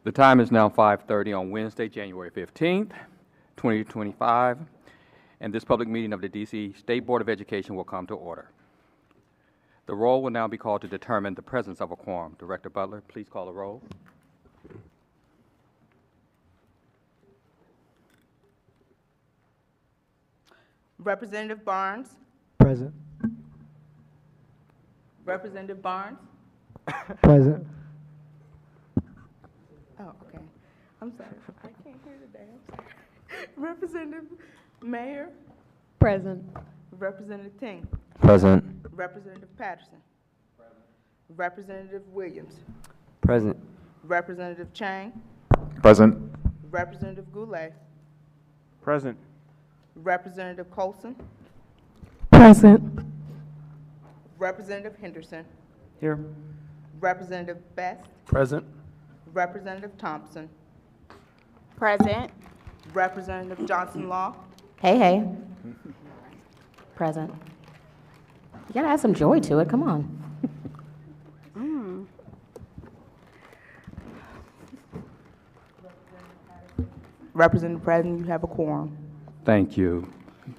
The time is now 5:30 on Wednesday, January 15th, 2025, and this public meeting of the D.C. State Board of Education will come to order. The roll will now be called to determine the presence of a quorum. Director Butler, please call the roll. Representative Barnes. Present. Representative Barnes. Present. Oh, okay. I'm sorry. I can't hear today. I'm sorry. Representative Mayor. Present. Representative Ting. Present. Representative Patterson. Present. Representative Williams. Present. Representative Chang. Present. Representative Goulet. Present. Representative Colson. Present. Representative Henderson. Here. Representative Best. Present. Representative Thompson. Present. Representative Johnson Law. Hey, hey. Present. You gotta add some joy to it, come on. Representative President, you have a quorum. Thank you,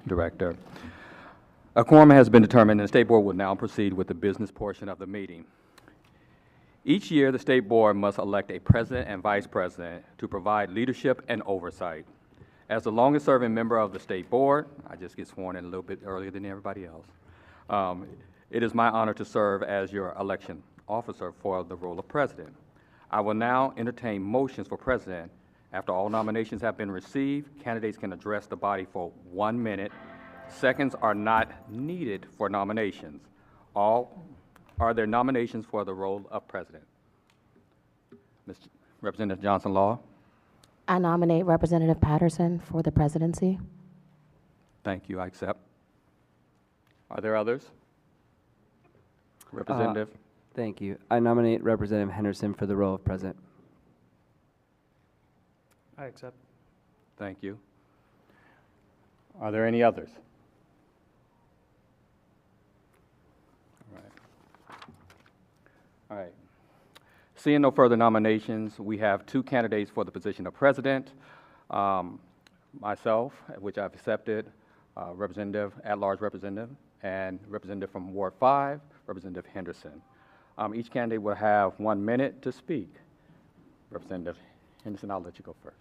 Director. A quorum has been determined, and the State Board will now proceed with the business portion of the meeting. Each year, the State Board must elect a president and vice president to provide leadership and oversight. As the longest-serving member of the State Board, I just get sworn in a little bit earlier than everybody else, it is my honor to serve as your election officer for the role of president. I will now entertain motions for president. After all nominations have been received, candidates can address the body for 1 minute. Seconds are not needed for nominations. Are there nominations for the role of president? Mr. Representative Johnson Law. I nominate Representative Patterson for the presidency. Thank you. I accept. Are there others? Representative. Thank you. I nominate Representative Henderson for the role of president. I accept. Thank you. Are there any others? All right. Seeing no further nominations, we have two candidates for the position of president. Myself, which I've accepted, Representative, at-large representative, and representative from Ward 5, Representative Henderson. Each candidate will have 1 minute to speak. Representative Henderson, I'll let you go first.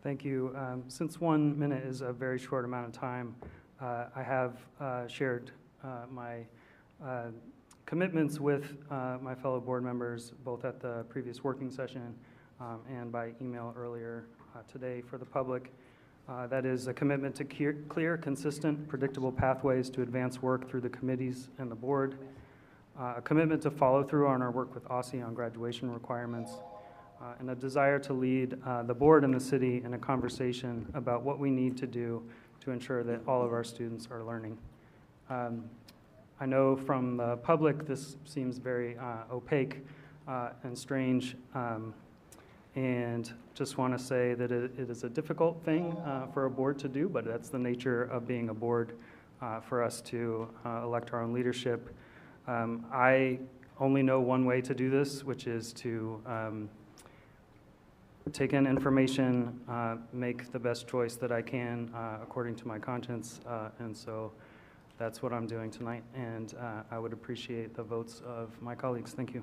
Thank you. Since 1 minute is a very short amount of time, I have shared my commitments with my fellow board members, both at the previous working session and by email earlier today for the public. That is a commitment to clear, consistent, predictable pathways to advance work through the committees and the board, a commitment to follow through on our work with OSSE on graduation requirements, and a desire to lead the board and the city in a conversation about what we need to do to ensure that all of our students are learning. I know from the public this seems very opaque and strange, and just want to say that it is a difficult thing for a board to do, but that's the nature of being a board for us to elect our own leadership. I only know one way to do this, which is to take in information, make the best choice that I can according to my conscience, and so that's what I'm doing tonight, and I would appreciate the votes of my colleagues. Thank you.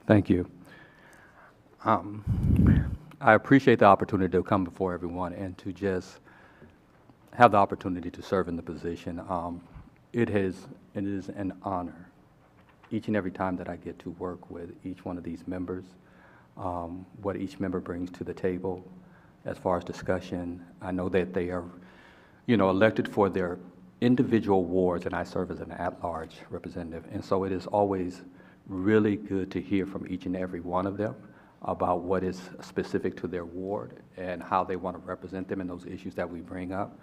Thank you. I appreciate the opportunity to come before everyone and to just have the opportunity to serve in the position. It is an honor each and every time that I get to work with each one of these members, what each member brings to the table as far as discussion. I know that they are, elected for their individual wards, and I serve as an at-large representative. And so it is always really good to hear from each and every one of them about what is specific to their ward and how they want to represent them in those issues that we bring up.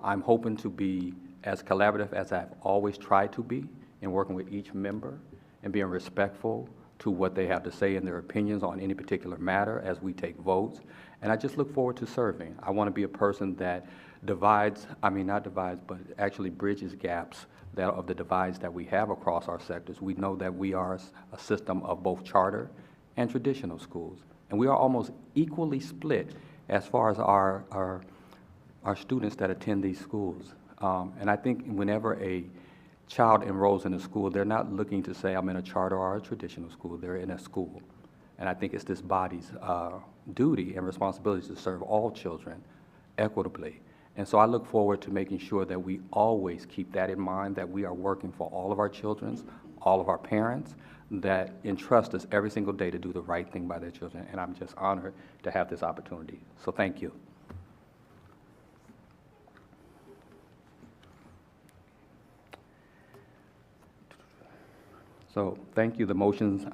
I'm hoping to be as collaborative as I've always tried to be in working with each member and being respectful to what they have to say and their opinions on any particular matter as we take votes And I just look forward to serving. I want to be a person that divides, I mean, not divides, but actually bridges gaps that of the divides that we have across our sectors. We know that we are a system of both charter and traditional schools, and we are almost equally split as far as our students that attend these schools. And I think whenever a child enrolls in a school, they're not looking to say, I'm in a charter or a traditional school, they're in a school. And I think it's this body's duty and responsibility to serve all children equitably. And so I look forward to making sure that we always keep that in mind, that we are working for all of our children, all of our parents, that entrust us every single day to do the right thing by their children. And I'm just honored to have this opportunity. So thank you. So thank you. The motions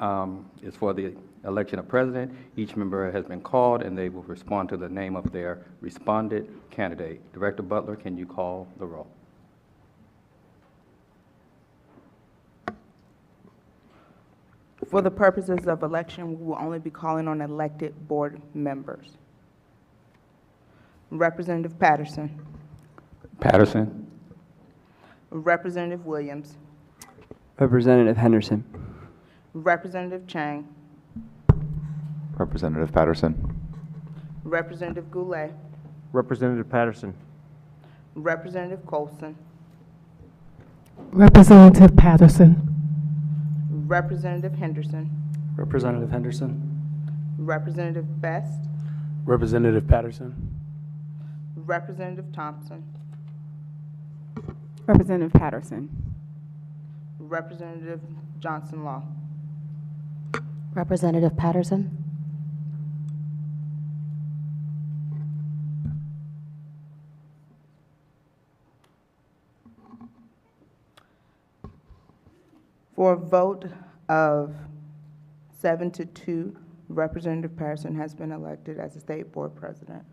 is for the election of president. Each member has been called, and they will respond to the name of their responded candidate. Director Butler, can you call the roll? For the purposes of election, we will only be calling on elected board members. Representative Patterson. Patterson. Representative Williams. Representative Henderson. Representative Chang. Representative Patterson. Representative Goulet. Representative Patterson. Representative Colson. Representative Patterson. Representative Henderson. Representative Henderson. Representative Best. Representative Patterson. Representative Thompson. Representative Patterson. Representative Johnson Law. Representative Patterson. For a vote of 7-2, Representative Patterson has been elected as the State Board President.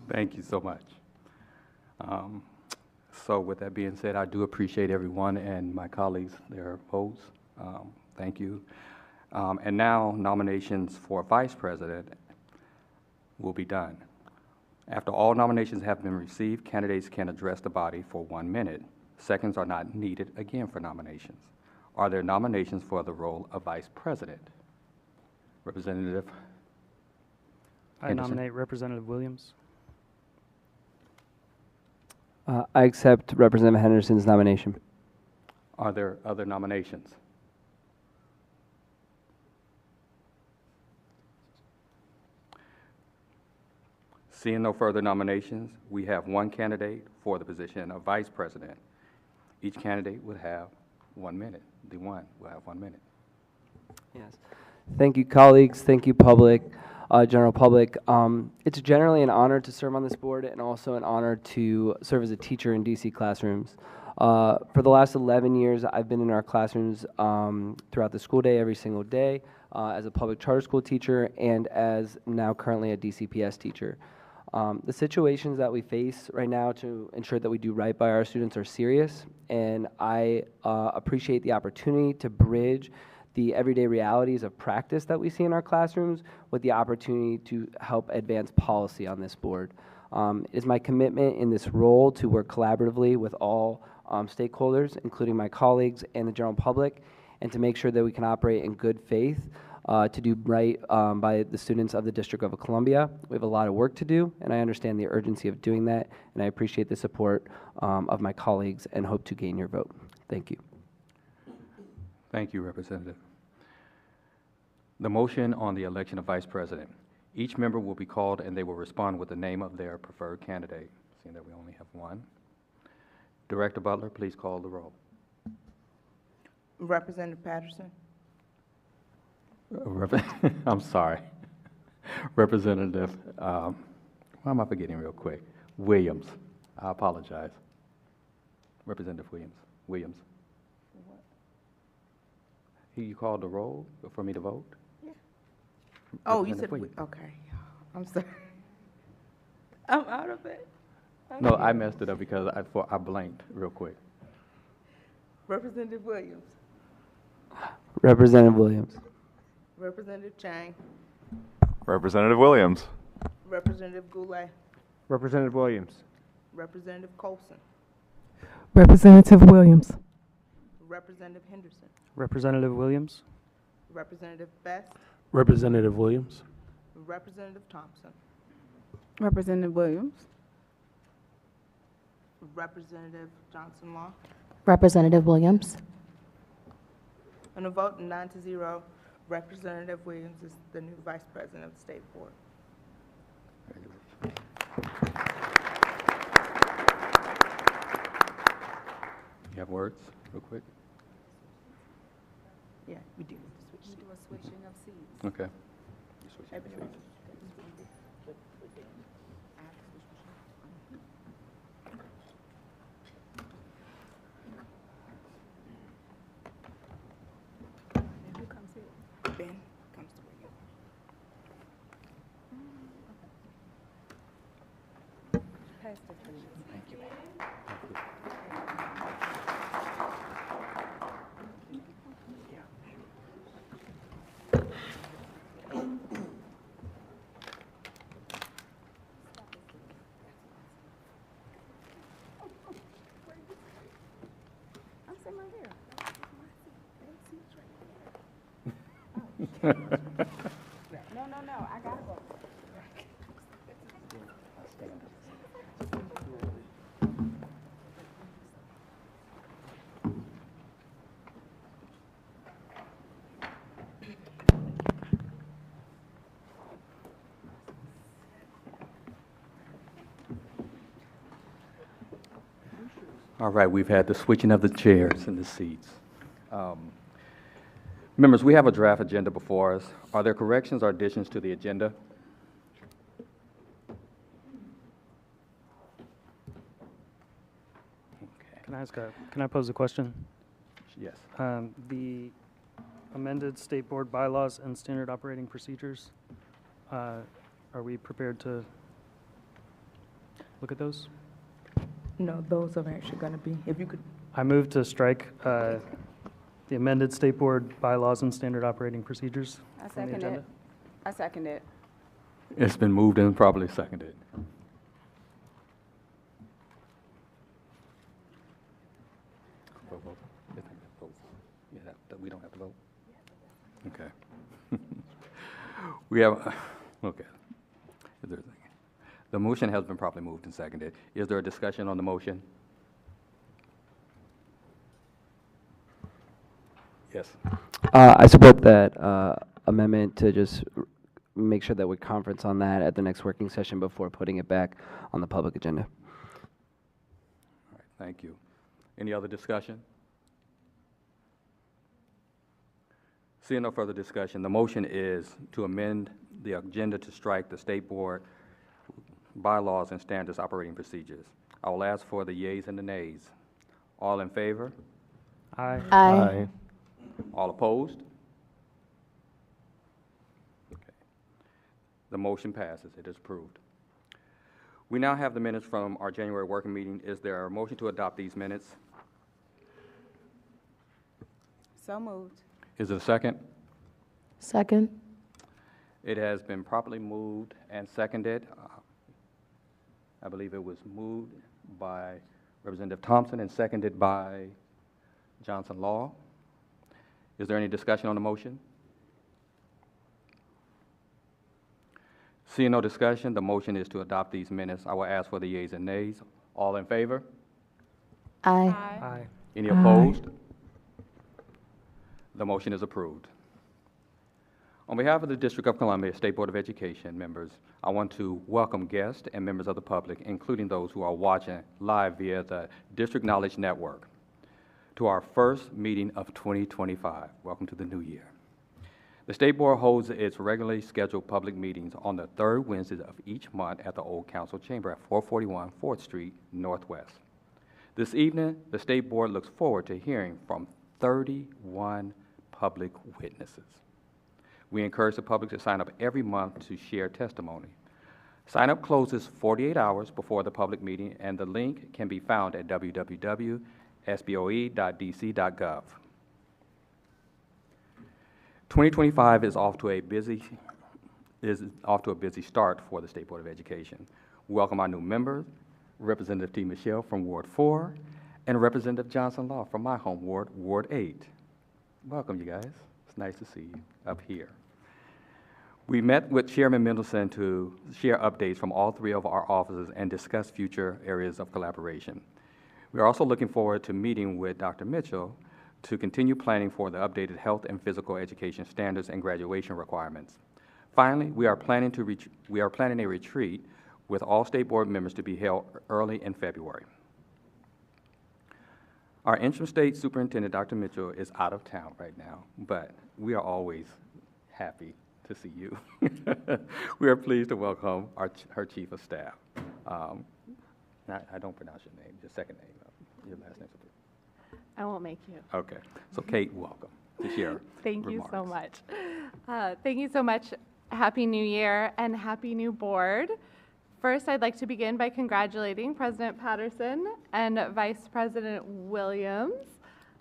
Thank you so much. So with that being said, I do appreciate everyone and my colleagues, their votes. Thank you. And now nominations for Vice President will be done. After all nominations have been received, candidates can address the body for 1 minute. Seconds are not needed again for nominations. Are there nominations for the role of Vice President? Representative I Henderson. nominate Representative Williams. I accept Representative Henderson's nomination. Are there other nominations? Seeing no further nominations, we have one candidate for the position of Vice President. Each candidate would have 1 minute. The one will have 1 minute. Yes. Thank you, colleagues. Thank you, public, general public. It's generally an honor to serve on this board and also an honor to serve as a teacher in DC classrooms. For the last 11 years, I've been in our classrooms throughout the school day, every single day, as a public charter school teacher and as now currently a DCPS teacher. The situations that we face right now to ensure that we do right by our students are serious, and I appreciate the opportunity to bridge the everyday realities of practice that we see in our classrooms with the opportunity to help advance policy on this board. It is my commitment in this role to work collaboratively with all stakeholders, including my colleagues and the general public, and to make sure that we can operate in good faith to do right by the students of the District of Columbia. We have a lot of work to do, and I understand the urgency of doing that, and I appreciate the support of my colleagues and hope to gain your vote. Thank you. Thank you, Representative. The motion on the election of Vice President. Each member will be called and they will respond with the name of their preferred candidate, seeing that we only have one. Director Butler, please call the roll. Representative Patterson. I'm sorry. Representative, why am I forgetting real quick? Williams. I apologize. Representative Williams. Williams. You called the roll for me to vote? Yeah. Oh, you Representative said, Williams. okay. I'm sorry. I'm out of it. No, I messed it up because I blanked real quick. Representative Williams. Representative Williams. Representative Chang. Representative Williams. Representative Goulet, Representative Williams. Representative Colson, Representative Williams. Representative Henderson, Representative Williams. Representative Best, Representative Williams. Representative Thompson, Representative Williams. Representative Johnson Law. Representative Williams. On a vote 9-0, Representative Williams is the new Vice President of the State Board. You have words, real quick? Yeah, we do. Okay. Ben comes to where you No, I gotta go. All right, we've had the switching of the chairs and the seats. Members, we have a draft agenda before us. Are there corrections or additions to the agenda? Okay. Can I pose a question? Yes. The amended state board bylaws and standard operating procedures, are we prepared to look at those? No, those are actually going to be, if you could, I move to strike the amended state board bylaws and standard operating procedures I from the second agenda. it. I second it. It's been moved and probably seconded. Vote. Yeah, we don't have to vote? Okay. We have, okay. The motion has been properly moved and seconded. Is there a discussion on the motion? Yes. I support that amendment to just make sure that we conference on that at the next working session before putting it back on the public agenda. All right, thank you. Any other discussion? Seeing no further discussion, the motion is to amend the agenda to strike the state board bylaws and standards operating procedures. I will ask for the yeas and the nays. All in favor? Aye. Aye. All opposed? Okay. The motion passes. It is approved. We now have the minutes from our January working meeting. Is there a motion to adopt these minutes? So moved. Is there a second? Second. It has been properly moved and seconded. I believe it was moved by Representative Thompson and seconded by Johnson Law. Is there any discussion on the motion? Seeing no discussion, the motion is to adopt these minutes. I will ask for the yeas and nays. All in favor? Aye. Aye. Any opposed? The motion is approved. On behalf of the District of Columbia State Board of Education members, I want to welcome guests and members of the public, including those who are watching live via the District Knowledge Network, to our first meeting of 2025. Welcome to the new year. The State Board holds its regularly scheduled public meetings on the third Wednesday of each month at the Old Council Chamber at 441 4th Street Northwest. This evening, the State Board looks forward to hearing from 31 public witnesses. We encourage the public to sign up every month to share testimony. Sign-up closes 48 hours before the public meeting, and the link can be found at www.sboe.dc.gov. 2025 is off to a busy is off to a busy start for the State Board of Education. Welcome our new members, Representative T. Michelle from Ward 4, and Representative Johnson Law from my home ward, Ward 8. Welcome, you guys. It's nice to see you up here. We met with Chairman Mendelson to share updates from all three of our offices and discuss future areas of collaboration. We are also looking forward to meeting with Dr. Mitchell to continue planning for the updated health and physical education standards and graduation requirements. Finally, we are planning a retreat with all State Board members to be held early in February. Our interim state superintendent, Dr. Mitchell, is out of town right now, but we are always happy to see you. We are pleased to welcome her chief of staff. I don't pronounce your name, your second name, your last name. I won't make you. Okay, so Kate, welcome to share. Thank you so remarks. much. Thank you so much. Happy New Year and happy new board. First, I'd like to begin by congratulating President Patterson and Vice President Williams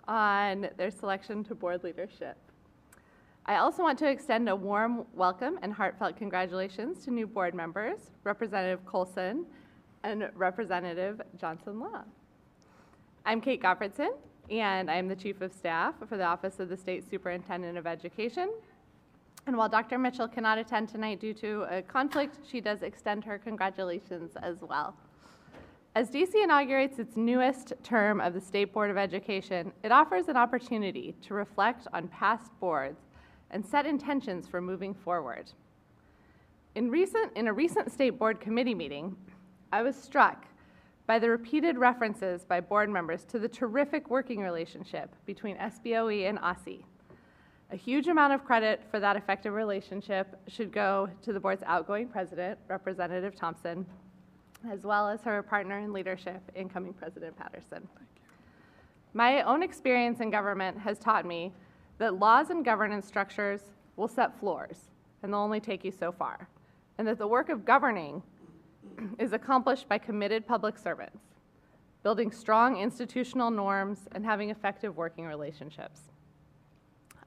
on their selection to board leadership. I also want to extend a warm welcome and heartfelt congratulations to new board members, Representative Colson and Representative Johnson Law. I'm Kate Gottfredson, and I'm the Chief of Staff for the Office of the State Superintendent of Education. And while Dr. Mitchell cannot attend tonight due to a conflict, she does extend her congratulations as well. As DC inaugurates its newest term of the State Board of Education, it offers an opportunity to reflect on past boards and set intentions for moving forward. In a recent State Board committee meeting, I was struck by the repeated references by board members to the terrific working relationship between SBOE and OSSE. A huge amount of credit for that effective relationship should go to the board's outgoing president, Representative Thompson, as well as her partner in leadership, incoming President Patterson. My own experience in government has taught me that laws and governance structures will set floors, and they'll only take you so far, and that the work of governing is accomplished by committed public servants, building strong institutional norms and having effective working relationships.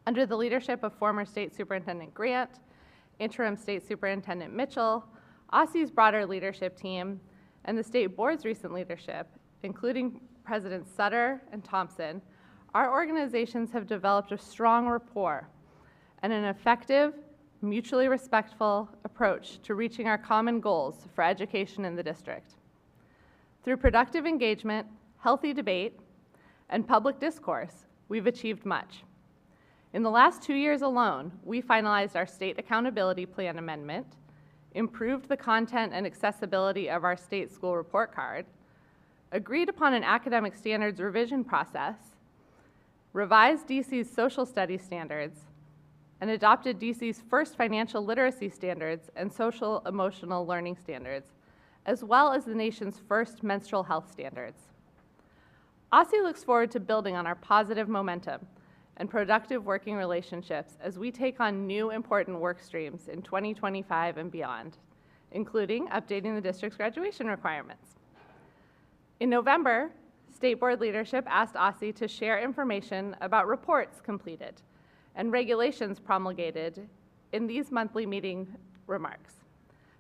Under the leadership of former State Superintendent Grant, interim State Superintendent Mitchell, OSSE's broader leadership team, and the State Board's recent leadership, including Presidents Sutter and Thompson, our organizations have developed a strong rapport and an effective, mutually respectful approach to reaching our common goals for education in the district. Through productive engagement, healthy debate, and public discourse, we've achieved much. In the last 2 years alone, we finalized our State Accountability Plan amendment, improved the content and accessibility of our state school report card, agreed upon an academic standards revision process, revised DC's social studies standards, and adopted DC's first financial literacy standards and social emotional learning standards, as well as the nation's first menstrual health standards. OSSE looks forward to building on our positive momentum and productive working relationships as we take on new important work streams in 2025 and beyond, including updating the district's graduation requirements. In November, State Board leadership asked OSSE to share information about reports completed and regulations promulgated in these monthly meeting remarks.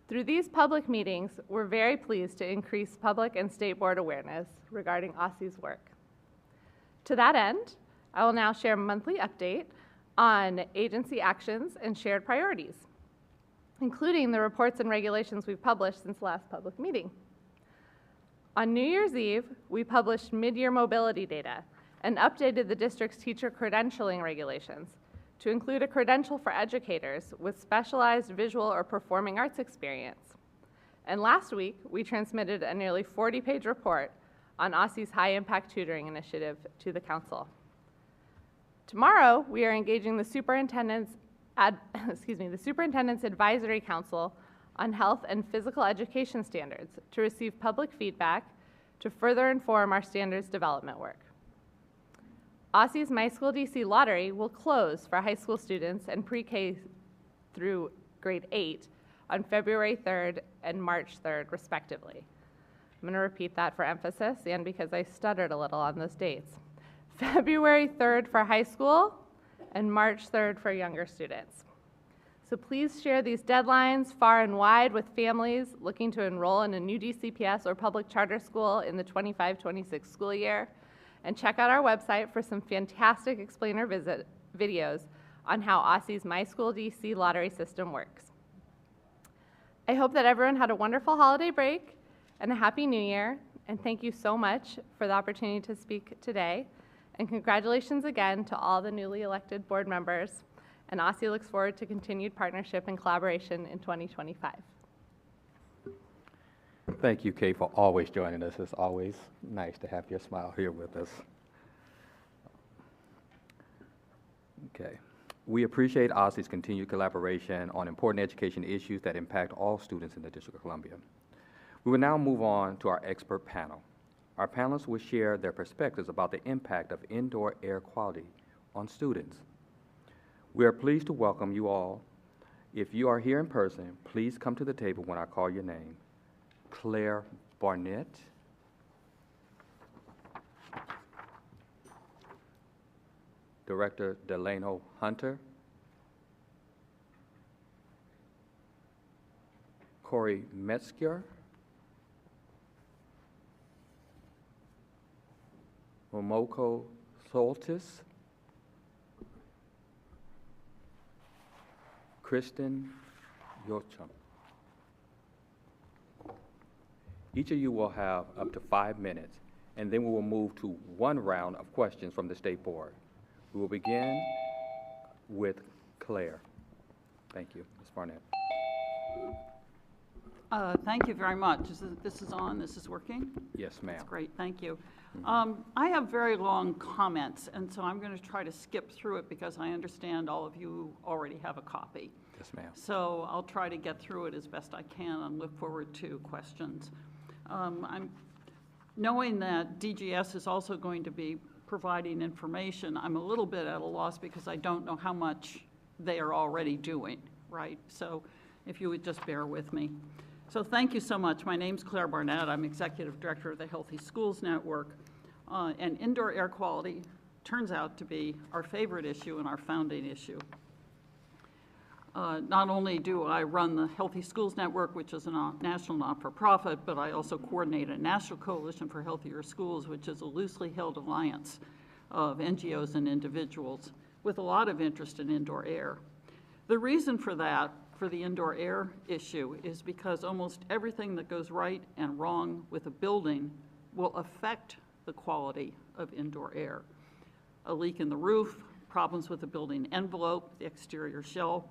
Through these public meetings, we're very pleased to increase public and State Board awareness regarding OSSE's work. To that end, I will now share a monthly update on agency actions and shared priorities, including the reports and regulations we've published since the last public meeting. On New Year's Eve, we published mid-year mobility data and updated the district's teacher credentialing regulations to include a credential for educators with specialized visual or performing arts experience. And last week, we transmitted a nearly 40-page report on OSSE's high-impact tutoring initiative to the council. Tomorrow, we are engaging the Superintendent's Advisory Council on Health and Physical Education Standards to receive public feedback to further inform our standards development work. OSSE's My School DC lottery will close for high school students and pre-K through grade 8 on February 3rd and March 3rd, respectively. I'm going to repeat that for emphasis and because I stuttered a little on those dates. February 3rd for high school and March 3rd for younger students. So please share these deadlines far and wide with families looking to enroll in a new DCPS or public charter school in the 25-26 school year. And check out our website for some fantastic explainer videos on how OSSE's My School DC lottery system works. I hope that everyone had a wonderful holiday break and a happy new year. And thank you so much for the opportunity to speak today. And congratulations again to all the newly elected board members. And OSSE looks forward to continued partnership and collaboration in 2025. Thank you, Kate, for always joining us. It's always nice to have your smile here with us. Okay. We appreciate OSSE's continued collaboration on important education issues that impact all students in the District of Columbia. We will now move on to our expert panel. Our panelists will share their perspectives about the impact of indoor air quality on students. We are pleased to welcome you all. If you are here in person, please come to the table when I call your name. Claire Barnett, Director Delano Hunter, Corey Metzger, Momoko Soltis, Kristen Yochum. Each of you will have up to 5 minutes, and then we will move to one round of questions from the State Board. We will begin with Claire. Thank you, Ms. Barnett. Thank you very much. This is on, this is working? Yes, ma'am. That's great, thank you. I have very long comments, and so I'm going to try to skip through it because I understand all of you already have a copy. Yes, ma'am. So I'll try to get through it as best I can and look forward to questions. I'm knowing that DGS is also going to be providing information. I'm a little bit at a loss because I don't know how much they are already doing, right? So if you would just bear with me. So thank you so much. My name's Claire Barnett. I'm Executive Director of the Healthy Schools Network. And indoor air quality turns out to be our favorite issue and our founding issue. Not only do I run the Healthy Schools Network, which is a national not-for-profit, but I also coordinate a National Coalition for Healthier Schools, which is a loosely held alliance of NGOs and individuals with a lot of interest in indoor air. The reason for that, for the indoor air issue, is because almost everything that goes right and wrong with a building will affect the quality of indoor air. A leak in the roof, problems with the building envelope, the exterior shell,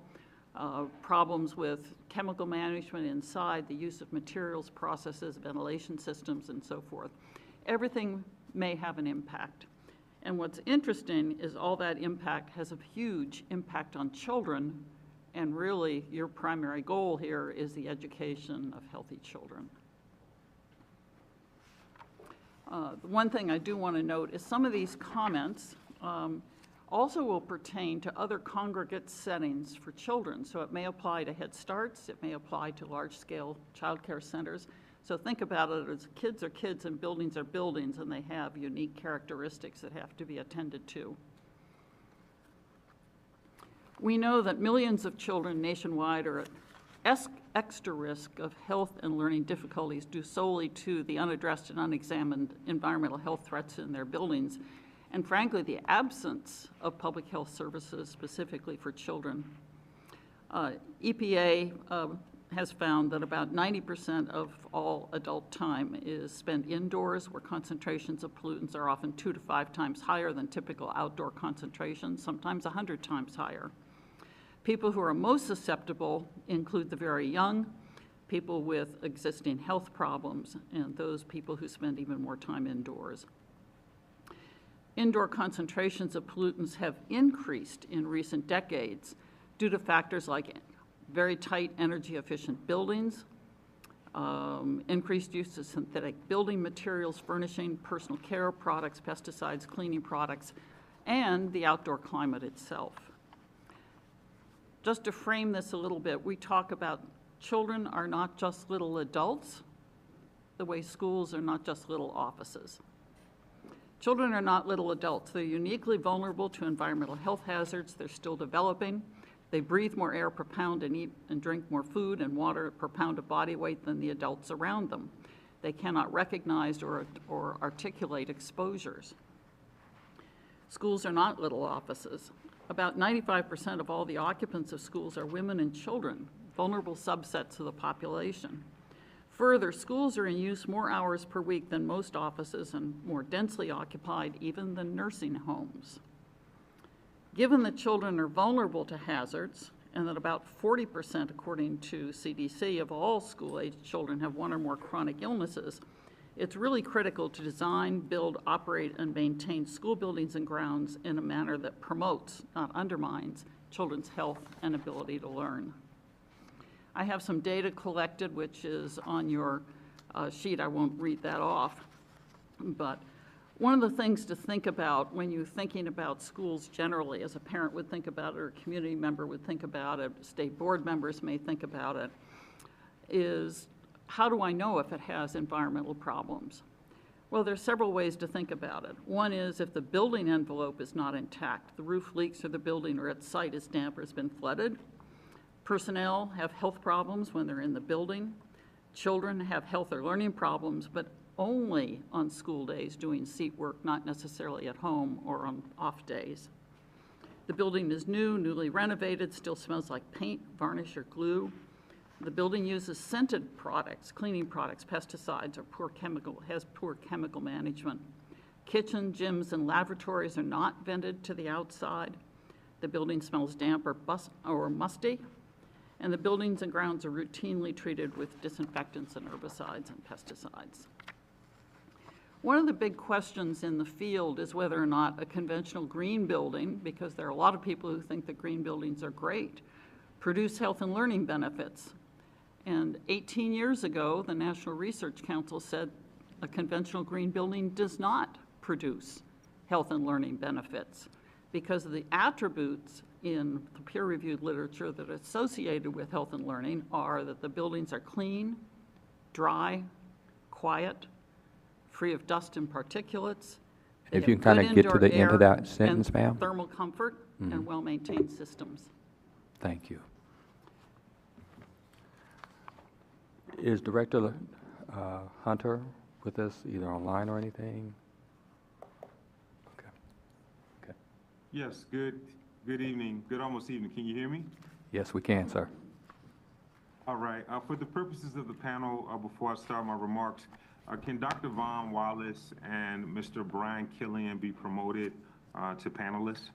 problems with chemical management inside, the use of materials, processes, ventilation systems, and so forth. Everything may have an impact. And what's interesting is all that impact has a huge impact on children, and really your primary goal here is the education of healthy children. The one thing I do want to note is some of these comments also will pertain to other congregate settings for children. So it may apply to Head Starts, it may apply to large-scale child care centers. So think about it as kids are kids and buildings are buildings, and they have unique characteristics that have to be attended to. We know that millions of children nationwide are at extra risk of health and learning difficulties due solely to the unaddressed and unexamined environmental health threats in their buildings, and frankly, the absence of public health services specifically for children. EPA has found that about 90% of all adult time is spent indoors, where concentrations of pollutants are often 2 to 5 times higher than typical outdoor concentrations, sometimes 100 times higher. People who are most susceptible include the very young, people with existing health problems, and those people who spend even more time indoors. Indoor concentrations of pollutants have increased in recent decades due to factors like very tight energy-efficient buildings, increased use of synthetic building materials, furnishing, personal care products, pesticides, cleaning products, and the outdoor climate itself. Just to frame this a little bit, we talk about children are not just little adults, the way schools are not just little offices. Children are not little adults. They're uniquely vulnerable to environmental health hazards. They're still developing. They breathe more air per pound and eat and drink more food and water per pound of body weight than the adults around them. They cannot recognize or articulate exposures. Schools are not little offices. About 95% of all the occupants of schools are women and children, vulnerable subsets of the population. Further, schools are in use more hours per week than most offices and more densely occupied even than nursing homes. Given that children are vulnerable to hazards, and that about 40%, according to CDC, of all school-aged children have one or more chronic illnesses, it's really critical to design, build, operate, and maintain school buildings and grounds in a manner that promotes, not undermines, children's health and ability to learn. I have some data collected, which is on your sheet. I won't read that off, but one of the things to think about when you're thinking about schools generally, as a parent would think about it, or a community member would think about it, state board members may think about it, is how do I know if it has environmental problems? Well, there's several ways to think about it. One is if the building envelope is not intact, the roof leaks or the building or its site is damp or has been flooded. Personnel have health problems when they're in the building. Children have health or learning problems, but only on school days doing seat work, not necessarily at home or on off days. The building is new, newly renovated, still smells like paint, varnish, or glue. The building uses scented products, cleaning products, pesticides, or has poor chemical management. Kitchen, gyms, and lavatories are not vented to the outside. The building smells damp or musty. And the buildings and grounds are routinely treated with disinfectants and herbicides and pesticides. One of the big questions in the field is whether or not a conventional green building, because there are a lot of people who think that green buildings are great, produce health and learning benefits. And 18 years ago, the National Research Council said a conventional green building does not produce health and learning benefits because of the attributes in the peer-reviewed literature that are associated with health and learning are that the buildings are clean, dry, quiet, free of dust and particulates. If you can kind of get to the end of that sentence, ma'am. Thermal comfort and well-maintained systems. Thank you. Is Director Hunter with us either online or anything? Okay. Okay. Yes, good evening, good almost evening. Can you hear me? Yes, we can, sir. All right, for the purposes of the panel, before I start my remarks, can Dr. Vaughn Wallace and Mr. Brian Killian be promoted to panelists?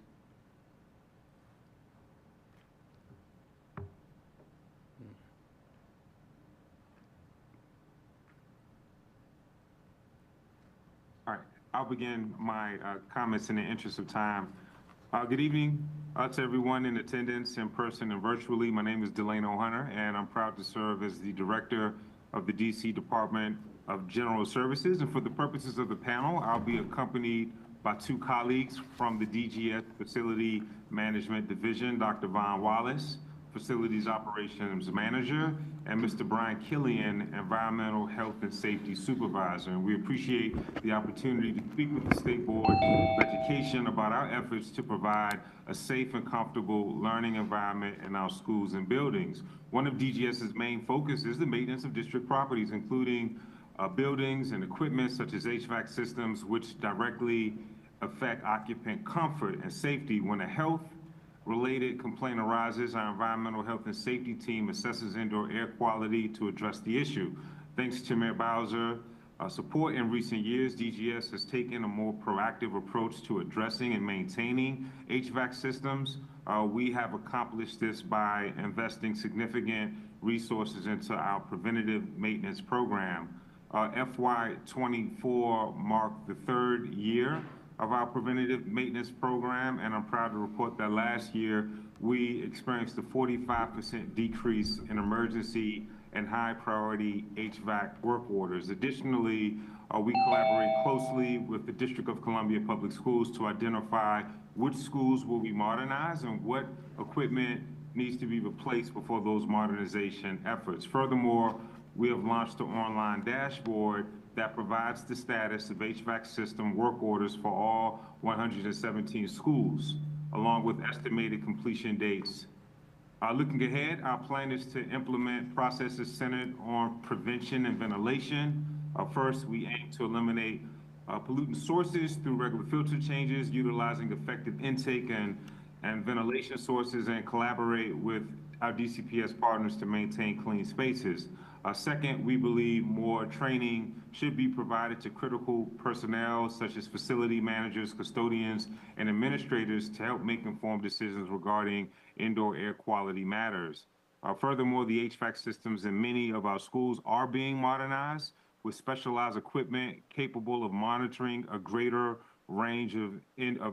All right, I'll begin my comments in the interest of time. Good evening to everyone in attendance in person and virtually. My name is Delano Hunter, and I'm proud to serve as the Director of the DC Department of General Services. And for the purposes of the panel, I'll be accompanied by two colleagues from the DGS Facility Management Division, Dr. Vaughn Wallace, Facilities Operations Manager, and Mr. Brian Killian, Environmental Health and Safety Supervisor. And we appreciate the opportunity to speak with the State Board of Education about our efforts to provide a safe and comfortable learning environment in our schools and buildings. One of DGS's main focus is the maintenance of district properties, including buildings and equipment such as HVAC systems, which directly affect occupant comfort and safety. When a health-related complaint arises, our environmental health and safety team assesses indoor air quality to address the issue. Thanks to Mayor Bowser's support in recent years, DGS has taken a more proactive approach to addressing and maintaining HVAC systems. We have accomplished this by investing significant resources into our preventative maintenance program. FY24 marked the third year of our preventative maintenance program, and I'm proud to report that last year we experienced a 45% decrease in emergency and high priority HVAC work orders. Additionally, we collaborate closely with the District of Columbia Public Schools to identify which schools will be modernized and what equipment needs to be replaced before those modernization efforts. Furthermore, we have launched an online dashboard that provides the status of HVAC system work orders for all 117 schools, along with estimated completion dates Looking ahead, our plan is to implement processes centered on prevention and ventilation. First, we aim to eliminate pollutant sources through regular filter changes, utilizing effective intake and ventilation sources, and collaborate with our DCPS partners to maintain clean spaces. Second, we believe more training should be provided to critical personnel such as facility managers, custodians, and administrators to help make informed decisions regarding indoor air quality matters. Furthermore, the HVAC systems in many of our schools are being modernized with specialized equipment capable of monitoring a greater range of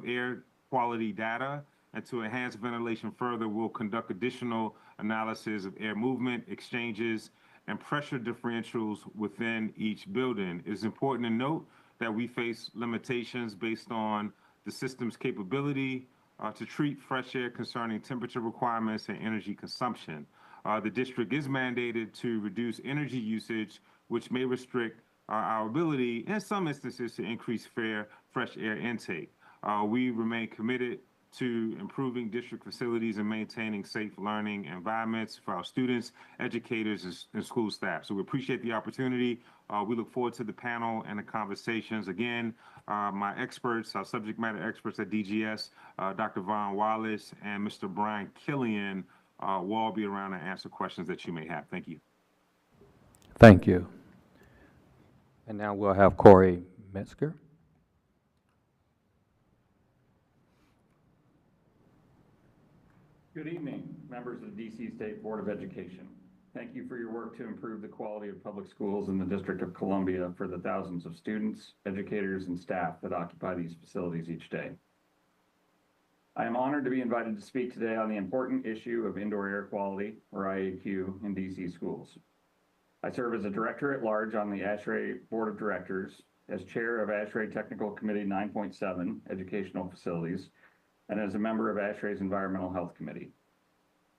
air quality data. And to enhance ventilation further, we'll conduct additional analysis of air movement, exchanges, and pressure differentials within each building. It is important to note that we face limitations based on the system's capability to treat fresh air concerning temperature requirements and energy consumption. The district is mandated to reduce energy usage, which may restrict our ability in some instances to increase fresh air intake. We remain committed to improving district facilities and maintaining safe learning environments for our students, educators, and school staff. So we appreciate the opportunity. We look forward to the panel and the conversations. Again, my experts, our subject matter experts at DGS, Dr. Vaughn Wallace and Mr. Brian Killian, will all be around to answer questions that you may have. Thank you. Thank you. And now we'll have Corey Metzger. Good evening, members of the DC State Board of Education. Thank you for your work to improve the quality of public schools in the District of Columbia for the thousands of students, educators, and staff that occupy these facilities each day. I am honored to be invited to speak today on the important issue of indoor air quality, or IAQ, in DC schools. I serve as a director at large on the ASHRAE Board of Directors, as chair of ASHRAE Technical Committee 9.7, Educational Facilities, and as a member of ASHRAE's Environmental Health Committee.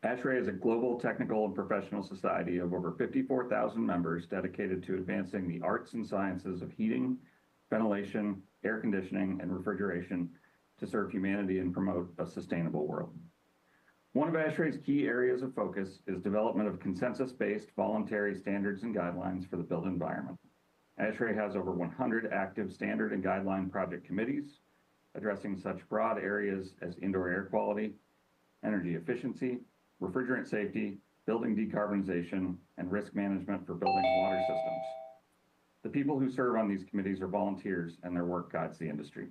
ASHRAE is a global technical and professional society of over 54,000 members dedicated to advancing the arts and sciences of heating, ventilation, air conditioning, and refrigeration to serve humanity and promote a sustainable world. One of ASHRAE's key areas of focus is development of consensus-based voluntary standards and guidelines for the built environment. ASHRAE has over 100 active standard and guideline project committees addressing such broad areas as indoor air quality, energy efficiency, refrigerant safety, building decarbonization, and risk management for building and water systems. The people who serve on these committees are volunteers, and their work guides the industry.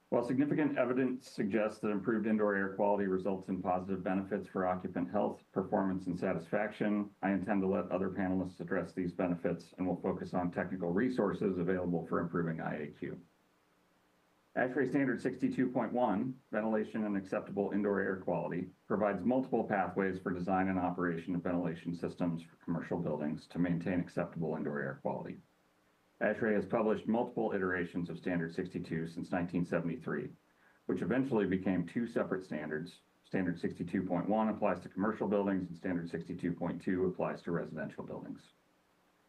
While significant evidence suggests that improved indoor air quality results in positive benefits for occupant health, performance, and satisfaction, I intend to let other panelists address these benefits and will focus on technical resources available for improving IAQ. ASHRAE Standard 62.1, Ventilation and Acceptable Indoor Air Quality, provides multiple pathways for design and operation of ventilation systems for commercial buildings to maintain acceptable indoor air quality. ASHRAE has published multiple iterations of Standard 62 since 1973, which eventually became two separate standards. Standard 62.1 applies to commercial buildings, and Standard 62.2 applies to residential buildings.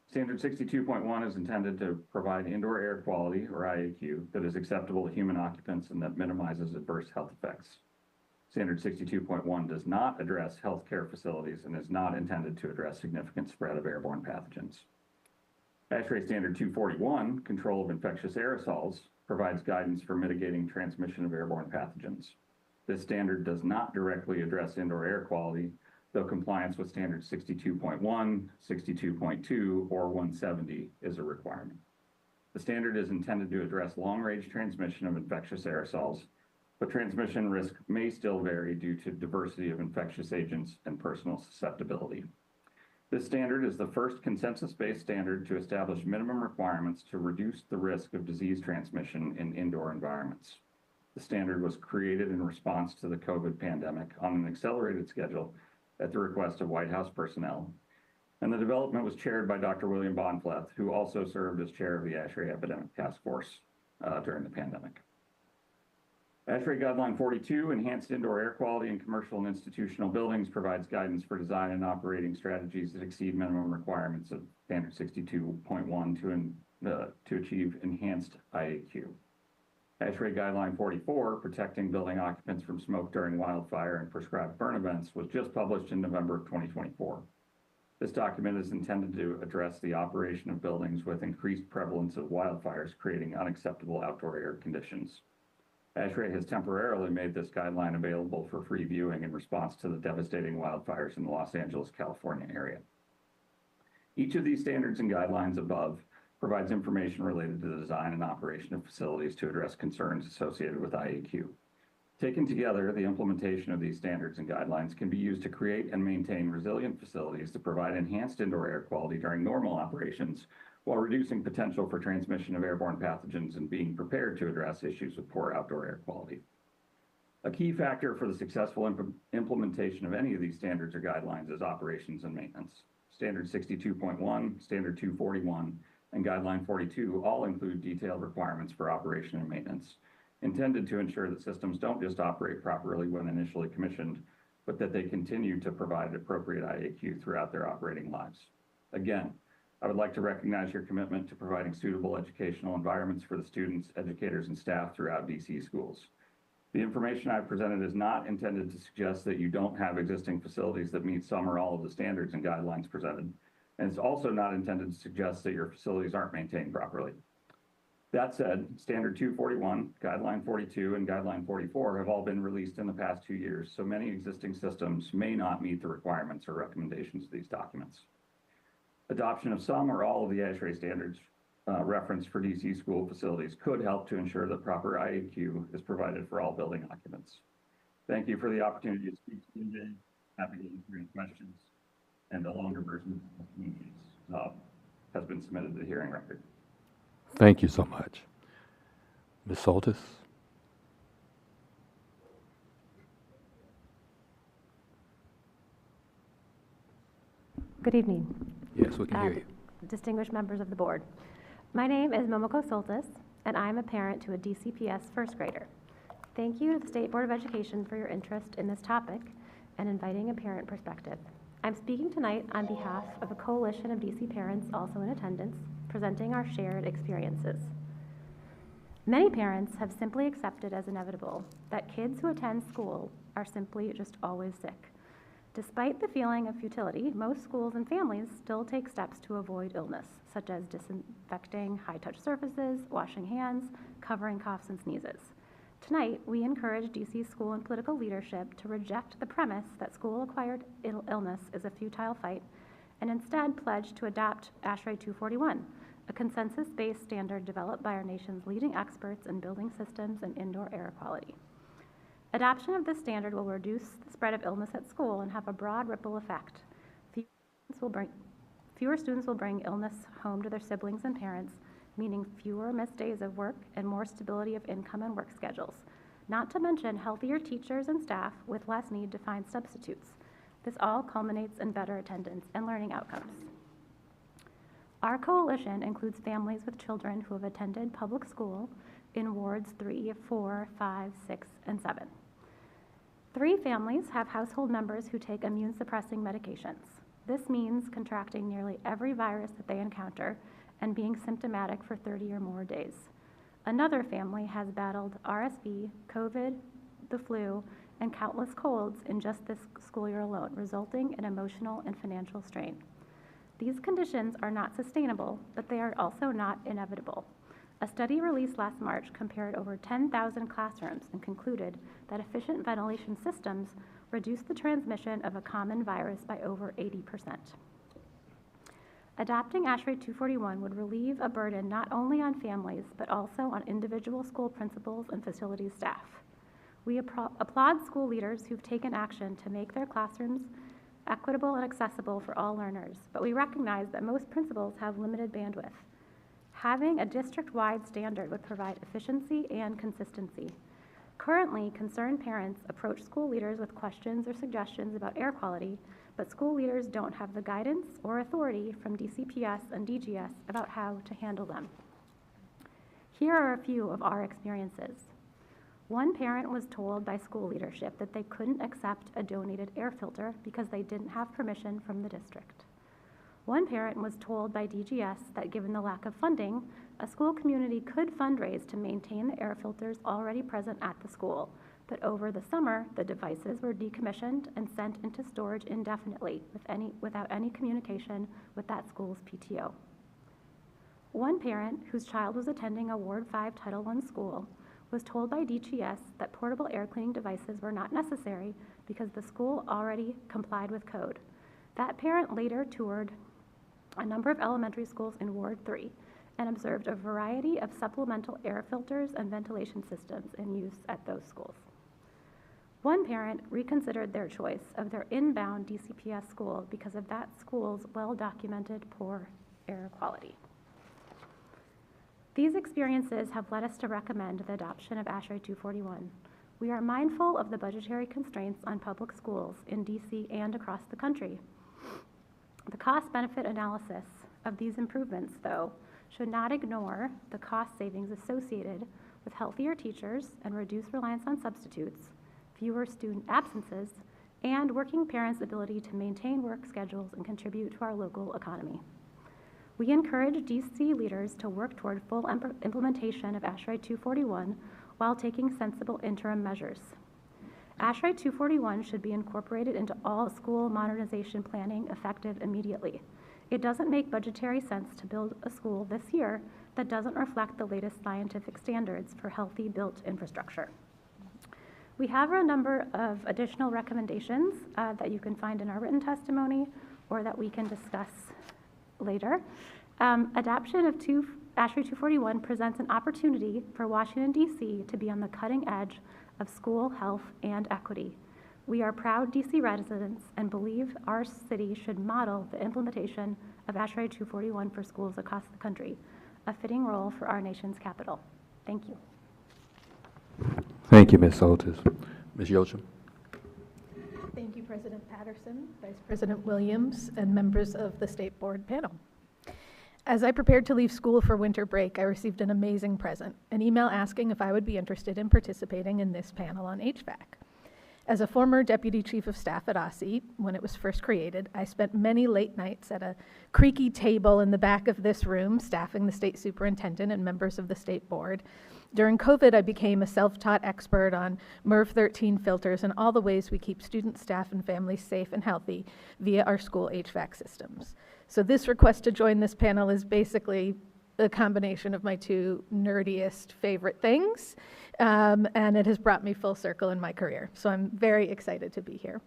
Standard 62.1 is intended to provide indoor air quality, or IAQ, that is acceptable to human occupants and that minimizes adverse health effects. Standard 62.1 does not address healthcare facilities and is not intended to address significant spread of airborne pathogens. ASHRAE Standard 241, Control of Infectious Aerosols, provides guidance for mitigating transmission of airborne pathogens. This standard does not directly address indoor air quality, though compliance with Standard 62.1, 62.2, or 170 is a requirement. The standard is intended to address long-range transmission of infectious aerosols, but transmission risk may still vary due to diversity of infectious agents and personal susceptibility. This standard is the first consensus-based standard to establish minimum requirements to reduce the risk of disease transmission in indoor environments. The standard was created in response to the COVID pandemic on an accelerated schedule at the request of White House personnel, and the development was chaired by Dr. William Bonfleth, who also served as chair of the ASHRAE Epidemic Task Force during the pandemic. ASHRAE Guideline 42, Enhanced Indoor Air Quality in Commercial and Institutional Buildings, provides guidance for design and operating strategies that exceed minimum requirements of Standard 62.1 to achieve enhanced IAQ. ASHRAE Guideline 44, protecting building occupants from smoke during wildfire and prescribed burn events, was just published in November of 2024. This document is intended to address the operation of buildings with increased prevalence of wildfires, creating unacceptable outdoor air conditions. ASHRAE has temporarily made this guideline available for free viewing in response to the devastating wildfires in the Los Angeles, California area. Each of these standards and guidelines above provides information related to the design and operation of facilities to address concerns associated with IAQ. Taken together, the implementation of these standards and guidelines can be used to create and maintain resilient facilities to provide enhanced indoor air quality during normal operations while reducing potential for transmission of airborne pathogens and being prepared to address issues with poor outdoor air quality. A key factor for the successful implementation of any of these standards or guidelines is operations and maintenance. Standard 62.1, Standard 241, and Guideline 42 all include detailed requirements for operation and maintenance, intended to ensure that systems don't just operate properly when initially commissioned, but that they continue to provide appropriate IAQ throughout their operating lives. Again, I would like to recognize your commitment to providing suitable educational environments for the students, educators, and staff throughout DC schools. The information I've presented is not intended to suggest that you don't have existing facilities that meet some or all of the standards and guidelines presented, and it's also not intended to suggest that your facilities aren't maintained properly. That said, Standard 241, Guideline 42, and Guideline 44 have all been released in the past 2 years, so many existing systems may not meet the requirements or recommendations of these documents. Adoption of some or all of the ASHRAE standards referenced for DC school facilities could help to ensure that proper IAQ is provided for all building occupants. Thank you for the opportunity to speak to you today. Happy to answer any questions. And a longer version of the communities has been submitted to the hearing record. Thank you so much. Ms. Soltis? Good evening. Yes, we can hear you. Distinguished members of the board. My name is Momoko Soltis, and I'm a parent to a DCPS first grader. Thank you to the State Board of Education for your interest in this topic and inviting a parent perspective. I'm speaking tonight on behalf of a coalition of DC parents also in attendance, presenting our shared experiences. Many parents have simply accepted as inevitable that kids who attend school are simply just always sick. Despite the feeling of futility, most schools and families still take steps to avoid illness, such as disinfecting high-touch surfaces, washing hands, covering coughs and sneezes. Tonight, we encourage DC school and political leadership to reject the premise that school-acquired illness is a futile fight and instead pledge to adopt ASHRAE 241, a consensus-based standard developed by our nation's leading experts in building systems and indoor air quality. Adoption of this standard will reduce the spread of illness at school and have a broad ripple effect. Fewer students will bring illness home to their siblings and parents, meaning fewer missed days of work and more stability of income and work schedules, not to mention healthier teachers and staff with less need to find substitutes. This all culminates in better attendance and learning outcomes. Our coalition includes families with children who have attended public school in wards 3, 4, 5, 6, and 7. 3 families have household members who take immune-suppressing medications. This means contracting nearly every virus that they encounter and being symptomatic for 30 or more days. Another family has battled RSV, COVID, the flu, and countless colds in just this school year alone, resulting in emotional and financial strain. These conditions are not sustainable, but they are also not inevitable. A study released last March compared over 10,000 classrooms and concluded that efficient ventilation systems reduce the transmission of a common virus by over 80%. Adopting ASHRAE 241 would relieve a burden not only on families, but also on individual school principals and facilities staff. We applaud school leaders who've taken action to make their classrooms equitable and accessible for all learners, but we recognize that most principals have limited bandwidth. Having a district-wide standard would provide efficiency and consistency. Currently, concerned parents approach school leaders with questions or suggestions about air quality, but school leaders don't have the guidance or authority from DCPS and DGS about how to handle them. Here are a few of our experiences. One parent was told by school leadership that they couldn't accept a donated air filter because they didn't have permission from the district. One parent was told by DGS that given the lack of funding, a school community could fundraise to maintain the air filters already present at the school. But over the summer, the devices were decommissioned and sent into storage indefinitely without any communication with that school's PTO. One parent, whose child was attending a Ward 5 Title I school, was told by DGS that portable air cleaning devices were not necessary because the school already complied with code. That parent later toured a number of elementary schools in Ward 3 and observed a variety of supplemental air filters and ventilation systems in use at those schools. One parent reconsidered their choice of their inbound DCPS school because of that school's well-documented poor air quality. These experiences have led us to recommend the adoption of ASHRAE 241. We are mindful of the budgetary constraints on public schools in DC and across the country. The cost-benefit analysis of these improvements, though, should not ignore the cost savings associated with healthier teachers and reduced reliance on substitutes, fewer student absences, and working parents' ability to maintain work schedules and contribute to our local economy. We encourage DC leaders to work toward full implementation of ASHRAE 241 while taking sensible interim measures. ASHRAE 241 should be incorporated into all school modernization planning effective immediately. It doesn't make budgetary sense to build a school this year that doesn't reflect the latest scientific standards for healthy built infrastructure. We have a number of additional recommendations that you can find in our written testimony or that we can discuss later. Adoption of ASHRAE 241 presents an opportunity for Washington, D.C. to be on the cutting edge of school health and equity. We are proud D.C. residents and believe our city should model the implementation of ASHRAE 241 for schools across the country, a fitting role for our nation's capital. Thank you. Thank you, Ms. Soltis. Ms. Yochum. Thank you, President Patterson, Vice President Williams, and members of the State Board panel. As I prepared to leave school for winter break, I received an amazing present, an email asking if I would be interested in participating in this panel on HVAC. As a former Deputy Chief of Staff at OSSI, when it was first created, I spent many late nights at a creaky table in the back of this room, staffing the State Superintendent and members of the State Board. During COVID, I became a self-taught expert on MERV 13 filters and all the ways we keep students, staff, and families safe and healthy via our school HVAC systems. So this request to join this panel is basically a combination of my two nerdiest favorite things, and it has brought me full circle in my career. So I'm very excited to be here.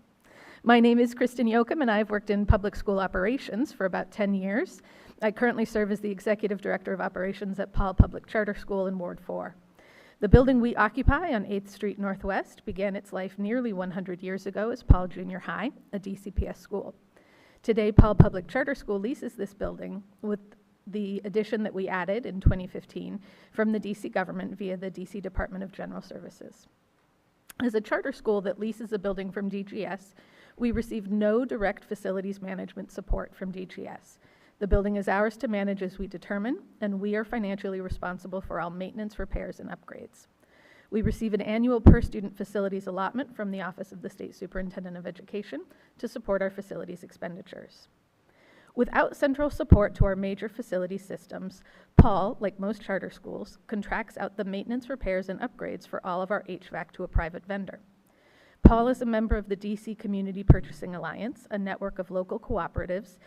My name is Kristen Yochum, and I've worked in public school operations for about 10 years. I currently serve as the Executive Director of Operations at Paul Public Charter School in Ward 4. The building we occupy on 8th Street Northwest began its life nearly 100 years ago as Paul Junior High, a DCPS school. Today, Paul Public Charter School leases this building with the addition that we added in 2015 from the DC government via the DC Department of General Services. As a charter school that leases a building from DGS, we receive no direct facilities management support from DGS. The building is ours to manage as we determine, and we are financially responsible for all maintenance, repairs, and upgrades. We receive an annual per-student facilities allotment from the Office of the State Superintendent of Education to support our facilities expenditures. Without central support to our major facility systems, Paul, like most charter schools, contracts out the maintenance, repairs, and upgrades for all of our HVAC to a private vendor. Paul is a member of the DC Community Purchasing Alliance, a network of local cooperatives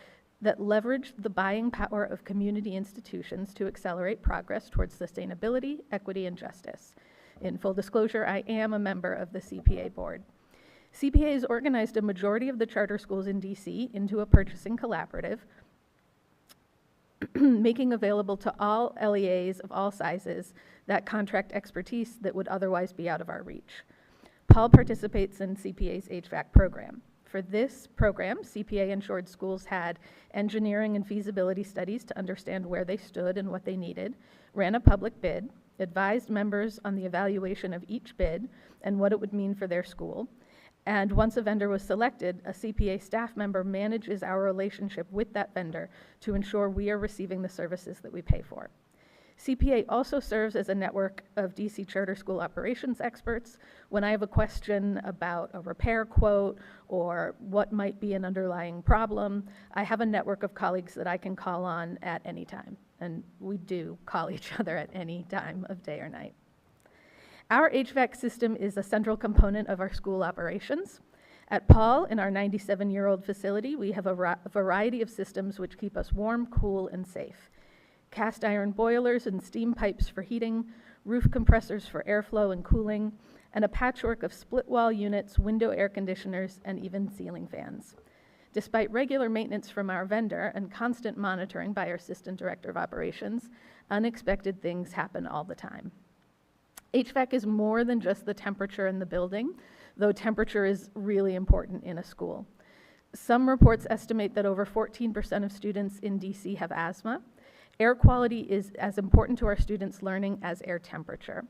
that leverage the buying power of community institutions to accelerate progress towards sustainability, equity, and justice. In full disclosure, I am a member of the CPA board. CPA has organized a majority of the charter schools in DC into a purchasing collaborative, making available to all LEAs of all sizes that contract expertise that would otherwise be out of our reach. Paul participates in CPA's HVAC program. For this program, CPA ensured schools had engineering and feasibility studies to understand where they stood and what they needed, ran a public bid, advised members on the evaluation of each bid and what it would mean for their school. And once a vendor was selected, a CPA staff member manages our relationship with that vendor to ensure we are receiving the services that we pay for. CPA also serves as a network of DC charter school operations experts. When I have a question about a repair quote or what might be an underlying problem, I have a network of colleagues that I can call on at any time. And we do call each other at any time of day or night. Our HVAC system is a central component of our school operations. At Paul, in our 97-year-old facility, we have a variety of systems which keep us warm, cool, and safe. Cast iron boilers and steam pipes for heating, roof compressors for airflow and cooling, and a patchwork of split-wall units, window air conditioners, and even ceiling fans. Despite regular maintenance from our vendor and constant monitoring by our Assistant Director of Operations, unexpected things happen all the time. HVAC is more than just the temperature in the building, though temperature is really important in a school. Some reports estimate that over 14% of students in DC have asthma. Air quality is as important to our students' learning as air temperature.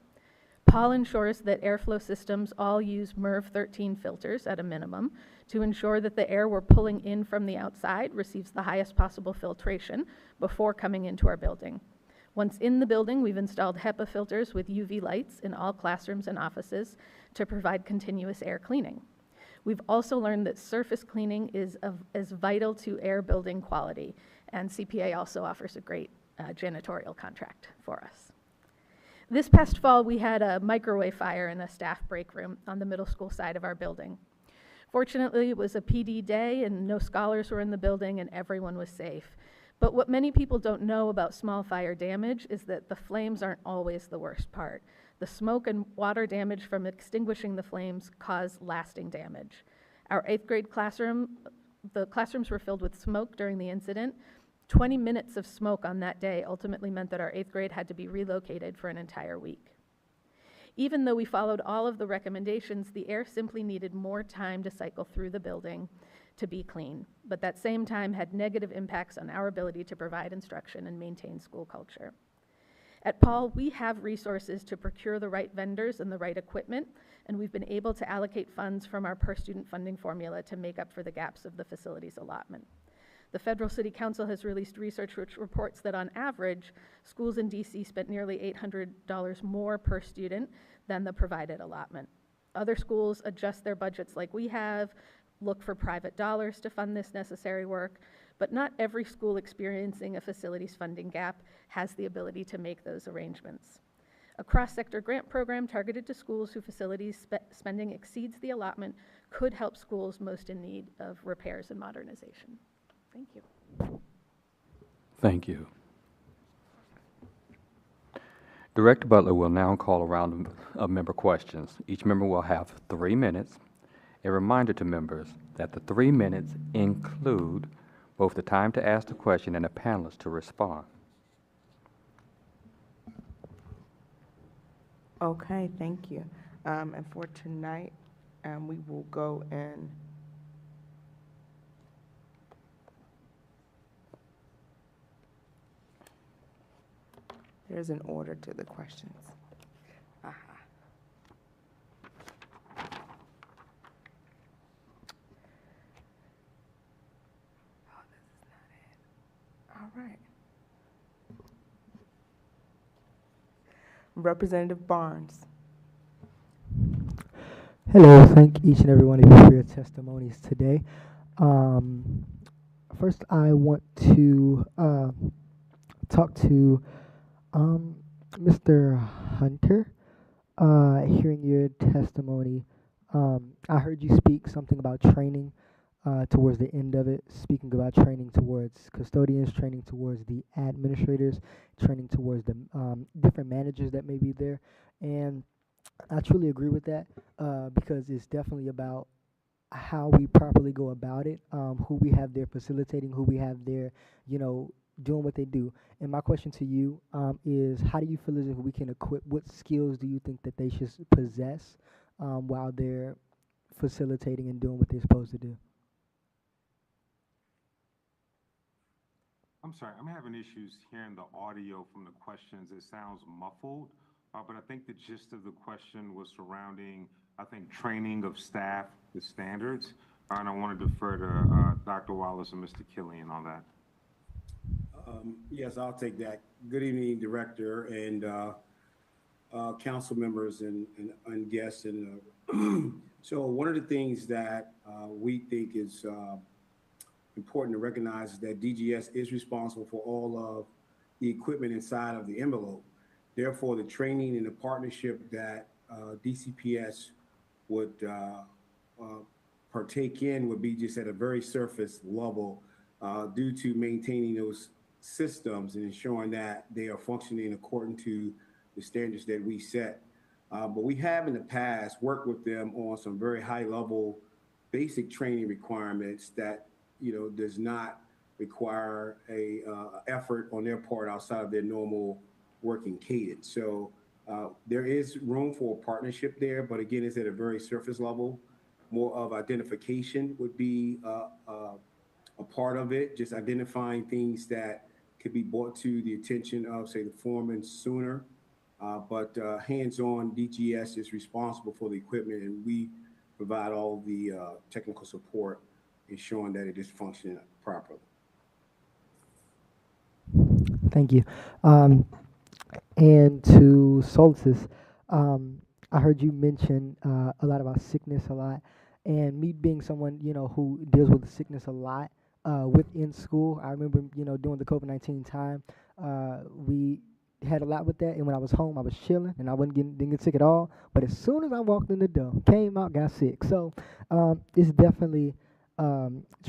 Paul ensures that airflow systems all use MERV 13 filters at a minimum to ensure that the air we're pulling in from the outside receives the highest possible filtration before coming into our building. Once in the building, we've installed HEPA filters with UV lights in all classrooms and offices to provide continuous air cleaning. We've also learned that surface cleaning is vital to air building quality, and CPA also offers a great janitorial contract for us. This past fall, we had a microwave fire in a staff break room on the middle school side of our building. Fortunately, it was a PD day and no scholars were in the building and everyone was safe. But what many people don't know about small fire damage is that the flames aren't always the worst part. The smoke and water damage from extinguishing the flames cause lasting damage. Our 8th grade classroom, the classrooms were filled with smoke during the incident. 20 minutes of smoke on that day ultimately meant that our 8th grade had to be relocated for an entire week. Even though we followed all of the recommendations, the air simply needed more time to cycle through the building to be clean, but that same time had negative impacts on our ability to provide instruction and maintain school culture. At Paul, we have resources to procure the right vendors and the right equipment, and we've been able to allocate funds from our per-student funding formula to make up for the gaps of the facilities allotment. The Federal City Council has released research which reports that on average, schools in DC spent nearly $800 more per student than the provided allotment. Other schools adjust their budgets like we have, look for private dollars to fund this necessary work, but not every school experiencing a facilities funding gap has the ability to make those arrangements. A cross-sector grant program targeted to schools whose facilities spending exceeds the allotment could help schools most in need of repairs and modernization. Thank you. Thank you. Director Butler will now call a round of member questions. Each member will have 3 minutes. A reminder to members that the 3 minutes include both the time to ask the question and the panelists to respond. Okay, thank you. And for tonight, we will go in there's an order to the questions. Oh, this is not it. All right. Representative Barnes. Hello, thank each and every one of you for your testimonies today. First, I want to talk to Mr. Hunter. Hearing your testimony, I heard you speak something about training towards the end of it, speaking about training towards custodians, training towards the administrators, training towards the different managers that may be there. And I truly agree with that because it's definitely about how we properly go about it, who we have there facilitating, who we have there, doing what they do. And my question to you is, how do you feel as if we can equip, what skills do you think that they should possess while they're facilitating and doing what they're supposed to do? I'm sorry, I'm having issues hearing the audio from the questions. It sounds muffled, but I think the gist of the question was surrounding, I think, training of staff, the standards. And I want to defer to Dr. Wallace and Mr. Killian on that. Yes, I'll take that. Good evening, Director and council members and guests. And so one of the things that we think is important to recognize is that DGS is responsible for all of the equipment inside of the envelope. Therefore, the training and the partnership that DCPS would partake in would be just at a very surface level due to maintaining those systems and ensuring that they are functioning according to the standards that we set. But we have in the past worked with them on some very high level basic training requirements that, does not require a effort on their part outside of their normal working cadence. So there is room for a partnership there, but again, it's at a very surface level. More of identification would be a part of it, just identifying things that could be brought to the attention of, say, the foreman sooner. But hands-on, DGS is responsible for the equipment, and we provide all the technical support ensuring that it is functioning properly. Thank you. And to Solstice, I heard you mention a lot about sickness a lot, and me being someone who deals with sickness a lot within school. I remember during the COVID-19 time, we had a lot with that, and when I was home, I was chilling, and I didn't get sick at all. But as soon as I walked in the door, came out, got sick. So it's definitely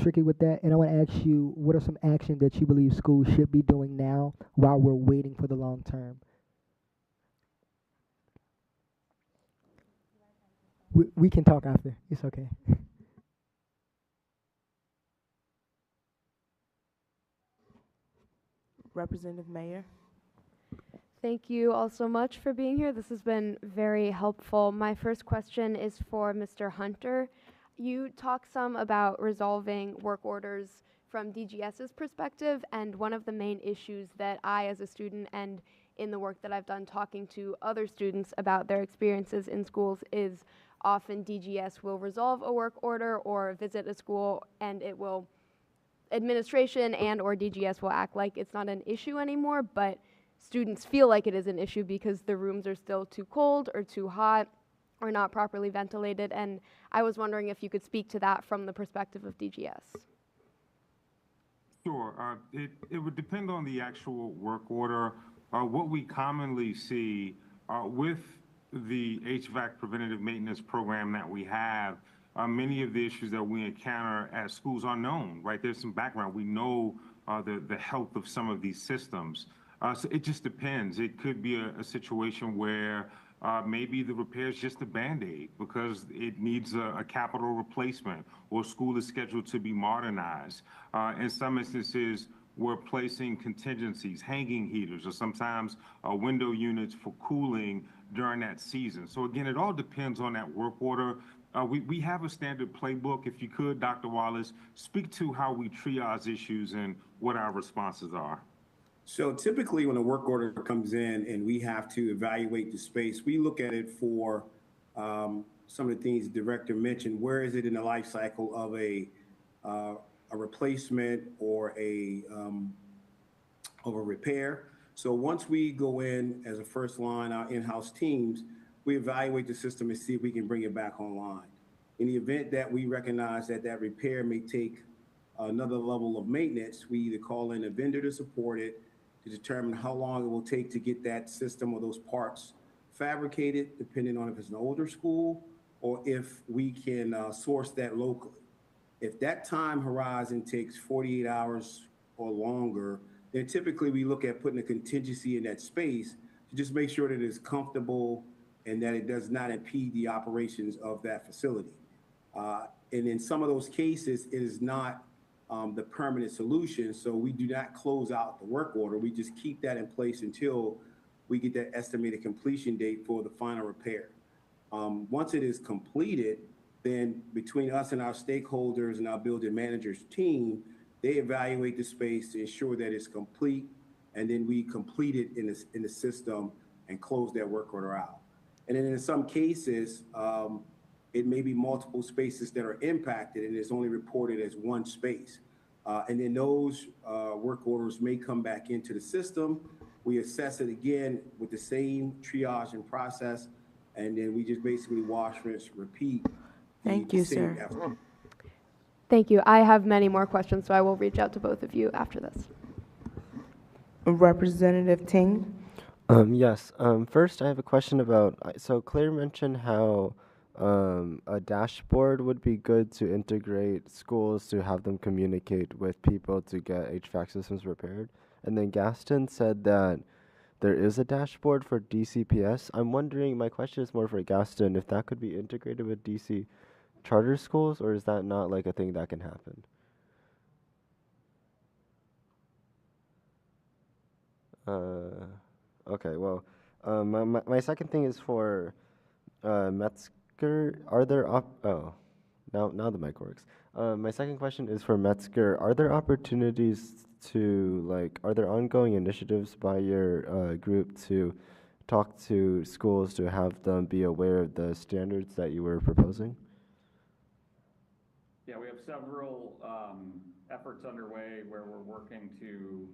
tricky with that. And I want to ask you, what are some actions that you believe schools should be doing now while we're waiting for the long term? We can talk after. It's okay. Representative Mayer. Thank you all so much for being here. This has been very helpful. My first question is for Mr. Hunter. You talked some about resolving work orders from DGS's perspective, and one of the main issues that I, as a student, and in the work that I've done talking to other students about their experiences in schools, is often DGS will resolve a work order or visit a school, and administration and or DGS will act like it's not an issue anymore, but students feel like it is an issue because the rooms are still too cold or too hot or not properly ventilated. And I was wondering if you could speak to that from the perspective of DGS. Sure. It would depend on the actual work order. What we commonly see with the HVAC preventative maintenance program that we have, many of the issues that we encounter at schools are known, right? There's some background. We know the health of some of these systems. So it just depends. It could be a situation where maybe the repair is just a Band-Aid because it needs a capital replacement, or school is scheduled to be modernized. In some instances, we're placing contingencies, hanging heaters, or sometimes window units for cooling during that season. So again, it all depends on that work order. We have a standard playbook. If you could, Dr. Wallace, speak to how we triage issues and what our responses are. So typically when a work order comes in and we have to evaluate the space, we look at it for some of the things the director mentioned. Where is it in the life cycle of a replacement or of a repair? So once we go in as a first line, our in-house teams, we evaluate the system and see if we can bring it back online. In the event that we recognize that that repair may take another level of maintenance, we either call in a vendor to support it, to determine how long it will take to get that system or those parts fabricated, depending on if it's an older school or if we can source that locally. If that time horizon takes 48 hours or longer, then typically we look at putting a contingency in that space to just make sure that it's comfortable and that it does not impede the operations of that facility. And in some of those cases, it is not the permanent solution. So we do not close out the work order. We just keep that in place until we get that estimated completion date for the final repair. Once it is completed, then between us and our stakeholders and our building managers team, they evaluate the space to ensure that it's complete, and then we complete it in the system and close that work order out. And then in some cases, it may be multiple spaces that are impacted and it's only reported as one space. And then those work orders may come back into the system. We assess it again with the same triaging process, and then we just basically wash, rinse, repeat. Thank you, sir. Effort. Thank you. I have many more questions, so I will reach out to both of you after this. Representative Ting. Yes. First, I have a question about, so Claire mentioned how a dashboard would be good to integrate schools to have them communicate with people to get HVAC systems repaired. And then Gaston said that there is a dashboard for DCPS. I'm wondering, my question is more for Gaston, if that could be integrated with DC charter schools, or is that not like a thing that can happen? Okay, well, my second thing is for Metzger. Are there now the mic works. My second question is for Metzger. Are there opportunities to are there ongoing initiatives by your group to talk to schools to have them be aware of the standards that you were proposing? Yeah, we have several efforts underway where we're working to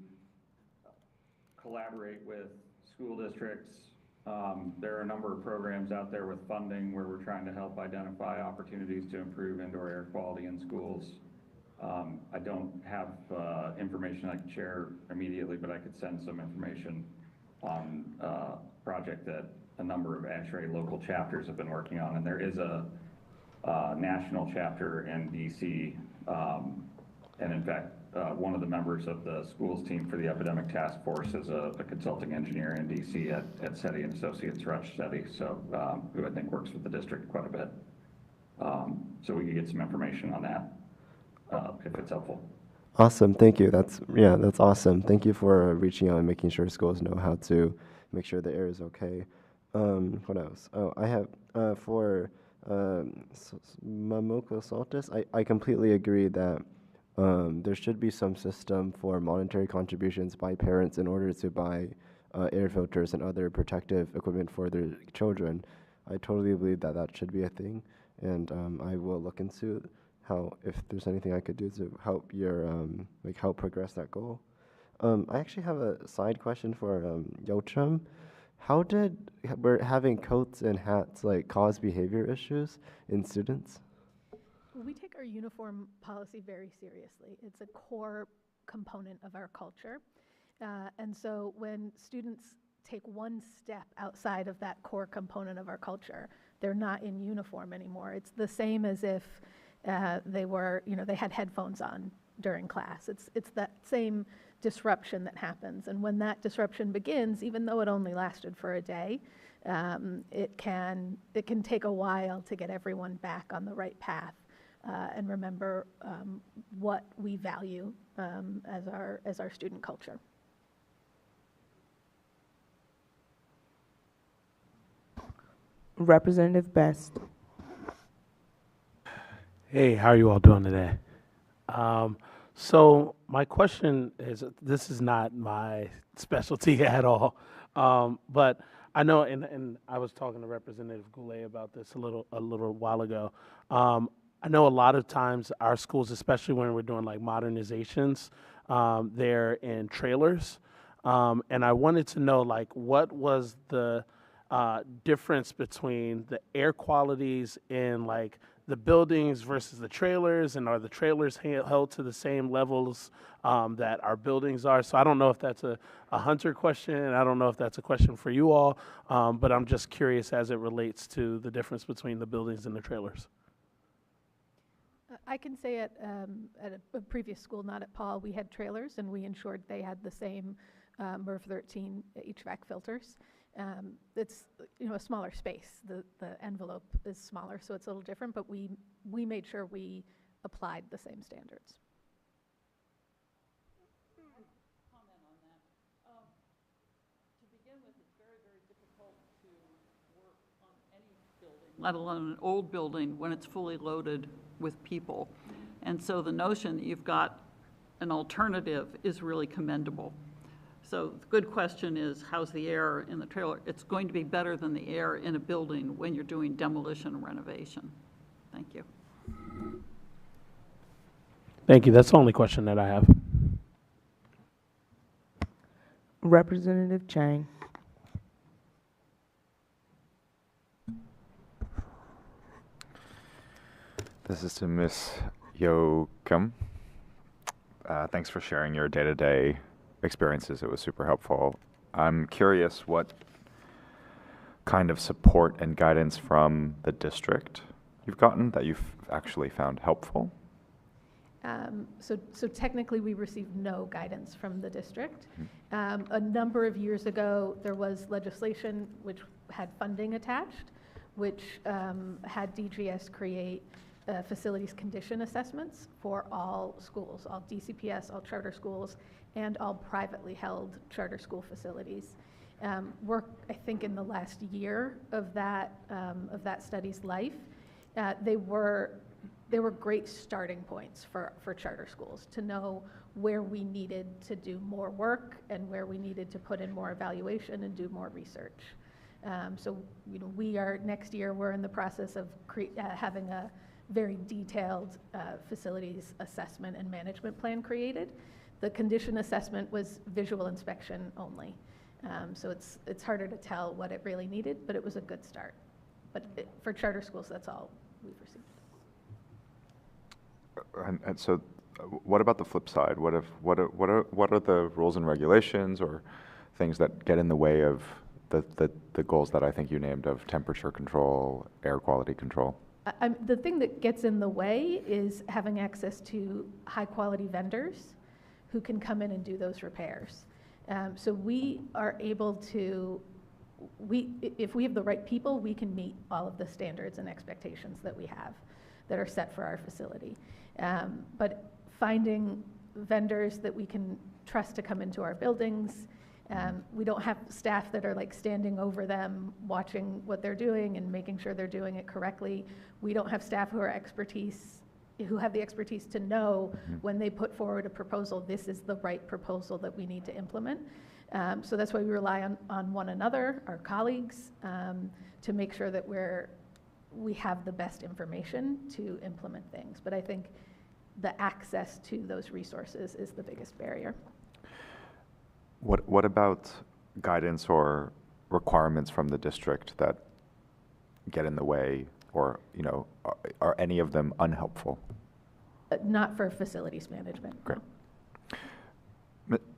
collaborate with school districts. There are a number of programs out there with funding where we're trying to help identify opportunities to improve indoor air quality in schools. I don't have information I can share immediately, but I could send some information on a project that a number of ASHRAE local chapters have been working on, and there is a national chapter in DC, and in fact, one of the members of the schools team for the epidemic task force is a consulting engineer in DC at SETI and Associates Rush SETI, so who I think works with the district quite a bit. So we can get some information on that if it's helpful. Awesome, thank you. That's awesome. Thank you for reaching out and making sure schools know how to make sure the air is okay. What else? Oh, I have for Mamoko Saltis. I completely agree that there should be some system for monetary contributions by parents in order to buy air filters and other protective equipment for their children. I totally believe that that should be a thing, and I will look into if there's anything I could do to help your help progress that goal. I actually have a side question for Yochum. How did having coats and hats cause behavior issues in students? We take our uniform policy very seriously. It's a core component of our culture. And so when students take one step outside of that core component of our culture, they're not in uniform anymore. It's the same as if they had headphones on during class. It's that same disruption that happens. And when that disruption begins, even though it only lasted for a day, it can take a while to get everyone back on the right path and remember what we value as our student culture. Representative Best. Hey, how are you all doing today? So my question is, this is not my specialty at all, but I know, and I was talking to Representative Goulet about this a little while ago. I know a lot of times our schools, especially when we're doing modernizations, they're in trailers, and I wanted to know what was the difference between the air qualities in the buildings versus the trailers, and are the trailers held to the same levels that our buildings are? So I don't know if that's a Hunter question, and I don't know if that's a question for you all, but I'm just curious as it relates to the difference between the buildings and the trailers. I can say at a previous school, not at Paul, we had trailers, and we ensured they had the same MERV 13 HVAC filters. It's a smaller space. The envelope is smaller, so it's a little different, but we made sure we applied the same standards. Comment on that. To begin with, it's very, very difficult to work on any building, let alone an old building, when it's fully loaded with people. And so the notion that you've got an alternative is really commendable. So the good question is, how's the air in the trailer? It's going to be better than the air in a building when you're doing demolition and renovation. Thank you. Thank you. That's the only question that I have. Representative Chang. This is to Ms. Yo Kim. Thanks for sharing your day-to-day experiences. It was super helpful. I'm curious what kind of support and guidance from the district you've gotten that you've actually found helpful. So technically, we received no guidance from the district. A number of years ago, there was legislation which had funding attached, which had DGS create facilities condition assessments for all schools, all DCPS, all charter schools, and all privately held charter school facilities. We're, I think, in the last year of that study's life. They were great starting points for charter schools to know where we needed to do more work and where we needed to put in more evaluation and do more research. So, we are, next year, we're in the process of having a very detailed facilities assessment and management plan created. The condition assessment was visual inspection only. So it's harder to tell what it really needed, but it was a good start. But for charter schools, that's all we've received. And so, what about the flip side? What are the rules and regulations or things that get in the way of the goals that I think you named of temperature control, air quality control? The thing that gets in the way is having access to high-quality vendors who can come in and do those repairs. So we are able to, if we have the right people, we can meet all of the standards and expectations that we have that are set for our facility. But finding vendors that we can trust to come into our buildings, we don't have staff that are like standing over them, watching what they're doing and making sure they're doing it correctly. We don't have staff who have the expertise to know when they put forward a proposal, this is the right proposal that we need to implement. So that's why we rely on one another, our colleagues, to make sure that we have the best information to implement things. But I think the access to those resources is the biggest barrier. What about guidance or requirements from the district that get in the way, or are any of them unhelpful? Not for facilities management. Great.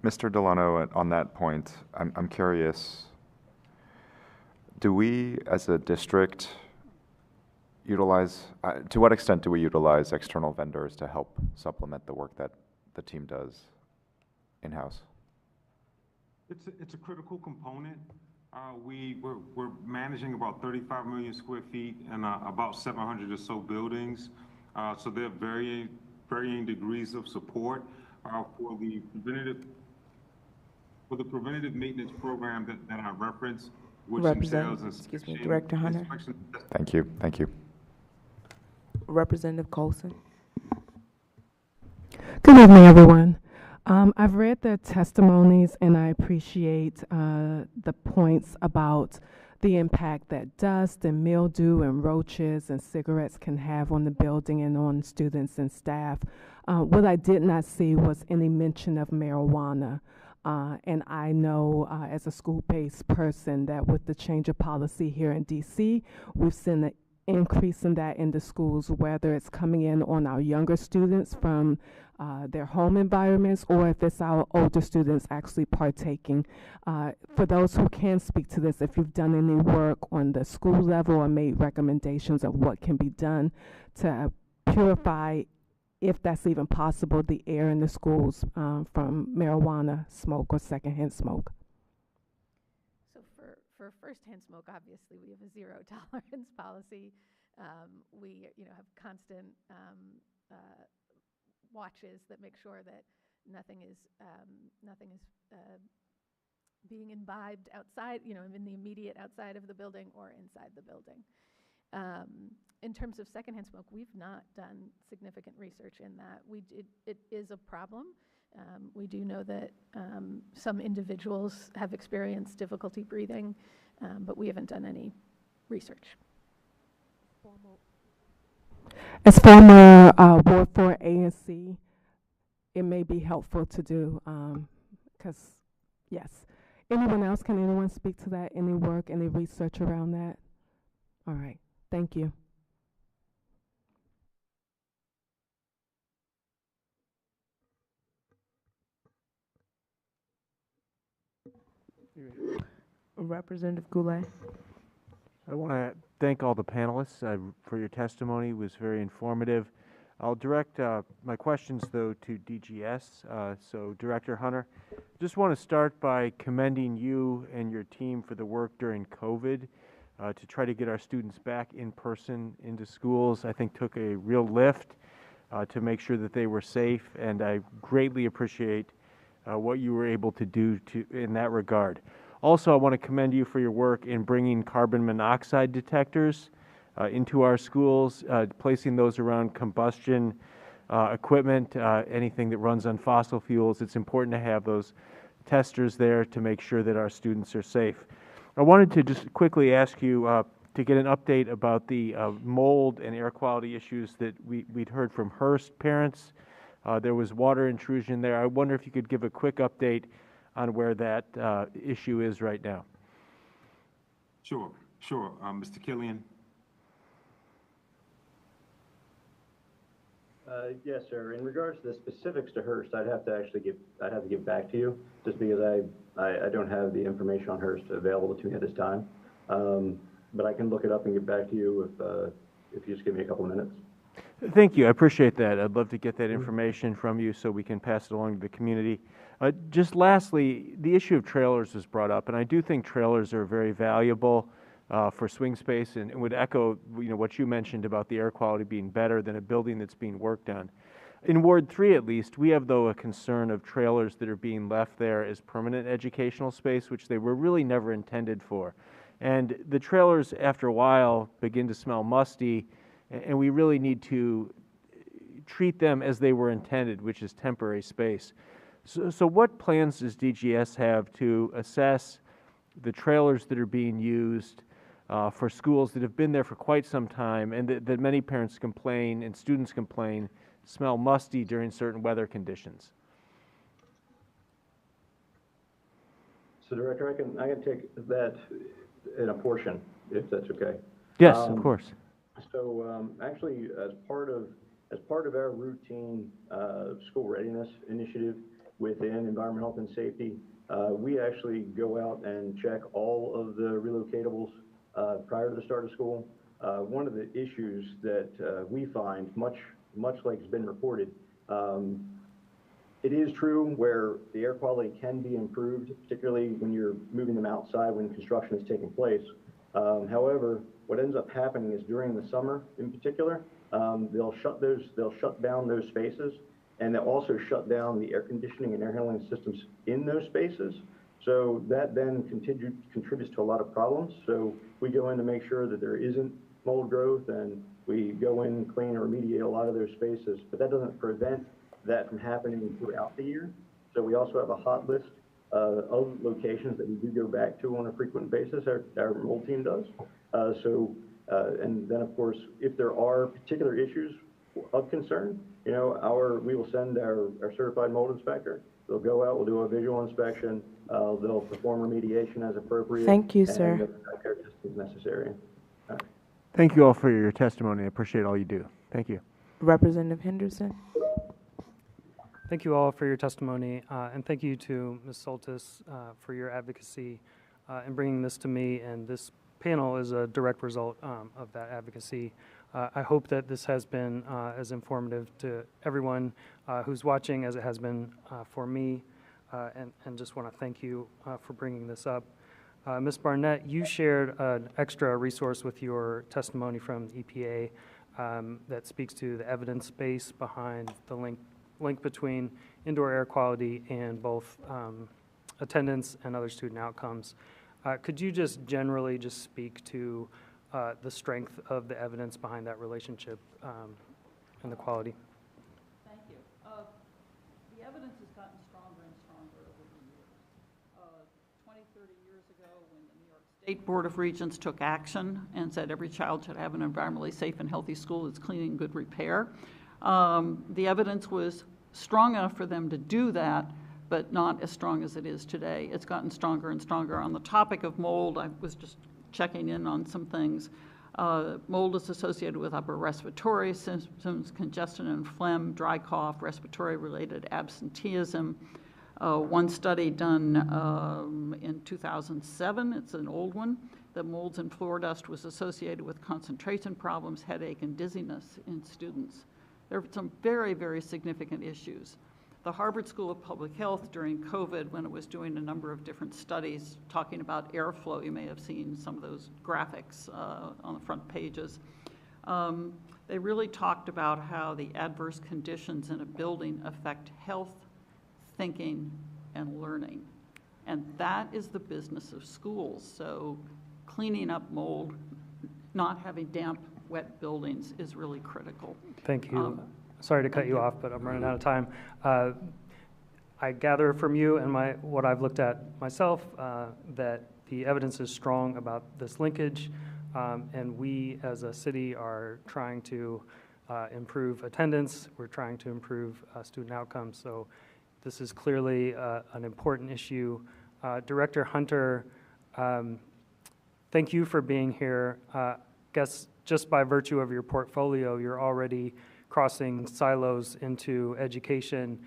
Mr. Delano, on that point, I'm curious, do we as a district utilize, to what extent do we utilize external vendors to help supplement the work that the team does in-house? It's a critical component. We're managing about 35 million square feet and about 700 or so buildings. So there are varying degrees of support for the preventative maintenance program that I referenced, which entails Director Hunter. Thank you. Thank you. Representative Colson. Good evening, everyone. I've read the testimonies and I appreciate the points about the impact that dust and mildew and roaches and cigarettes can have on the building and on students and staff. What I did not see was any mention of marijuana. And I know as a school-based person that with the change of policy here in DC, we've seen an increase in that in the schools, whether it's coming in on our younger students from their home environments or if it's our older students actually partaking. For those who can speak to this, if you've done any work on the school level or made recommendations of what can be done to purify, if that's even possible, the air in the schools from marijuana smoke or secondhand smoke. So for firsthand smoke, obviously we have a zero tolerance policy. We have constant watches that make sure that nothing is being imbibed outside, in the immediate outside of the building or inside the building. In terms of secondhand smoke, we've not done significant research in that. It is a problem. We do know that some individuals have experienced difficulty breathing, but we haven't done any research. As former Ward 4 ANC it may be helpful to do, because, yes. Anyone else, can anyone speak to that? Any work, any research around that? All right, thank you. Representative Goulet. I want to thank all the panelists for your testimony. It was very informative. I'll direct my questions, though, to DGS. So, Director Hunter, just want to start by commending you and your team for the work during COVID to try to get our students back in person into schools. I think took a real lift to make sure that they were safe, and I greatly appreciate what you were able to do in that regard. Also, I want to commend you for your work in bringing carbon monoxide detectors into our schools, placing those around combustion equipment, anything that runs on fossil fuels. It's important to have those testers there to make sure that our students are safe. I wanted to just quickly ask you to get an update about the mold and air quality issues that we'd heard from Hearst parents. There was water intrusion there. I wonder if you could give a quick update on where that issue is right now. Sure. Mr. Killian. Yes, sir. In regards to the specifics to Hearst, I'd have to get back to you, just because I don't have the information on Hearst available to me at this time. But I can look it up and get back to you if you just give me a couple of minutes. Thank you. I appreciate that. I'd love to get that information from you so we can pass it along to the community. Just lastly, the issue of trailers was brought up, and I do think trailers are very valuable for swing space, and would echo what you mentioned about the air quality being better than a building that's being worked on. In Ward 3, at least, we have, though, a concern of trailers that are being left there as permanent educational space, which they were really never intended for. And the trailers, after a while, begin to smell musty, and we really need to treat them as they were intended, which is temporary space. So what plans does DGS have to assess the trailers that are being used for schools that have been there for quite some time, and that many parents complain and students complain smell musty during certain weather conditions? So, Director, I can take that in a portion, if that's okay. Yes, of course. So, actually, as part of our routine school readiness initiative within environmental health and safety, we actually go out and check all of the relocatables prior to the start of school. One of the issues that we find, much like has been reported, it is true where the air quality can be improved, particularly when you're moving them outside when construction is taking place. However, what ends up happening is during the summer, in particular, they'll shut down those spaces, and they'll also shut down the air conditioning and air handling systems in those spaces. So that then contributes to a lot of problems. So we go in to make sure that there isn't mold growth, and we go in, clean, and remediate a lot of those spaces. But that doesn't prevent that from happening throughout the year. So we also have a hot list of locations that we do go back to on a frequent basis. Our mold team does. And then, of course, if there are particular issues of concern, we will send our certified mold inspector. They'll go out, we'll do a visual inspection, they'll perform remediation as appropriate. Thank you, sir. And care testing is necessary. All right. Thank you all for your testimony. I appreciate all you do. Thank you. Representative Henderson. Thank you all for your testimony, and thank you to Ms. Soltis for your advocacy in bringing this to me, and this panel is a direct result of that advocacy. I hope that this has been as informative to everyone who's watching as it has been for me, and just want to thank you for bringing this up. Ms. Barnett, you shared an extra resource with your testimony from the EPA that speaks to the evidence base behind the link between indoor air quality and both attendance and other student outcomes. Could you just generally just speak to the strength of the evidence behind that relationship and the quality? Thank you. The evidence has gotten stronger and stronger over the years. 20, 30 years ago, when the New York State Board of Regents took action and said every child should have an environmentally safe and healthy school that's clean and good repair, the evidence was strong enough for them to do that, but not as strong as it is today. It's gotten stronger and stronger. On the topic of mold, I was just checking in on some things. Mold is associated with upper respiratory symptoms, congestion and phlegm, dry cough, respiratory-related absenteeism. One study done in 2007, it's an old one, that molds and floor dust was associated with concentration problems, headache, and dizziness in students. There are some very, very significant issues. The Harvard School of Public Health during COVID, when it was doing a number of different studies talking about airflow, you may have seen some of those graphics on the front pages. They really talked about how the adverse conditions in a building affect health, thinking, and learning. And that is the business of schools. So cleaning up mold, not having damp, wet buildings is really critical. Thank you. Sorry to cut you off, but I'm running out of time. I gather from you and what I've looked at myself that the evidence is strong about this linkage, and we as a city are trying to improve attendance. We're trying to improve student outcomes. So this is clearly an important issue. Director Hunter, thank you for being here. Guess just by virtue of your portfolio, you're already crossing silos into education.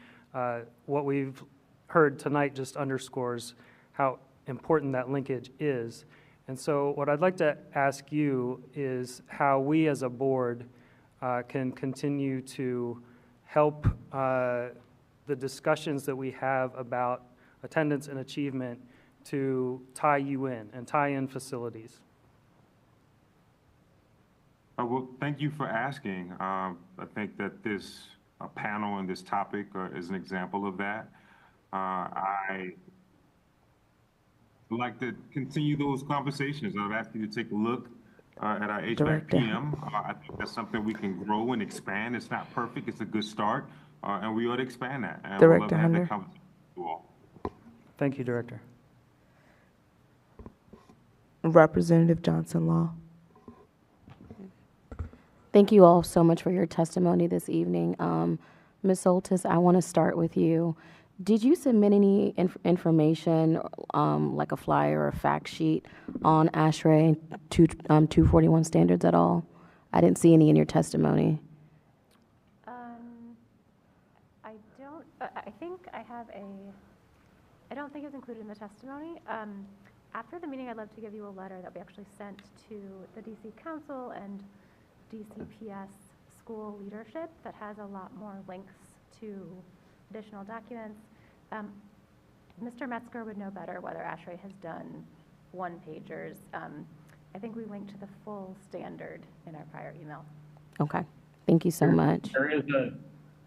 What we've heard tonight just underscores how important that linkage is. And so what I'd like to ask you is how we as a board can continue to help the discussions that we have about attendance and achievement to tie you in and tie in facilities. Well, thank you for asking. I think that this panel and this topic is an example of that. I like to continue those conversations. I've asked you to take a look at our HVAC PM. I think that's something we can grow and expand. It's not perfect. It's a good start, and we ought to expand that. And we'd love to have that conversation with you all. Thank you, Director. Representative Johnson Law. Thank you all so much for your testimony this evening. Ms. Soltis, I want to start with you. Did you submit any information, like a flyer or a fact sheet on ASHRAE 241 standards at all? I didn't see any in your testimony. I don't, I think I have I don't think it's included in the testimony. After the meeting, I'd love to give you a letter that we actually sent to the DC Council and DCPS school leadership that has a lot more links to additional documents. Mr. Metzger would know better whether ASHRAE has done one-pagers. I think we linked to the full standard in our prior email. Okay, thank you so much.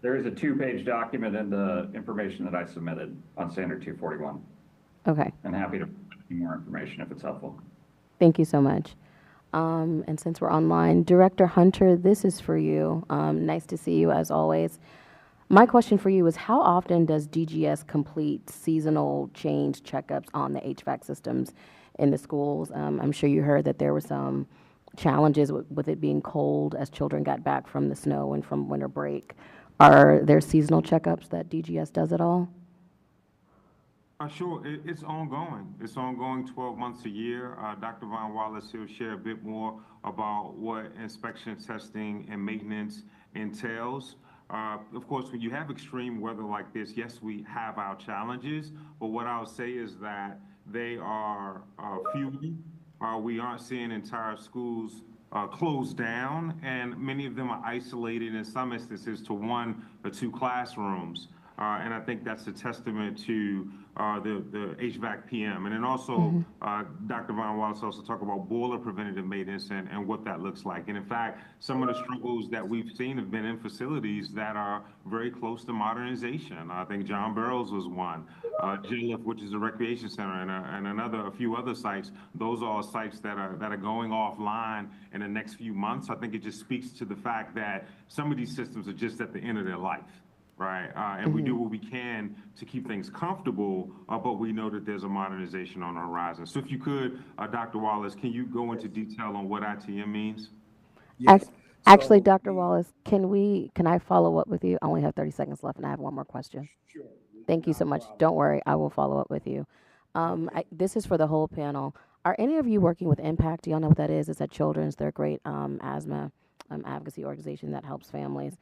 There is a two-page document in the information that I submitted on Standard 241. Okay. I'm happy to provide more information if it's helpful. Thank you so much. And since we're online, Director Hunter, this is for you. Nice to see you as always. My question for you is, how often does DGS complete seasonal change checkups on the HVAC systems in the schools? I'm sure you heard that there were some challenges with it being cold as children got back from the snow and from winter break. Are there seasonal checkups that DGS does at all? Sure, it's ongoing. It's ongoing 12 months a year. Dr. Von Wallace will share a bit more about what inspection, testing, and maintenance entails. Of course, when you have extreme weather like this, yes, we have our challenges, but what I'll say is that they are few. We aren't seeing entire schools closed down, and many of them are isolated in some instances to 1 or 2 classrooms. And I think that's a testament to the HVAC PM. And then also, Dr. Von Wallace also talked about boiler preventative maintenance and what that looks like. And in fact, some of the struggles that we've seen have been in facilities that are very close to modernization. I think John Barrows was one. Jillif, which is a recreation center, and a few other sites. Those are all sites that are going offline in the next few months. I think it just speaks to the fact that some of these systems are just at the end of their life. Right, and we do what we can to keep things comfortable, but we know that there's a modernization on the horizon. So if you could, Dr. Wallace, can you go into detail on what ITM means? Yes. Actually, So Dr. Wallace, can I follow up with you? I only have 30 seconds left and I have one more question. sure, Thank you not so a much. problem. Don't worry, I will follow up with you. This is for the whole panel. Are any of you working with Impact? Do y'all know what that is? It's a children's, they're a great asthma advocacy organization that helps families.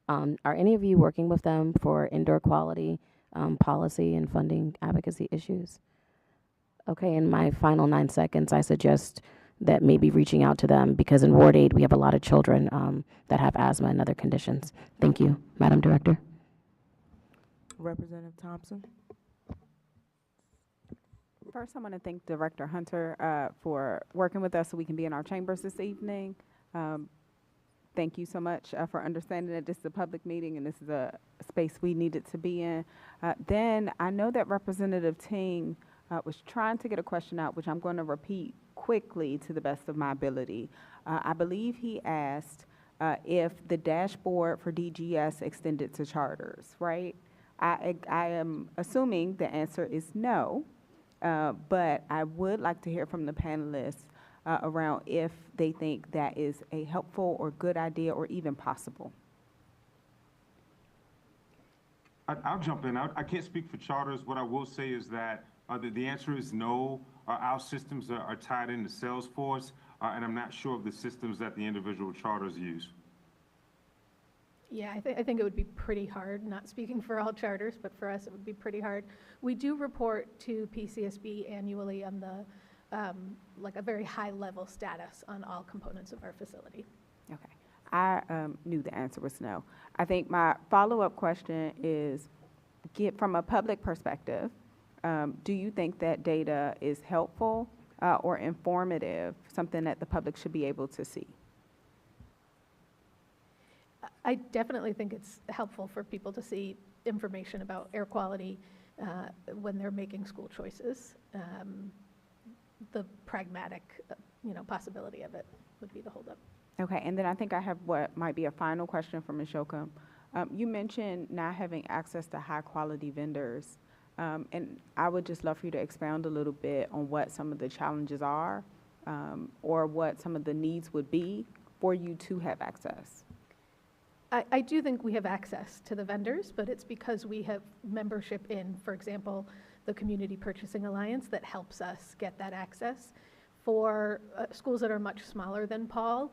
Are any of you working with them for indoor quality policy and funding advocacy issues? Okay, in my final 9 seconds, I suggest that maybe reaching out to them because in Ward 8 we have a lot of children that have asthma and other conditions. Thank you, Madam Director. Representative Thompson. First, I want to thank Director Hunter for working with us so we can be in our chambers this evening. Thank you so much for understanding that this is a public meeting and this is a space we needed to be in. Then I know that Representative Ting was trying to get a question out, which I'm going to repeat quickly to the best of my ability. I believe he asked if the dashboard for DGS extended to charters, right? I am assuming the answer is no, but I would like to hear from the panelists around if they think that is a helpful or good idea or even possible. I'll jump in. I can't speak for charters. What I will say is that the answer is no. Our systems are tied into Salesforce, and I'm not sure of the systems that the individual charters use. Yeah, I think it would be pretty hard, not speaking for all charters, but for us it would be pretty hard. We do report to PCSB annually on the, like a very high level status on all components of our facility. Okay, I knew the answer was no. I think my follow-up question is, from a public perspective, do you think that data is helpful or informative, something that the public should be able to see? I definitely think it's helpful for people to see information about air quality when they're making school choices. The pragmatic, possibility of it would be the holdup. Okay, and then I think I have what might be a final question for Ms. Yoakum. You mentioned not having access to high-quality vendors, and I would just love for you to expound a little bit on what some of the challenges are or what some of the needs would be for you to have access. I do think we have access to the vendors, but it's because we have membership in, for example, the Community Purchasing Alliance that helps us get that access. For schools that are much smaller than Paul,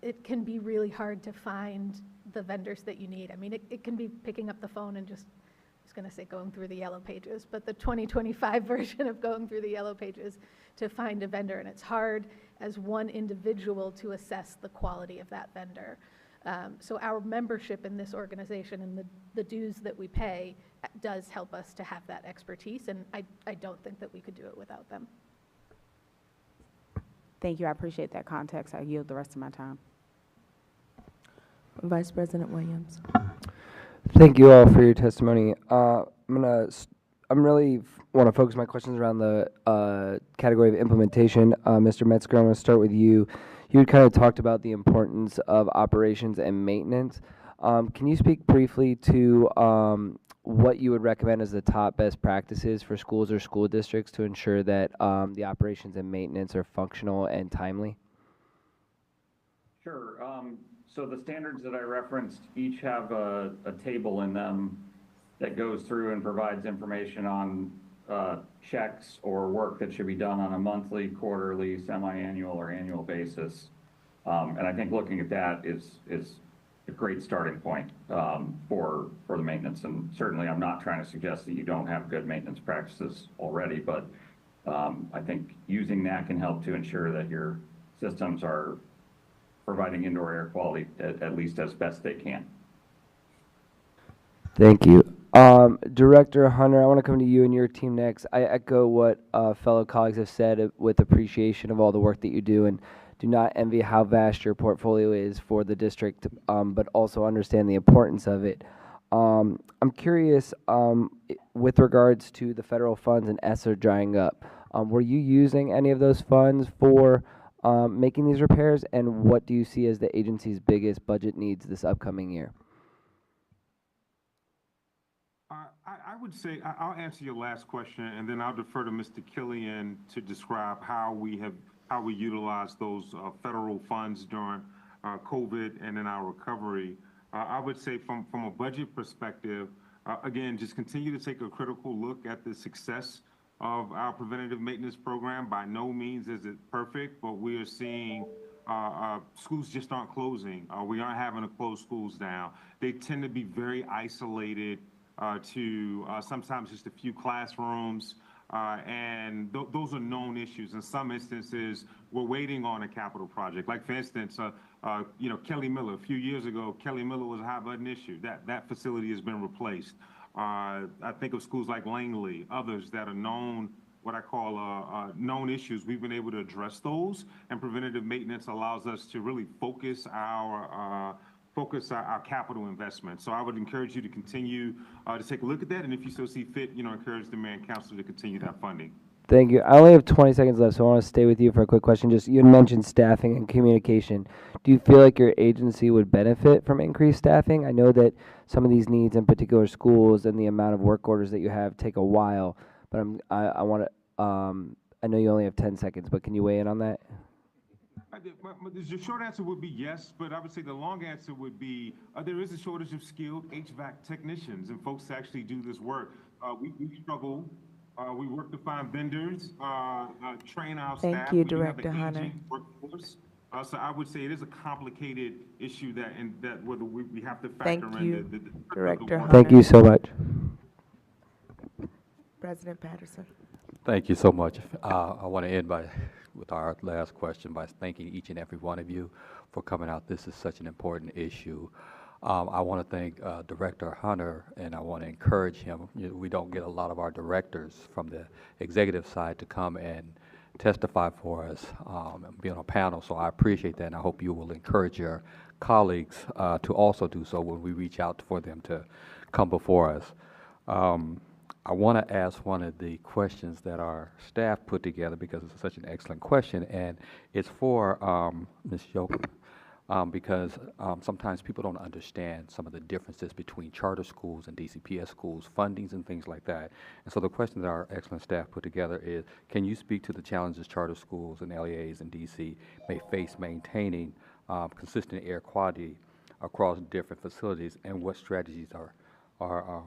it can be really hard to find the vendors that you need. I mean, it can be picking up the phone and just, I was going to say going through the yellow pages, but the 2025 version of going through the yellow pages to find a vendor, and it's hard as one individual to assess the quality of that vendor. So our membership in this organization and the dues that we pay does help us to have that expertise, and I don't think that we could do it without them. Thank you. I appreciate that context. I yield the rest of my time. Vice President Williams. Thank you all for your testimony. I'm really want to focus my questions around the category of implementation. Mr. Metzger, I'm going to start with you. You had kind of talked about the importance of operations and maintenance. Can you speak briefly to what you would recommend as the top best practices for schools or school districts to ensure that the operations and maintenance are functional and timely? Sure. So the standards that I referenced each have a table in them that goes through and provides information on checks or work that should be done on a monthly, quarterly, semi-annual, or annual basis. And I think looking at that is a great starting point for the maintenance. And certainly I'm not trying to suggest that you don't have good maintenance practices already, but I think using that can help to ensure that your systems are providing indoor air quality at least as best they can. Thank you. Director Hunter, I want to come to you and your team next. I echo what fellow colleagues have said with appreciation of all the work that you do, and do not envy how vast your portfolio is for the district, but also understand the importance of it. I'm curious, with regards to the federal funds and ESSER drying up, were you using any of those funds for making these repairs, and what do you see as the agency's biggest budget needs this upcoming year? I would say, I'll answer your last question, and then I'll defer to Mr. Killian to describe how we utilize those federal funds during COVID and in our recovery. I would say from a budget perspective, again, just continue to take a critical look at the success of our preventative maintenance program. By no means is it perfect, but we are seeing schools just aren't closing. We aren't having to close schools down. They tend to be very isolated to sometimes just a few classrooms. And those are known issues. In some instances, we're waiting on a capital project. Like, for instance, Kelly Miller, a few years ago, Kelly Miller was a hot-button issue. That facility has been replaced. I think of schools like Langley, others that are known, what I call known issues. We've been able to address those, and preventative maintenance allows us to really focus our capital investment. So I would encourage you to continue to take a look at that, and if you so see fit, encourage the mayor and council to continue that funding. Thank you. I only have 20 seconds left, so I want to stay with you for a quick question. Just, you had mentioned staffing and communication. Do you feel like your agency would benefit from increased staffing? I know that some of these needs in particular schools and the amount of work orders that you have take a while, but I want to, I know you only have 10 seconds, but can you weigh in on that? The short answer would be yes, but I would say the long answer would be there is a shortage of skilled HVAC technicians and folks to actually do this work. We struggle. We work to find vendors, train our staff. Thank you, We do have Director an Hunter. aging workforce. So I would say it is a complicated issue that whether we have to factor Thank in you, the Director work. Thank you so much. President Patterson. Thank you so much. I want to end with our last question by thanking each and every one of you for coming out. This is such an important issue. I want to thank Director Hunter, and I want to encourage him. We don't get a lot of our directors from the executive side to come and testify for us and be on a panel, so I appreciate that, and I hope you will encourage your colleagues to also do so when we reach out for them to come before us. I want to ask one of the questions that our staff put together because it's such an excellent question, and it's for Ms. Yoakum. Because sometimes people don't understand some of the differences between charter schools and DCPS schools, fundings and things like that. And so the question that our excellent staff put together is, can you speak to the challenges charter schools and LEAs in DC may face maintaining consistent air quality across different facilities, and what strategies are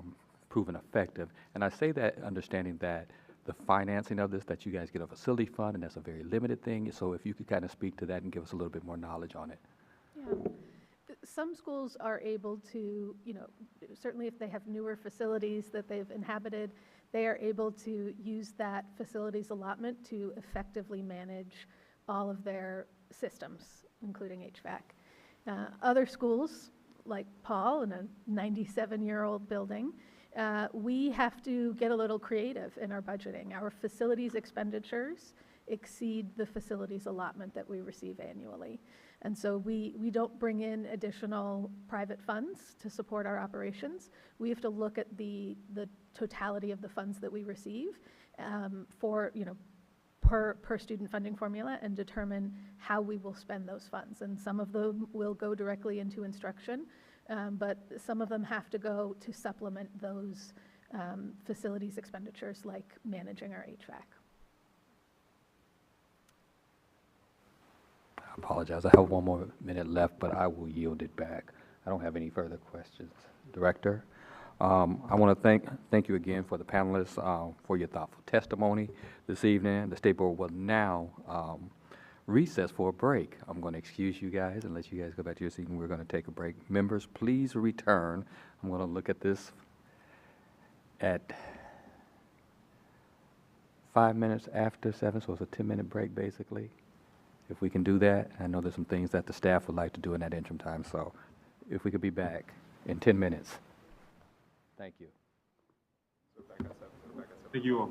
proven effective? And I say that understanding that the financing of this, that you guys get a facility fund, and that's a very limited thing. So if you could kind of speak to that and give us a little bit more knowledge on it. Yeah. Some schools are able to, certainly if they have newer facilities that they've inhabited, they are able to use that facilities allotment to effectively manage all of their systems, including HVAC. Other schools, like Paul, in a 97-year-old building, we have to get a little creative in our budgeting. Our facilities expenditures exceed the facilities allotment that we receive annually. And so we don't bring in additional private funds to support our operations. We have to look at the totality of the funds that we receive for, per student funding formula, and determine how we will spend those funds. And some of them will go directly into instruction, but some of them have to go to supplement those facilities expenditures, like managing our HVAC. I apologize. I have 1 more minute left, but I will yield it back. I don't have any further questions. Director, I want to thank you again for the panelists for your thoughtful testimony this evening. The State Board will now recess for a break. I'm going to excuse you guys and let you guys go back to your seat, and we're going to take a break. Members, please return. I'm going to look at this at 5 minutes after 7, so it's a 10-minute break, basically. If we can do that, I know there's some things that the staff would like to do in that interim time, so if we could be back in 10 minutes. Thank you. Thank you all.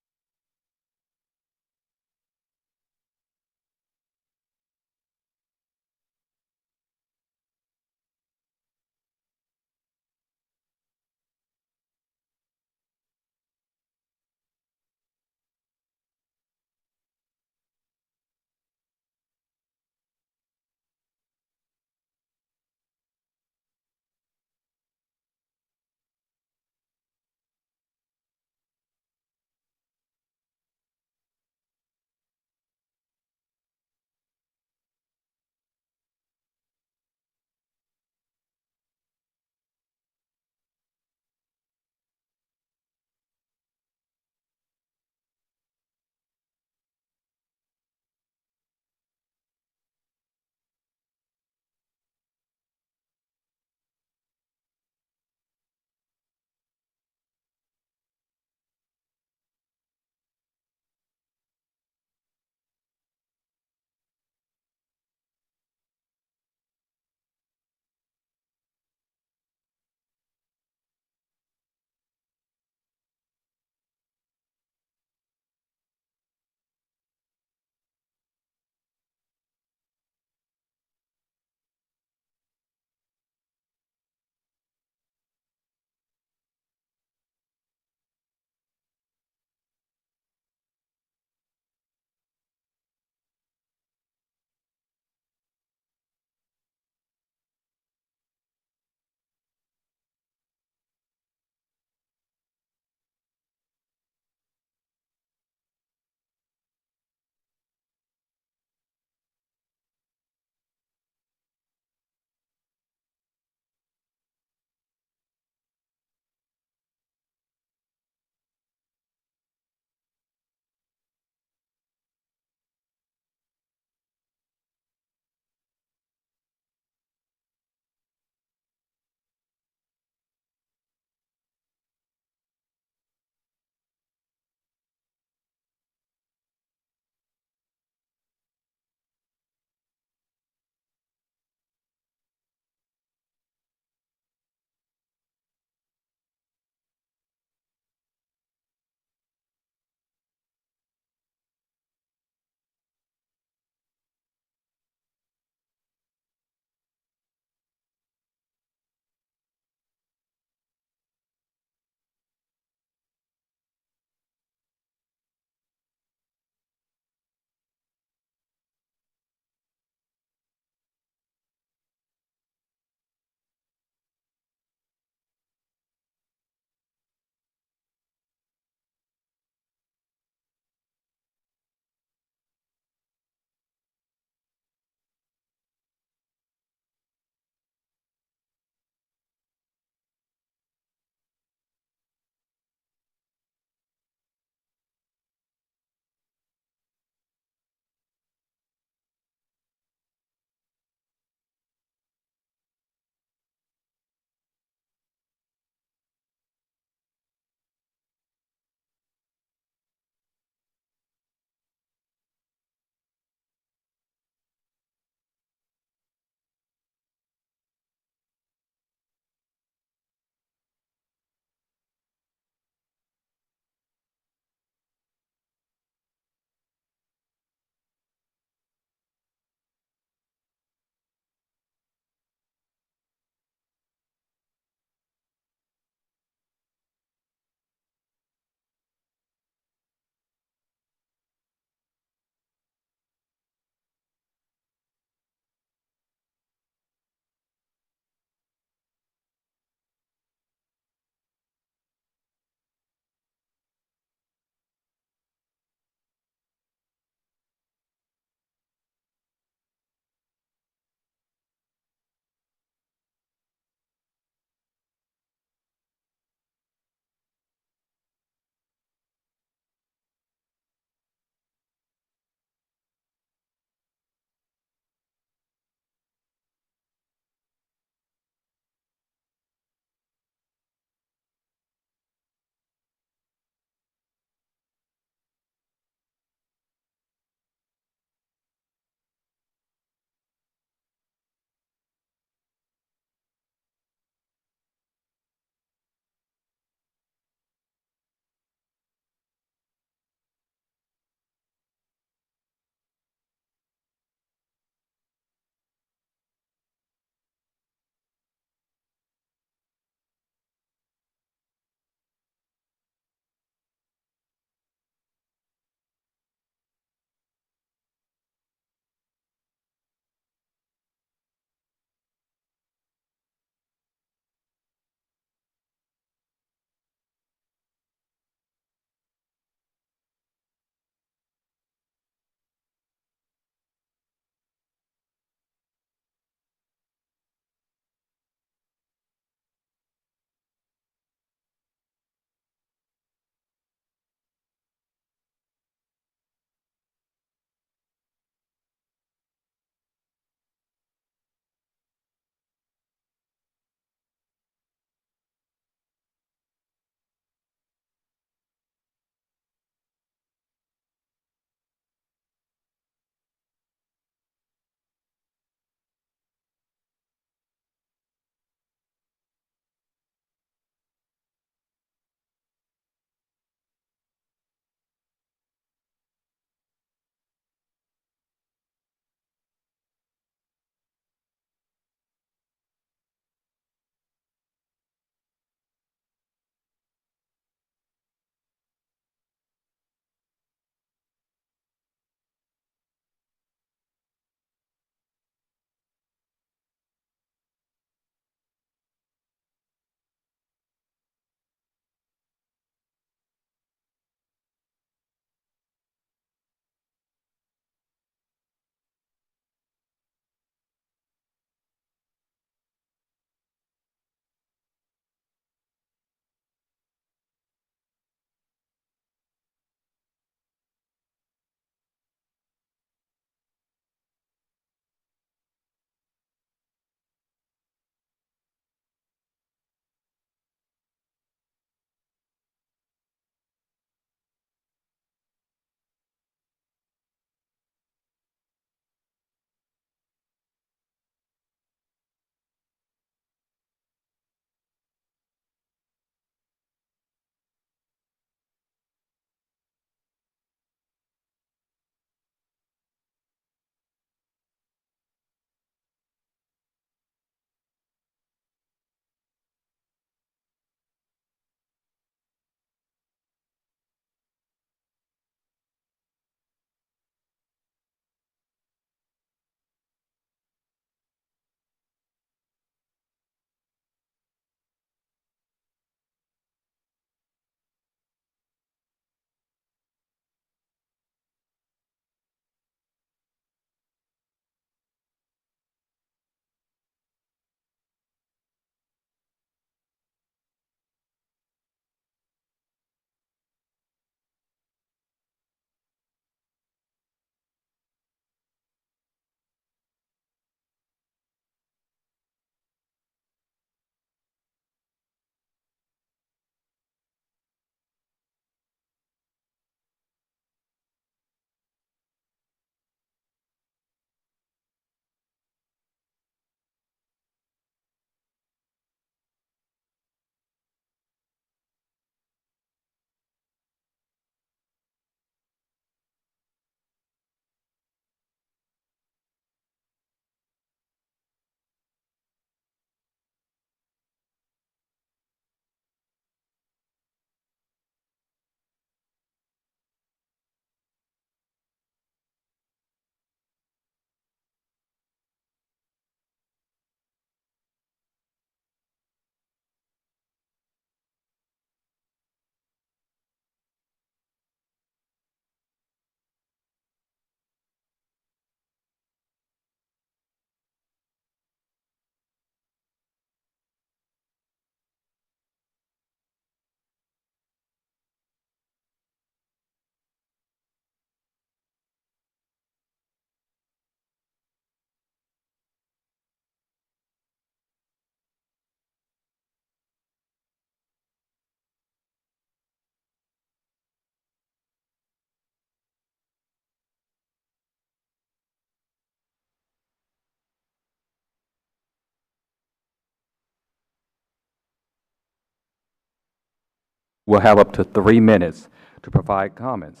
will have up to 3 minutes to provide comments.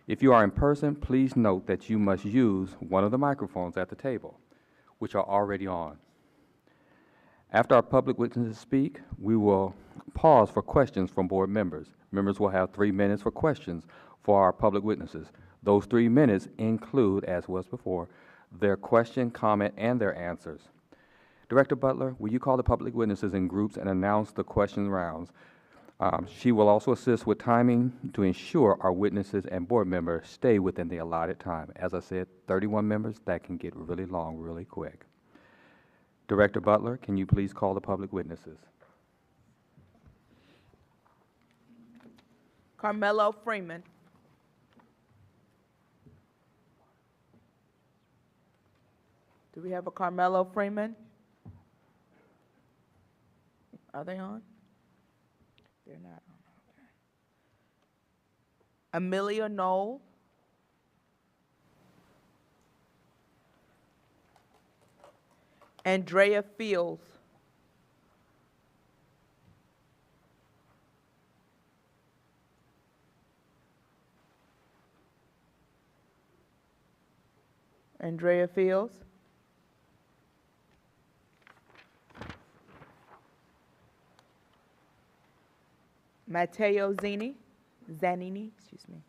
If you are in person, please note that you must use one of the microphones at the table, which are already on. After our public witnesses speak, we will pause for questions from board members. Members will have 3 minutes for questions for our public witnesses. Those 3 minutes include, as was before, their question, comment, and their answers. Director Butler, will you call the public witnesses in groups and announce the question rounds? She will also assist with timing to ensure our witnesses and board members stay within the allotted time. As I said, 31 members, that can get really long really quick. Director Butler, can you please call the public witnesses? Carmelo Freeman. Do we have a Carmelo Freeman? Are they on? They're not on. Okay. Amelia Knoll. Andrea Fields. Andrea Fields. Matteo Zanini, excuse me.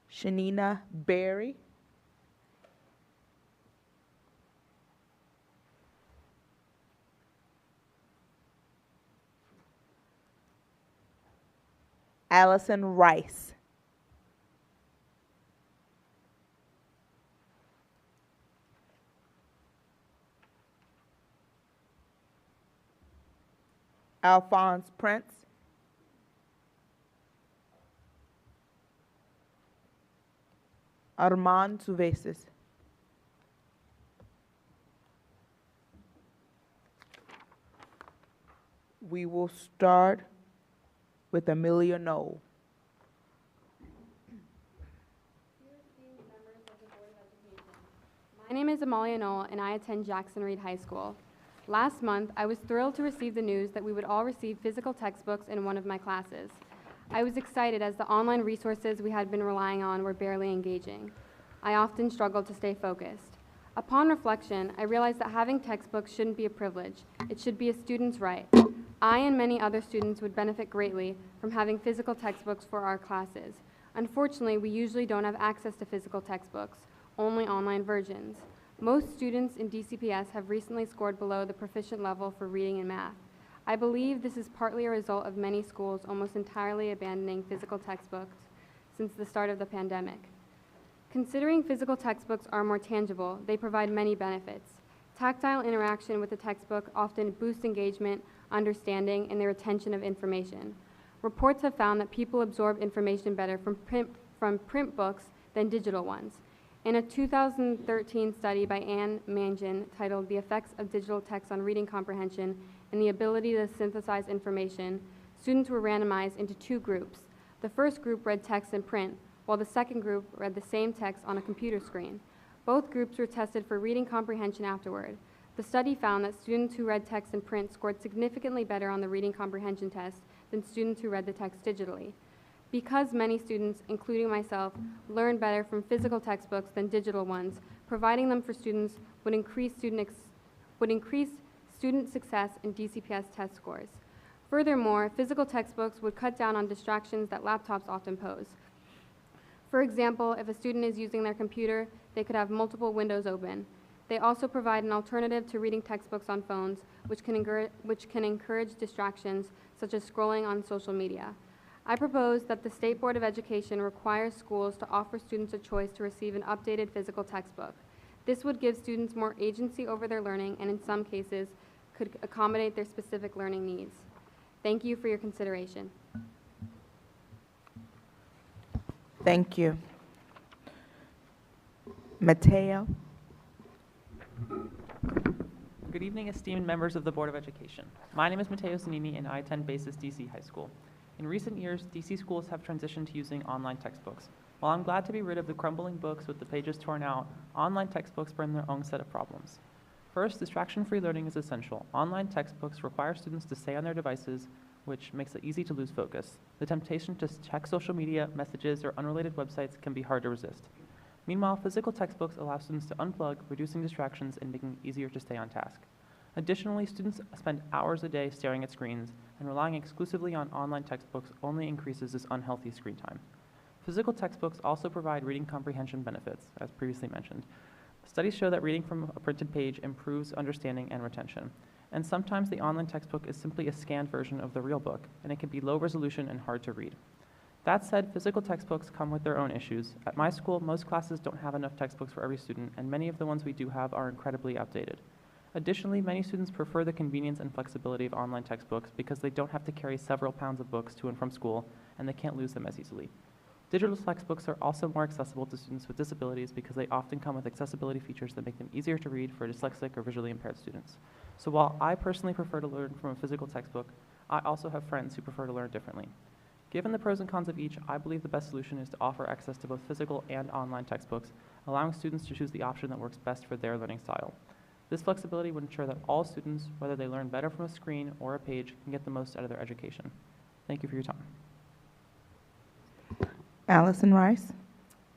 Shanina Berry. Allison Rice. Alphonse Prince. Armand Suvesis. We will start with Amelia Knoll. My name is Amalia Knoll, and I attend Jackson Reed High School. Last month, I was thrilled to receive the news that we would all receive physical textbooks in one of my classes. I was excited as the online resources we had been relying on were barely engaging. I often struggled to stay focused. Upon reflection, I realized that having textbooks shouldn't be a privilege. It should be a student's right. I and many other students would benefit greatly from having physical textbooks for our classes. Unfortunately, we usually don't have access to physical textbooks, only online versions. Most students in DCPS have recently scored below the proficient level for reading and math. I believe this is partly a result of many schools almost entirely abandoning physical textbooks since the start of the pandemic. Considering physical textbooks are more tangible, they provide many benefits. Tactile interaction with the textbook often boosts engagement, understanding, and their retention of information. Reports have found that people absorb information better from print books than digital ones. In a 2013 study by Anne Mangin titled The Effects of Digital Text on Reading Comprehension and the Ability to Synthesize Information, students were randomized into 2 groups. The first group read text in print, while the second group read the same text on a computer screen. Both groups were tested for reading comprehension afterward. The study found that students who read text in print scored significantly better on the reading comprehension test than students who read the text digitally. Because many students, including myself, learn better from physical textbooks than digital ones, providing them for students would increase student success in DCPS test scores. Furthermore, physical textbooks would cut down on distractions that laptops often pose. For example, if a student is using their computer, they could have multiple windows open. They also provide an alternative to reading textbooks on phones, which can encourage distractions, such as scrolling on social media. I propose that the State Board of Education requires schools to offer students a choice to receive an updated physical textbook. This would give students more agency over their learning and in some cases could accommodate their specific learning needs. Thank you for your consideration. Thank you. Matteo. Good evening, esteemed members of the Board of Education. My name is Matteo Zanini, and I attend Basis DC High School. In recent years, DC schools have transitioned to using online textbooks. While I'm glad to be rid of the crumbling books with the pages torn out, online textbooks bring their own set of problems. First, distraction-free learning is essential. Online textbooks require students to stay on their devices, which makes it easy to lose focus. The temptation to check social media, messages, or unrelated websites can be hard to resist. Meanwhile, physical textbooks allow students to unplug, reducing distractions and making it easier to stay on task. Additionally, students spend hours a day staring at screens, and relying exclusively on online textbooks only increases this unhealthy screen time. Physical textbooks also provide reading comprehension benefits, as previously mentioned. Studies show that reading from a printed page improves understanding and retention. And sometimes the online textbook is simply a scanned version of the real book, and it can be low resolution and hard to read. That said, physical textbooks come with their own issues. At my school, most classes don't have enough textbooks for every student, and many of the ones we do have are incredibly outdated. Additionally, many students prefer the convenience and flexibility of online textbooks because they don't have to carry several pounds of books to and from school, and they can't lose them as easily. Digital textbooks are also more accessible to students with disabilities because they often come with accessibility features that make them easier to read for dyslexic or visually impaired students. So while I personally prefer to learn from a physical textbook, I also have friends who prefer to learn differently. Given the pros and cons of each, I believe the best solution is to offer access to both physical and online textbooks, allowing students to choose the option that works best for their learning style. This flexibility would ensure that all students, whether they learn better from a screen or a page, can get the most out of their education. Thank you for your time. Allison Rice.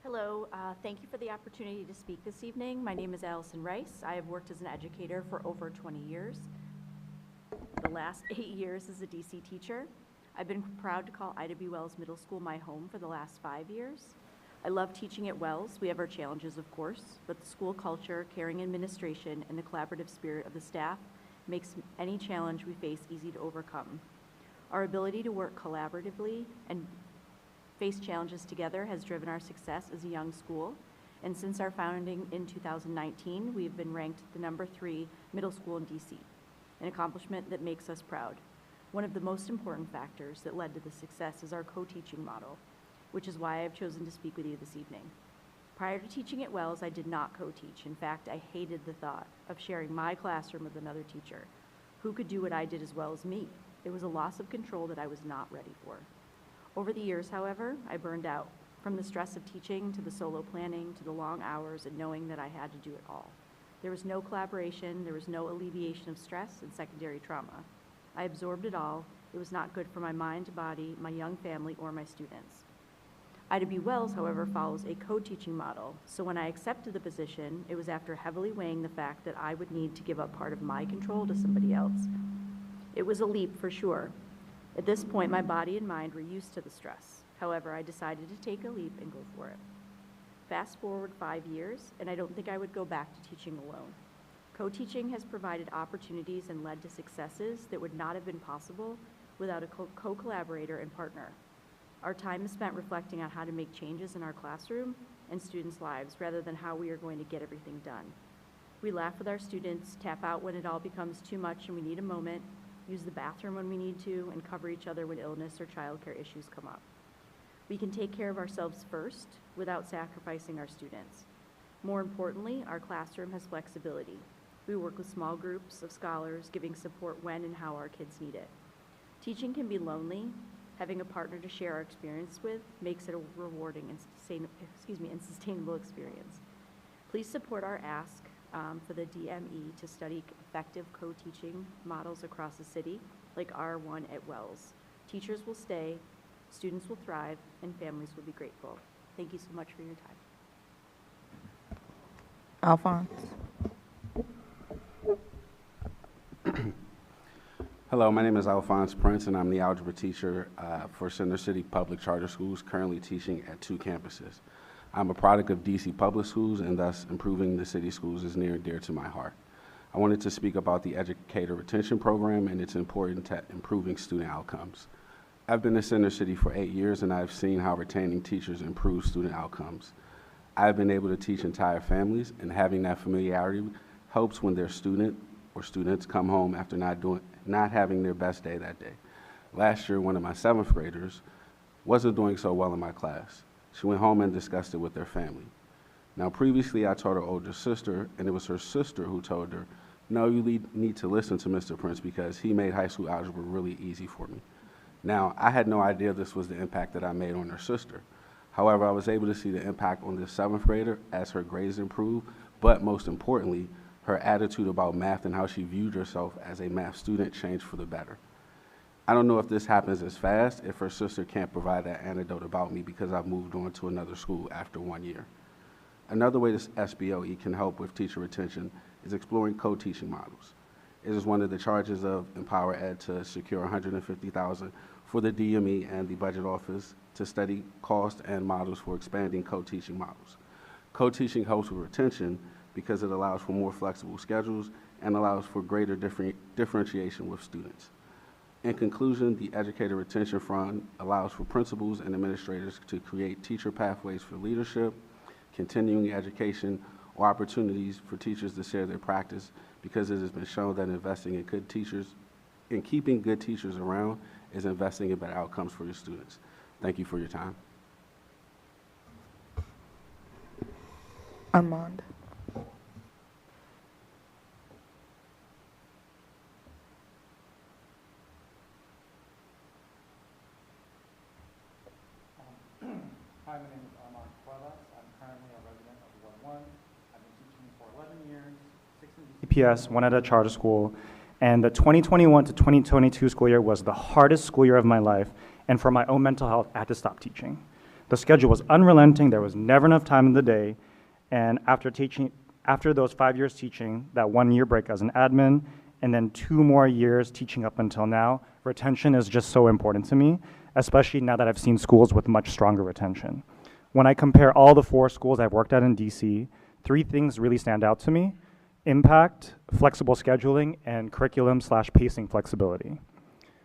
Hello, thank you for the opportunity to speak this evening. My name is Allison Rice. I have worked as an educator for over 20 years. The last 8 years as a DC teacher. I've been proud to call Ida B. Wells Middle School my home for the last 5 years. I love teaching at Wells. We have our challenges, of course, but the school culture, caring administration, and the collaborative spirit of the staff makes any challenge we face easy to overcome. Our ability to work collaboratively and face challenges together has driven our success as a young school, and since our founding in 2019, we have been ranked the #3 middle school in DC, an accomplishment that makes us proud. One of the most important factors that led to the success is our co-teaching model, which is why I've chosen to speak with you this evening. Prior to teaching at Wells, I did not co-teach. In fact, I hated the thought of sharing my classroom with another teacher who could do what I did as well as me. It was a loss of control that I was not ready for. Over the years, however, I burned out, from the stress of teaching to the solo planning to the long hours and knowing that I had to do it all. There was no collaboration, there was no alleviation of stress and secondary trauma. I absorbed it all. It was not good for my mind, body, my young family, or my students. Ida B. Wells, however, follows a co-teaching model, so when I accepted the position, it was after heavily weighing the fact that I would need to give up part of my control to somebody else. It was a leap for sure. At this point, my body and mind were used to the stress. However, I decided to take a leap and go for it. Fast forward 5 years, and I don't think I would go back to teaching alone. Co-teaching has provided opportunities and led to successes that would not have been possible without a co-collaborator and partner. Our time is spent reflecting on how to make changes in our classroom and students' lives rather than how we are going to get everything done. We laugh with our students, tap out when it all becomes too much and we need a moment, use the bathroom when we need to, and cover each other when illness or childcare issues come up. We can take care of ourselves first without sacrificing our students. More importantly, our classroom has flexibility. We work with small groups of scholars, giving support when and how our kids need it. Teaching can be lonely. Having a partner to share our experience with makes it a rewarding and sustainable experience. Please support our ask for the DME to study effective co-teaching models across the city, like our one at Wells. Teachers will stay, students will thrive, and families will be grateful. Thank you so much for your time. Alphonse. Hello, my name is Alphonse Prince, and I'm the algebra teacher for Center City Public Charter Schools, currently teaching at 2 campuses. I'm a product of DC Public Schools, and thus improving the city schools is near and dear to my heart. I wanted to speak about the Educator Retention Program and its importance to improving student outcomes. I've been at Center City for 8 years, and I've seen how retaining teachers improves student outcomes. I've been able to teach entire families, and having that familiarity helps when their student or students come home after not having their best day that day. Last year, one of my 7th graders wasn't doing so well in my class. She went home and discussed it with their family. Now, previously, I taught her older sister, and it was her sister who told her, "No, you need to listen to Mr. Prince because he made high school algebra really easy for me." Now, I had no idea this was the impact that I made on her sister. However, I was able to see the impact on this 7th grader as her grades improved, but most importantly, Her attitude about math and how she viewed herself as a math student changed for the better. I don't know if this happens as fast if her sister can't provide that anecdote about me because I've moved on to another school after 1 year. Another way this SBOE can help with teacher retention is exploring co-teaching models. It is one of the charges of Empower Ed to secure $150,000 for the DME and the budget office to study cost and models for expanding co-teaching models. Co-teaching helps with retention because it allows for more flexible schedules and allows for greater differentiation with students. In conclusion, the Educator Retention Fund allows for principals and administrators to create teacher pathways for leadership, continuing education, or opportunities for teachers to share their practice because it has been shown that investing in good teachers, in keeping good teachers around, is investing in better outcomes for your students. Thank you for your time. Armand. Hi, my name is Armand Cuevas. I'm currently a resident of Ward 1. I've been teaching for 11 years, 6 in DCPS, 1 at a charter school, and the 2021 to 2022 school year was the hardest school year of my life, and for my own mental health, I had to stop teaching. The schedule was unrelenting, there was never enough time in the day, and after those 5 years teaching, that 1 year break as an admin, and then 2 more years teaching up until now, retention is just so important to me, especially now that I've seen schools with much stronger retention. When I compare all the 4 schools I've worked at in DC, 3 things really stand out to me: impact, flexible scheduling, and curriculum/pacing flexibility.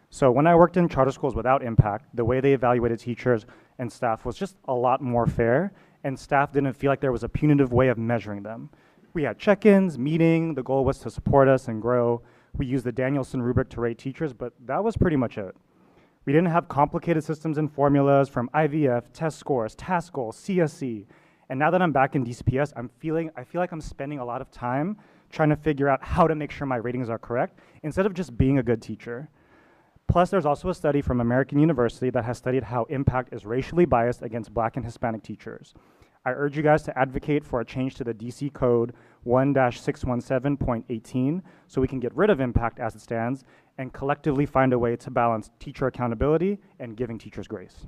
So when I worked in charter schools without impact, the way they evaluated teachers and staff was just a lot more fair, and staff didn't feel like there was a punitive way of measuring them. We had check-ins, meeting, the goal was to support us and grow. We used the Danielson rubric to rate teachers, but that was pretty much it. We didn't have complicated systems and formulas from IVF, test scores, task goals, CSC. And now that I'm back in DCPS, I feel like I'm spending a lot of time trying to figure out how to make sure my ratings are correct instead of just being a good teacher. Plus, there's also a study from American University that has studied how impact is racially biased against Black and Hispanic teachers. I urge you guys to advocate for a change to the DC Code 1-617.18 so we can get rid of impact as it stands and collectively find a way to balance teacher accountability and giving teachers grace.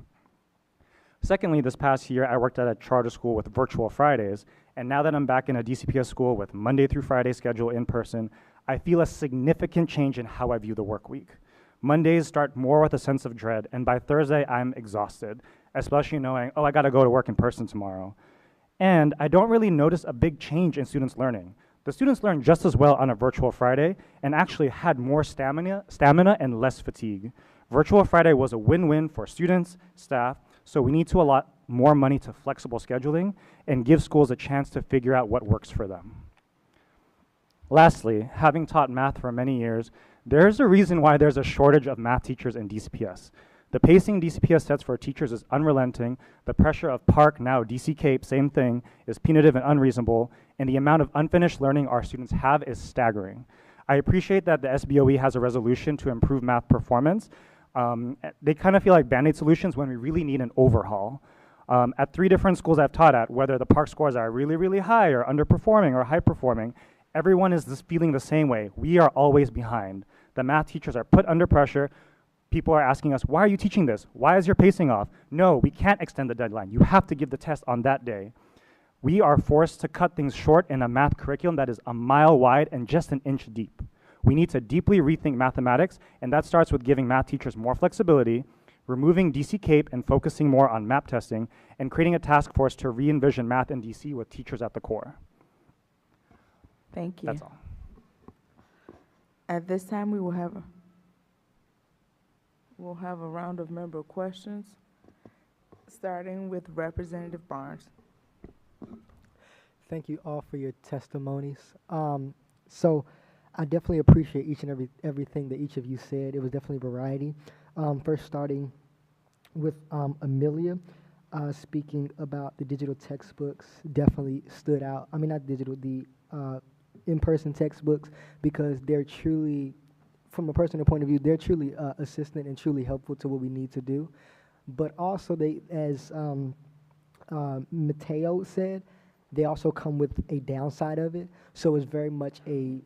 Secondly, this past year, I worked at a charter school with virtual Fridays, and now that I'm back in a DCPS school with Monday through Friday schedule in person, I feel a significant change in how I view the work week. Mondays start more with a sense of dread, and by Thursday, I'm exhausted, especially knowing, oh, I gotta go to work in person tomorrow. And I don't really notice a big change in students' learning. The students learned just as well on a virtual Friday and actually had more stamina and less fatigue. Virtual Friday was a win-win for students, staff, so we need to allot more money to flexible scheduling and give schools a chance to figure out what works for them. Lastly, having taught math for many years, there's a reason why there's a shortage of math teachers in DCPS. The pacing DCPS sets for teachers is unrelenting, the pressure of Park, now DC Cape, same thing, is punitive and unreasonable, and the amount of unfinished learning our students have is staggering. I appreciate that the SBOE has a resolution to improve math performance. They kind of feel like Band-Aid solutions when we really need an overhaul. At 3 different schools I've taught at, whether the Park scores are really, really high or underperforming or high performing, everyone is just feeling the same way. We are always behind. The math teachers are put under pressure. People are asking us, why are you teaching this? Why is your pacing off? No, we can't extend the deadline. You have to give the test on that day. We are forced to cut things short in a math curriculum that is a mile wide and just an inch deep. We need to deeply rethink mathematics, and that starts with giving math teachers more flexibility, removing DC Cape and focusing more on map testing, and creating a task force to re-envision math in DC with teachers at the core. Thank you. That's all. At this time, we'll have a round of member questions, starting with Representative Barnes. Thank you all for your testimonies. So I definitely appreciate each and everything that each of you said. It was definitely variety. First starting with Amelia, speaking about the digital textbooks definitely stood out. I mean, not digital, the in-person textbooks, because they're truly, from a personal point of view, they're truly assistant and truly helpful to what we need to do. But also, they, as Mateo said, they also come with a downside of it. So it's very much a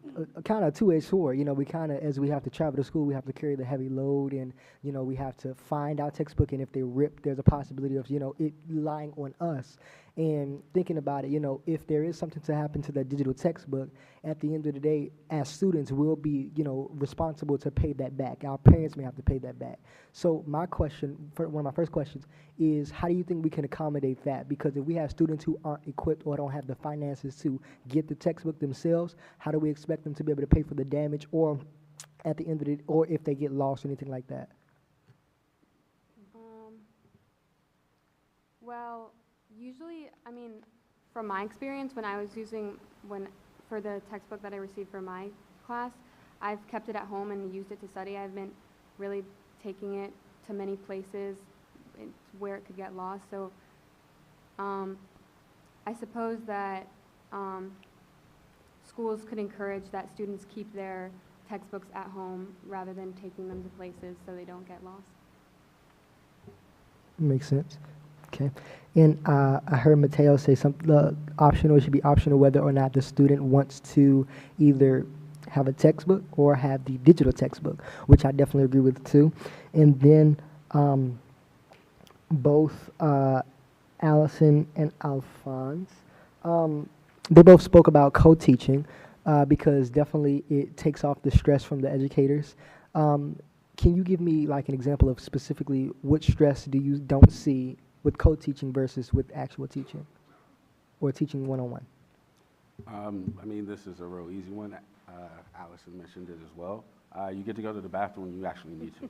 kind of two-edged sword. You know, we kind of, as we have to travel to school, we have to carry the heavy load, and, you know, we have to find our textbook, and if they rip, there's a possibility of, you know, it lying on us. And thinking about it, you know, if there is something to happen to that digital textbook, at the end of the day, as students, we'll be, you know, responsible to pay that back. Our parents may have to pay that back. So my question, one of my first questions, is how do you think we can accommodate that? Because if we have students who aren't equipped or don't have the finances to get the textbook themselves, how do we expect them to be able to pay for the damage, or at the end of it, or if they get lost or anything like that? Well, usually, I mean, from my experience, when I was for the textbook that I received for my class, I've kept it at home and used it to study. I've been really taking it to many places where it could get lost. So I suppose that schools could encourage that students keep their textbooks at home rather than taking them to places so they don't get lost. Makes sense. Okay. And I heard Mateo say something optional. It should be optional whether or not the student wants to either have a textbook or have the digital textbook, which I definitely agree with too. And then both Allison and Alphonse, they both spoke about co-teaching because definitely it takes off the stress from the educators. Can you give me like an example of specifically what stress don't see with co-teaching versus with actual teaching or teaching one-on-one? I mean, this is a real easy one. Allison mentioned it as well. You get to go to the bathroom when you actually need to.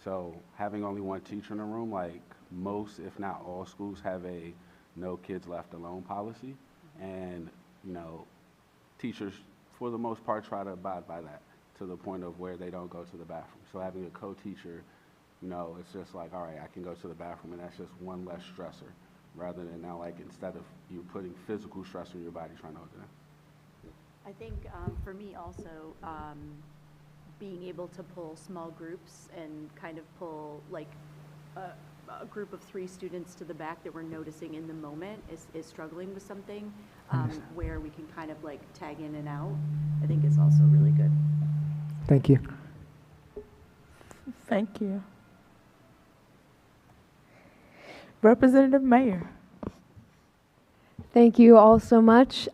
So having only one teacher in the room, like most, if not all schools have a no kids left alone policy. And, you know, teachers, for the most part, try to abide by that to the point of where they don't go to the bathroom. So having a co-teacher, you know, it's just like, all right, I can go to the bathroom, and that's just one less stressor, rather than now, like, instead of you putting physical stress on your body trying to hold it in. I think for me also, being able to pull small groups and kind of pull like a group of 3 students to the back that we're noticing in the moment is struggling with something, where we can kind of like tag in and out, I think is also really good. Thank you. Thank you. Representative Mayer. Thank you all so much.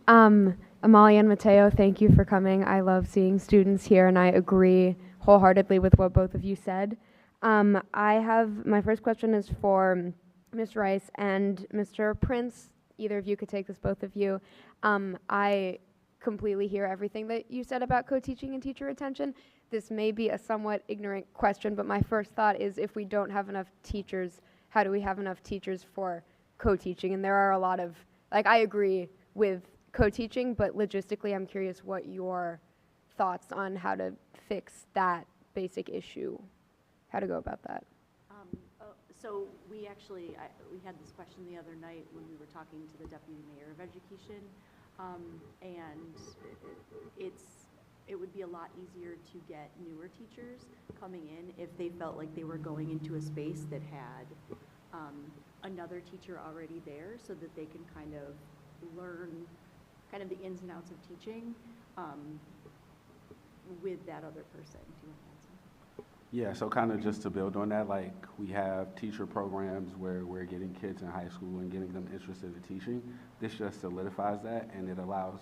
Amalia and Mateo, thank you for coming. I love seeing students here, and I agree wholeheartedly with what both of you said. My first question is for Ms. Rice and Mr. Prince. Either of you could take this, both of you. I completely hear everything that you said about co-teaching and teacher retention. This may be a somewhat ignorant question, but my first thought is if we don't have enough teachers, how do we have enough teachers for co-teaching? And there are a lot of, like, I agree with co-teaching, but logistically I'm curious what your thoughts on how to fix that basic issue, how to go about that. So we actually, we had this question the other night when we were talking to the Deputy Mayor of Education, and it would be a lot easier to get newer teachers coming in if they felt like they were going into a space that had another teacher already there, so that they can kind of learn kind of the ins and outs of teaching with that other person. Do you want to add something? Yeah, so kind of just to build on that, like we have teacher programs where we're getting kids in high school and getting them interested in teaching. This just solidifies that, and it allows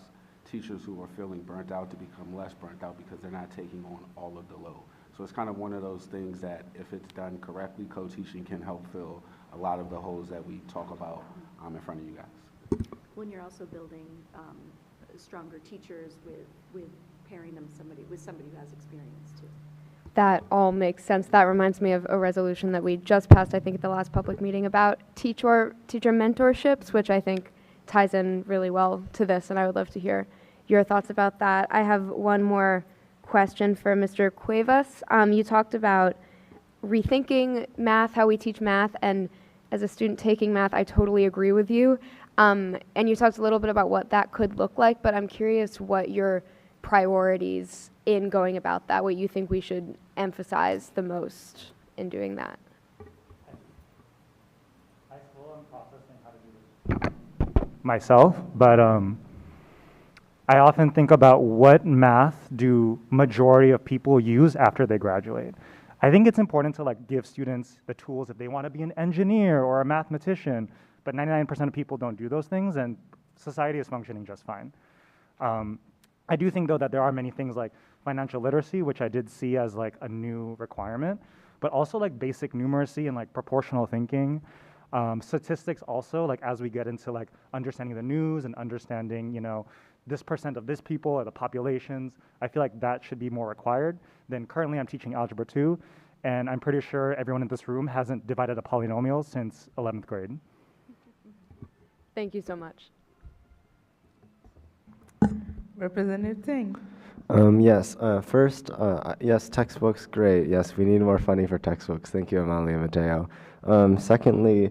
teachers who are feeling burnt out to become less burnt out because they're not taking on all of the load. So it's kind of one of those things that if it's done correctly, co-teaching can help fill a lot of the holes that we talk about in front of you guys. When you're also building stronger teachers with pairing them with somebody who has experience too. That all makes sense. That reminds me of a resolution that we just passed, I think, at the last public meeting about teacher mentorships, which I think ties in really well to this, and I would love to hear your thoughts about that. I have one more question for Mr. Cuevas. You talked about rethinking math, how we teach math, and as a student taking math, I totally agree with you. And you talked a little bit about what that could look like, but I'm curious what your priorities in going about that, what you think we should emphasize the most in doing that. I still am processing how to do this. myself, but I often think about what math do majority of people use after they graduate. I think it's important to like give students the tools if they want to be an engineer or a mathematician, but 99% of people don't do those things, and society is functioning just fine. I do think though that there are many things like financial literacy, which I did see as like a new requirement, but also like basic numeracy and like proportional thinking. Statistics also, like as we get into like understanding the news and understanding, you know, this percent of this people or the populations, I feel like that should be more required than currently I'm teaching Algebra 2, and I'm pretty sure everyone in this room hasn't divided a polynomial since 11th grade. Thank you so much. Representative Ting. Yes, first, yes, textbooks, great. Yes, we need more funding for textbooks. Thank you, Amalia Mateo. Secondly,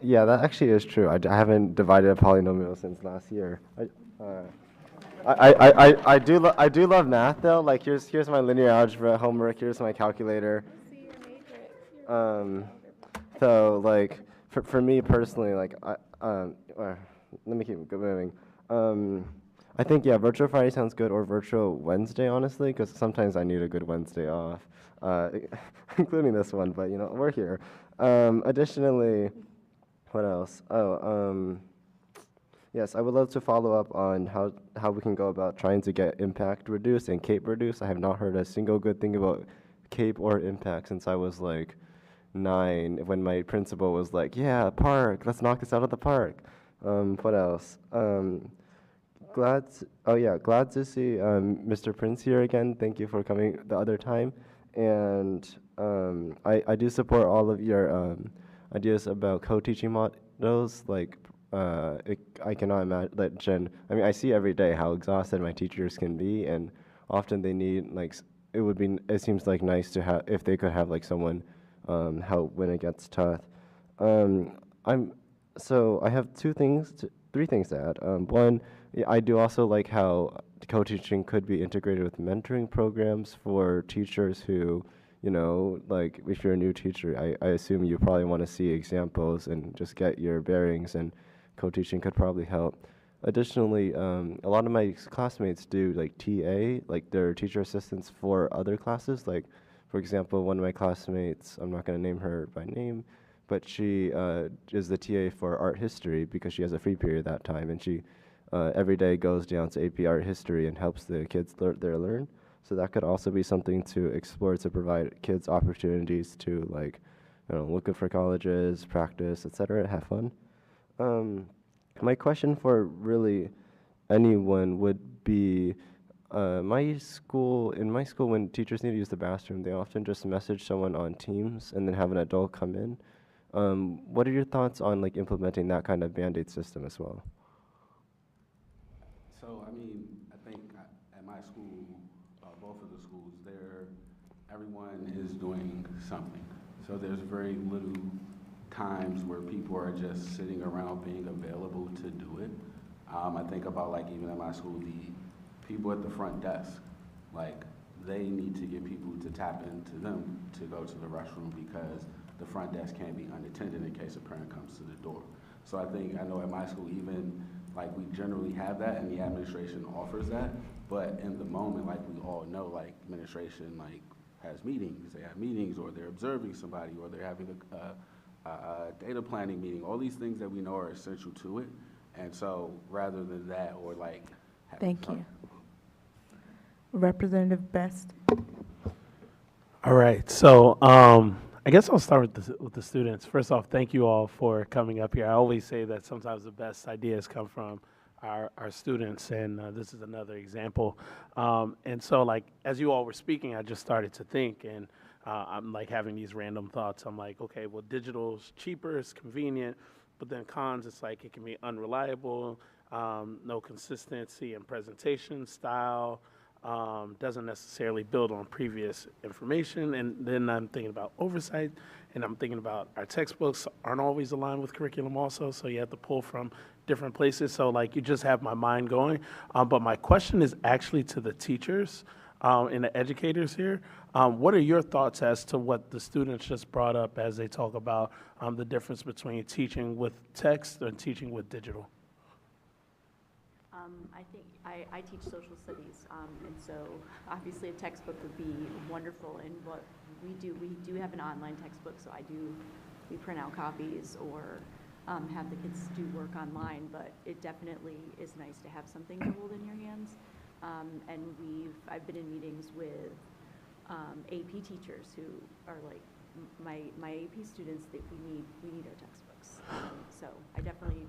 yeah, that actually is true. I haven't divided a polynomial since last year. I do love math though. Like here's my linear algebra homework. Here's my calculator. So like for me personally, like let me keep moving. I think, yeah, Virtual Friday sounds good, or Virtual Wednesday, honestly, because sometimes I need a good Wednesday off, including this one, but, you know, we're here. Additionally, what else? Yes, I would love to follow up on how we can go about trying to get impact reduced and CAPE reduced. I have not heard a single good thing about CAPE or impact since I was, like, 9, when my principal was like, yeah, park, let's knock this out of the park. What else? Glad to see Mr. Prince here again. Thank you for coming the other time. And I do support all of your ideas about co-teaching models. Like, I cannot imagine, I mean, I see every day how exhausted my teachers can be, and often they need, like, it seems like nice to have, if they could have, like, someone help when it gets tough. So I have three things to add. One, I do also like how co-teaching could be integrated with mentoring programs for teachers who, you know, like if you're a new teacher, I assume you probably want to see examples and just get your bearings, and co-teaching could probably help. Additionally, a lot of my classmates do like TA, like they're teacher assistants for other classes. Like, for example, one of my classmates, I'm not going to name her by name, but she is the TA for art history because she has a free period that time, and she every day goes down to AP Art History and helps the kids learn. So that could also be something to explore to provide kids opportunities to, like, you know, look good for colleges, practice, etc., have fun. My question for really anyone would be, in my school, when teachers need to use the bathroom, they often just message someone on Teams and then have an adult come in. What are your thoughts on, like, implementing that kind of Band-Aid system as well? So, I mean, I think at my school, both of the schools, everyone is doing something. So there's very little times where people are just sitting around being available to do it. I think about, like, even at my school, the people at the front desk, like, they need to get people to tap into them to go to the restroom because the front desk can't be unattended in case a parent comes to the door. So I know at my school, even, like, we generally have that and the administration offers that, but in the moment, like, we all know, like, administration, like, has meetings, they have meetings, or they're observing somebody, or they're having a data planning meeting, all these things that we know are essential to it. And so rather than that, or like... Thank you. Representative Best. All right, so I guess I'll start with the students. First off, thank you all for coming up here. I always say that sometimes the best ideas come from our students, and this is another example. And so, like, as you all were speaking, I just started to think, and I'm like having these random thoughts. I'm like, okay, well, digital's cheaper, it's convenient, but then cons, it's like it can be unreliable, no consistency in presentation style, doesn't necessarily build on previous information. And then I'm thinking about oversight, and I'm thinking about our textbooks aren't always aligned with curriculum also, so you have to pull from different places. So, like, you just have my mind going. But my question is actually to the teachers and the educators here. What are your thoughts as to what the students just brought up as they talk about the difference between teaching with text and teaching with digital? I think I teach social studies, and so obviously a textbook would be wonderful. And what we do have an online textbook, so we print out copies or have the kids do work online, but it definitely is nice to have something to hold in your hands. And I've been in meetings with AP teachers who are like, my AP students, that we need our textbooks. So I definitely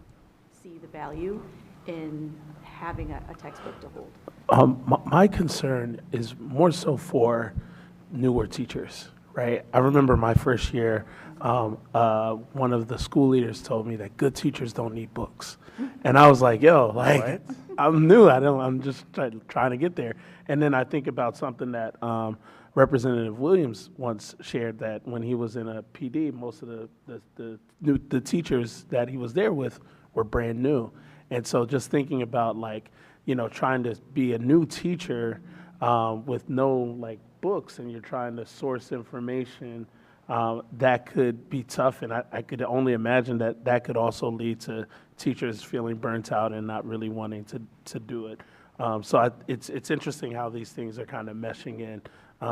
see the value in having a textbook to hold. My concern is more so for newer teachers, right? I remember my first year, one of the school leaders told me that good teachers don't need books. And I was like, yo, like, I'm new. I'm just trying to get there. And then I think about something that Representative Williams once shared, that when he was in a PD, most of the teachers that he was there with were brand new. And so just thinking about, like, trying to be a new teacher with no like books, and you're trying to source information, that could be tough. And I could only imagine that could also lead to teachers feeling burnt out and not really wanting to do it. So it's interesting how these things are kind of meshing in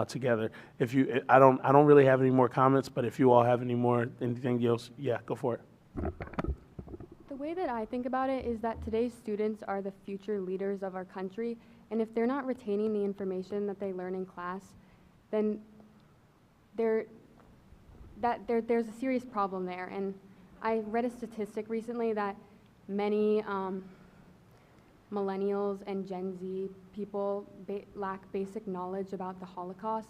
together. I don't really have any more comments, but if you all have anything else, yeah, go for it. The way that I think about it is that today's students are the future leaders of our country, and if they're not retaining the information that they learn in class, then there's a serious problem there. And I read a statistic recently that many millennials and Gen Z people lack basic knowledge about the Holocaust.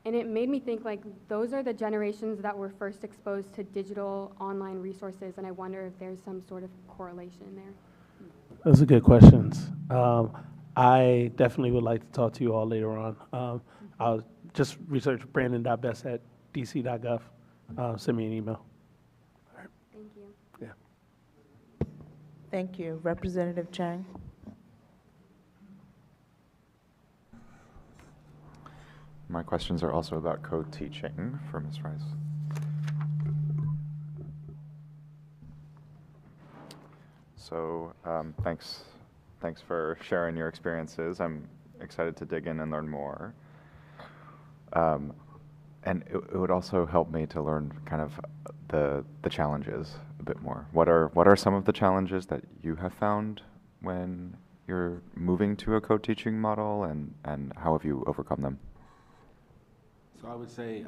And it made me think, like, those are the generations that were first exposed to digital online resources, and I wonder if there's some sort of correlation there. Those are good questions. I definitely would like to talk to you all later on. I'll just research brandon.best@dc.gov. Send me an email. All right. Thank you. Yeah. Thank you. Representative Chang. My questions are also about co-teaching for Ms. Rice. So thanks for sharing your experiences. I'm excited to dig in and learn more. And it would also help me to learn kind of the challenges a bit more. What are some of the challenges that you have found when you're moving to a co-teaching model, and how have you overcome them? So I would say,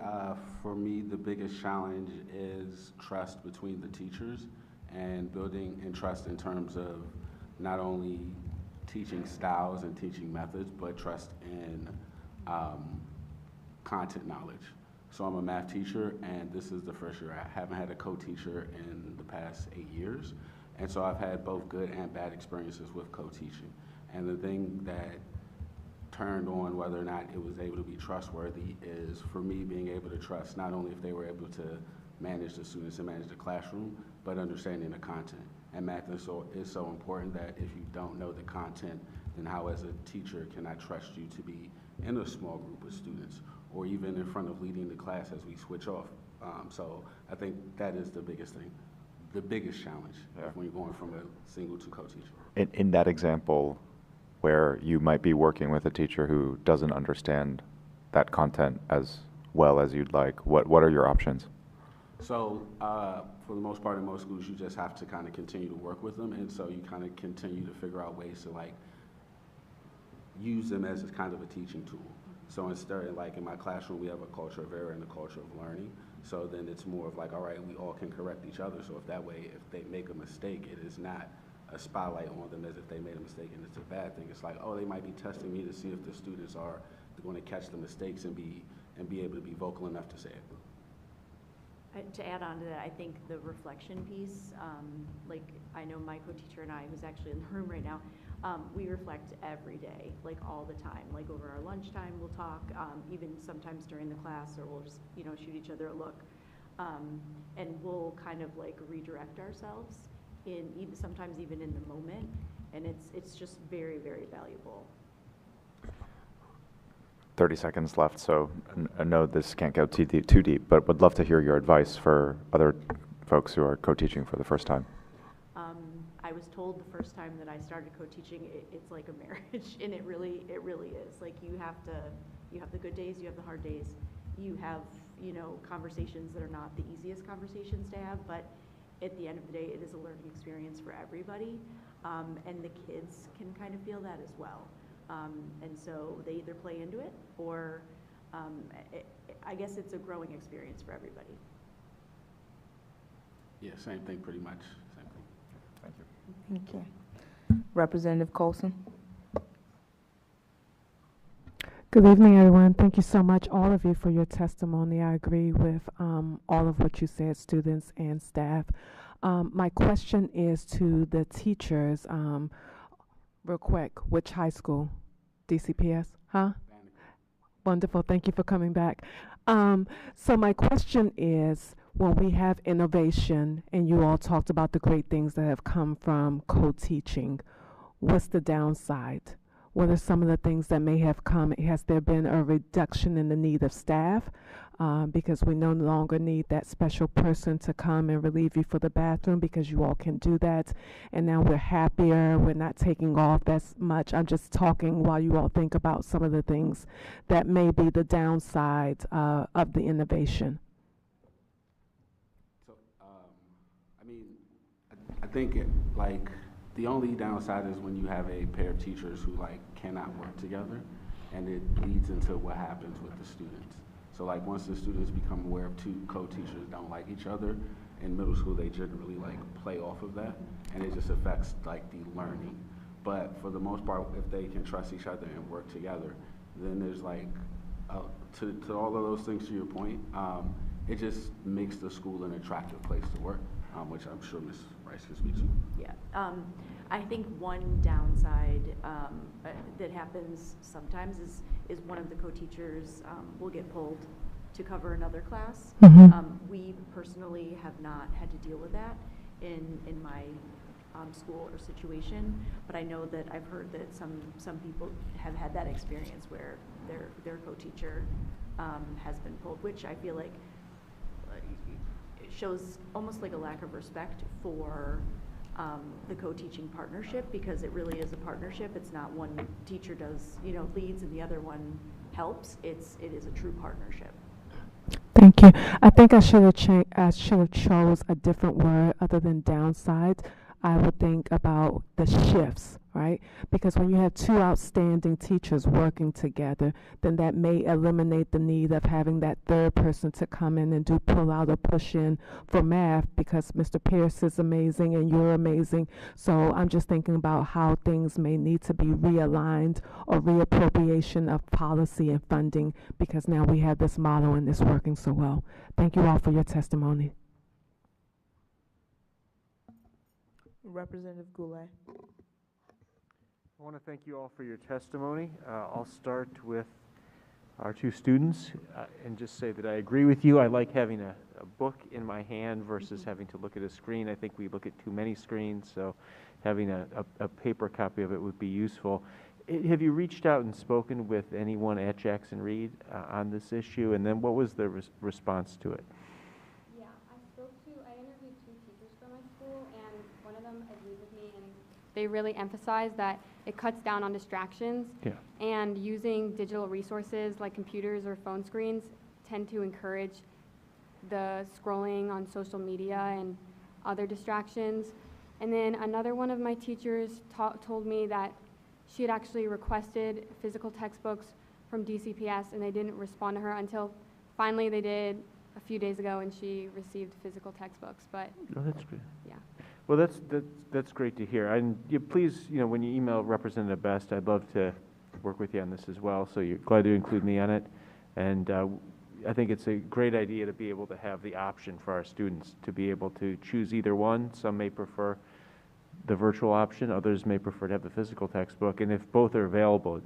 for me, the biggest challenge is trust between the teachers, and building in trust in terms of not only teaching styles and teaching methods, but trust in content knowledge. So I'm a math teacher, and this is the first year I haven't had a co-teacher in the past 8 years. And so I've had both good and bad experiences with co-teaching. And the thing that turned on whether or not it was able to be trustworthy is, for me, being able to trust not only if they were able to manage the students and manage the classroom, but understanding the content. And math is so important that if you don't know the content, then how as a teacher can I trust you to be in a small group of students, or even in front of leading the class as we switch off. So I think that is the biggest thing, the biggest challenge when you're going from a single to co-teacher. In that example, where you might be working with a teacher who doesn't understand that content as well as you'd like, what are your options? So for the most part, in most schools, you just have to kind of continue to work with them, and so you kind of continue to figure out ways to like use them as kind of a teaching tool. So instead, like in my classroom, we have a culture of error and a culture of learning. So then it's more of like, all right, we all can correct each other. So if that way, if they make a mistake, it is not a spotlight on them as if they made a mistake and it's a bad thing. It's like, oh, they might be testing me to see if the students are going to catch the mistakes and be able to be vocal enough to say it. To add on to that, I think the reflection piece, like I know my co-teacher and I, who's actually in the room right now, we reflect every day, like all the time. Like over our lunchtime, we'll talk, even sometimes during the class, or we'll just, shoot each other a look. And we'll kind of like redirect ourselves sometimes even in the moment. And it's just very, very valuable. 30 seconds left, so I know this can't go too deep, but would love to hear your advice for other folks who are co-teaching for the first time. I was was told the first time that I started co-teaching, it's like a marriage, and it really is. Like you have the good days, you have the hard days, you have, you know, conversations that are not the easiest conversations to have, but at the end of the day, it is a learning experience for everybody, and the kids can kind of feel that as well. And so they either play into it, or I guess it's a growing experience for everybody. Yeah, same thing pretty much, same thing. Thank you. Okay. Representative Colson. Good evening, everyone. Thank you so much, all of you, for your testimony. I agree with all of what you said, students and staff. My question is to the teachers. Real quick, which high school? DCPS? Huh? Wonderful. Thank you for coming back. So my question is, when we have innovation, and you all talked about the great things that have come from co-teaching, what's the downside? What are some of the things that may have come? Has there been a reduction in the need of staff? Because we no longer need that special person to come and relieve you for the bathroom, because you all can do that. And now we're happier. We're not taking off as much. I'm just talking while you all think about some of the things that may be the downside of the innovation. So, I mean, I think the only downside is when you have a pair of teachers who cannot work together, and it leads into what happens with the students. So once the students become aware of two co-teachers don't like each other, in middle school they generally play off of that, and it just affects the learning. But for the most part, if they can trust each other and work together, then there's to all of those things, to your point, it just makes the school an attractive place to work, which I'm sure Ms. Rice can speak to. Yeah, I think one downside that happens sometimes is one of the co-teachers will get pulled to cover another class. We personally have not had to deal with that in my school or situation, but I know that I've heard that some people have had that experience where their co-teacher has been pulled, which I feel like it shows almost like a lack of respect for the co-teaching partnership, because it really is a partnership. It's not one teacher does, leads and the other one helps. It is a true partnership. Thank you. I think I should have chose a different word other than downside. I would think about the shifts, right? Because when you have two outstanding teachers working together, then that may eliminate the need of having that third person to come in and do pull out or push in for math, because Mr. Pierce is amazing and you're amazing. So I'm just thinking about how things may need to be realigned or reappropriation of policy and funding, because now we have this model and it's working so well. Thank you all for your testimony. Representative Goulet. I want to thank you all for your testimony. I'll start with our two students and just say that I agree with you. I like having a book in my hand versus having to look at a screen. I think we look at too many screens, so having a paper copy of it would be useful. Have you reached out and spoken with anyone at Jackson Reed on this issue, and then what was the response to it? I interviewed two teachers from my school, and one of them agreed with me, and they really emphasized that it cuts down on distractions, and using digital resources like computers or phone screens tend to encourage the scrolling on social media and other distractions. And then another one of my teachers told me that she had actually requested physical textbooks from DCPS, and they didn't respond to her until finally they did a few days ago, and she received physical textbooks. But oh, that's great. Yeah. Well, that's great to hear. And please, when you email Representative Best, I'd love to work with you on this as well. So you're glad to include me on it. And I think it's a great idea to be able to have the option for our students to be able to choose either one. Some may prefer the virtual option, others may prefer to have the physical textbook. And if both are available,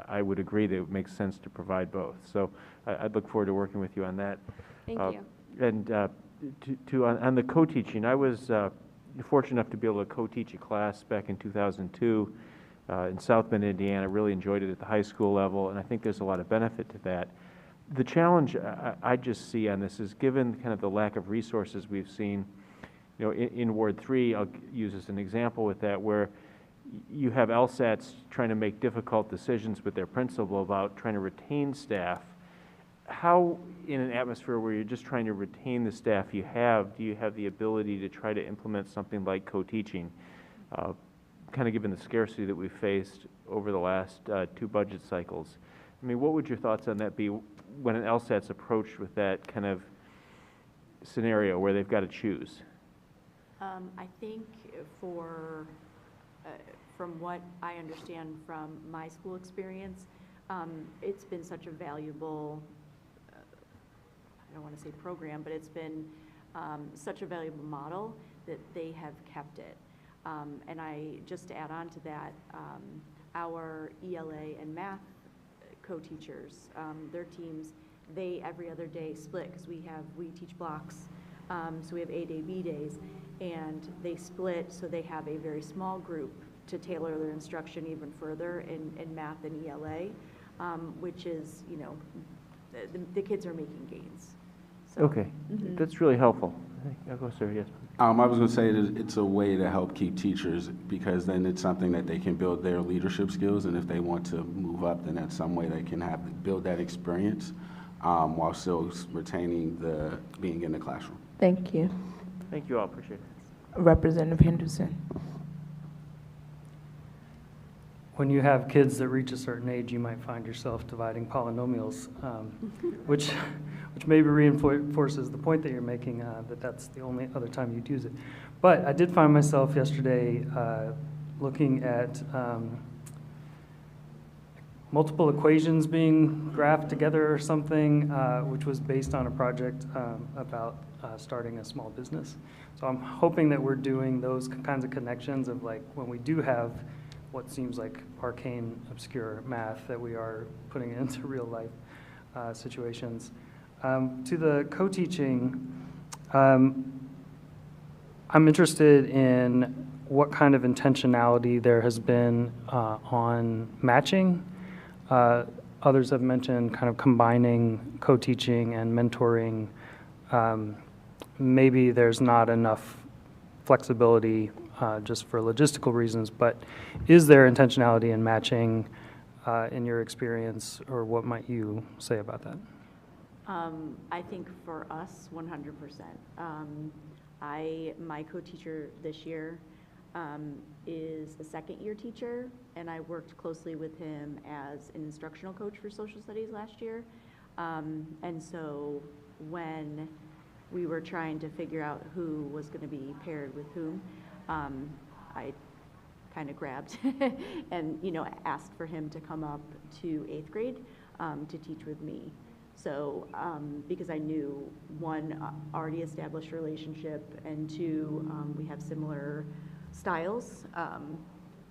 I would agree that it makes sense to provide both. So I'd look forward to working with you on that. Thank you. And on the co-teaching, I was fortunate enough to be able to co-teach a class back in 2002 in South Bend, Indiana. I really enjoyed it at the high school level, and I think there's a lot of benefit to that. The challenge I just see on this is, given kind of the lack of resources we've seen, you know, in Ward 3, I'll use as an example with that, where you have LSATs trying to make difficult decisions with their principal about trying to retain staff. How, in an atmosphere where you're just trying to retain the staff you have, do you have the ability to try to implement something like co-teaching? Kind of given the scarcity that we've faced over the last 2 budget cycles. I mean, what would your thoughts on that be when an LSAT's approached with that kind of scenario where they've got to choose? I think from what I understand from my school experience, it's been such a valuable, I don't want to say program, but it's been such a valuable model that they have kept it. And just to add on to that, our ELA and math co-teachers, their teams, they every other day split, because we teach blocks, so we have A day, B days, and they split, so they have a very small group to tailor their instruction even further in math and ELA, which is, you know, the kids are making gains. So, okay, that's really helpful. I'll go, sir, yes. I was going to say that it's a way to help keep teachers, because then it's something that they can build their leadership skills, and if they want to move up, then that's some way they can build that experience while still retaining being in the classroom. Thank you. Thank you all, appreciate it. Representative Henderson. When you have kids that reach a certain age, you might find yourself dividing polynomials, which maybe reinforces the point that you're making, that that's the only other time you'd use it. But I did find myself yesterday looking at multiple equations being graphed together or something, which was based on a project about starting a small business. So I'm hoping that we're doing those kinds of connections of, like, when we do have what seems like arcane, obscure math, that we are putting it into real life situations. To the co-teaching, I'm interested in what kind of intentionality there has been on matching. Others have mentioned kind of combining co-teaching and mentoring. Maybe there's not enough flexibility just for logistical reasons, but is there intentionality in matching in your experience, or what might you say about that? I think for us, 100%. My co-teacher this year is a second-year teacher, and I worked closely with him as an instructional coach for social studies last year. And so when we were trying to figure out who was going to be paired with whom, I kind of grabbed and, you know, asked for him to come up to 8th grade to teach with me. So, because I knew, one, already established relationship, and two, we have similar styles.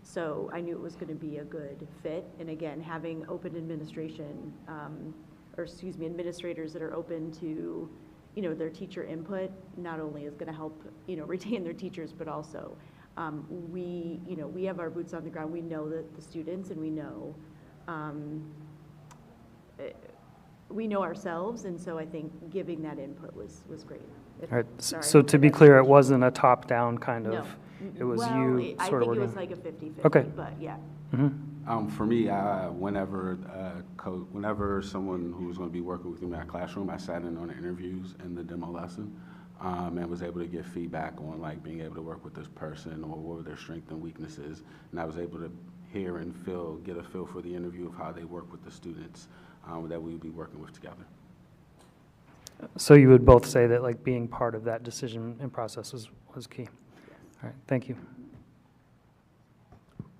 So I knew it was going to be a good fit. And again, having open administration, administrators that are open to, you know, their teacher input, not only is going to help, you know, retain their teachers, but also we have our boots on the ground. We know that the students, and we know ourselves, and so I think giving that input was great. All right. So to be clear, it wasn't a top-down kind of. No. It was well, you I sort of think working. it was like a 50-50. Okay. But yeah. Mm-hmm. For me, whenever someone who was going to be working with me in my classroom, I sat in on the interviews and the demo lesson, and was able to get feedback on, like, being able to work with this person, or what were their strengths and weaknesses, and I was able to hear and get a feel for the interview of how they work with the students that we would be working with together. So you would both say that, like, being part of that decision and process was key. All right, thank you.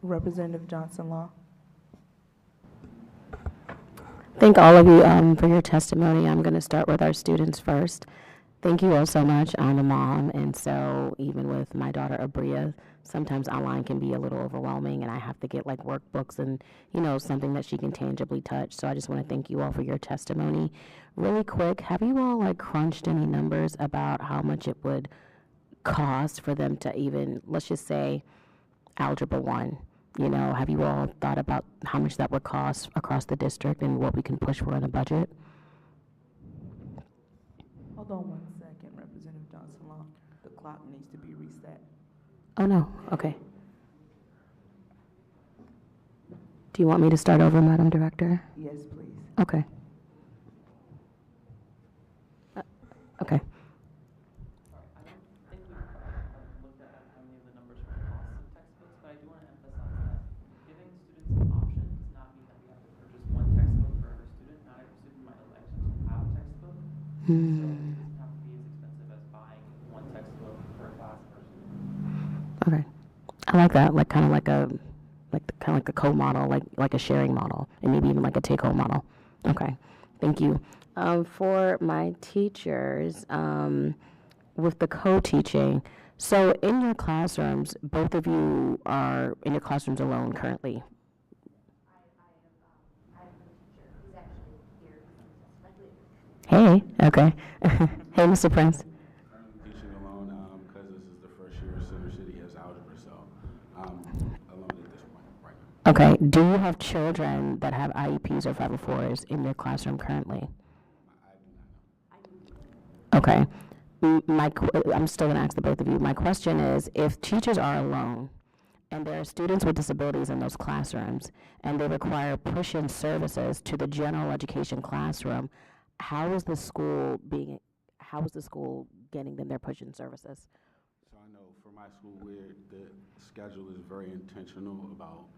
Representative Johnson Law. Thank all of you for your testimony. I'm going to start with our students first. Thank you all so much. I'm a mom, and so even with my daughter Abria, sometimes online can be a little overwhelming, and I have to get, like, workbooks and, you know, something that she can tangibly touch. So I just want to thank you all for your testimony. Really quick, have you all, like, crunched any numbers about how much it would cost for them to even, let's just say, Algebra 1? You know, have you all thought about how much that would cost across the district and what we can push for in the budget? Hold on one second, Representative Johnson Law. The clock needs to be Oh, no, okay. Do you want me to start over, Madam Director? Yes, please. Okay. Okay. Okay. I like that, like kind of like a, kind of like a co-model, like a sharing model, and maybe even like a take-home model. Okay, thank you. For my teachers, with the co-teaching, so in your classrooms, both of you are in your classrooms alone currently. Hey, okay. Hey, Mr. Prince. Currently teaching alone because this is the first year Center City has algebra, so I'm alone at this point right now. Okay, do you have children that have IEPs or 504s in your classroom currently? Okay. I'm still going to ask the both of you. My question is, if teachers are alone and there are students with disabilities in those classrooms and they require push-in services to the general education classroom, how is the school getting them their push-in services? So I know for my school, the schedule is very intentional about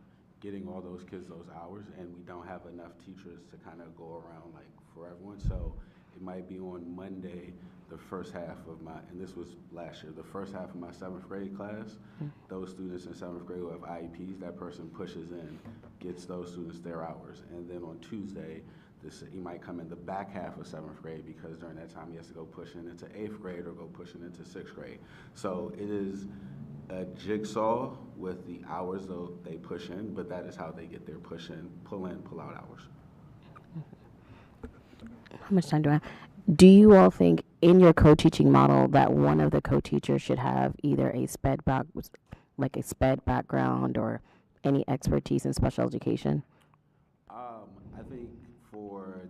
getting all those kids those hours, and we don't have enough teachers to kind of go around like for everyone. So it might be on Monday, the first half of and this was last year, the first half of my 7th grade class, those students in 7th grade who have IEPs, that person pushes in, gets those students their hours. And then on Tuesday, he might come in the back half of 7th grade because during that time he has to go pushing into 8th grade or go pushing into 6th grade. So it is a jigsaw with the hours though they push in, but that is how they get their pull in, pull out hours. How much time do I have? Do you all think in your co-teaching model that one of the co-teachers should have either a SPED background or any expertise in special education? I think for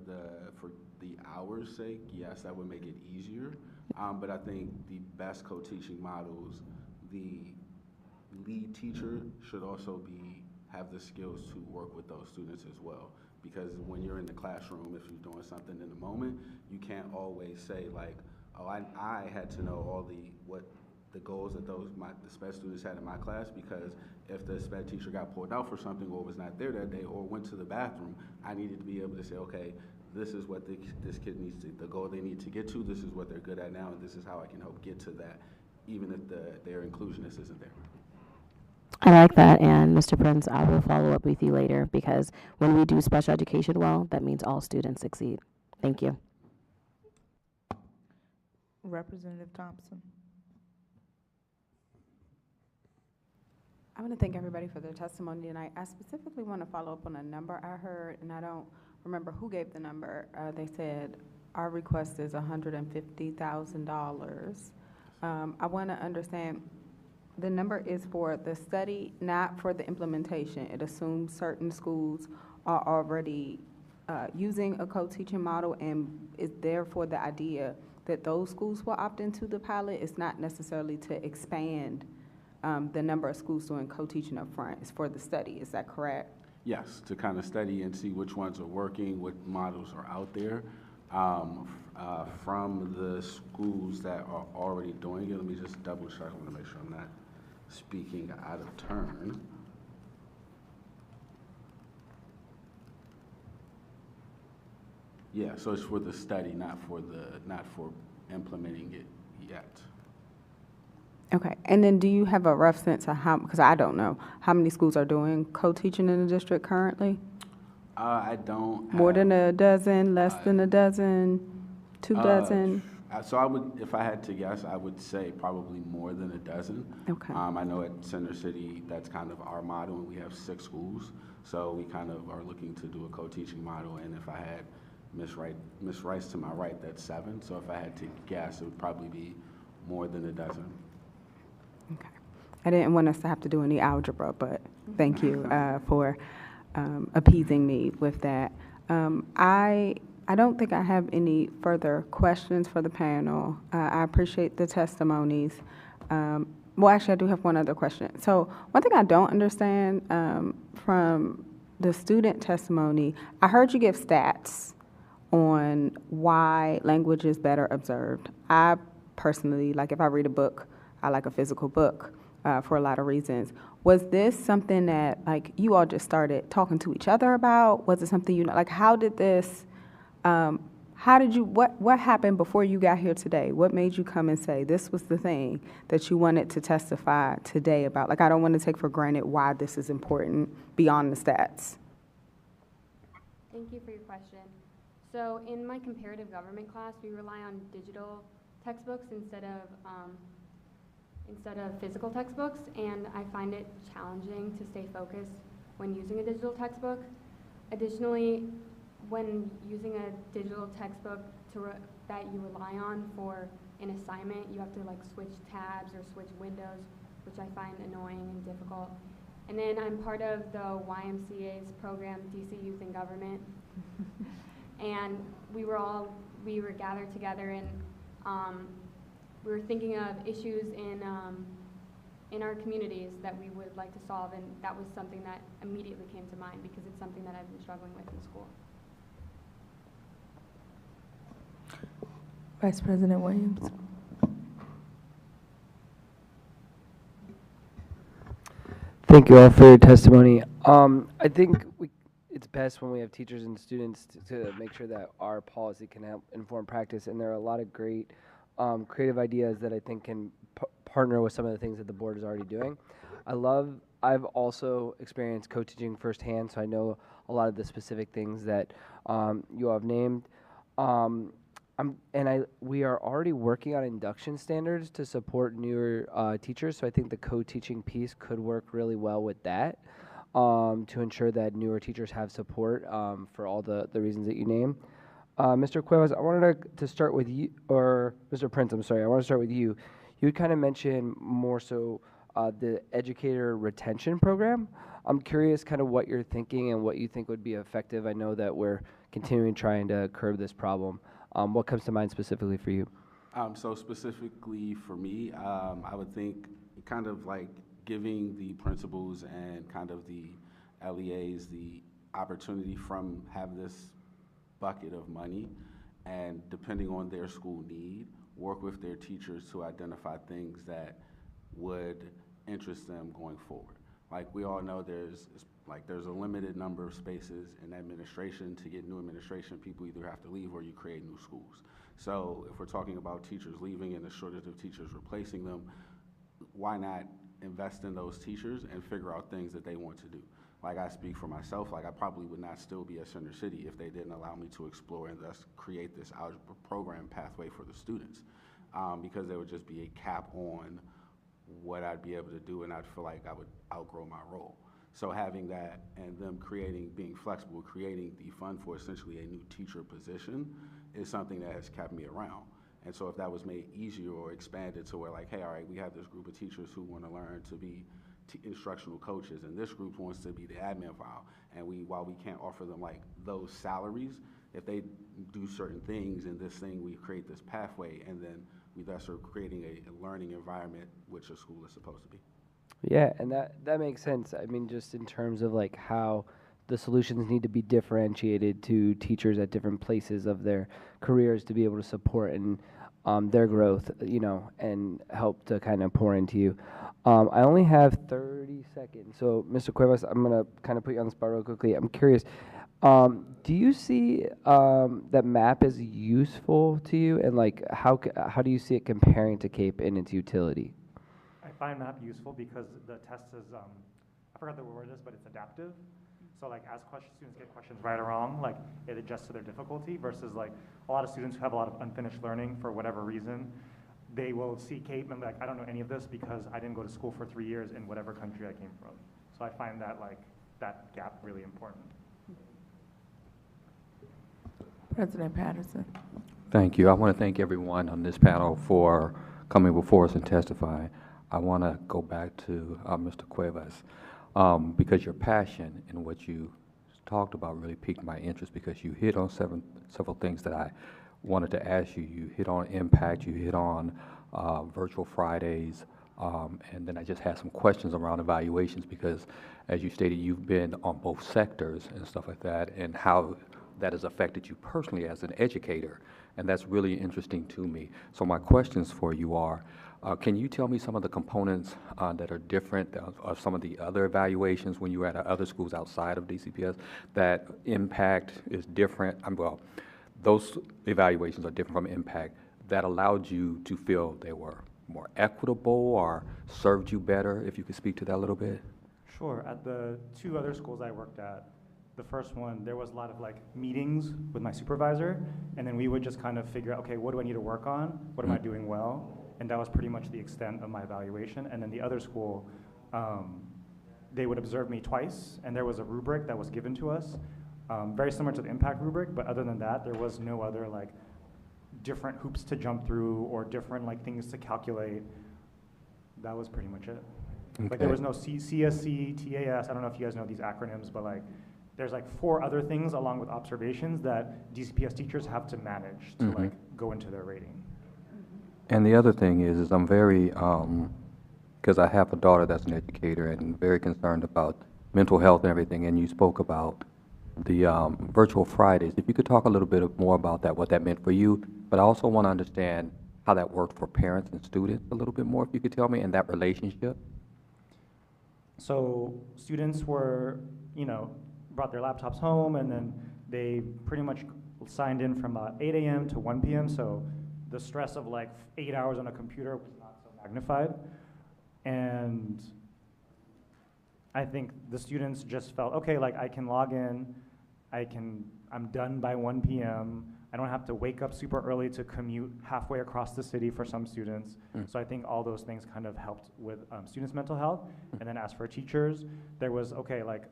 the hours' sake, yes, that would make it easier. But I think the best co-teaching models, the lead teacher should also have the skills to work with those students as well. Because when you're in the classroom, if you're doing something in the moment, you can't always say like, oh, I had to know what the goals that the SPED students had in my class, because if the SPED teacher got pulled out for something or was not there that day or went to the bathroom, I needed to be able to say, okay, this is what this kid needs to, the goal they need to get to, this is what they're good at now, and this is how I can help get to that, even if their inclusionist isn't there. I like that, and Mr. Prince, I will follow up with you later, because when we do special education well, that means all students succeed. Thank you. Representative Thompson. I want to thank everybody for their testimony tonight. I specifically want to follow up on a number I heard, and I don't remember who gave the number. They said our request is $150,000. I want to understand, the number is for the study, not for the implementation. It assumes certain schools are already using a co-teaching model, and is therefore the idea that those schools will opt into the pilot. It's not necessarily to expand the number of schools doing co-teaching up front. It's for the study. Is that correct? Yes, to kind of study and see which ones are working, what models are out there. From the schools that are already doing it, let me just double check. I want to make sure I'm not speaking out of turn. Yeah, so it's for the study, not for implementing it yet. Okay, and then do you have a rough sense of how, because I don't know, how many schools are doing co-teaching in the district currently? I don't. More than a dozen, less than a dozen, 2 dozen? So I would, if I had to guess, I would say probably more than a dozen. Okay. I know at Center City, that's kind of our model, and we have 6 schools. So we kind of are looking to do a co-teaching model, and if I had Miss Rice to my right, that's 7. So if I had to guess, it would probably be more than a dozen. Okay. I didn't want us to have to do any algebra, but thank you for appeasing me with that. I don't think I have any further questions for the panel. I appreciate the testimonies. well, actually, I do have one other question. So one thing I don't understand from the student testimony, I heard you give stats on why language is better observed. I personally, like if I read a book, I like a physical book for a lot of reasons. Was this something that like you all just started talking to each other about? Was it something you know, like how did this, what happened before you got here today? What made you come and say this was the thing that you wanted to testify today about? Like I don't want to take for granted why this is important beyond the stats. Thank you for your question. So in my comparative government class, we rely on digital textbooks instead of physical textbooks, and I find it challenging to stay focused when using a digital textbook. Additionally, when using a digital textbook that you rely on for an assignment, you have to like switch tabs or switch windows, which I find annoying and difficult. And then I'm part of the YMCA's program, DC Youth in Government. And we were gathered together and we were thinking of issues in our communities that we would like to solve, and that was something that immediately came to mind because it's something that I've been struggling with in school. Vice President Williams. Thank you all for your testimony. I think it's best when we have teachers and students to make sure that our policy can help inform practice, and there are a lot of great creative ideas that I think can partner with some of the things that the board is already doing. I've also experienced co-teaching firsthand, so I know a lot of the specific things that you all have named. We are already working on induction standards to support newer teachers, so I think the co-teaching piece could work really well with that to ensure that newer teachers have support for all the reasons that you name. Mr. Cuevas, I wanted to start with you, or Mr. Prince, I'm sorry, I want to start with you. You kind of mentioned more so the educator retention program. I'm curious kind of what you're thinking and what you think would be effective. I know that we're continuing trying to curb this problem. What comes to mind specifically for you? So specifically for me, I would think kind of like giving the principals and kind of the LEAs the opportunity from having this bucket of money, and depending on their school need, work with their teachers to identify things that would interest them going forward. Like we all know there's a limited number of spaces in administration. To get new administration, people either have to leave or you create new schools. So if we're talking about teachers leaving and a shortage of teachers replacing them, why not invest in those teachers and figure out things that they want to do? Like I speak for myself, like I probably would not still be at Center City if they didn't allow me to explore and thus create this algebra program pathway for the students, because there would just be a cap on what I'd be able to do, and I'd feel like I would outgrow my role. So having that and them being flexible, creating the fund for essentially a new teacher position is something that has kept me around. And so if that was made easier or expanded to where like, hey, all right, we have this group of teachers who want to learn to be instructional coaches, and this group wants to be the admin file, and while we can't offer them like those salaries, if they do certain things in this thing, we create this pathway, and then we thus are creating a learning environment which a school is supposed to be. Yeah, and that makes sense. I mean, just in terms of like how the solutions need to be differentiated to teachers at different places of their careers to be able to support and their growth, and help to kind of pour into you. I only have 30 seconds, so Mr. Cuevas, I'm gonna kind of put you on the spot real quickly. I'm curious, do you see that MAP as useful to you, and like how do you see it comparing to CAPE in its utility? I find MAP useful because the test is, I forgot the word is, but it's adaptive. So like as students get questions right or wrong, like it adjusts to their difficulty, versus like a lot of students who have a lot of unfinished learning for whatever reason, they will see CAPE and be like, I don't know any of this because I didn't go to school for 3 years in whatever country I came from. So I find that that gap really important. President Patterson. Thank you. I want to thank everyone on this panel for coming before us and testifying. I want to go back to Mr. Cuevas, because your passion and what you talked about really piqued my interest, because you hit on several things that I wanted to ask you. You hit on impact, you hit on virtual Fridays, And then I just had some questions around evaluations because, as you stated, you've been on both sectors and stuff like that, and how that has affected you personally as an educator. And that's really interesting to me. So my questions for you are, can you tell me some of the components that are different of some of the other evaluations when you were at other schools outside of DCPS that impact is different? Well, those evaluations are different from impact that allowed you to feel they were more equitable or served you better, if you could speak to that a little bit. Sure. At the 2 other schools I worked at, the first one, there was a lot of like meetings with my supervisor, and then we would just kind of figure out, okay, what do I need to work on? What am I doing well? And that was pretty much the extent of my evaluation. And then the other school, they would observe me twice, and there was a rubric that was given to us, very similar to the impact rubric, but other than that, there was no other like different hoops to jump through or different like things to calculate. That was pretty much it. Okay. Like there was no CSC, TAS, I don't know if you guys know these acronyms, but like there's like 4 other things along with observations that DCPS teachers have to manage to like go into their rating. And the other thing is I'm very, because I have a daughter that's an educator and very concerned about mental health and everything, and you spoke about the virtual Fridays. If you could talk a little bit more about that, what that meant for you, but I also want to understand how that worked for parents and students a little bit more, if you could tell me, and that relationship. So students were, brought their laptops home, and then they pretty much signed in from about 8 a.m. to 1 p.m., so the stress of like 8 hours on a computer was not so magnified. And I think the students just felt, okay, like I can log in, I'm done by 1 p.m. I don't have to wake up super early to commute halfway across the city for some students. So I think all those things kind of helped with students' mental health. And then as for teachers, there was, okay, like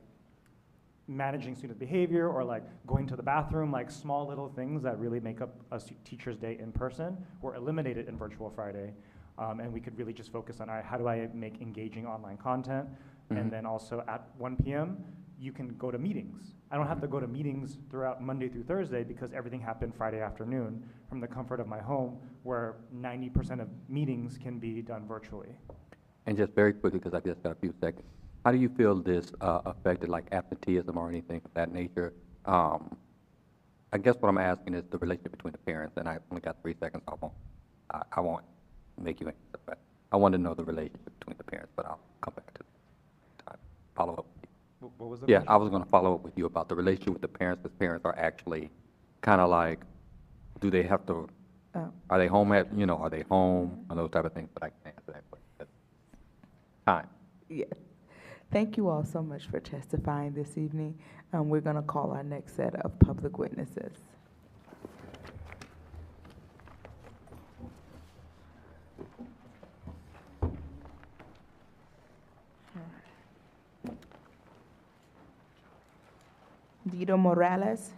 managing student behavior or like going to the bathroom, like small little things that really make up a teacher's day in person were eliminated in Virtual Friday. And we could really just focus on, all right, how do I make engaging online content? And then also at 1 p.m., you can go to meetings. I don't have to go to meetings throughout Monday through Thursday because everything happened Friday afternoon from the comfort of my home, where 90% of meetings can be done virtually. And just very quickly, because I just got a few seconds, how do you feel this affected like absenteeism or anything of that nature? I guess what I'm asking is the relationship between the parents, and I only got 3 seconds, so I won't make you answer, but I want to know the relationship between the parents, but I'll come back to time. Follow up. What was the Yeah, question? I was going to follow up with you about the relationship with the parents, because parents are actually kind of like, do they have to, are they home are they home, and those type of things, but I can't answer that question. Time. Yes. Thank you all so much for testifying this evening. We're going to call our next set of public witnesses. Dito Morales,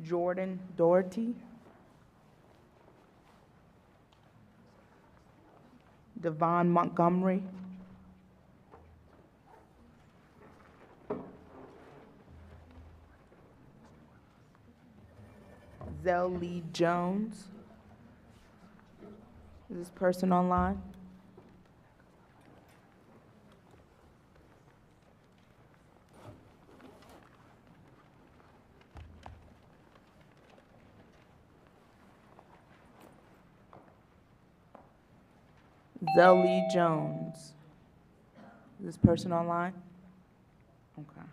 Jordan Doherty, Devon Montgomery, Zell Lee Jones. Is this person online? Zell Lee Jones. Is this person online? Okay.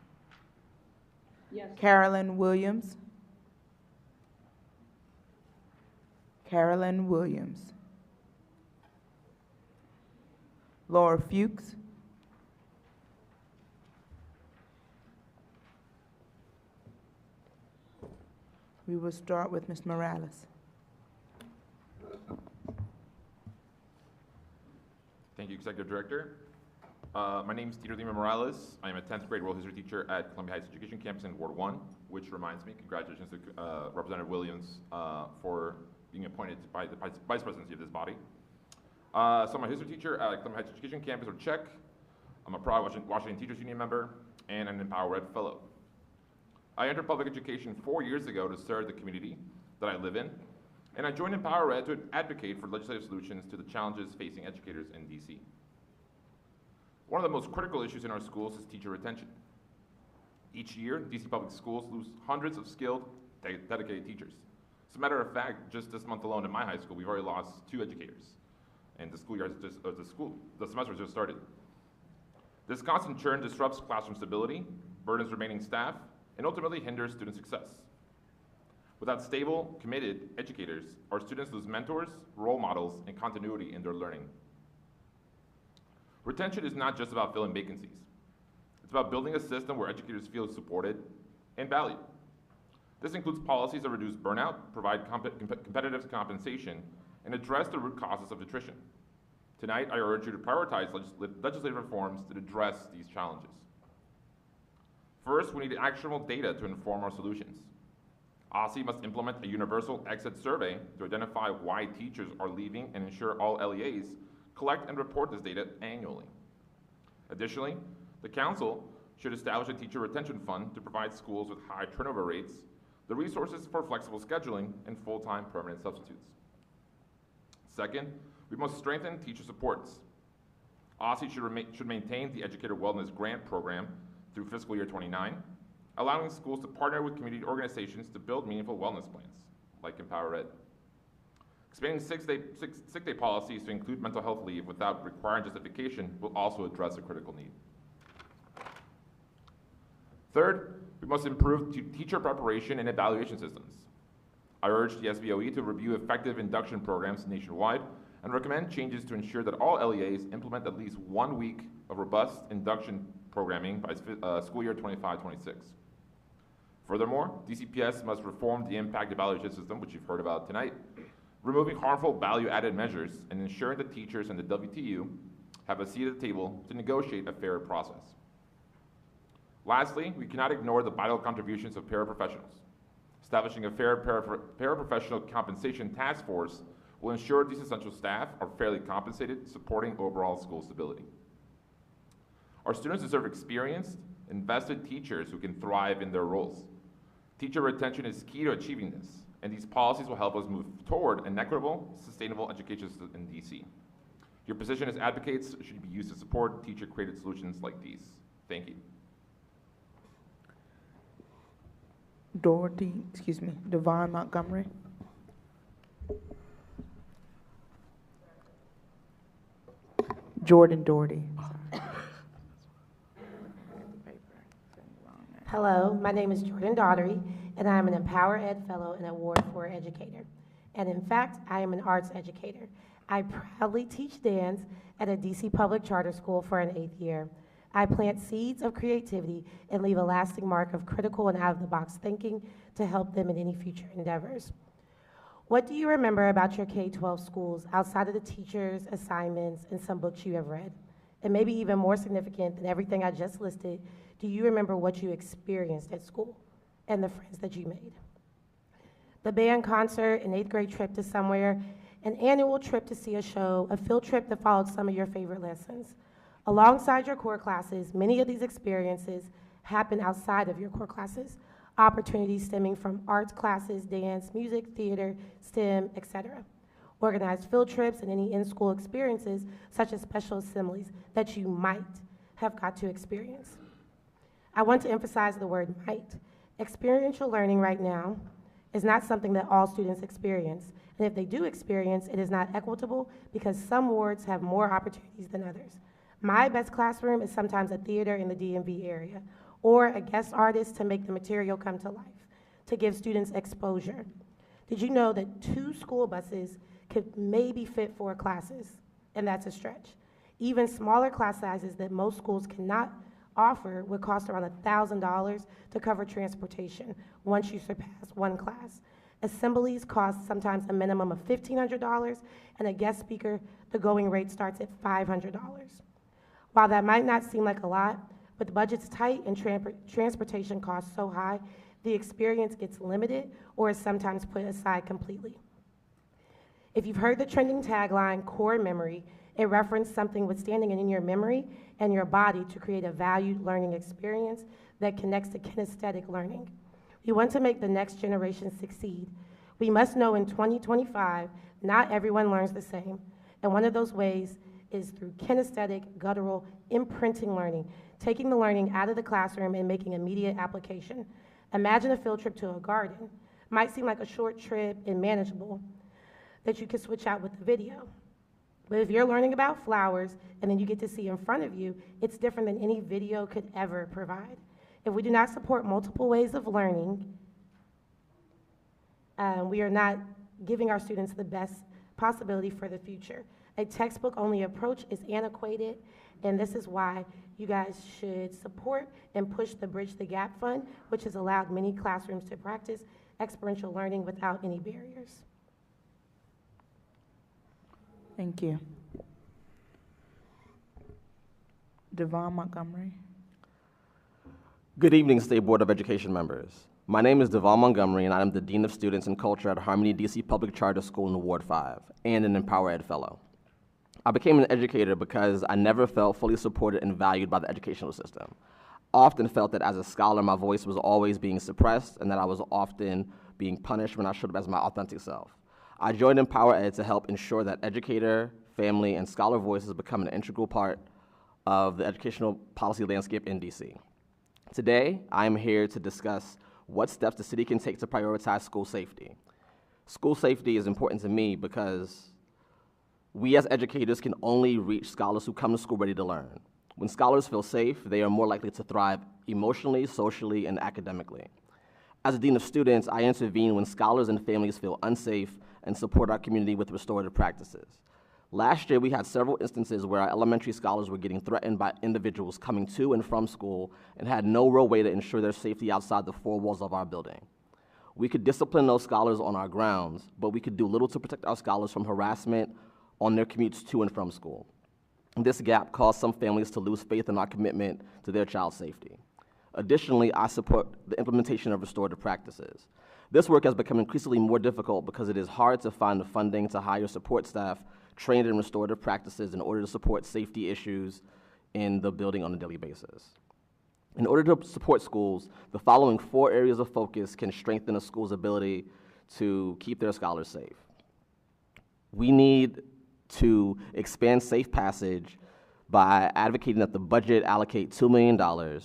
Yes. Carolyn Williams. Carolyn Williams. Laura Fuchs. We will start with Ms. Morales. Thank you, Executive Director. My name is Tito Lima Morales. I am a 10th grade world history teacher at Columbia Heights Education Campus in Ward 1, which reminds me, congratulations to Representative Williams for being appointed by the Vice Presidency of this body. So I'm a history teacher at Columbia Heights Education Campus, or CHEC. I'm a proud Washington Teachers Union member and an Empower Red Fellow. I entered public education 4 years ago to serve the community that I live in, And I joined Empower Ed to advocate for legislative solutions to the challenges facing educators in DC. One of the most critical issues in our schools is teacher retention. Each year, DC public schools lose hundreds of skilled, dedicated teachers. As a matter of fact, just this month alone in my high school, we've already lost 2 educators, and the semester has just started. This constant churn disrupts classroom stability, burdens remaining staff, and ultimately hinders student success. Without stable, committed educators, our students lose mentors, role models, and continuity in their learning. Retention is not just about filling vacancies. It's about building a system where educators feel supported and valued. This includes policies that reduce burnout, provide competitive compensation, and address the root causes of attrition. Tonight, I urge you to prioritize legislative reforms that address these challenges. First, we need actionable data to inform our solutions. OSSE must implement a universal exit survey to identify why teachers are leaving and ensure all LEAs collect and report this data annually. Additionally, the Council should establish a teacher retention fund to provide schools with high turnover rates the resources for flexible scheduling and full-time permanent substitutes. Second, we must strengthen teacher supports. OSSE should maintain the Educator Wellness Grant Program through fiscal year 29, allowing schools to partner with community organizations to build meaningful wellness plans, like Empower Ed. Expanding sick day policies to include mental health leave without requiring justification will also address a critical need. Third, we must improve teacher preparation and evaluation systems. I urge the SBOE to review effective induction programs nationwide and recommend changes to ensure that all LEAs implement at least 1 week of robust induction programming by school year 25-26. Furthermore, DCPS must reform the impact evaluation system, which you've heard about tonight, removing harmful value-added measures and ensuring that teachers and the WTU have a seat at the table to negotiate a fair process. Lastly, we cannot ignore the vital contributions of paraprofessionals. Establishing a fair paraprofessional compensation task force will ensure these essential staff are fairly compensated, supporting overall school stability. Our students deserve experienced, invested teachers who can thrive in their roles. Teacher retention is key to achieving this, and these policies will help us move toward an equitable, sustainable education system in DC. Your position as advocates should be used to support teacher-created solutions like these. Thank you. Devon Montgomery. Jordan Doherty. Hello, my name is Jordan Daughtery, and I am an Empower Ed Fellow and Award for Educator. And in fact, I am an arts educator. I proudly teach dance at a DC public charter school for an 8th year. I plant seeds of creativity and leave a lasting mark of critical and out-of-the-box thinking to help them in any future endeavors. What do you remember about your K-12 schools outside of the teachers, assignments, and some books you have read? And maybe even more significant than everything I just listed, do you remember what you experienced at school and the friends that you made? The band concert, an 8th grade trip to somewhere, an annual trip to see a show, a field trip that followed some of your favorite lessons. Alongside your core classes, many of these experiences happen outside of your core classes, opportunities stemming from arts classes, dance, music, theater, STEM, etc. Organized field trips and any in-school experiences, such as special assemblies, that you might have got to experience. I want to emphasize the word might. Experiential learning right now is not something that all students experience, and if they do experience, it is not equitable because some wards have more opportunities than others. My best classroom is sometimes a theater in the DMV area, or a guest artist to make the material come to life, to give students exposure. Did you know that 2 school buses could maybe fit 4 classes? And that's a stretch. Even smaller class sizes that most schools cannot offer would cost around $1,000 to cover transportation once you surpass 1 class. Assemblies cost sometimes a minimum of $1,500, and a guest speaker, the going rate starts at $500. While that might not seem like a lot, with budgets tight and transportation costs so high, the experience gets limited or is sometimes put aside completely. If you've heard the trending tagline, core memory, it referenced something withstanding in your memory and your body to create a valued learning experience that connects to kinesthetic learning. We want to make the next generation succeed. We must know in 2025, not everyone learns the same, and one of those ways is through kinesthetic, guttural, imprinting learning, taking the learning out of the classroom and making immediate application. Imagine a field trip to a garden. Might seem like a short trip and manageable that you could switch out with the video. But if you're learning about flowers and then you get to see in front of you, it's different than any video could ever provide. If we do not support multiple ways of learning, we are not giving our students the best possibility for the future. A textbook-only approach is antiquated, and this is why you guys should support and push the Bridge the Gap Fund, which has allowed many classrooms to practice experiential learning without any barriers. Thank you. Devon Montgomery. Good evening, State Board of Education members. My name is Devon Montgomery, and I am the Dean of Students and Culture at Harmony DC Public Charter School in Ward 5, and an Empower Ed Fellow. I became an educator because I never felt fully supported and valued by the educational system. I often felt that as a scholar, my voice was always being suppressed, and that I was often being punished when I showed up as my authentic self. I joined Empower Ed to help ensure that educator, family, and scholar voices become an integral part of the educational policy landscape in DC. Today, I am here to discuss what steps the city can take to prioritize school safety. School safety is important to me because we as educators can only reach scholars who come to school ready to learn. When scholars feel safe, they are more likely to thrive emotionally, socially, and academically. As a dean of students, I intervene when scholars and families feel unsafe and support our community with restorative practices. Last year, we had several instances where our elementary scholars were getting threatened by individuals coming to and from school and had no real way to ensure their safety outside the four walls of our building. We could discipline those scholars on our grounds, but we could do little to protect our scholars from harassment on their commutes to and from school. This gap caused some families to lose faith in our commitment to their child's safety. Additionally, I support the implementation of restorative practices. This work has become increasingly more difficult because it is hard to find the funding to hire support staff trained in restorative practices in order to support safety issues in the building on a daily basis. In order to support schools, the following 4 areas of focus can strengthen a school's ability to keep their scholars safe. We need to expand safe passage by advocating that the budget allocate $2 million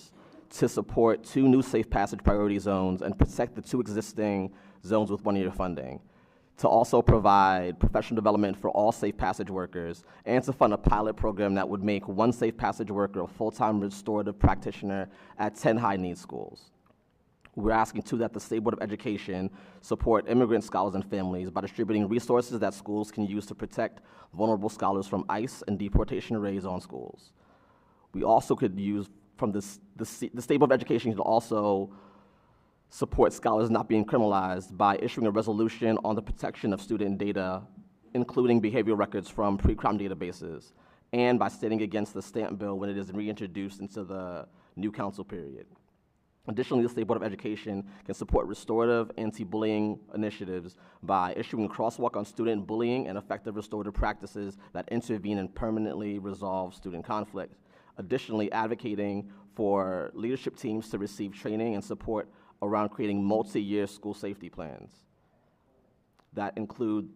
to support 2 new safe passage priority zones and protect the 2 existing zones with 1-year funding, to also provide professional development for all safe passage workers, and to fund a pilot program that would make 1 safe passage worker a full-time restorative practitioner at 10 high-need schools. We're asking, too, that the State Board of Education support immigrant scholars and families by distributing resources that schools can use to protect vulnerable scholars from ICE and deportation raids on schools. We also could use from the State Board of Education to also support scholars not being criminalized by issuing a resolution on the protection of student data, including behavioral records from pre-crime databases, and by standing against the stamp bill when it is reintroduced into the new council period. Additionally, the State Board of Education can support restorative anti-bullying initiatives by issuing a crosswalk on student bullying and effective restorative practices that intervene and permanently resolve student conflict. Additionally, advocating for leadership teams to receive training and support around creating multi-year school safety plans that include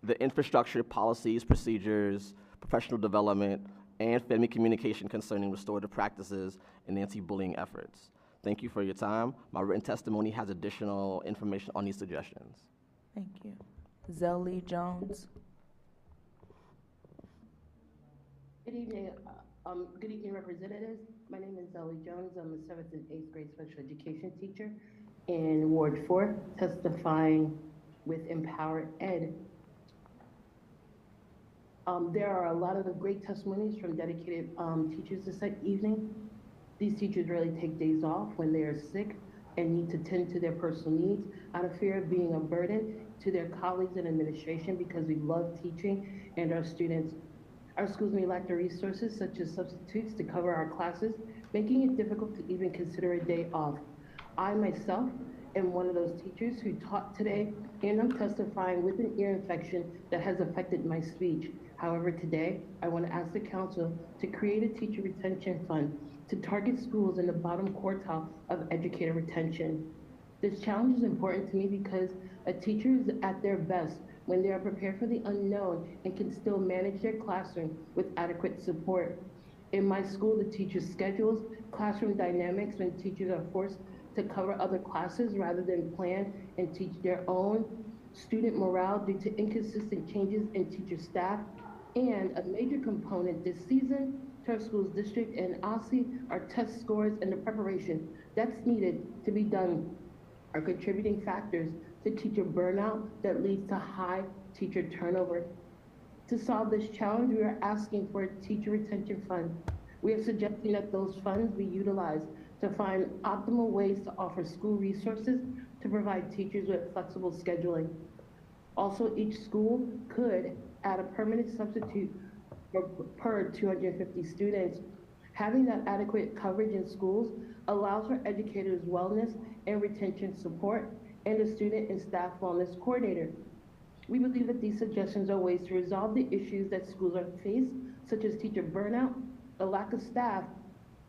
the infrastructure, policies, procedures, professional development, and family communication concerning restorative practices and anti-bullying efforts. Thank you for your time. My written testimony has additional information on these suggestions. Thank you. Zoe Jones. Good evening, representatives. My name is Zoe Jones. I'm a 7th and 8th grade special education teacher in Ward 4, testifying with Empower Ed. There are a lot of great testimonies from dedicated teachers this evening. These teachers really take days off when they are sick and need to tend to their personal needs out of fear of being a burden to their colleagues and administration, because we love teaching and our students. Our schools may lack the resources such as substitutes to cover our classes, making it difficult to even consider a day off. I myself am one of those teachers who taught today, and I'm testifying with an ear infection that has affected my speech. However, today, I want to ask the council to create a teacher retention fund to target schools in the bottom quartile of educator retention. This challenge is important to me because a teacher is at their best when they are prepared for the unknown and can still manage their classroom with adequate support. In my school, the teacher's schedules, classroom dynamics when teachers are forced to cover other classes rather than plan and teach their own, student morale due to inconsistent changes in teacher staff, and a major component this season to our school's district and OSSE are test scores and the preparation that's needed to be done are contributing factors to teacher burnout that leads to high teacher turnover. To solve this challenge, we are asking for a teacher retention fund. We are suggesting that those funds be utilized to find optimal ways to offer school resources to provide teachers with flexible scheduling. Also, each school could add a permanent substitute per 250 students. Having that adequate coverage in schools allows for educators' wellness and retention support and a student and staff wellness coordinator. We believe that these suggestions are ways to resolve the issues that schools are faced, such as teacher burnout, a lack of staff,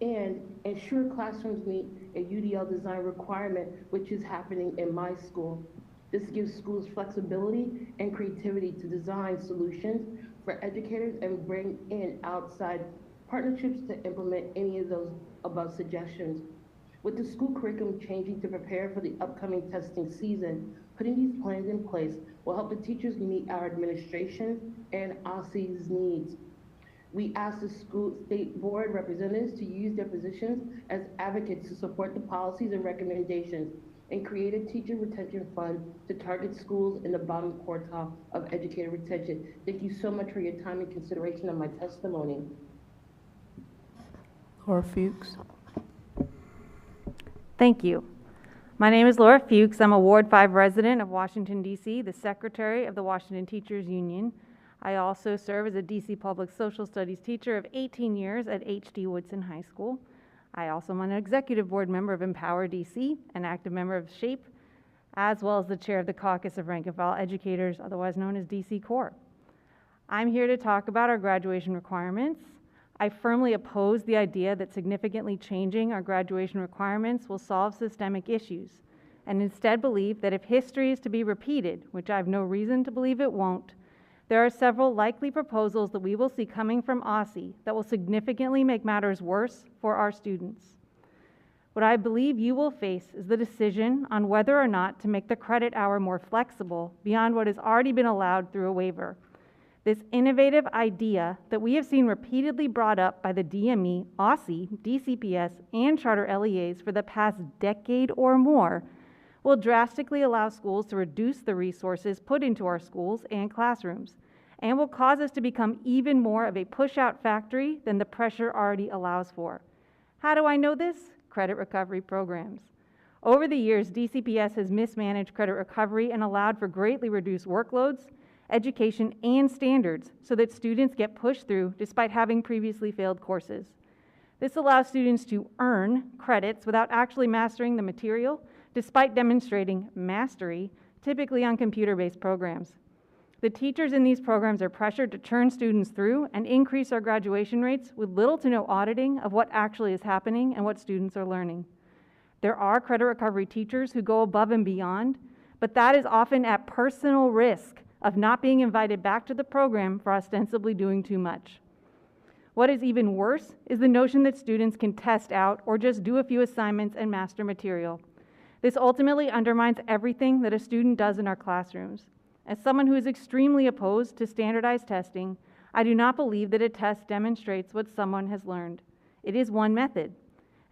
and ensure classrooms meet a UDL design requirement, which is happening in my school. This gives schools flexibility and creativity to design solutions for educators and bring in outside partnerships to implement any of those above suggestions. With the school curriculum changing to prepare for the upcoming testing season, putting these plans in place will help the teachers meet our administration and OSSE's needs. We ask the school state board representatives to use their positions as advocates to support the policies and recommendations and create a teacher retention fund to target schools in the bottom quartile of educator retention. Thank you so much for your time and consideration of my testimony. Laura Fuchs. Thank you. My name is Laura Fuchs. I'm a Ward 5 resident of Washington, D.C., the secretary of the Washington Teachers Union. I also serve as a D.C. Public Social Studies teacher of 18 years at H.D. Woodson High School. I also am an executive board member of Empower DC, an active member of SHAPE, as well as the chair of the Caucus of Rank and File Educators, otherwise known as DC Core. I'm here to talk about our graduation requirements. I firmly oppose the idea that significantly changing our graduation requirements will solve systemic issues, and instead believe that if history is to be repeated, which I have no reason to believe it won't, there are several likely proposals that we will see coming from OSSE that will significantly make matters worse for our students. What I believe you will face is the decision on whether or not to make the credit hour more flexible beyond what has already been allowed through a waiver. This innovative idea that we have seen repeatedly brought up by the DME, OSSE, DCPS, and charter LEAs for the past decade or more will drastically allow schools to reduce the resources put into our schools and classrooms, and will cause us to become even more of a push-out factory than the pressure already allows for. How do I know this? Credit recovery programs. Over the years, DCPS has mismanaged credit recovery and allowed for greatly reduced workloads, education, and standards so that students get pushed through despite having previously failed courses. This allows students to earn credits without actually mastering the material, despite demonstrating mastery, typically on computer-based programs. The teachers in these programs are pressured to churn students through and increase our graduation rates with little to no auditing of what actually is happening and what students are learning. There are credit recovery teachers who go above and beyond, but that is often at personal risk of not being invited back to the program for ostensibly doing too much. What is even worse is the notion that students can test out or just do a few assignments and master material. This ultimately undermines everything that a student does in our classrooms. As someone who is extremely opposed to standardized testing, I do not believe that a test demonstrates what someone has learned. It is one method.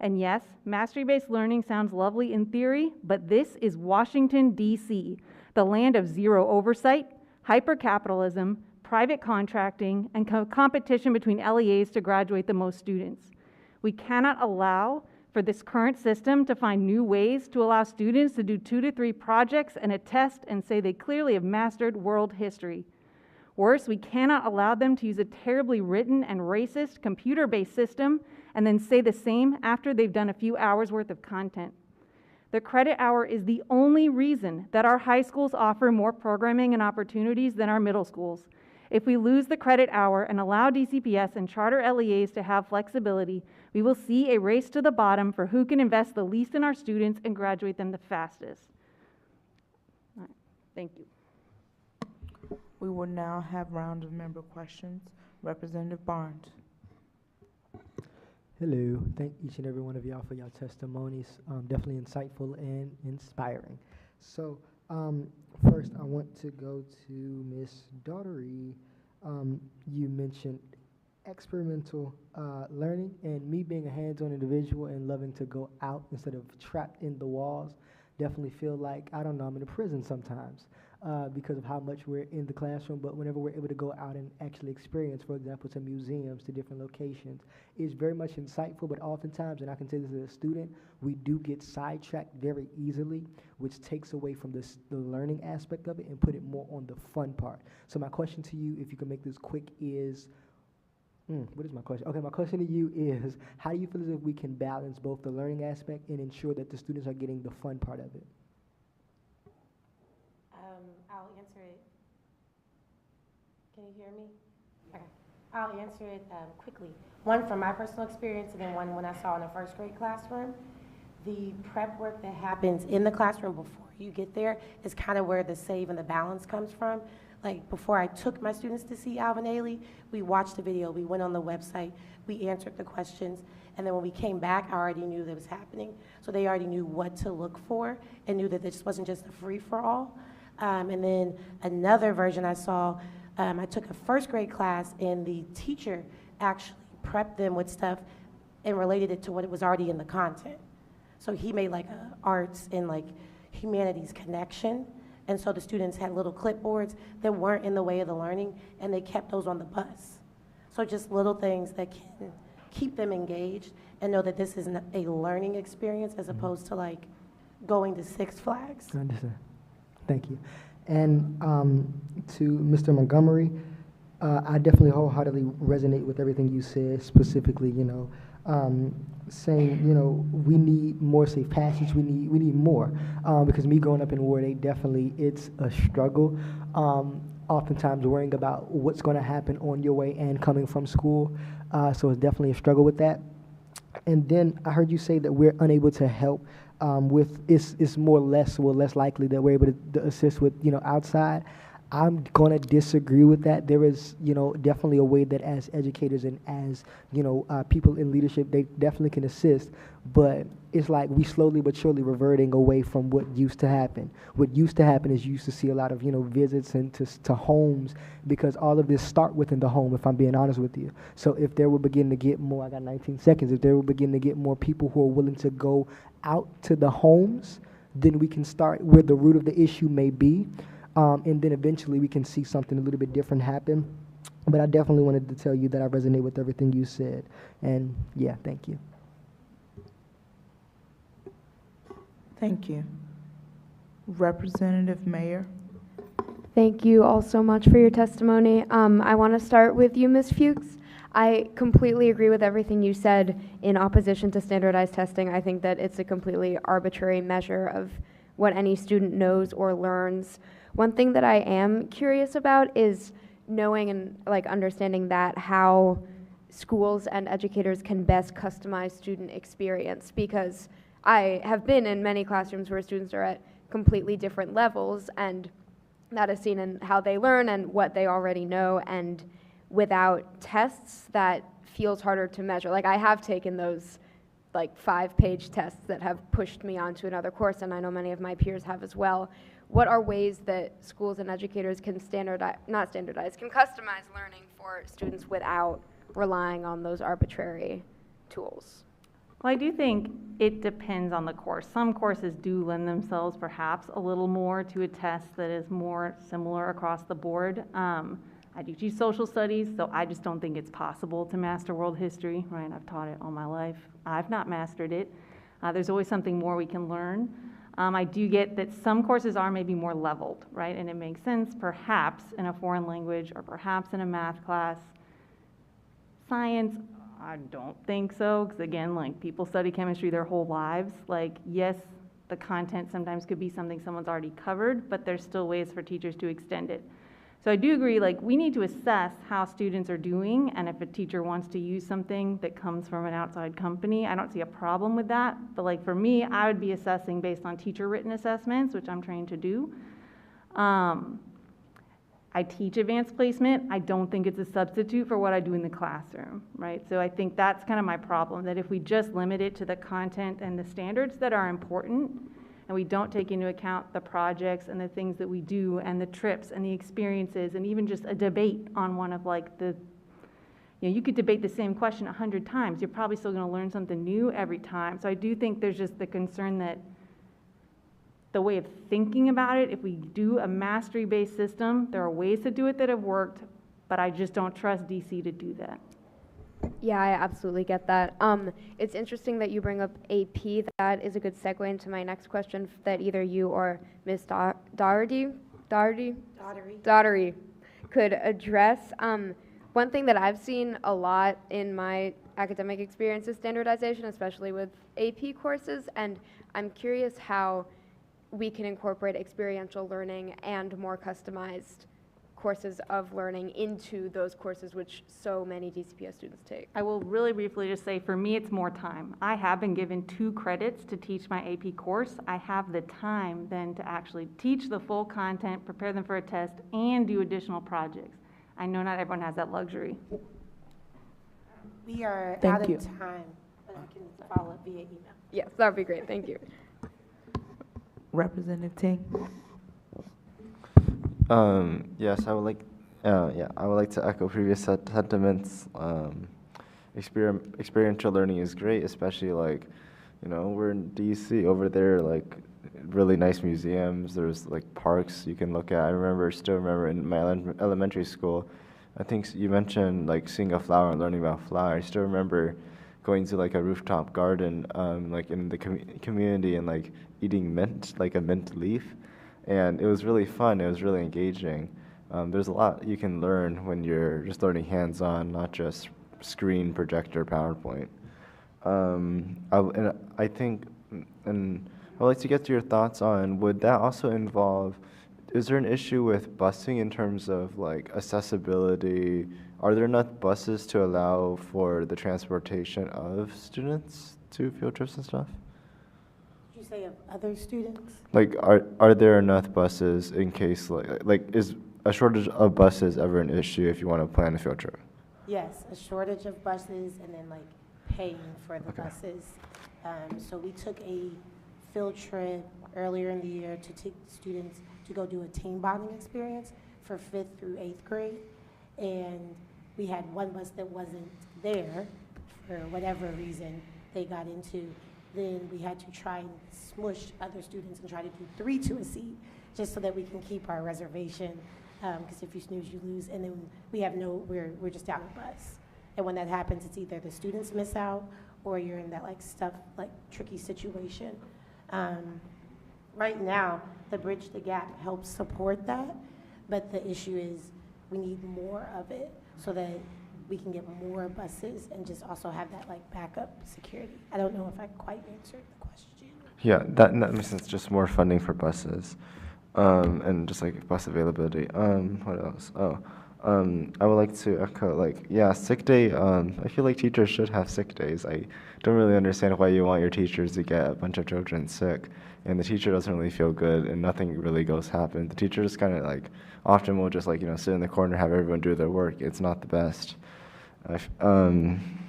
And yes, mastery-based learning sounds lovely in theory, but this is Washington, D.C., the land of zero oversight, hyper-capitalism, private contracting, and competition between LEAs to graduate the most students. We cannot allow for this current system to find new ways to allow students to do 2 to 3 projects and a test and say they clearly have mastered world history. Worse, we cannot allow them to use a terribly written and racist computer-based system and then say the same after they've done a few hours worth of content. The credit hour is the only reason that our high schools offer more programming and opportunities than our middle schools. If we lose the credit hour and allow DCPS and charter LEAs to have flexibility, We will see a race to the bottom for who can invest the least in our students and graduate them the fastest. All right. Thank you. We will now have round of member questions. Representative Barnes. Hello. Thank each and every one of y'all for your testimonies. Definitely insightful and inspiring. So, first, I want to go to Ms. Daughtery. You mentioned experimental learning, and me being a hands-on individual and loving to go out instead of trapped in the walls. Definitely feel like, I don't know, I'm in a prison sometimes because of how much we're in the classroom, but whenever we're able to go out and actually experience, for example, to museums, to different locations, it's very much insightful, but oftentimes, and I can say this as a student, we do get sidetracked very easily, which takes away from the learning aspect of it and put it more on the fun part. So my question to you, if you can make this quick, is, what is my question? Okay, my question to you is, how do you feel as if we can balance both the learning aspect and ensure that the students are getting the fun part of it? I'll answer it. Can you hear me? Okay. I'll answer it quickly. One from my personal experience, and then one when I saw in a first grade classroom. The prep work that happens in the classroom before you get there is kind of where the save and the balance comes from. Like, before I took my students to see Alvin Ailey, we watched the video, we went on the website, we answered the questions, and then when we came back, I already knew that was happening. So they already knew what to look for and knew that this wasn't just a free-for-all. And then another version I saw, I took a first grade class, and the teacher actually prepped them with stuff and related it to what was already in the content. So he made like a arts and like humanities connection. And so the students had little clipboards that weren't in the way of the learning, and they kept those on the bus. So just little things that can keep them engaged and know that this is a learning experience as opposed to like going to Six Flags. I understand. Thank you. And to Mr. Montgomery, I definitely wholeheartedly resonate with everything you said, specifically, saying, we need more safe passage, we need more. Because me growing up in Ward 8, definitely it's a struggle. Oftentimes worrying about what's going to happen on your way and coming from school. So it's definitely a struggle with that. And then I heard you say that we're unable to help with, it's more less likely that we're able to assist with, outside. I'm going to disagree with that. There is, definitely a way that as educators and as, people in leadership, they definitely can assist. But it's like we slowly but surely reverting away from what used to happen. What used to happen is you used to see a lot of, visits to homes, because all of this start within the home, if I'm being honest with you. So if there will begin to get more, I got 19 seconds, if there will begin to get more people who are willing to go out to the homes, then we can start where the root of the issue may be. And then eventually we can see something a little bit different happen. But I definitely wanted to tell you that I resonate with everything you said. And yeah, thank you. Thank you. Representative Mayer. Thank you all so much for your testimony. I want to start with you, Ms. Fuchs. I completely agree with everything you said in opposition to standardized testing. I think that it's a completely arbitrary measure of what any student knows or learns. One thing that I am curious about is knowing and understanding that how schools and educators can best customize student experience, because I have been in many classrooms where students are at completely different levels, and that is seen in how they learn and what they already know, and without tests that feels harder to measure. I have taken those 5-page tests that have pushed me onto another course, and I know many of my peers have as well. What are ways that schools and educators can can customize learning for students without relying on those arbitrary tools? Well, I do think it depends on the course. Some courses do lend themselves perhaps a little more to a test that is more similar across the board. I do teach social studies, so I just don't think it's possible to master world history, right? I've taught it all my life. I've not mastered it. There's always something more we can learn. I do get that some courses are maybe more leveled, right? And it makes sense perhaps in a foreign language or perhaps in a math class. Science, I don't think so, because again, people study chemistry their whole lives. Yes, the content sometimes could be something someone's already covered, but there's still ways for teachers to extend it. So I do agree, like, we need to assess how students are doing, and if a teacher wants to use something that comes from an outside company, I don't see a problem with that. But like, for me, I would be assessing based on teacher-written assessments, which I'm trained to do. I teach advanced placement. I don't think it's a substitute for what I do in the classroom, right? So I think that's kind of my problem, that if we just limit it to the content and the standards that are important, and we don't take into account the projects and the things that we do and the trips and the experiences and even just a debate on one of like the, you know, you could debate the same question 100 times. You're probably still going to learn something new every time. So I do think there's just the concern that the way of thinking about it, if we do a mastery-based system, there are ways to do it that have worked, but I just don't trust DC to do that. Yeah, I absolutely get that. It's interesting that you bring up AP. That is a good segue into my next question that either you or Ms. Daugherty could address. One thing that I've seen a lot in my academic experience is standardization, especially with AP courses, and I'm curious how we can incorporate experiential learning and more customized courses of learning into those courses which so many DCPS students take. I will really briefly just say, for me, it's more time. I have been given 2 credits to teach my AP course. I have the time then to actually teach the full content, prepare them for a test, and do additional projects. I know not everyone has that luxury. We are Thank out you. of time, but I can follow up via email. Yes, that would be great. Thank you. Representative Ting. Yes, I would like, I would like to echo previous sentiments. Experiential learning is great, especially like, you know, we're in DC. Over there, like really nice museums. There's like parks you can look at. Still remember in my elementary school, I think you mentioned like seeing a flower and learning about flowers. I still remember going to like a rooftop garden, like in the community, and like eating mint, like a mint leaf. And it was really fun. It was really engaging. There's a lot you can learn when you're just learning hands-on, not just screen, projector, PowerPoint. I think, and I'd like to get to your thoughts on, would that also involve, is there an issue with busing in terms of like accessibility? Are there enough buses to allow for the transportation of students to field trips and stuff? Did you say of other students? Like, are there enough buses in case, like is a shortage of buses ever an issue if you want to plan a field trip? Yes, a shortage of buses and then like paying for the buses. So we took a field trip earlier in the year to take students to go do a team bonding experience for 5th through 8th grade. And we had one bus that wasn't there for whatever reason they got into. Then we had to try and smush other students and try to do 3 to a seat just so that we can keep our reservation. Because if you snooze, you lose. And then we have we're just out of bus. And when that happens, it's either the students miss out or you're in that like tricky situation. Right now, the Bridge the Gap helps support that, but the issue is we need more of it so that we can get more buses and just also have that like backup security. I don't know if I quite answered the question. Yeah, that makes sense. Just more funding for buses, and just like bus availability. What else? I would like to echo, like, yeah, sick day. I feel like teachers should have sick days. I don't really understand why you want your teachers to get a bunch of children sick, and the teacher doesn't really feel good, and nothing really happen. The teacher just kind of like often will just like, you know, sit in the corner, have everyone do their work. It's not the best.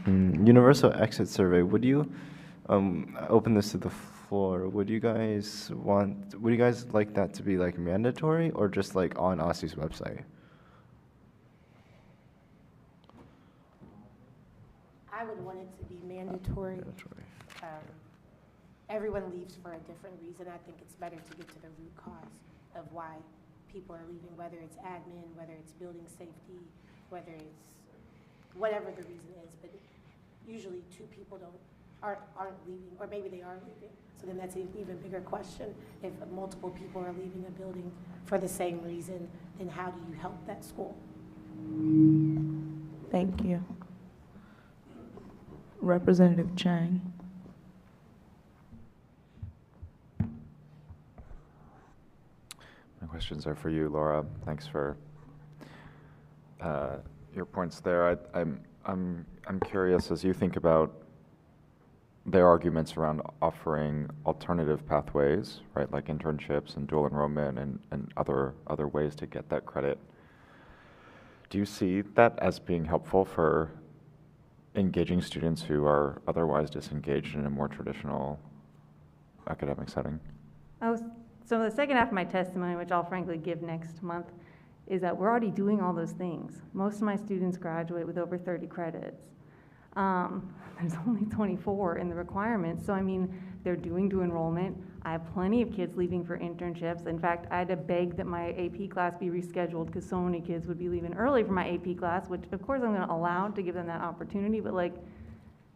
Universal exit survey. Would you open this to the floor? Would you guys like that to be like mandatory or just like on OSSE's website? I would want it to be mandatory. Everyone leaves for a different reason. I think it's better to get to the root cause of why people are leaving, whether it's admin, whether it's building safety, whether it's whatever the reason is. But usually 2 people aren't leaving, or maybe they are leaving. So then that's an even bigger question. If multiple people are leaving a building for the same reason, then how do you help that school? Thank you. Representative Chang. My questions are for you, Laura. Thanks for your points there. I'm curious, as you think about their arguments around offering alternative pathways, right, like internships and dual enrollment and other ways to get that credit. Do you see that as being helpful for engaging students who are otherwise disengaged in a more traditional academic setting? So the second half of my testimony, which I'll frankly give next month, is that we're already doing all those things. Most of my students graduate with over 30 credits. There's only 24 in the requirements, so I mean, they're doing dual enrollment. I have plenty of kids leaving for internships. In fact, I had to beg that my AP class be rescheduled because so many kids would be leaving early for my AP class, which of course I'm gonna allow to give them that opportunity, but like,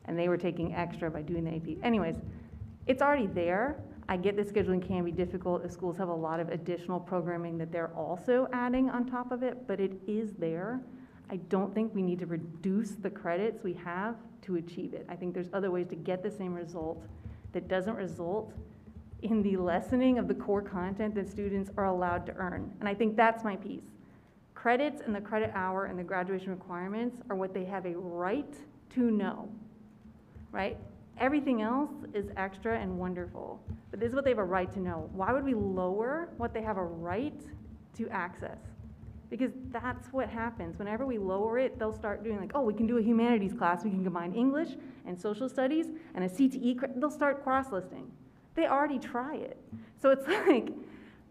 and they were taking extra by doing the AP. Anyways, it's already there. I get that scheduling can be difficult if schools have a lot of additional programming that they're also adding on top of it, but it is there. I don't think we need to reduce the credits we have to achieve it. I think there's other ways to get the same result that doesn't result in the lessening of the core content that students are allowed to earn. And I think that's my piece. Credits and the credit hour and the graduation requirements are what they have a right to know, right? Everything else is extra and wonderful, but this is what they have a right to know. Why would we lower what they have a right to access? Because that's what happens. Whenever we lower it, they'll start doing like, oh, we can do a humanities class, we can combine English and social studies and a CTE, they'll start cross-listing. They already try it. So it's like,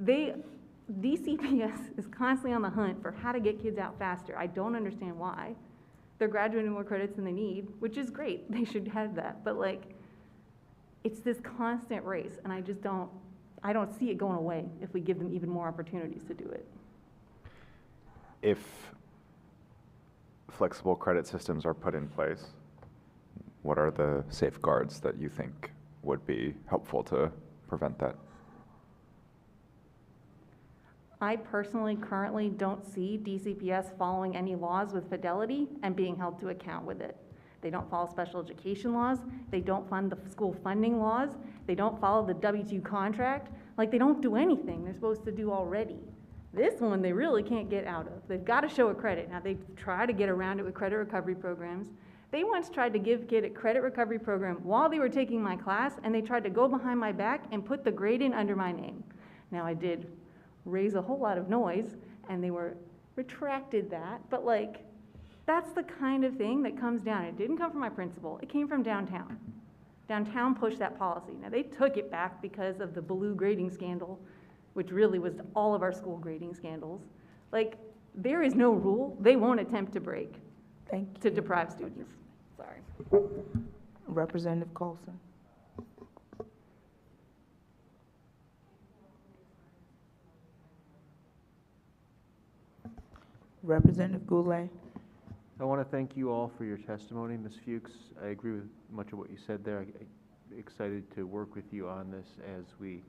DCPS is constantly on the hunt for how to get kids out faster. I don't understand why. They're graduating more credits than they need, which is great. They should have that. But like, it's this constant race, and I don't see it going away if we give them even more opportunities to do it. If flexible credit systems are put in place, what are the safeguards that you think would be helpful to prevent that? I personally currently don't see DCPS following any laws with fidelity and being held to account with it. They don't follow special education laws. They don't fund the school funding laws. They don't follow the W-2 contract. Like, they don't do anything they're supposed to do already. This one they really can't get out of. They've got to show a credit. Now, they try to get around it with credit recovery programs. They once tried to give kid a credit recovery program while they were taking my class, and they tried to go behind my back and put the grade in under my name. Now, I did raise a whole lot of noise, and they retracted that, but like, that's the kind of thing that comes down. It didn't come from my principal, it came from downtown. Downtown pushed that policy. Now, they took it back because of the blue grading scandal, which really was all of our school grading scandals. Like, there is no rule they won't attempt to break to deprive students. Sorry. Representative Colson. Representative Goulet. I want to thank you all for your testimony. Ms. Fuchs, I agree with much of what you said there. I'm excited to work with you on this as we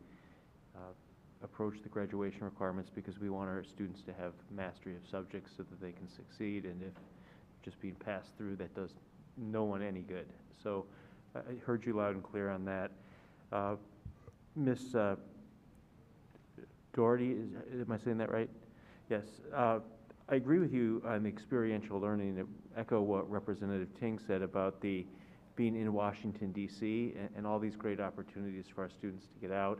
approach the graduation requirements, because we want our students to have mastery of subjects so that they can succeed, and if just being passed through, that does no one any good. So I heard you loud and clear on that. Ms. Doherty, am I saying that right? Yes. I agree with you on the experiential learning, to echo what Representative Ting said about the being in Washington, D.C., and all these great opportunities for our students to get out.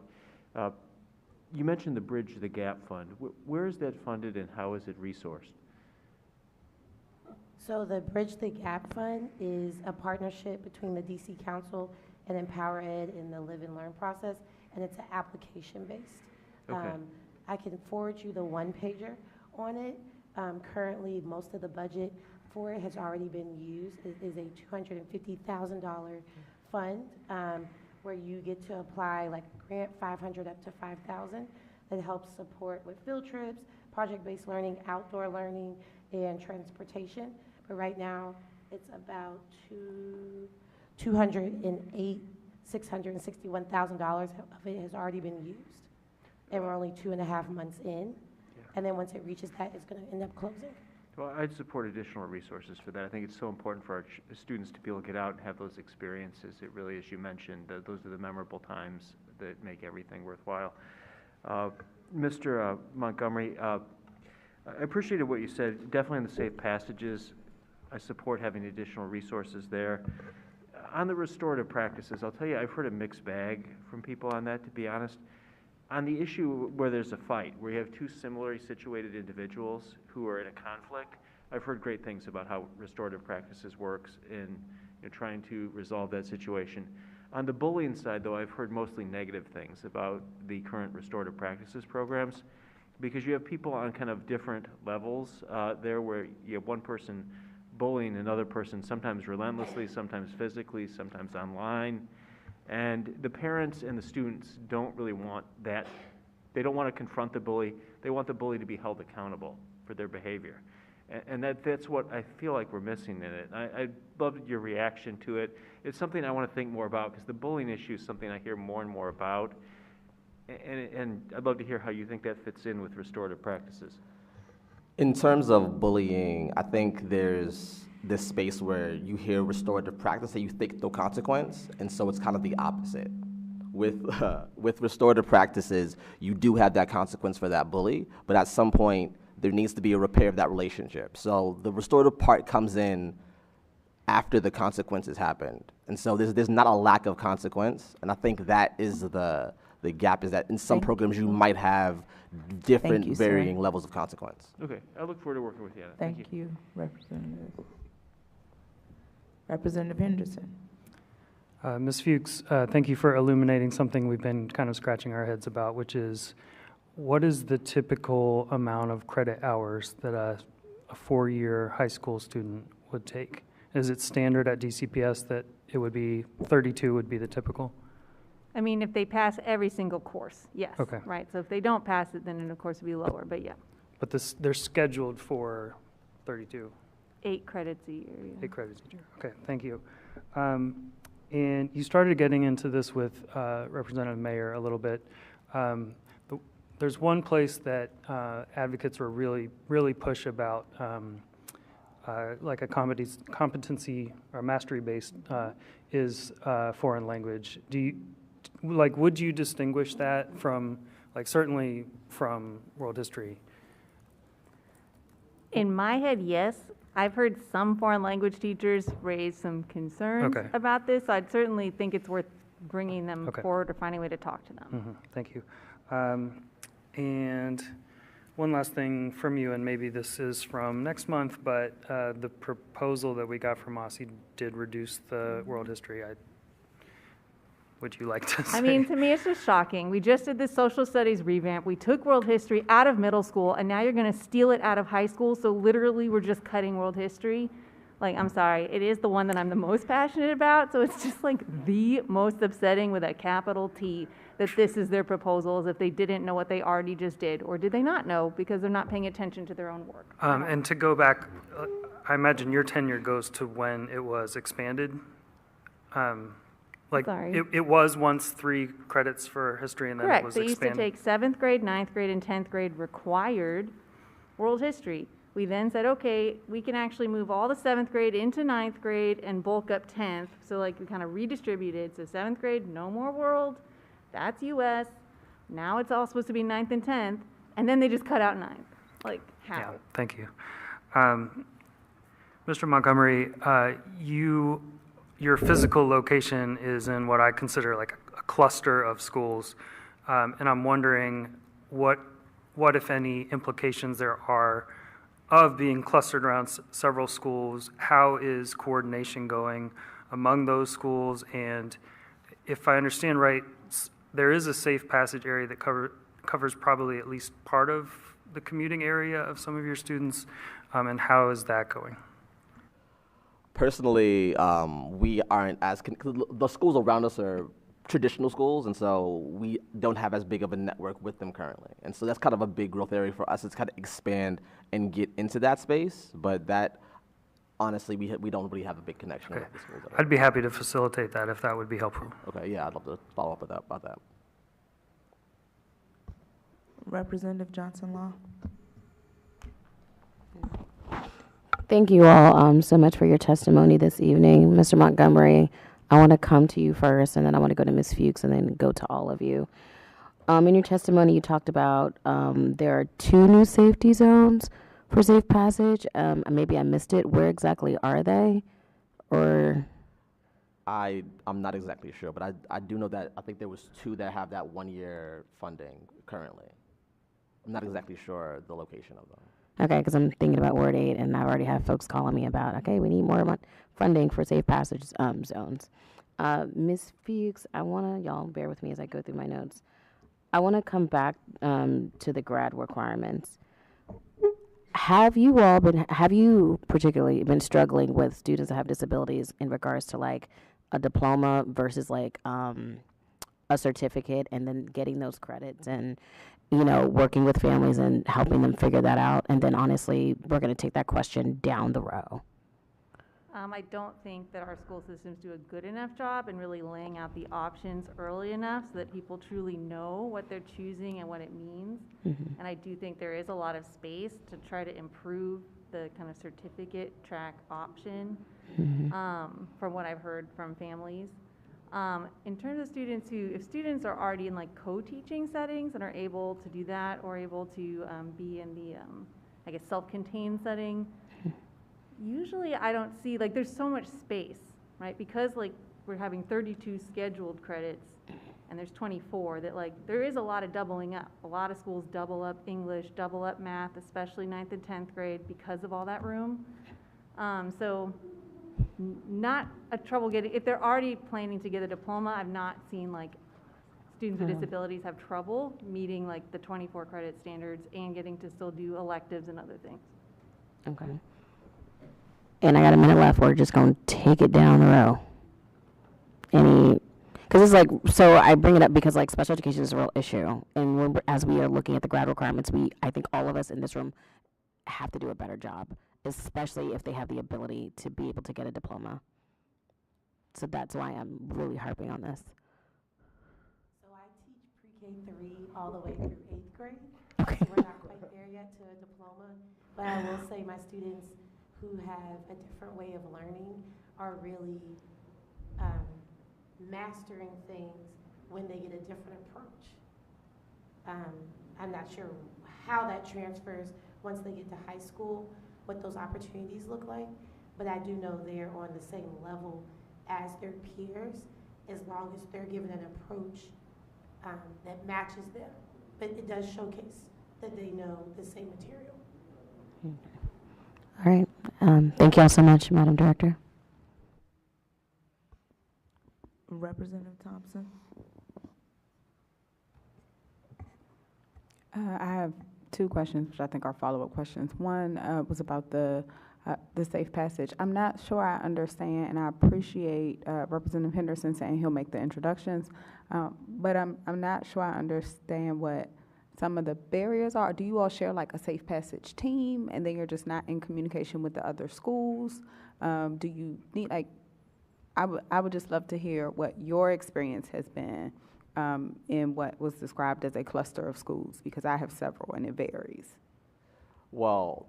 You mentioned the Bridge the Gap Fund. Where is that funded, and how is it resourced? So the Bridge the Gap Fund is a partnership between the DC Council and Empower Ed in the Live and Learn process, and it's application-based. Okay. I can forward you the one-pager on it. Currently, most of the budget for it has already been used. It is a $250,000 fund where you get to apply like a grant, 500 up to 5,000, that helps support with field trips, project-based learning, outdoor learning, and transportation. But right now, it's about $661,000 of it has already been used, and we're only 2.5 months in. And then once it reaches that, it's going to end up closing. Well, I'd support additional resources for that. I think it's so important for our students to be able to get out and have those experiences. It really, as you mentioned, those are the memorable times that make everything worthwhile. Mr. Montgomery, I appreciated what you said, definitely on the safe passages. I support having additional resources there. On the restorative practices, I'll tell you, I've heard a mixed bag from people on that, to be honest. On the issue where there's a fight, where you have two similarly situated individuals who are in a conflict, I've heard great things about how restorative practices works in trying to resolve that situation. On the bullying side, though, I've heard mostly negative things about the current restorative practices programs, because you have people on kind of different levels there, where you have one person bullying another person, sometimes relentlessly, sometimes physically, sometimes online. And the parents and the students don't really want that. They don't want to confront the bully. They want the bully to be held accountable for their behavior. And that's what I feel like we're missing in it. I loved your reaction to it. It's something I want to think more about, because the bullying issue is something I hear more and more about. And I'd love to hear how you think that fits in with restorative practices. In terms of bullying, I think there's this space where you hear restorative practice and you think no consequence, and so it's kind of the opposite. With restorative practices, you do have that consequence for that bully, but at some point, there needs to be a repair of that relationship. So the restorative part comes in after the consequences happened. And so there's not a lack of consequence, and I think that is the gap, is that in some programs you might have different varying levels of consequence. Okay, I look forward to working with you on it. Thank you, Representative. Representative Henderson. Ms. Fuchs, thank you for illuminating something we've been kind of scratching our heads about, which is, what is the typical amount of credit hours that a four-year high school student would take? Is it standard at DCPS that it would be 32 would be the typical? I mean, if they pass every single course, yes. Okay. Right, so if they don't pass it, then it of course would be lower, but yeah. But they're scheduled for 32? 8 credits a year, yeah. 8 credits a year. Okay, thank you. And you started getting into this with Representative Mayer a little bit. There's one place that advocates were really push about, like a competency or mastery-based, is foreign language. Would you distinguish that from, certainly from world history? In my head, yes. I've heard some foreign language teachers raise some concerns about this. So I'd certainly think it's worth bringing them forward or finding a way to talk to them. Mm-hmm. Thank you. And one last thing from you, and maybe this is from next month, but the proposal that we got from OSSE did reduce the world history. Would you like to say? I mean, to me, it's just shocking. We just did this social studies revamp. We took world history out of middle school, and now you're going to steal it out of high school. So literally, we're just cutting world history. I'm sorry, it is the one that I'm the most passionate about. So it's just the most upsetting with a capital T that this is their proposal, as if they didn't know what they already just did. Or did they not know because they're not paying attention to their own work? And to go back, I imagine your tenure goes to when it was expanded. Sorry. It was once 3 credits for history, and then it was expanded. Correct. They used to take 7th grade, 9th grade, and 10th grade required world history. We then said, okay, we can actually move all the 7th grade into 9th grade and bulk up 10th. So we kind of redistributed. So 7th grade, no more world. That's US. Now it's all supposed to be 9th and 10th. And then they just cut out 9th. How? Yeah, thank you. Mr. Montgomery, your physical location is in what I consider a cluster of schools. And I'm wondering what, if any, implications there are of being clustered around several schools. How is coordination going among those schools? And if I understand right, there is a safe passage area that covers probably at least part of the commuting area of some of your students. And how is that going? Personally, we aren't as, the schools around us are traditional schools, and so we don't have as big of a network with them currently. And so that's kind of a big growth area for us. It's kind of expand and get into that space, but that, honestly, we don't really have a big connection with the schools. I'd be happy to facilitate that if that would be helpful. Okay, yeah, I'd love to follow up with that, about that. Representative Johnson-Law. Thank you all so much for your testimony this evening. Mr. Montgomery, I want to come to you first, and then I want to go to Ms. Fuchs, and then go to all of you. In your testimony, you talked about there are 2 new safety zones for safe passage. Maybe I missed it. Where exactly are they? Or I'm not exactly sure, but I do know that I think there was 2 that have that 1-year funding currently. I'm not exactly sure the location of them. okay, because I'm thinking about Ward 8, and I already have folks calling me about, okay, we need more funding for safe passage zones. Ms. Fuchs, y'all bear with me as I go through my notes. I want to come back to the grad requirements. Have you particularly been struggling with students that have disabilities in regards to like a diploma versus like a certificate, and then getting those credits and, working with families and helping them figure that out? And then honestly, we're going to take that question down the row. I don't think that our school systems do a good enough job in really laying out the options early enough so that people truly know what they're choosing and what it means. Mm-hmm. And I do think there is a lot of space to try to improve the kind of certificate track option, Mm-hmm. from what I've heard from families. In terms of students if students are already in like co-teaching settings and are able to do that, or able to be in the, I guess, self-contained setting, usually I don't see, like, there's so much space, right? Because like we're having 32 scheduled credits and there's 24, that like there is a lot of doubling up. A lot of schools double up English, double up math, especially 9th and 10th grade, because of all that room. So not a trouble getting, if they're already planning to get a diploma, I've not seen like students with disabilities have trouble meeting like the 24 credit standards and getting to still do electives and other things. Okay. And I got a minute left. We're just going to take it down the row. Because it's like, so I bring it up because like special education is a real issue. And as we are looking at the grad requirements, I think all of us in this room have to do a better job, especially if they have the ability to be able to get a diploma. So that's why I'm really harping on this. So I teach pre-K 3 all the way through 8th grade. Okay. So we're not quite there yet to a diploma. But I will say my students who have a different way of learning are really mastering things when they get a different approach. I'm not sure how that transfers once they get to high school, what those opportunities look like, but I do know they're on the same level as their peers, as long as they're given an approach that matches them. But it does showcase that they know the same material. All right. Thank you all so much, Madam Director. Representative Thompson. I have 2 questions, which I think are follow-up questions. One was about the safe passage. I'm not sure I understand, and I appreciate Representative Henderson saying he'll make the introductions, but I'm not sure I understand what some of the barriers are. Do you all share like a safe passage team, and then you're just not in communication with the other schools? Do you need like, I would just love to hear what your experience has been in what was described as a cluster of schools, because I have several and it varies. Well,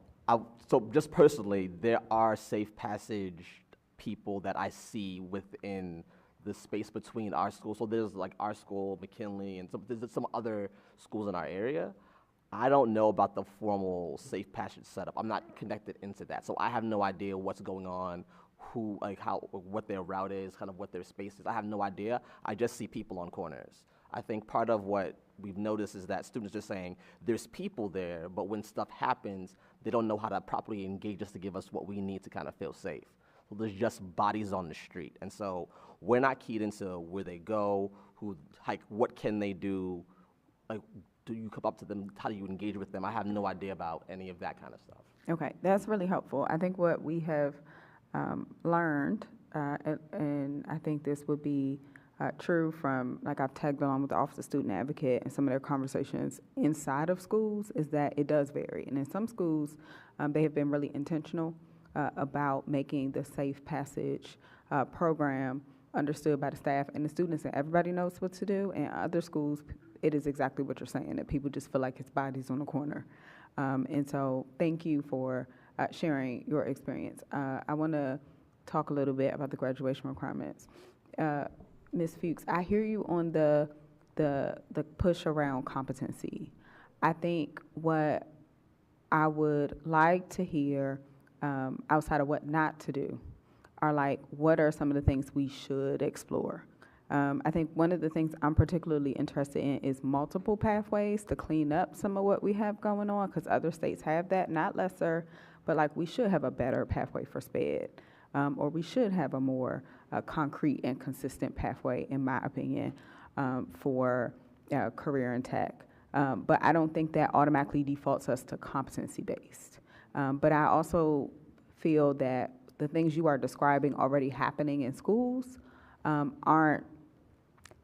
so just personally, there are safe passage people that I see within the space between our schools. So there's like our school, McKinley, and there's some other schools in our area. I don't know about the formal safe passage setup. I'm not connected into that, so I have no idea what's going on, what their route is, kind of what their space is. I have no idea. I just see people on corners. I think part of what we've noticed is that students are saying there's people there, but when stuff happens, they don't know how to properly engage us to give us what we need to kind of feel safe. So there's just bodies on the street. And so we're not keyed into where they go, what can they do, like, do you come up to them, how do you engage with them? I have no idea about any of that kind of stuff. Okay, that's really helpful. I think what we have learned, and I think this would be true from, like, I've tagged along with the Office of Student Advocate and some of their conversations inside of schools, is that it does vary. And in some schools, they have been really intentional about making the safe passage program understood by the staff and the students, and everybody knows what to do. And other schools, it is exactly what you're saying, that people just feel like it's bodies on the corner. And so thank you for sharing your experience. I want to talk a little bit about the graduation requirements. Ms. Fuchs, I hear you on the the push around competency. I think what I would like to hear, outside of what not to do, are like, what are some of the things we should explore? I think one of the things I'm particularly interested in is multiple pathways to clean up some of what we have going on, because other states have that, not lesser, but like we should have a better pathway for SPED, or we should have a more concrete and consistent pathway, in my opinion, for career in tech. But I don't think that automatically defaults us to competency-based. But I also feel that the things you are describing already happening in schools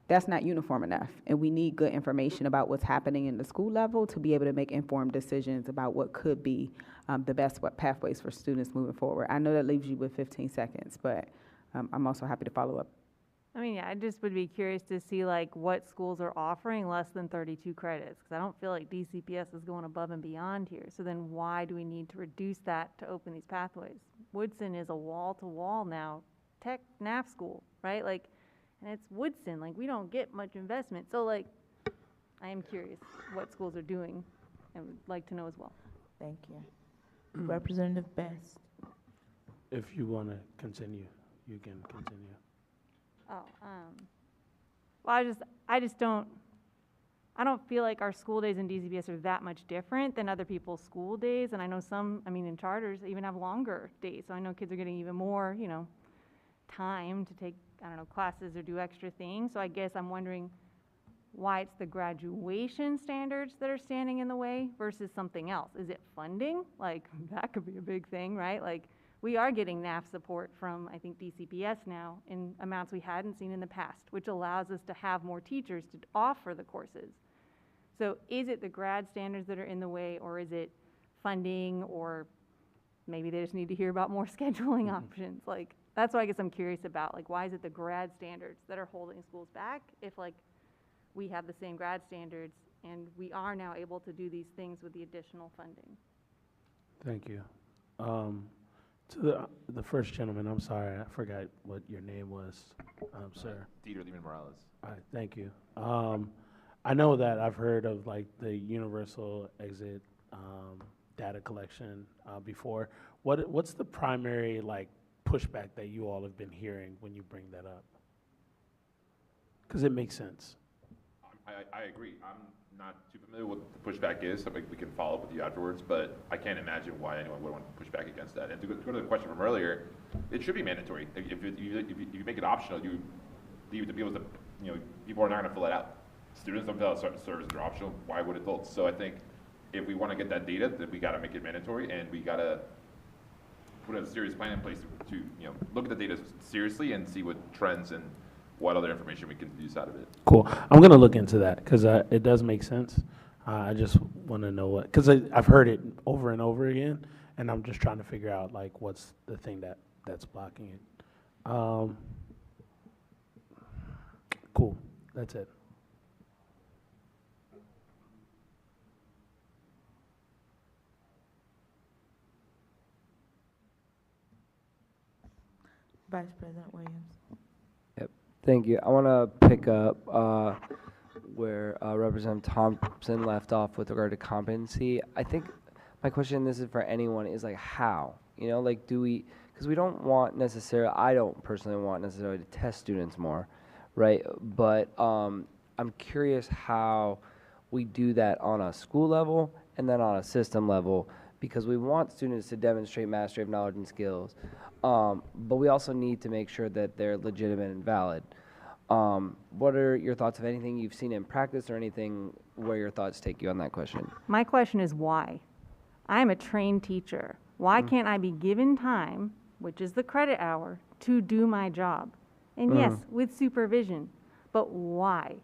that's not uniform enough. And we need good information about what's happening in the school level to be able to make informed decisions about what could be the best pathways for students moving forward. I know that leaves you with 15 seconds, but I'm also happy to follow up. I mean, yeah, I just would be curious to see like what schools are offering less than 32 credits, because I don't feel like DCPS is going above and beyond here. So then why do we need to reduce that to open these pathways? Woodson is a wall-to-wall now tech NAF school, right? Like, and it's Woodson, like we don't get much investment. So like, I am curious what schools are doing and would like to know as well. Thank you. Representative Best. If you want to continue, you can continue. Oh, well, I don't feel like our school days in DCPS are that much different than other people's school days. And I know some, I mean, in charters even have longer days. So I know kids are getting even more, you know, time to take, I don't know, classes or do extra things. So I guess I'm wondering why it's the graduation standards that are standing in the way versus something else. Is it funding? Like, that could be a big thing, right? Like, we are getting NAF support from, I think, DCPS now in amounts we hadn't seen in the past, which allows us to have more teachers to offer the courses. So is it the grad standards that are in the way, or is it funding, or maybe they just need to hear about more scheduling options? Like, that's what I guess I'm curious about. Like, why is it the grad standards that are holding schools back if, like, we have the same grad standards and we are now able to do these things with the additional funding? Thank you. To the first gentleman, I'm sorry, I forgot what your name was, sir. Dieter Lehman Morales. All right, thank you. I know that I've heard of like the universal exit data collection before. What's the primary like pushback that you all have been hearing when you bring that up? Because it makes sense. I agree. I'm not too familiar with what the pushback is, so we can follow up with you afterwards, but I can't imagine why anyone would want to push back against that. And to go to the question from earlier, it should be mandatory. If you make it optional, you leave it to people to, you know, people are not going to fill it out. Students don't fill out certain services that are optional. Why would adults? So I think if we want to get that data, then we got to make it mandatory, and we got to put a serious plan in place to you know, look at the data seriously and see what trends and what other information we can use out of it. Cool. I'm going to look into that because it does make sense. I just want to know what, because I've heard it over and over again, and I'm just trying to figure out like what's the thing that's blocking it. Cool. That's it. Vice President Williams. Yep. Thank you. I want to pick up where Representative Thompson left off with regard to competency. I think my question, this is for anyone, is like how? You know, like do we, because we don't want necessarily, I don't personally want necessarily to test students more, right? But I'm curious how we do that on a school level and then on a system level, because we want students to demonstrate mastery of knowledge and skills, but we also need to make sure that they're legitimate and valid. What are your thoughts of anything you've seen in practice or anything where your thoughts take you on that question? My question is why? I'm a trained teacher. Why can't I be given time, which is the credit hour, to do my job? And yes, with supervision, but why?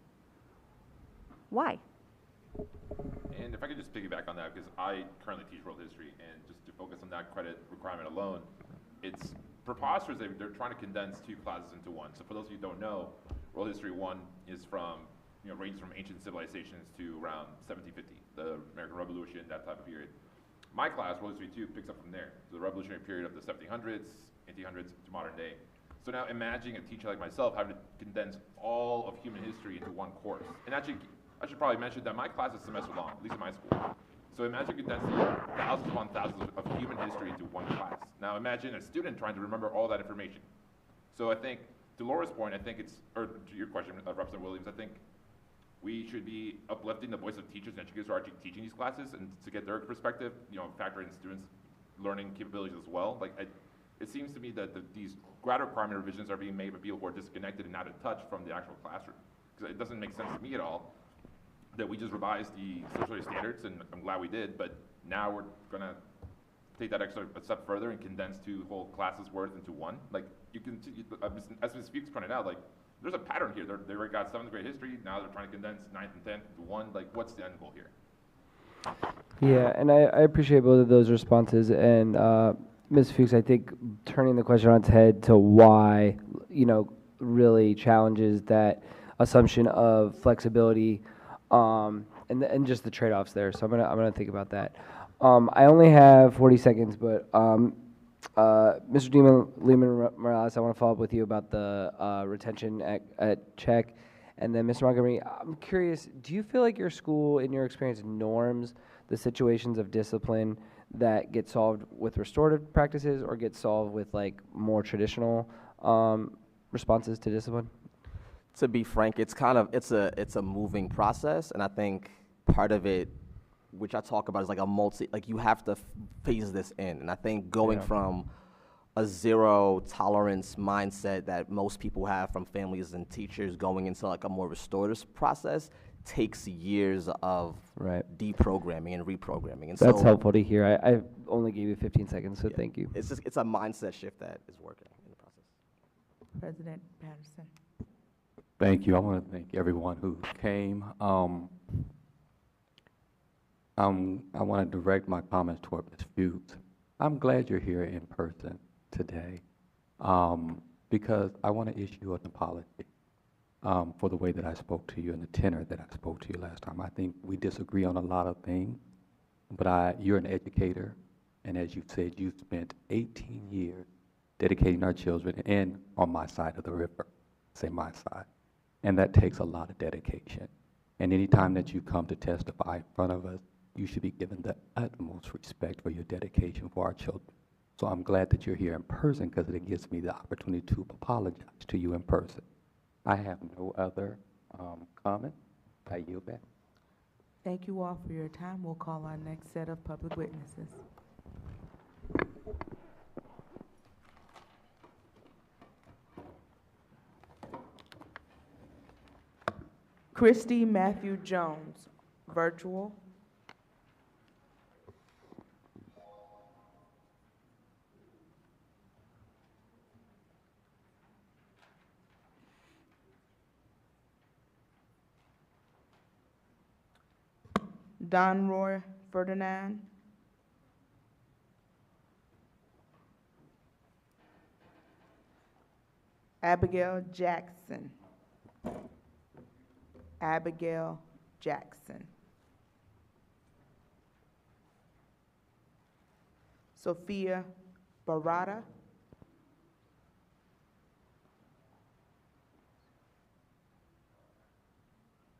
Why? And if I could just piggyback on that, because I currently teach world history, and just to focus on that credit requirement alone, it's preposterous. They're trying to condense two classes into one. So for those of you who don't know, World History 1 is from, you know, ranges from ancient civilizations to around 1750, the American Revolution, that type of period. My class, World History 2, picks up from there. So the revolutionary period of the 1700s, 1800s to modern day. So now imagine a teacher like myself having to condense all of human history into one course. And actually, I should probably mention that my class is semester long, at least in my school. So imagine condensing thousands upon thousands of human history into one class. Now imagine a student trying to remember all that information. So I think, to Laura's point, I think it's, or to your question, Representative Williams, I think we should be uplifting the voice of teachers and educators who are actually teaching these classes, and to get their perspective, factor in students' learning capabilities as well. Like, it seems to me that these grad requirement revisions are being made by people who are disconnected and out of touch from the actual classroom. Because it doesn't make sense to me at all that we just revised the social studies standards, and I'm glad we did, but now we're gonna take that extra a step further and condense two whole classes worth into one. Like, you can, as Ms. Fuchs pointed out, like, there's a pattern here. They already got 7th grade history, now they're trying to condense 9th and 10th into one. Like, what's the end goal here? Yeah, and I appreciate both of those responses. And Ms. Fuchs, I think turning the question on its head to why, really challenges that assumption of flexibility, and just the trade-offs there. So I'm gonna think about that. I only have 40 seconds, but Mr. Lehman Morales, I want to follow up with you about the retention at Czech. And then Mr. Montgomery, I'm curious, do you feel like your school, in your experience, norms the situations of discipline that get solved with restorative practices or get solved with like more traditional responses to discipline? To be frank, it's a moving process, and I think part of it, which I talk about, is like you have to phase this in. And I think going from a zero tolerance mindset that most people have from families and teachers going into like a more restorative process takes years of deprogramming and reprogramming. And that's helpful to hear. I only gave you 15 seconds, so thank you. It's a mindset shift that is working in the process. President Patterson. Thank you. I want to thank everyone who came. I want to direct my comments toward Ms. Fuchs. I'm glad you're here in person today because I want to issue an apology for the way that I spoke to you and the tenor that I spoke to you last time. I think we disagree on a lot of things, but you're an educator, and as you said, you spent 18 years dedicating our children and on my side of the river, say my side, and that takes a lot of dedication. And any time that you come to testify in front of us, you should be given the utmost respect for your dedication for our children. So I'm glad that you're here in person because it gives me the opportunity to apologize to you in person. I have no other comment. I yield back. Thank you all for your time. We'll call our next set of public witnesses. Christy Matthew Jones, virtual. Don Roy Ferdinand. Abigail Jackson. Abigail Jackson. Sophia Barada.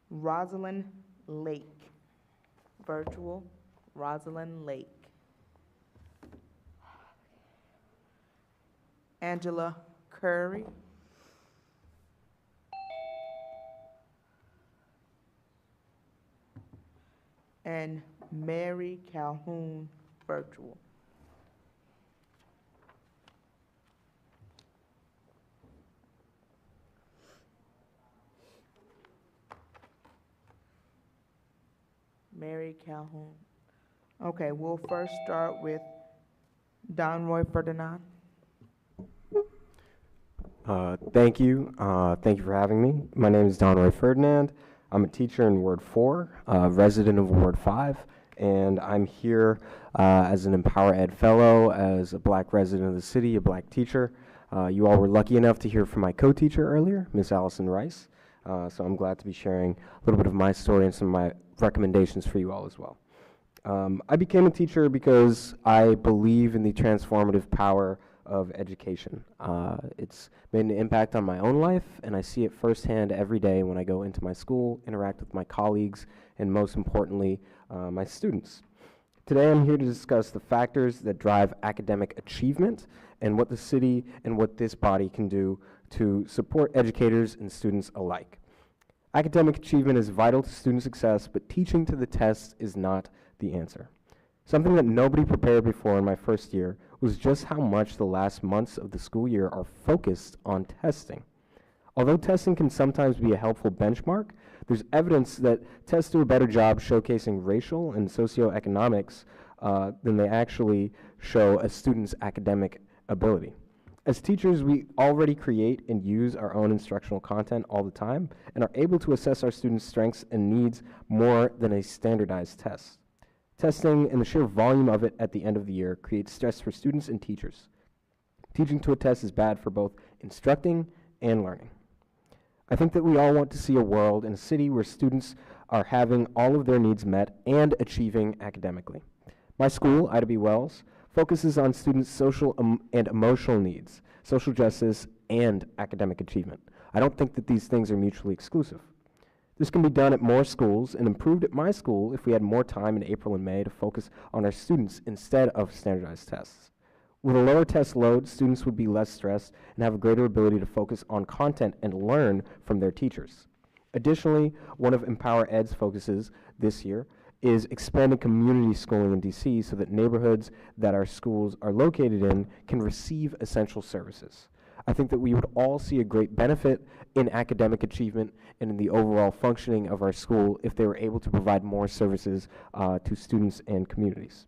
Rosalind Lake. Virtual, Rosalind Lake. Angela Curry. And Mary Calhoun, virtual. Mary Calhoun. Okay, we'll first start with Don Roy Ferdinand. Thank you. Thank you for having me. My name is Don Roy Ferdinand. I'm a teacher in Ward 4, resident of Ward 5, and I'm here as an Empower Ed Fellow, as a Black resident of the city, a Black teacher. You all were lucky enough to hear from my co-teacher earlier, Miss Allison Rice. So I'm glad to be sharing a little bit of my story and some of my recommendations for you all as well. I became a teacher because I believe in the transformative power of education. It's made an impact on my own life, and I see it firsthand every day when I go into my school, interact with my colleagues, and most importantly, my students. Today I'm here to discuss the factors that drive academic achievement and what the city and what this body can do to support educators and students alike. Academic achievement is vital to student success, but teaching to the test is not the answer. Something that nobody prepared before in my first year was just how much the last months of the school year are focused on testing. Although testing can sometimes be a helpful benchmark, there's evidence that tests do a better job showcasing racial and socioeconomics than they actually show a student's academic ability. As teachers, we already create and use our own instructional content all the time and are able to assess our students' strengths and needs more than a standardized test. Testing and the sheer volume of it at the end of the year creates stress for students and teachers. Teaching to a test is bad for both instructing and learning. I think that we all want to see a world in a city where students are having all of their needs met and achieving academically. My school, Ida B. Wells, focuses on students' social and emotional needs, social justice, and academic achievement. I don't think that these things are mutually exclusive. This can be done at more schools and improved at my school if we had more time in April and May to focus on our students instead of standardized tests. With a lower test load, students would be less stressed and have a greater ability to focus on content and learn from their teachers. Additionally, one of Empower Ed's focuses this year is expanding community schooling in DC so that neighborhoods that our schools are located in can receive essential services. I think that we would all see a great benefit in academic achievement and in the overall functioning of our school if they were able to provide more services to students and communities.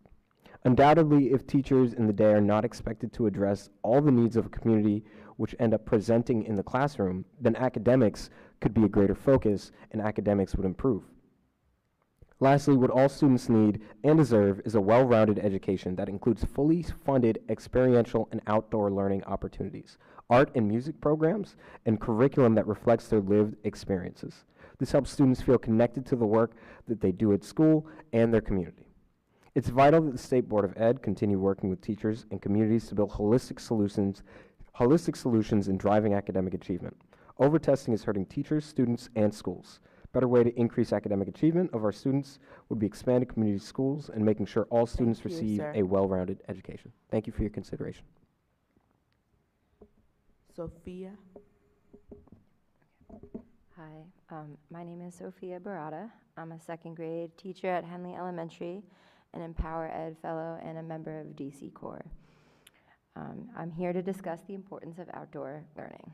Undoubtedly, if teachers in the day are not expected to address all the needs of a community which end up presenting in the classroom, then academics could be a greater focus and academics would improve. Lastly, what all students need and deserve is a well-rounded education that includes fully funded experiential and outdoor learning opportunities, art and music programs, and curriculum that reflects their lived experiences. This helps students feel connected to the work that they do at school and their community. It's vital that the State Board of Ed continue working with teachers and communities to build holistic solutions in driving academic achievement. Over-testing is hurting teachers, students, and schools. Better way to increase academic achievement of our students would be expanding community schools and making sure all students receive a well-rounded education. Thank you for your consideration. Sophia. Hi, my name is Sophia Barada. I'm a second grade teacher at Henley Elementary, an Empower Ed Fellow, and a member of DC Corps. I'm here to discuss the importance of outdoor learning.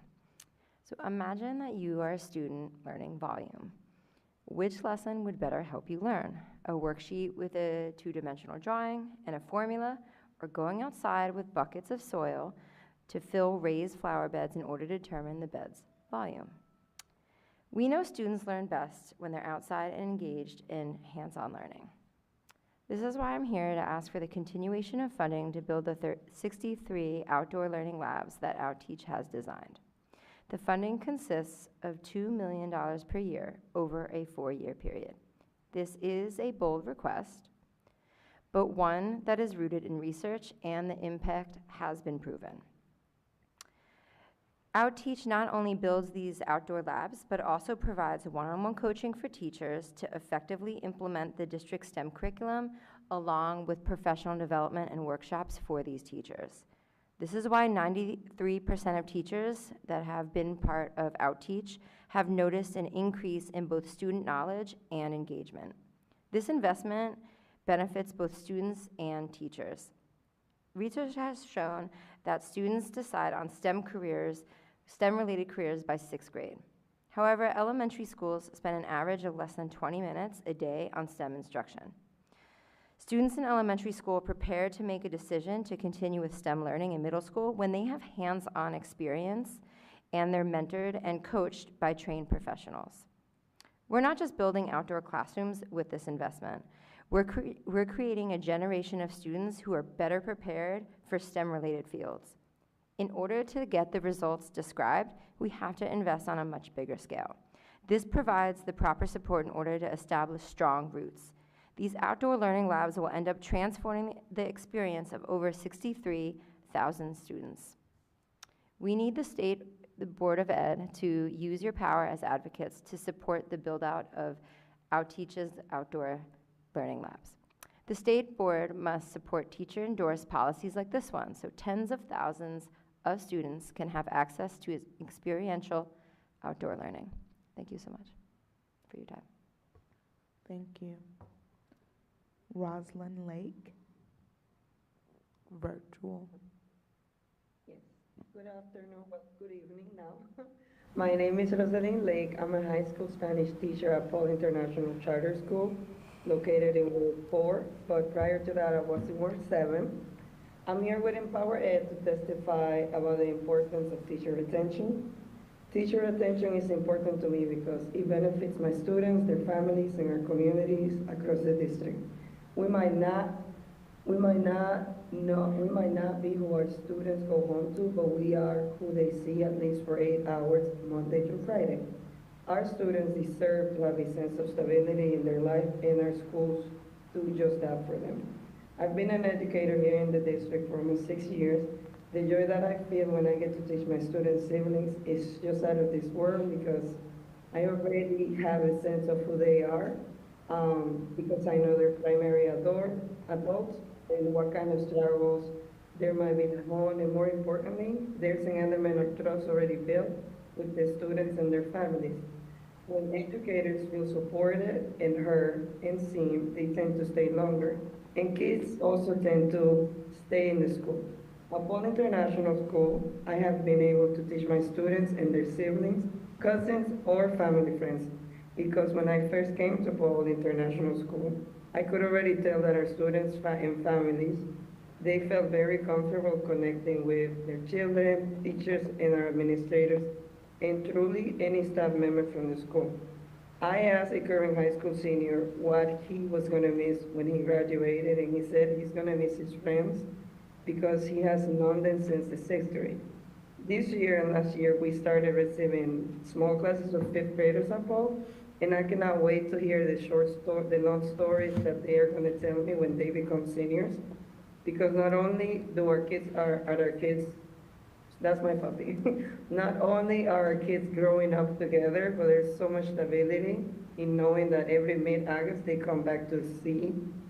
So imagine that you are a student learning volume. Which lesson would better help you learn? A worksheet with a two-dimensional drawing and a formula, or going outside with buckets of soil to fill raised flower beds in order to determine the bed's volume? We know students learn best when they're outside and engaged in hands-on learning. This is why I'm here to ask for the continuation of funding to build the 63 outdoor learning labs that OutTeach has designed. The funding consists of $2 million per year over a 4-year period. This is a bold request, but one that is rooted in research and the impact has been proven. OutTeach not only builds these outdoor labs, but also provides one-on-one coaching for teachers to effectively implement the district STEM curriculum, along with professional development and workshops for these teachers. This is why 93% of teachers that have been part of OutTeach have noticed an increase in both student knowledge and engagement. This investment benefits both students and teachers. Research has shown that students decide on STEM-related careers by 6th grade. However, elementary schools spend an average of less than 20 minutes a day on STEM instruction. Students in elementary school are prepared to make a decision to continue with STEM learning in middle school when they have hands-on experience and they're mentored and coached by trained professionals. We're not just building outdoor classrooms with this investment. We're creating a generation of students who are better prepared for STEM-related fields. In order to get the results described, we have to invest on a much bigger scale. This provides the proper support in order to establish strong roots. These outdoor learning labs will end up transforming the experience of over 63 1,000 students. We need the Board of Ed to use your power as advocates to support the build-out of OutTeach's outdoor learning labs. The state board must support teacher-endorsed policies like this one, so tens of thousands of students can have access to experiential outdoor learning. Thank you so much for your time. Thank you. Roslyn Lake, virtual. Yes. Good afternoon, well, good evening now. My name is Rosalind Lake. I'm a high school Spanish teacher at Paul International Charter School, located in Ward 4, but prior to that I was in Ward 7. I'm here with Empower Ed to testify about the importance of teacher retention. Teacher retention is important to me because it benefits my students, their families, and our communities across the district. We might not be who our students go home to, but we are who they see at least for 8 hours, Monday through Friday. Our students deserve to have a sense of stability in their life, and our schools do just that for them. I've been an educator here in the district for almost 6 years. The joy that I feel when I get to teach my students' siblings is just out of this world, because I already have a sense of who they are, because I know their primary adults and what kind of struggles there might be at home, and more importantly, there's an element of trust already built with the students and their families. When educators feel supported and heard and seen, they tend to stay longer, and kids also tend to stay in the school. At Paul International School, I have been able to teach my students and their siblings, cousins, or family friends, because when I first came to Paul International School, I could already tell that our students and families, they felt very comfortable connecting with their children, teachers, and our administrators, and truly any staff member from the school. I asked a current high school senior what he was going to miss when he graduated, and he said he's going to miss his friends because he has known them since the 6th grade. This year and last year, we started receiving small classes of 5th graders at Paul, and I cannot wait to hear the long stories that they are going to tell me when they become seniors, because not only do our kids are our kids, that's my puppy, not only are our kids growing up together, but there's so much stability in knowing that every mid-August they come back to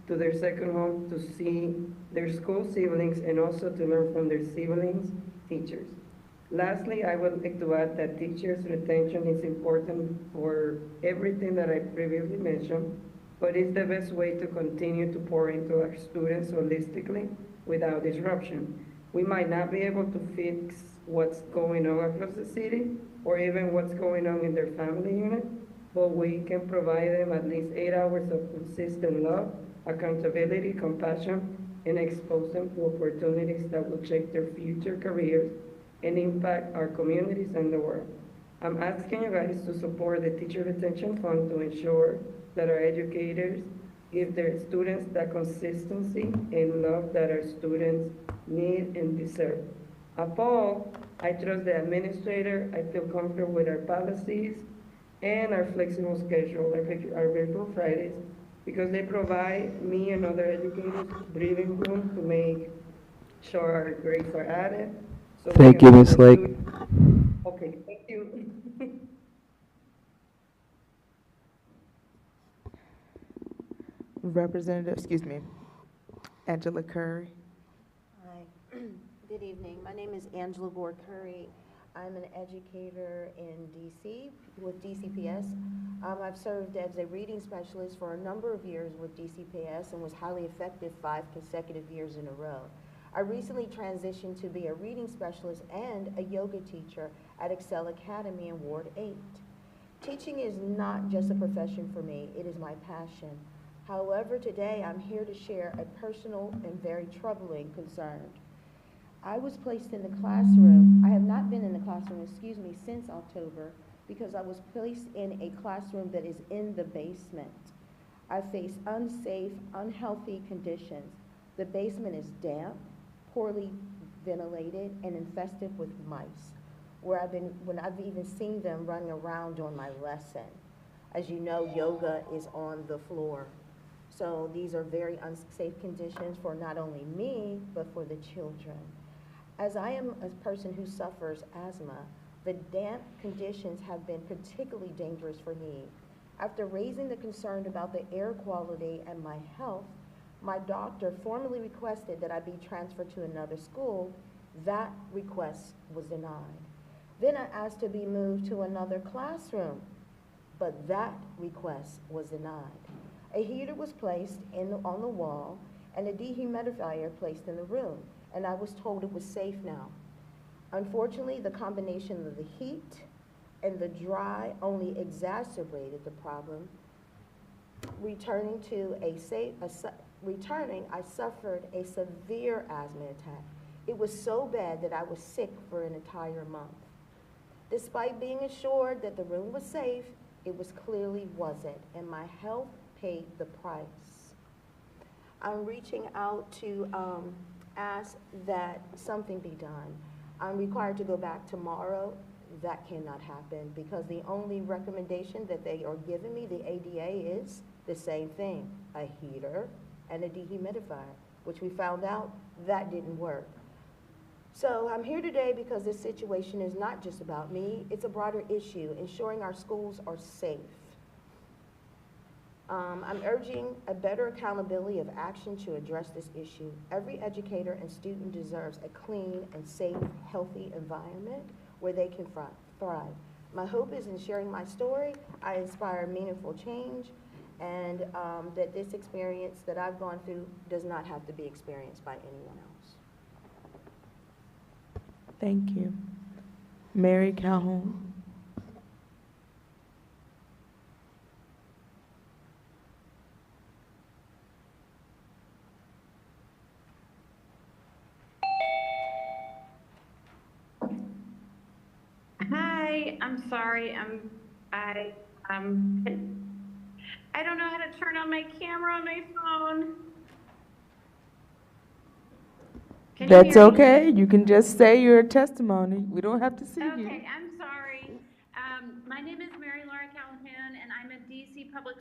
their second home, to see their school siblings, and also to learn from their siblings' teachers. Lastly, I would like to add that teachers' retention is important for everything that I previously mentioned, but it's the best way to continue to pour into our students holistically without disruption. We might not be able to fix what's going on across the city or even what's going on in their family unit, but we can provide them at least 8 hours of consistent love, accountability, compassion, and expose them to opportunities that will shape their future careers and impact our communities and the world. I'm asking you guys to support the Teacher Retention Fund to ensure that our educators give their students that consistency and love that our students need and deserve. At Paul, I trust the administrator, I feel comfortable with our policies and our flexible schedule, our virtual Fridays, because they provide me and other educators breathing room to make sure our grades are added. So Thank you, Ms. Lake. Okay, thank you. Representative, Angela Curry. Hi, good evening. My name is Angela Board Curry. I'm an educator in DC with DCPS. I've served as a reading specialist for a number of years with DCPS and was highly effective 5 consecutive years in a row. I recently transitioned to be a reading specialist and a yoga teacher at Excel Academy in Ward 8. Teaching is not just a profession for me, it is my passion. However, today I'm here to share a personal and very troubling concern. I was placed in the classroom. I have not been in the classroom, since October, because I was placed in a classroom that is in the basement. I face unsafe, unhealthy conditions. The basement is damp, poorly ventilated, and infested with mice, when I've even seen them running around on my lesson. As you know, yoga is on the floor. So these are very unsafe conditions for not only me, but for the children. As I am a person who suffers asthma, the damp conditions have been particularly dangerous for me. After raising the concern about the air quality and my health, my doctor formally requested that I be transferred to another school. That request was denied. Then I asked to be moved to another classroom, but that request was denied. A heater was placed on the wall and a dehumidifier placed in the room, and I was told it was safe now. Unfortunately, the combination of the heat and the dry only exacerbated the problem. Returning, I suffered a severe asthma attack. It was so bad that I was sick for an entire month. Despite being assured that the room was safe, it clearly wasn't, and my health paid the price. I'm reaching out to ask that something be done. I'm required to go back tomorrow. That cannot happen because the only recommendation that they are giving me, the ADA, is the same thing, a heater and a dehumidifier, which we found out that didn't work. So I'm here today because this situation is not just about me, it's a broader issue, ensuring our schools are safe. I'm urging a better accountability of action to address this issue. Every educator and student deserves a clean and safe, healthy environment where they can thrive. My hope is in sharing my story, I inspire meaningful change, and that this experience that I've gone through does not have to be experienced by anyone else. Thank you. Mary Calhoun. Hi, I'm sorry. I don't know how to turn on my camera on my phone. Can you That's hear me? okay. You can just say your testimony. We don't have to see you. Okay, I'm sorry. My name is Mary Laura Calhoun, and I'm a DC Public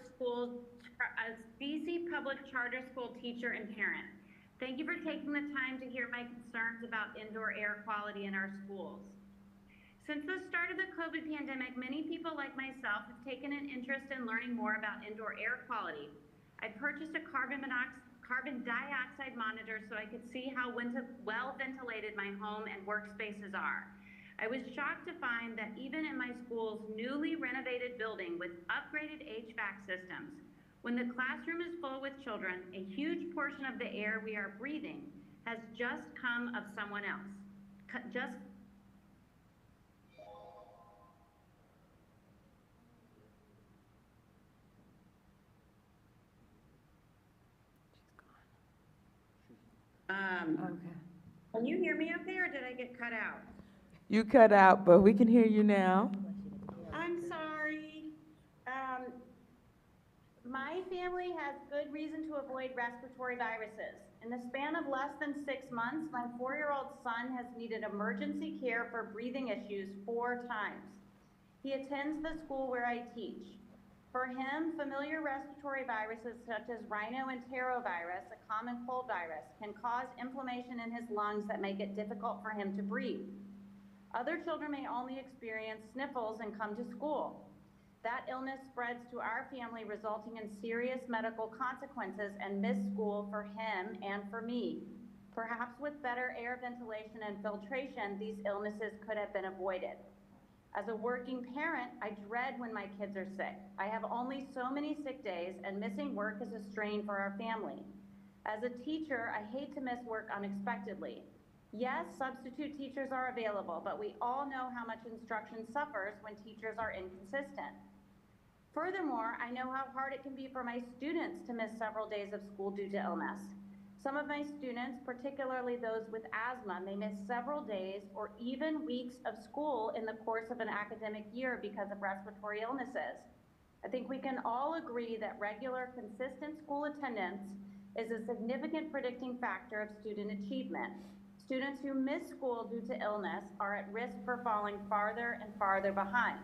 Charter School teacher and parent. Thank you for taking the time to hear my concerns about indoor air quality in our schools. Since the start of the COVID pandemic, many people like myself have taken an interest in learning more about indoor air quality. I purchased a carbon dioxide monitor so I could see how well ventilated my home and workspaces are. I was shocked to find that even in my school's newly renovated building with upgraded HVAC systems, when the classroom is full with children, a huge portion of the air we are breathing has just come of someone else. Okay. Can you hear me okay, or did I get cut out? You cut out, but we can hear you now. I'm sorry. My family has good reason to avoid respiratory viruses. In the span of less than 6 months, my 4-year-old son has needed emergency care for breathing issues 4 times. He attends the school where I teach. For him, familiar respiratory viruses such as rhinoenterovirus, a common cold virus, can cause inflammation in his lungs that make it difficult for him to breathe. Other children may only experience sniffles and come to school. That illness spreads to our family, resulting in serious medical consequences and missed school for him and for me. Perhaps with better air ventilation and filtration, these illnesses could have been avoided. As a working parent, I dread when my kids are sick. I have only so many sick days, and missing work is a strain for our family. As a teacher, I hate to miss work unexpectedly. Yes, substitute teachers are available, but we all know how much instruction suffers when teachers are inconsistent. Furthermore, I know how hard it can be for my students to miss several days of school due to illness. Some of my students, particularly those with asthma, may miss several days or even weeks of school in the course of an academic year because of respiratory illnesses. I think we can all agree that regular, consistent school attendance is a significant predicting factor of student achievement. Students who miss school due to illness are at risk for falling farther and farther behind.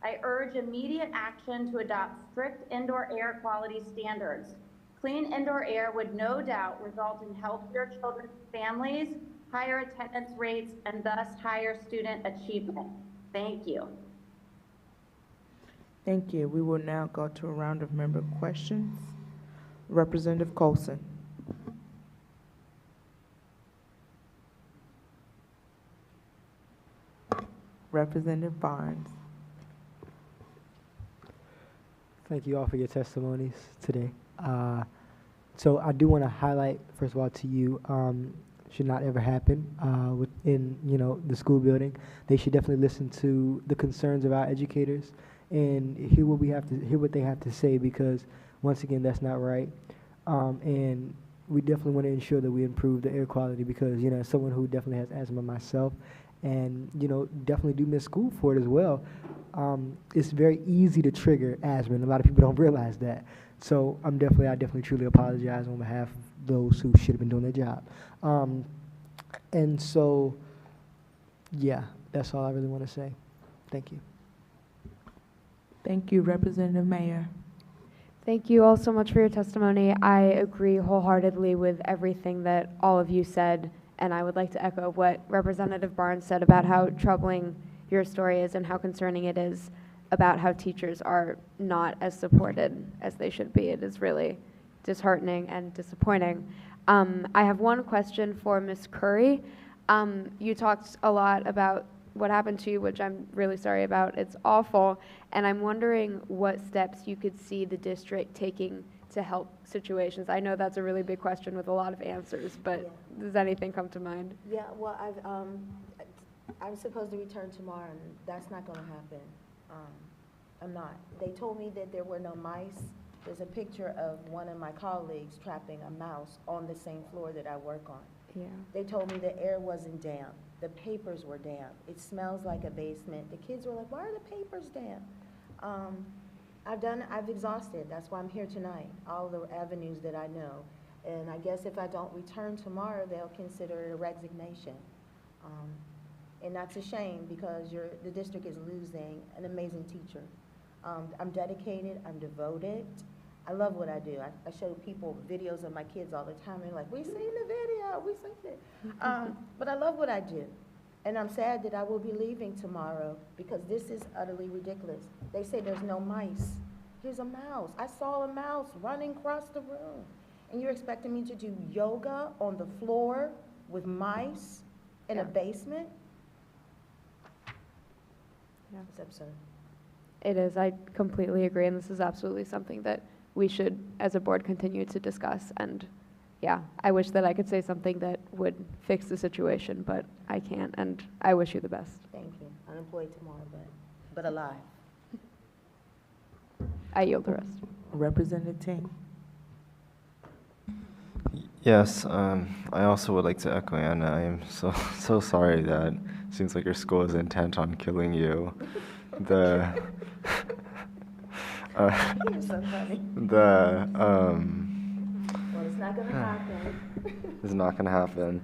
I urge immediate action to adopt strict indoor air quality standards. Clean indoor air would no doubt result in healthier children's families, higher attendance rates, and thus higher student achievement. Thank you. Thank you. We will now go to a round of member questions. Representative Colson. Representative Barnes. Thank you all for your testimonies today. So I do want to highlight, first of all, to you, should not ever happen within the school building. They should definitely listen to the concerns of our educators and hear what they have to say, because once again, that's not right. And we definitely want to ensure that we improve the air quality, because as someone who definitely has asthma myself, and definitely do miss school for it as well. It's very easy to trigger asthma, and a lot of people don't realize that. So I definitely truly apologize on behalf of those who should have been doing their job. And so, yeah, that's all I really want to say. Thank you. Thank you, Representative Mayer. Thank you all so much for your testimony. I agree wholeheartedly with everything that all of you said, and I would like to echo what Representative Barnes said about how troubling your story is and how concerning it is about how teachers are not as supported as they should be. It is really disheartening and disappointing. I have one question for Ms. Curry. You talked a lot about what happened to you, which I'm really sorry about. It's awful, and I'm wondering what steps you could see the district taking to help situations. I know that's a really big question with a lot of answers, but does anything come to mind? Yeah, well, I'm supposed to return tomorrow, and that's not going to happen. I'm not. They told me that there were no mice. There's a picture of one of my colleagues trapping a mouse on the same floor that I work on. Yeah. They told me the air wasn't damp. The papers were damp. It smells like a basement. The kids were like, why are the papers damp? I've exhausted. That's why I'm here tonight, all the avenues that I know. And I guess if I don't return tomorrow, they'll consider it a resignation. And that's a shame, because the district is losing an amazing teacher. I'm dedicated, I'm devoted. I love what I do. I show people videos of my kids all the time, and they're like, we seen the video, we seen it. But I love what I do. And I'm sad that I will be leaving tomorrow, because this is utterly ridiculous. They say there's no mice. Here's a mouse. I saw a mouse running across the room. And you're expecting me to do yoga on the floor with mice in a basement? Yeah. It's absurd. It is. I completely agree, and this is absolutely something that we should, as a board, continue to discuss. And yeah, I wish that I could say something that would fix the situation, but I can't, and I wish you the best. Thank you. Unemployed tomorrow, but alive. I yield the rest. Representative Ting. Yes, I also would like to echo Anna. I am so sorry that it seems like your school is intent on killing you. You're so funny. Well, it's not gonna happen. It's not gonna happen.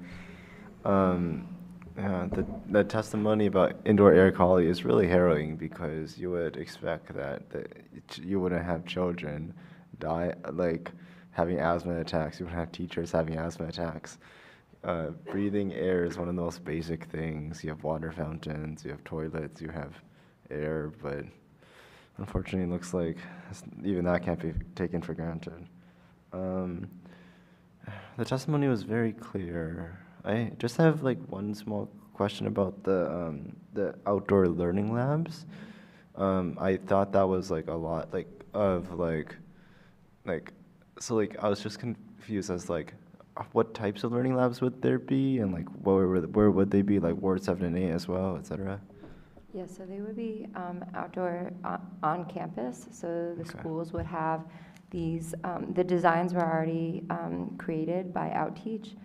Yeah, the testimony about indoor air quality is really harrowing, because you would expect that you wouldn't have children die, like having asthma attacks. You wouldn't have teachers having asthma attacks. Breathing air is one of the most basic things. You have water fountains, you have toilets, you have air, but unfortunately it looks like even that can't be taken for granted. The testimony was very clear. I just have like one small question about the outdoor learning labs. I thought that was like a lot so I was just confused as like what types of learning labs would there be, and like where would they be, like Ward 7 and 8 as well, etc. Yeah, so they would be outdoor on campus. So the schools would have these, the designs were already created by Outteach.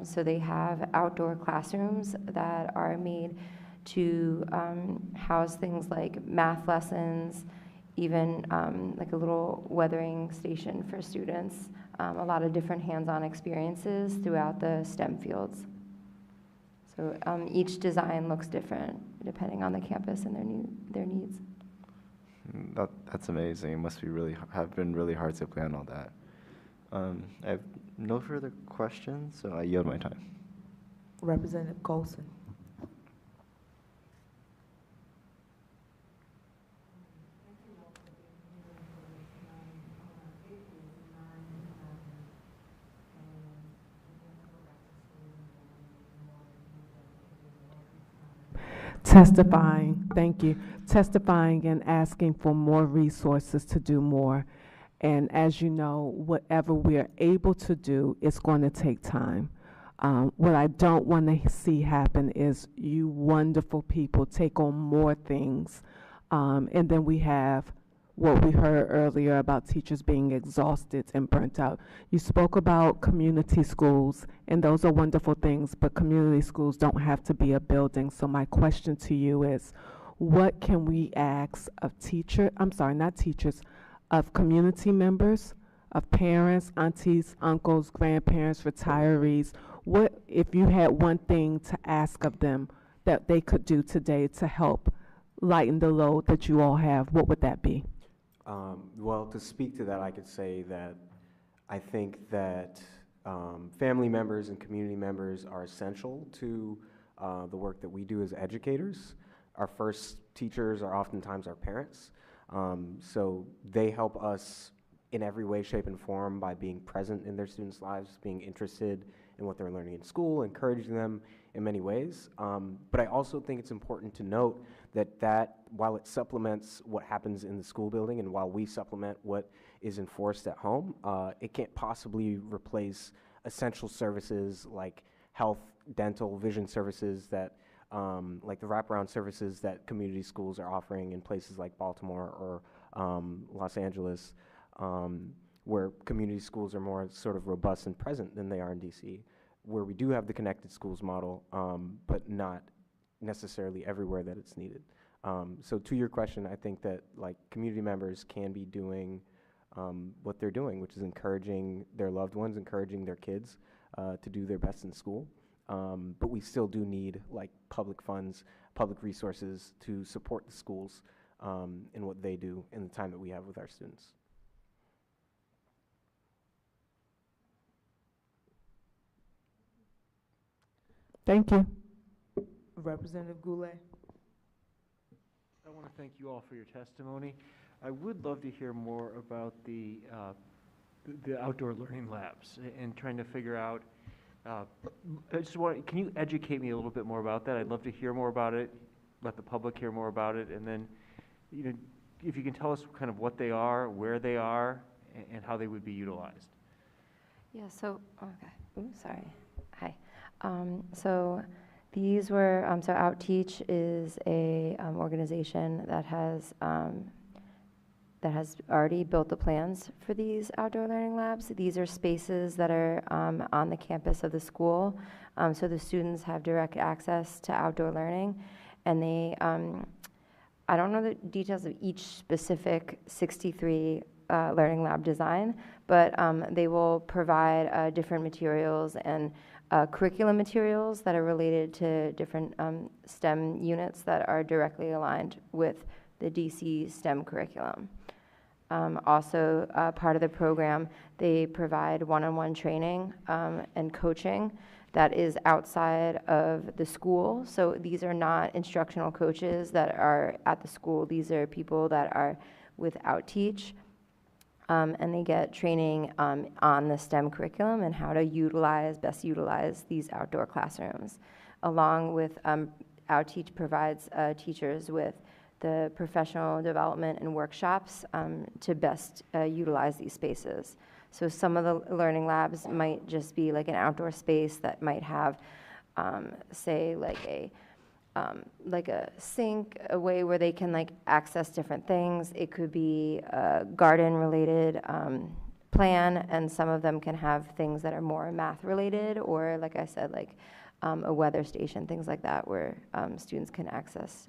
So they have outdoor classrooms that are made to house things like math lessons, even like a little weathering station for students, a lot of different hands-on experiences throughout the STEM fields. So each design looks different depending on the campus and their needs. That's amazing. It must be have been really hard to plan all that. I have no further questions, so I yield my time. Representative Colson. Testifying and asking for more resources to do more. And as you know, whatever we are able to do, it's going to take time. What I don't want to see happen is you wonderful people take on more things. And then we have what we heard earlier about teachers being exhausted and burnt out. You spoke about community schools, and those are wonderful things, but community schools don't have to be a building. So my question to you is, what can we ask of of community members, of parents, aunties, uncles, grandparents, retirees? What, if you had one thing to ask of them that they could do today to help lighten the load that you all have, what would that be? Well, to speak to that, I could say that I think that family members and community members are essential to the work that we do as educators. Our first teachers are oftentimes our parents. So they help us in every way, shape, and form by being present in their students' lives, being interested in what they're learning in school, encouraging them in many ways. But I also think it's important to note that while it supplements what happens in the school building and while we supplement what is enforced at home, it can't possibly replace essential services like health, dental, vision services that like the wraparound services that community schools are offering in places like Baltimore or Los Angeles, where community schools are more sort of robust and present than they are in DC, where we do have the connected schools model, but not necessarily everywhere that it's needed. So to your question, I think that like community members can be doing what they're doing, which is encouraging their loved ones, encouraging their kids to do their best in school. But we still do need like public funds, public resources to support the schools in what they do in the time that we have with our students. Thank you. Representative Goulet. I want to thank you all for your testimony. I would love to hear more about the outdoor learning labs and trying to figure out. Can you educate me a little bit more about that? I'd love to hear more about it. Let the public hear more about it, and then, if you can tell us kind of what they are, where they are, and how they would be utilized. Yeah. So okay. Ooh, sorry. Hi. So these were, so Outteach is a organization that has already built the plans for these outdoor learning labs. These are spaces that are on the campus of the school, so the students have direct access to outdoor learning, and they, I don't know the details of each specific 63 learning lab design, but they will provide different materials and curriculum materials that are related to different STEM units that are directly aligned with the DC STEM curriculum. Also, part of the program, they provide one-on-one training and coaching that is outside of the school. So these are not instructional coaches that are at the school. These are people that are with Outteach. And they get training on the STEM curriculum and how to best utilize these outdoor classrooms. Along with Outteach provides teachers with the professional development and workshops to best utilize these spaces. So some of the learning labs might just be like an outdoor space that might have, say, like a sink, a way where they can like access different things. It could be a garden-related plan, and some of them can have things that are more math-related, or like I said, like a weather station, things like that, where students can access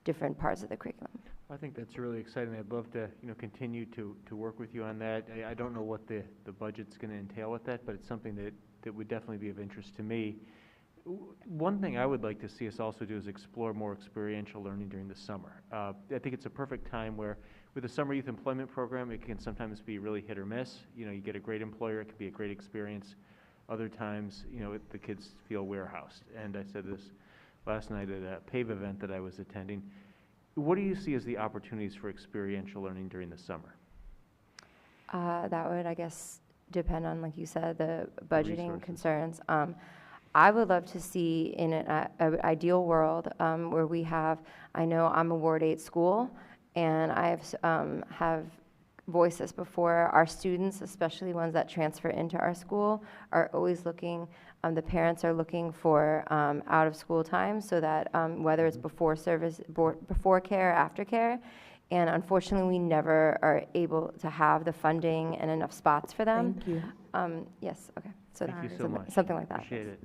different parts of the curriculum. I think that's really exciting. I'd love to, continue to work with you on that. I don't know what the budget's going to entail with that, but it's something that would definitely be of interest to me. One thing I would like to see us also do is explore more experiential learning during the summer. I think it's a perfect time where, with the Summer Youth Employment Program, it can sometimes be really hit or miss. You get a great employer, it could be a great experience. Other times, the kids feel warehoused. And I said this last night at a PAVE event that I was attending. What do you see as the opportunities for experiential learning during the summer? That would, I guess, depend on, like you said, the budgeting resources. concerns. I would love to see in an ideal world where we have, I know I'm a Ward 8 school, and I have voiced this before, our students, especially ones that transfer into our school, are always looking, the parents are looking for out of school time, so that whether it's before service, before care, or after care, and unfortunately we never are able to have the funding and enough spots for them. Thank you. Yes, okay. So Thank you so much. something like that. Appreciate it.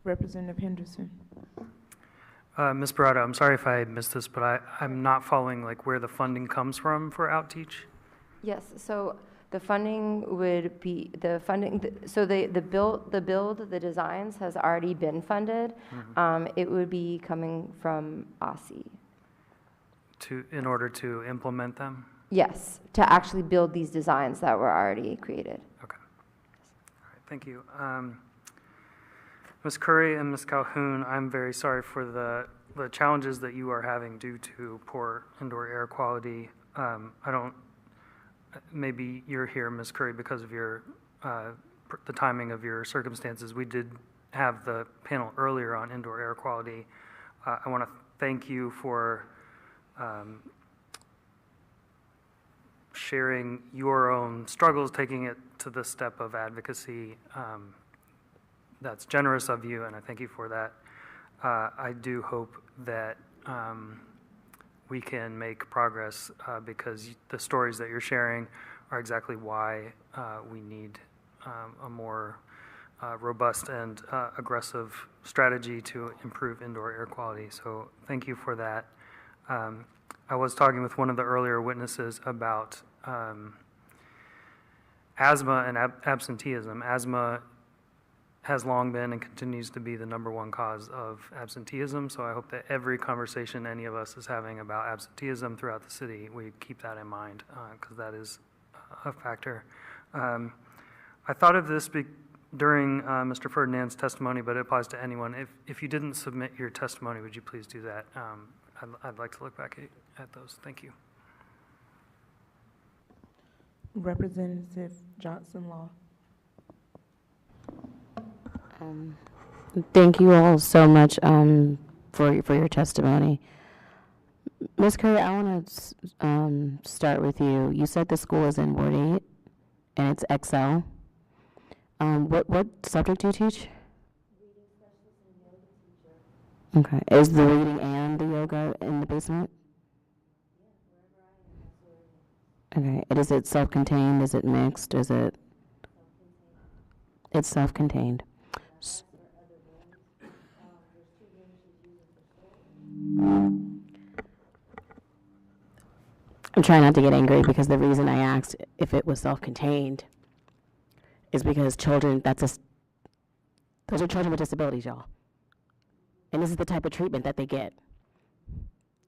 Representative Henderson. Ms. Barada, I'm sorry if I missed this, but I'm not following like where the funding comes from for Outteach. Yes, so the funding would be, so the build, the designs has already been funded. It would be coming from OSSI. In order to implement them? Yes, to actually build these designs that were already created. Okay. All right, thank you. Ms. Curry and Ms. Calhoun, I'm very sorry for the challenges that you are having due to poor indoor air quality. Maybe you're here, Ms. Curry, because of the timing of your circumstances. We did have the panel earlier on indoor air quality. I want to thank you for sharing your own struggles, taking it to the step of advocacy. That's generous of you, and I thank you for that. I do hope that we can make progress because the stories that you're sharing are exactly why we need a more robust and aggressive strategy to improve indoor air quality. So thank you for that. I was talking with one of the earlier witnesses about asthma and absenteeism. Asthma has long been and continues to be the #1 cause of absenteeism, so I hope that every conversation any of us is having about absenteeism throughout the city, we keep that in mind, because that is a factor. I thought of this during Mr. Ferdinand's testimony, but it applies to anyone. If you didn't submit your testimony, would you please do that? I'd like to look back at those. Thank you. Representative Johnson Law. Thank you all so much for your testimony. Ms. Curry, I want to start with you. You said the school is in Ward 8 and it's XL. What subject do you teach? Reading specialist and yoga teacher. Okay. Is the reading and the yoga in the basement? Yeah, wherever I am, that's where it is. Okay. And is it self-contained? Is it mixed? Is it? Self-contained. It's self-contained. I'm trying not to get angry because the reason I asked if it was self-contained is because those are children with disabilities, y'all. And this is the type of treatment that they get.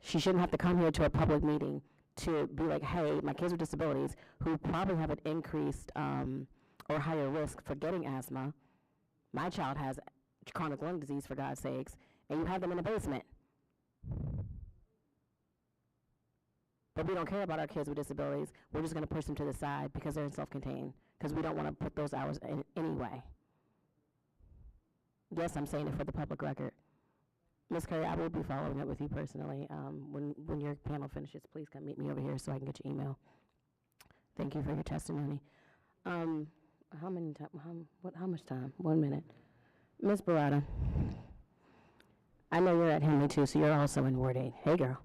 She shouldn't have to come here to a public meeting to be like, hey, my kids with disabilities who probably have an increased or higher risk for getting asthma. My child has chronic lung disease, for God's sakes, and you have them in the basement. But we don't care about our kids with disabilities. We're just going to push them to the side because they're self-contained, because we don't want to put those hours in anyway. Yes, I'm saying it for the public record. Ms. Curry, I will be following up with you personally. When your panel finishes, please come meet me over here so I can get your email. Thank you for your testimony. How much time? 1 minute. Ms. Barada, I know you're at Henley too, so you're also in Ward 8. Hey, girl.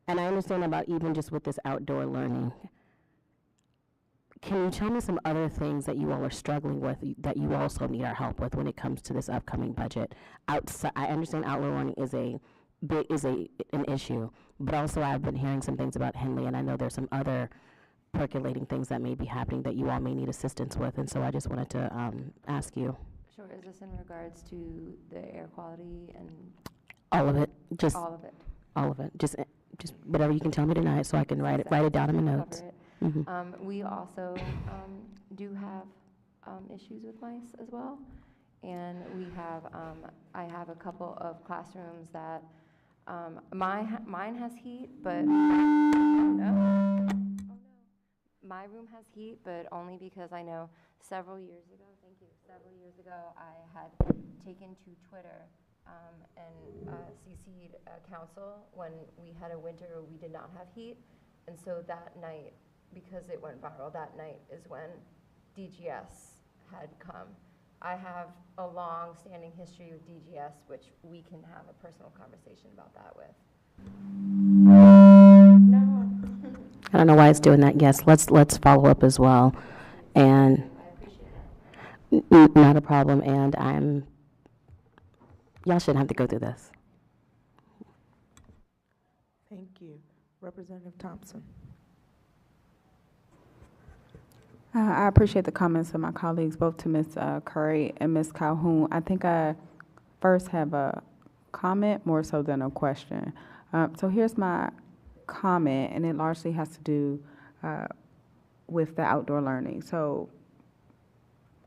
And I understand about even just with this outdoor learning. Can you tell me some other things that you all are struggling with that you also need our help with when it comes to this upcoming budget? Outside, I understand outdoor learning is an issue, but also I've been hearing some things about Henley, and I know there's some other percolating things that may be happening that you all may need assistance with, and so I just wanted to ask you. Sure. Is this in regards to the air quality and All of it. Just all of it? all of it. Just whatever you can tell me tonight, so I can write it down in my notes. Cover it. We also do have issues with mice as well. And we have, I have a couple of classrooms that, mine has heat, but, oh no. My room has heat, but only because I know several years ago, I had taken to Twitter and CC'd council when we had a winter where we did not have heat. And so that night, because it went viral, that night is when DGS had come. I have a long-standing history with DGS, which we can have a personal conversation about that with. No. I don't know why it's doing that. Yes, let's follow up as well. And not a problem. And y'all shouldn't have to go through this. Thank you. Representative Thompson. I appreciate the comments of my colleagues, both to Ms. Curry and Ms. Calhoun. I think I first have a comment more so than a question. So here's my comment, and it largely has to do with the outdoor learning. So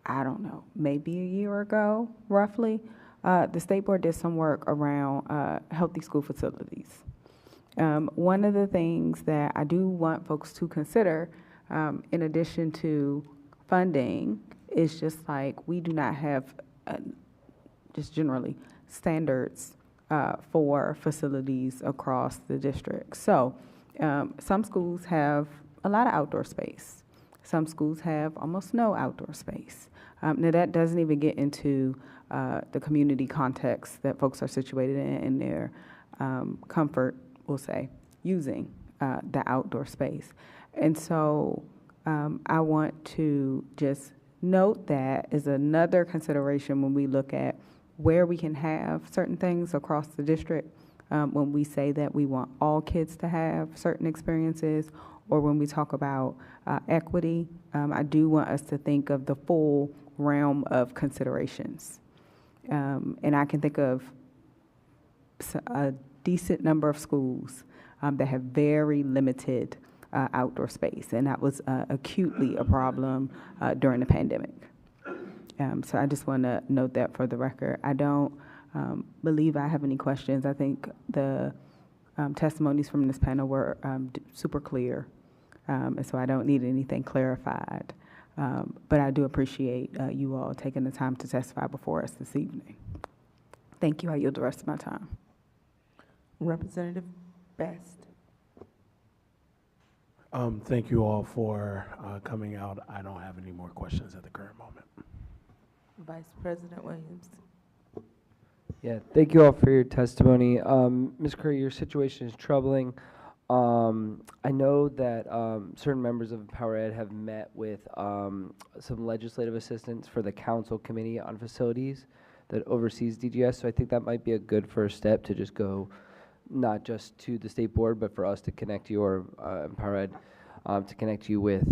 I don't know, maybe a year ago, roughly, the State Board did some work around healthy school facilities. One of the things that I do want folks to consider, in addition to funding, is just like we do not have, just generally, standards for facilities across the district. So some schools have a lot of outdoor space. Some schools have almost no outdoor space. Now that doesn't even get into the community context that folks are situated in and their comfort, we'll say, using the outdoor space. And so I want to just note that as another consideration when we look at where we can have certain things across the district, when we say that we want all kids to have certain experiences, or when we talk about equity, I do want us to think of the full realm of considerations. And I can think of a decent number of schools that have very limited outdoor space, and that was acutely a problem during the pandemic. So I just want to note that for the record. I don't believe I have any questions. I think the testimonies from this panel were super clear, and so I don't need anything clarified. But I do appreciate you all taking the time to testify before us this evening. Thank you. I yield the rest of my time. Representative Best. Thank you all for coming out. I don't have any more questions at the current moment. Vice President Williams. Yeah, thank you all for your testimony. Ms. Curry, your situation is troubling. I know that certain members of Empower Ed have met with some legislative assistants for the Council Committee on Facilities that oversees DGS, so I think that might be a good first step to just go not just to the State Board, but for us to connect you, or Empower Ed, to connect you with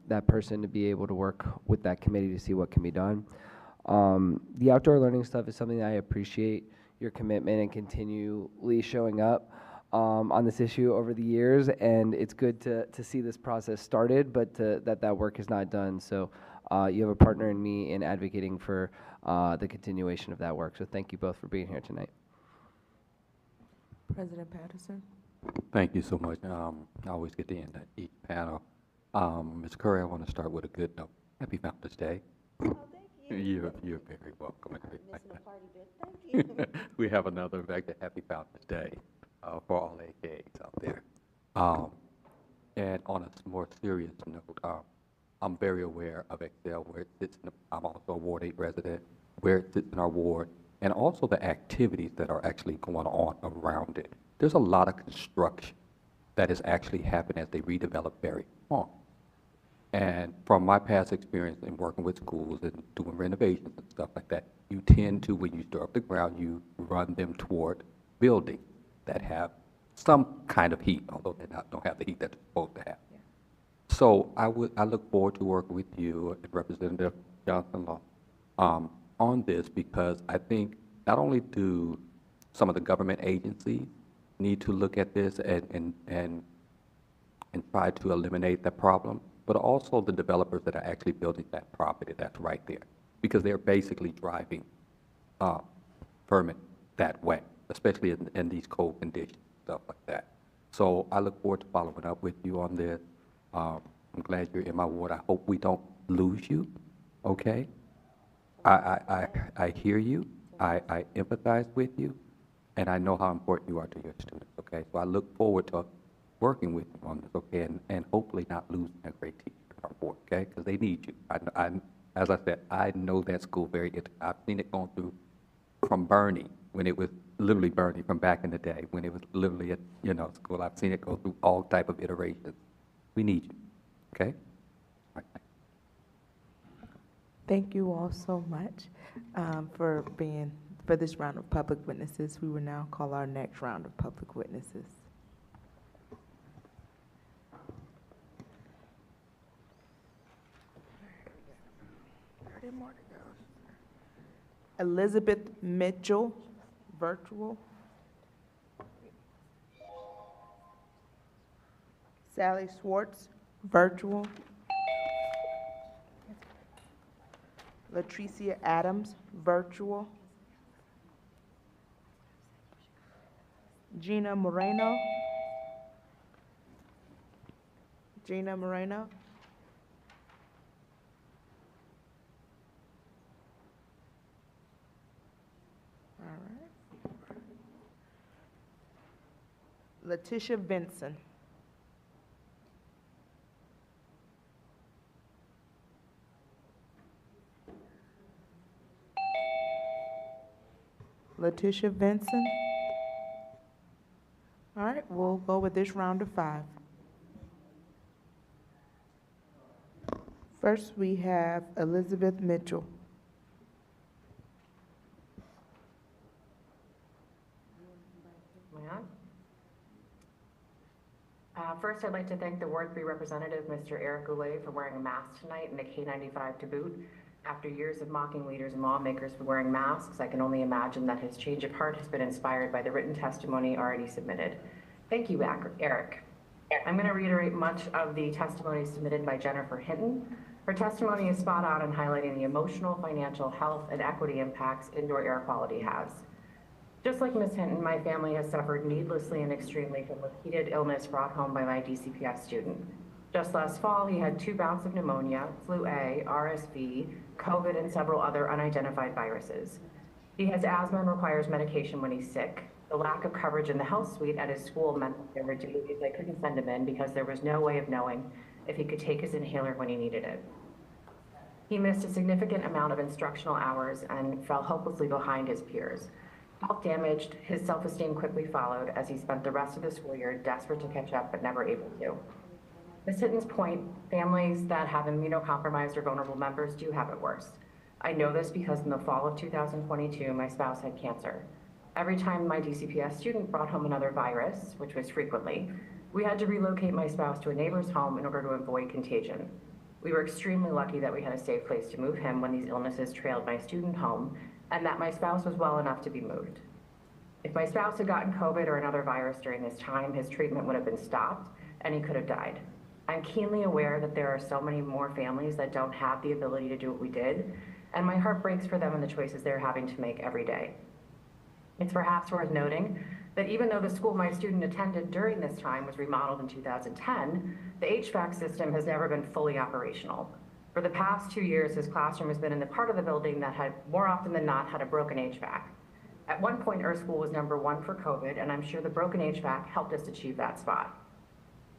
that person to be able to work with that committee to see what can be done. The outdoor learning stuff is something that I appreciate your commitment and continually showing up on this issue over the years, and it's good to see this process started, but that work is not done. So you have a partner in me in advocating for the continuation of that work. So thank you both for being here tonight. President Patterson. Thank you so much. I always get to end each panel. Ms. Curry, I want to start with a good note. Happy Founders Day. Oh, thank you. You're very welcome. Missing a party bit. Thank you. We have another effect, Happy Founders Day for all AKAs out there. And on a more serious note, I'm very aware of Excel, where it sits I'm also a Ward 8 resident, where it sits in our ward, and also the activities that are actually going on around it. There's a lot of construction that is actually happening as they redevelop Berry Farm. And from my past experience in working with schools and doing renovations and stuff like that, you tend to, when you stir up the ground, you run them toward buildings that have some kind of heat, although they don't have the heat that they're supposed to have. Yeah. So I look forward to working with you and Representative Johnson-Law on this, because I think not only do some of the government agencies need to look at this and try to eliminate the problem, but also the developers that are actually building that property that's right there, because they're basically driving permit that way, especially in these cold conditions, stuff like that. So I look forward to following up with you on this. I'm glad you're in my ward. I hope we don't lose you, okay? I hear you, I empathize with you, and I know how important you are to your students, okay? So I look forward to working with you on this, okay, and hopefully not losing a great teacher in our board, okay? Because they need you. As I said, I know that school very intimately. I've seen it going through from burning, when it was literally burning from back in the day, when it was literally at, school. I've seen it go through all type of iterations. We need you, okay? All right. Thank you all so much for this round of public witnesses. We will now call our next round of public witnesses. Elizabeth Mitchell, virtual. Sally Swartz, virtual. Latricia Adams, virtual. Gina Moreno. Gina Moreno. All right. Letitia Benson. Letitia Benson. All right, we'll go with this round of 5. First, we have Elizabeth Mitchell. First, I'd like to thank the Ward 3 representative, Mr. Eric Goulet, for wearing a mask tonight and a K95 to boot. After years of mocking leaders and lawmakers for wearing masks, I can only imagine that his change of heart has been inspired by the written testimony already submitted. Thank you, Eric. I'm going to reiterate much of the testimony submitted by Jennifer Hinton. Her testimony is spot on in highlighting the emotional, financial, health, and equity impacts indoor air quality has. Just like Ms. Hinton, my family has suffered needlessly and extremely from repeated illness brought home by my DCPS student. Just last fall, he had 2 bouts of pneumonia, flu A, RSV, COVID, and several other unidentified viruses. He has asthma and requires medication when he's sick. The lack of coverage in the health suite at his school meant that there were days I couldn't send him in because there was no way of knowing if he could take his inhaler when he needed it. He missed a significant amount of instructional hours and fell hopelessly behind his peers. Health damaged, his self-esteem quickly followed as he spent the rest of the school year desperate to catch up but never able to. Ms. Hinton's point, families that have immunocompromised or vulnerable members do have it worse. I know this because in the fall of 2022, my spouse had cancer. Every time my DCPS student brought home another virus, which was frequently, we had to relocate my spouse to a neighbor's home in order to avoid contagion. We were extremely lucky that we had a safe place to move him when these illnesses trailed my student home, and that my spouse was well enough to be moved. If my spouse had gotten COVID or another virus during this time, his treatment would have been stopped and he could have died. I'm keenly aware that there are so many more families that don't have the ability to do what we did, and my heart breaks for them and the choices they're having to make every day. It's perhaps worth noting that even though the school my student attended during this time was remodeled in 2010, the HVAC system has never been fully operational. For the past 2 years, his classroom has been in the part of the building that had, more often than not, had a broken HVAC. At one point, our school was #1 for COVID, and I'm sure the broken HVAC helped us achieve that spot.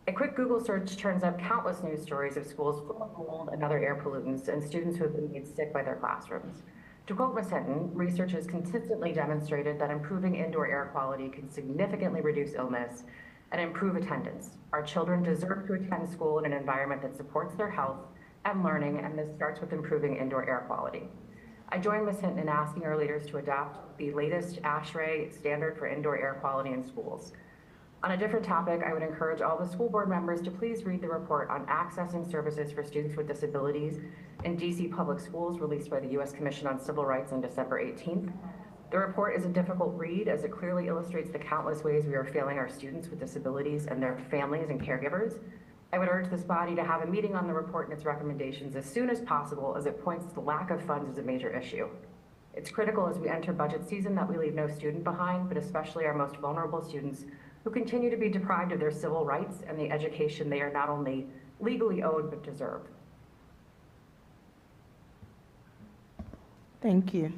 A quick Google search turns up countless news stories of schools full of mold and other air pollutants and students who have been made sick by their classrooms. To quote Ms. Hinton, research has consistently demonstrated that improving indoor air quality can significantly reduce illness and improve attendance. Our children deserve to attend school in an environment that supports their health and learning, and this starts with improving indoor air quality. I join Ms. Hinton in asking our leaders to adopt the latest ASHRAE standard for indoor air quality in schools. On a different topic, I would encourage all the school board members to please read the report on accessing services for students with disabilities in DC public schools released by the U.S. Commission on Civil Rights on December 18th. The report is a difficult read as it clearly illustrates the countless ways we are failing our students with disabilities and their families and caregivers. I would urge this body to have a meeting on the report and its recommendations as soon as possible, as it points to the lack of funds as a major issue. It's critical as we enter budget season that we leave no student behind, but especially our most vulnerable students who continue to be deprived of their civil rights and the education they are not only legally owed but deserve. Thank you.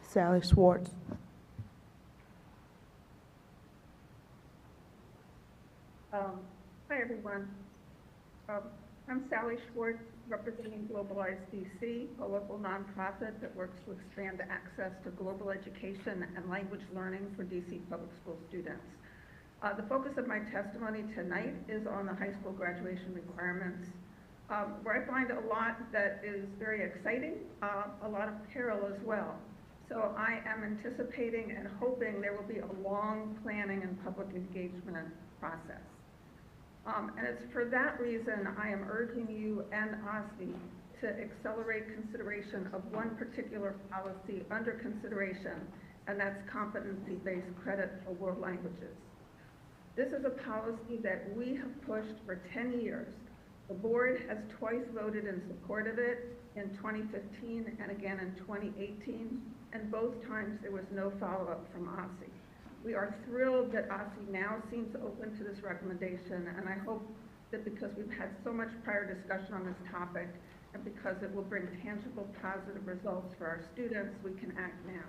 Sally Schwartz. Hi, everyone. I'm Sally Schwartz, representing Globalized DC, a local nonprofit that works to expand access to global education and language learning for DC public school students. The focus of my testimony tonight is on the high school graduation requirements, where I find a lot that is very exciting, a lot of peril as well. So I am anticipating and hoping there will be a long planning and public engagement process. And it's for that reason I am urging you and OSCE to accelerate consideration of one particular policy under consideration, and that's competency-based credit for world languages. This is a policy that we have pushed for 10 years. The board has twice voted in support of it, in 2015 and again in 2018, and both times there was no follow-up from OSCE. We are thrilled that OSCE now seems open to this recommendation, and I hope that because we've had so much prior discussion on this topic, and because it will bring tangible positive results for our students, we can act now.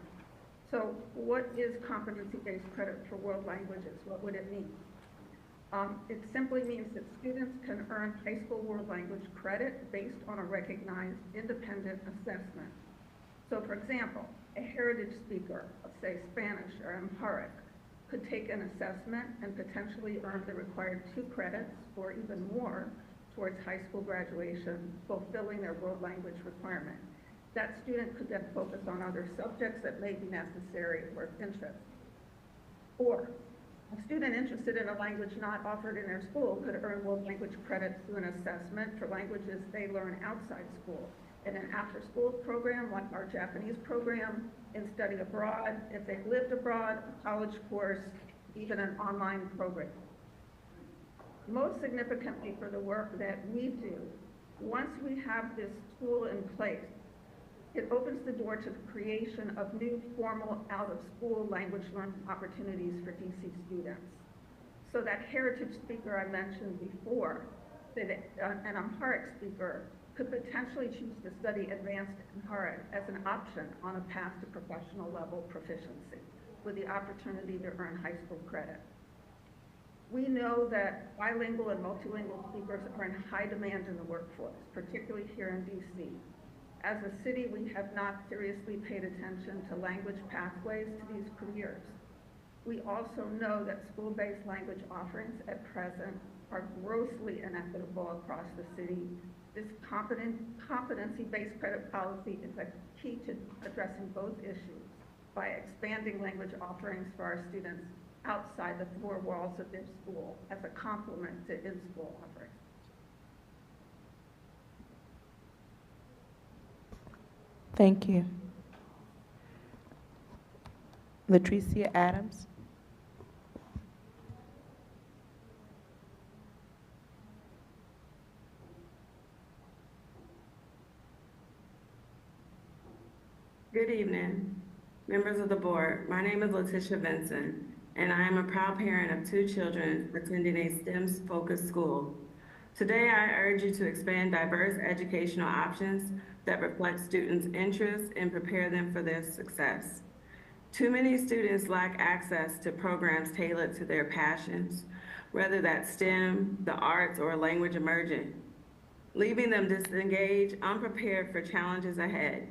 So what is competency-based credit for world languages? What would it mean? It simply means that students can earn high school world language credit based on a recognized independent assessment. So for example, a heritage speaker of, say, Spanish or Amharic could take an assessment and potentially earn the required 2 credits or even more towards high school graduation, fulfilling their world language requirement. That student could then focus on other subjects that may be necessary or of interest. Or a student interested in a language not offered in their school could earn world language credits through an assessment for languages they learn outside school, in an after-school program like our Japanese program, in study abroad, if they've lived abroad, a college course, even an online program. Most significantly for the work that we do, once we have this tool in place, it opens the door to the creation of new formal out-of-school language learning opportunities for DC students. So that heritage speaker I mentioned before, an Amharic speaker, could potentially choose to study advanced Amharic as an option on a path to professional level proficiency, with the opportunity to earn high school credit. We know that bilingual and multilingual speakers are in high demand in the workforce, particularly here in DC. As a city, we have not seriously paid attention to language pathways to these careers. We also know that school-based language offerings at present are grossly inequitable across the city. This competency-based credit policy is a key to addressing both issues by expanding language offerings for our students outside the 4 walls of their school as a complement to in-school offerings. Thank you. Latricia Adams. Good evening, members of the board. My name is Letitia Vincent, and I am a proud parent of 2 children attending a STEM-focused school. Today, I urge you to expand diverse educational options that reflect students' interests and prepare them for their success. Too many students lack access to programs tailored to their passions, whether that's STEM, the arts, or language emergent, leaving them disengaged, unprepared for challenges ahead.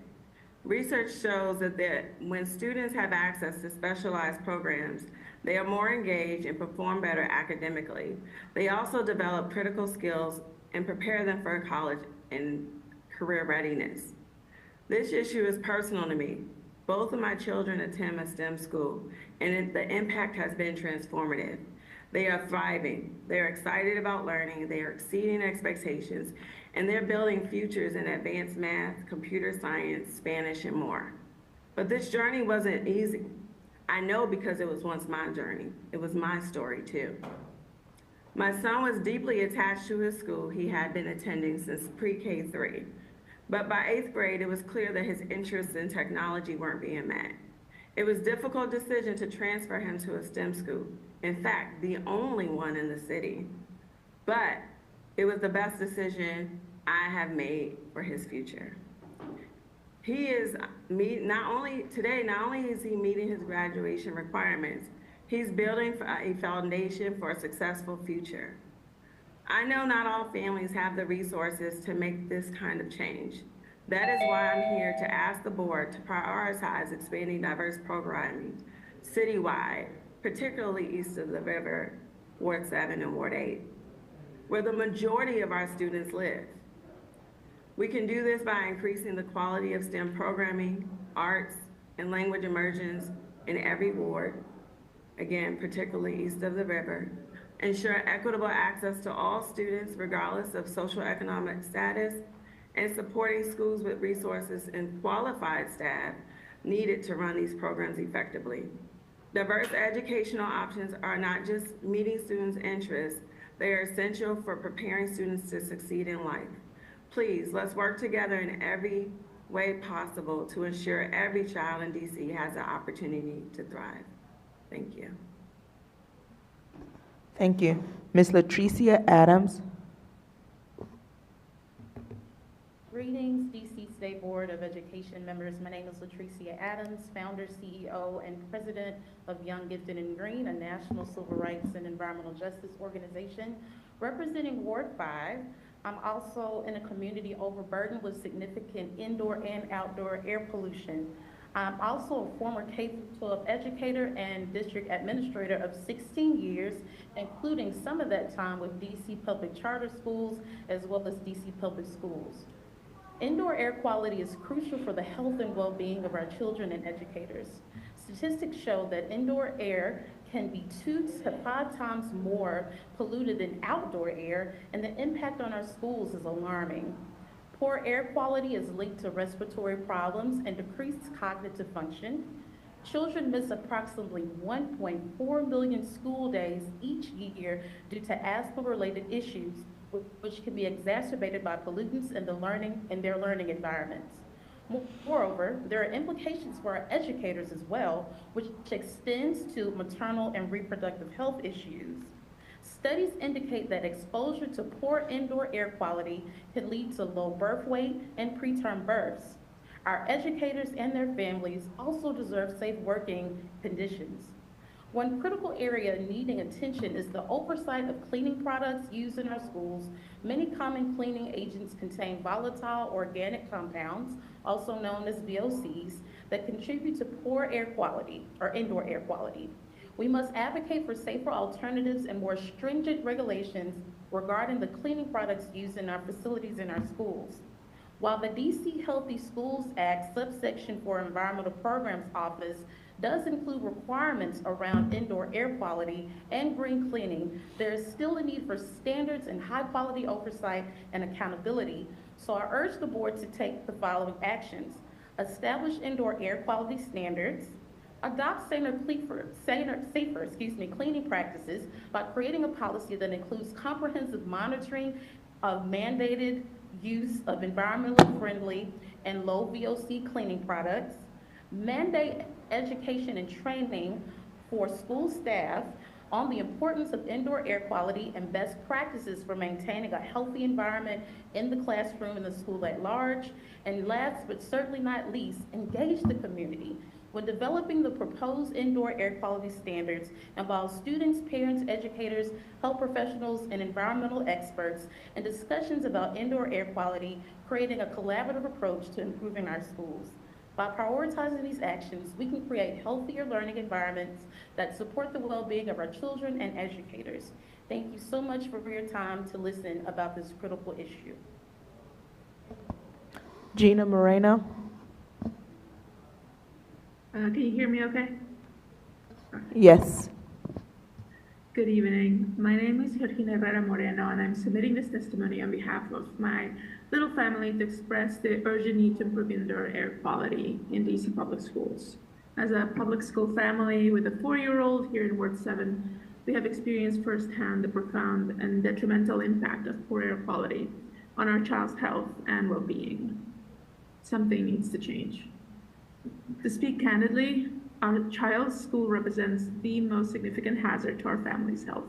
Research shows that when students have access to specialized programs, they are more engaged and perform better academically. They also develop critical skills and prepare them for college and career readiness. This issue is personal to me. Both of my children attend a STEM school, and the impact has been transformative. They are thriving, they're excited about learning, they are exceeding expectations, and they're building futures in advanced math, computer science, Spanish, and more. But this journey wasn't easy. I know because it was once my journey. It was my story too. My son was deeply attached to his school he had been attending since pre-K3. But by 8th grade, it was clear that his interests in technology weren't being met. It was a difficult decision to transfer him to a STEM school. In fact, the only one in the city. But it was the best decision I have made for his future. He is not only is he meeting his graduation requirements, he's building a foundation for a successful future. I know not all families have the resources to make this kind of change. That is why I'm here to ask the board to prioritize expanding diverse programming citywide, particularly east of the river, Ward 7 and Ward 8, where the majority of our students live. We can do this by increasing the quality of STEM programming, arts, and language immersions in every ward, again, particularly east of the river, ensure equitable access to all students regardless of socioeconomic status, and supporting schools with resources and qualified staff needed to run these programs effectively. Diverse educational options are not just meeting students' interests, they are essential for preparing students to succeed in life. Please, let's work together in every way possible to ensure every child in DC has the opportunity to thrive. Thank you. Thank you. Ms. Latricia Adams. Greetings, DC State Board of Education members. My name is Latricia Adams, founder, CEO, and president of Young, Gifted, and Green, a national civil rights and environmental justice organization representing Ward 5. I'm also in a community overburdened with significant indoor and outdoor air pollution. I'm also a former K-12 educator and district administrator of 16 years, including some of that time with DC public charter schools as well as DC public schools. Indoor air quality is crucial for the health and well-being of our children and educators. Statistics show that indoor air can be 2 to 5 times more polluted than outdoor air, and the impact on our schools is alarming. Poor air quality is linked to respiratory problems and decreased cognitive function. Children miss approximately 1.4 million school days each year due to asthma-related issues, which can be exacerbated by pollutants in their learning environments. Moreover, there are implications for our educators as well, which extends to maternal and reproductive health issues. Studies indicate that exposure to poor indoor air quality can lead to low birth weight and preterm births. Our educators and their families also deserve safe working conditions. One critical area needing attention is the oversight of cleaning products used in our schools. Many common cleaning agents contain volatile organic compounds, also known as VOCs, that contribute to poor air quality or indoor air quality. We must advocate for safer alternatives and more stringent regulations regarding the cleaning products used in our facilities in our schools. While the DC Healthy Schools Act subsection for Environmental Programs Office does include requirements around indoor air quality and green cleaning, there is still a need for standards and high quality oversight and accountability. So I urge the board to take the following actions: establish indoor air quality standards, adopt safer cleaning practices by creating a policy that includes comprehensive monitoring of mandated use of environmentally friendly and low VOC cleaning products, mandate education and training for school staff on the importance of indoor air quality and best practices for maintaining a healthy environment in the classroom and the school at large. And last but certainly not least, engage the community. When developing the proposed indoor air quality standards, involve students, parents, educators, health professionals, and environmental experts in discussions about indoor air quality, creating a collaborative approach to improving our schools. By prioritizing these actions, we can create healthier learning environments that support the well-being of our children and educators. Thank you so much for your time to listen about this critical issue. Gina Moreno. Can you hear me okay? Yes. Good evening. My name is Georgina Herrera Moreno, and I'm submitting this testimony on behalf of my little family to express the urgent need to improve indoor air quality in DC public schools. As a public school family with a 4-year-old here in Ward 7, we have experienced firsthand the profound and detrimental impact of poor air quality on our child's health and well-being. Something needs to change. To speak candidly, our child's school represents the most significant hazard to our family's health.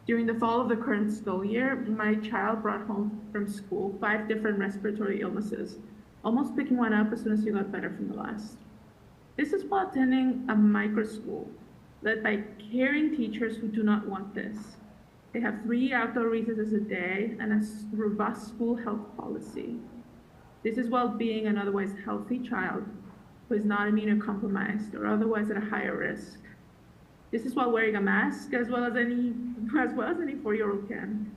During the fall of the current school year, my child brought home from school 5 different respiratory illnesses, almost picking one up as soon as he got better from the last. This is while attending a micro school led by caring teachers who do not want this. They have 3 outdoor recesses a day and a robust school health policy. This is while being an otherwise healthy child who is not immunocompromised or otherwise at a higher risk. This is while wearing a mask as well as any 4-year-old can.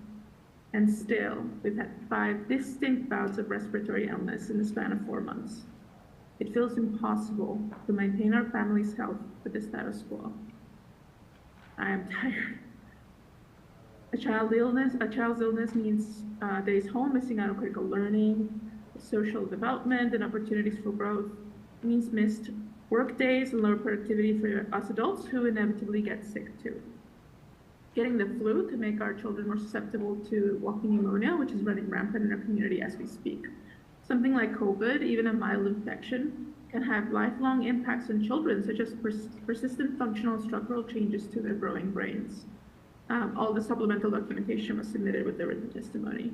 And still, we've had 5 distinct bouts of respiratory illness in the span of 4 months. It feels impossible to maintain our family's health with the status quo. I am tired. A child's illness means days home, missing out on critical learning, social development, and opportunities for growth. It means missed work days and lower productivity for us adults who inevitably get sick too. Getting the flu can make our children more susceptible to walking pneumonia, which is running rampant in our community as we speak. Something like COVID, even a mild infection, can have lifelong impacts on children, such as persistent functional structural changes to their growing brains. All the supplemental documentation was submitted with the written testimony.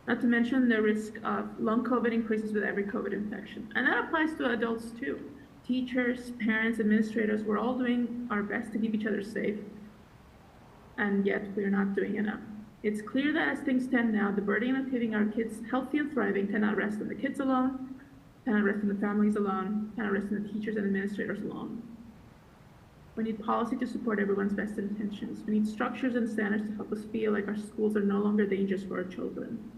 Not to mention the risk of long COVID increases with every COVID infection. And that applies to adults too. Teachers, parents, administrators, we're all doing our best to keep each other safe, and yet we're not doing enough. It's clear that as things stand now, the burden of keeping our kids healthy and thriving cannot rest on the kids alone, cannot rest on the families alone, cannot rest on the teachers and administrators alone. We need policy to support everyone's best intentions. We need structures and standards to help us feel like our schools are no longer dangerous for our children.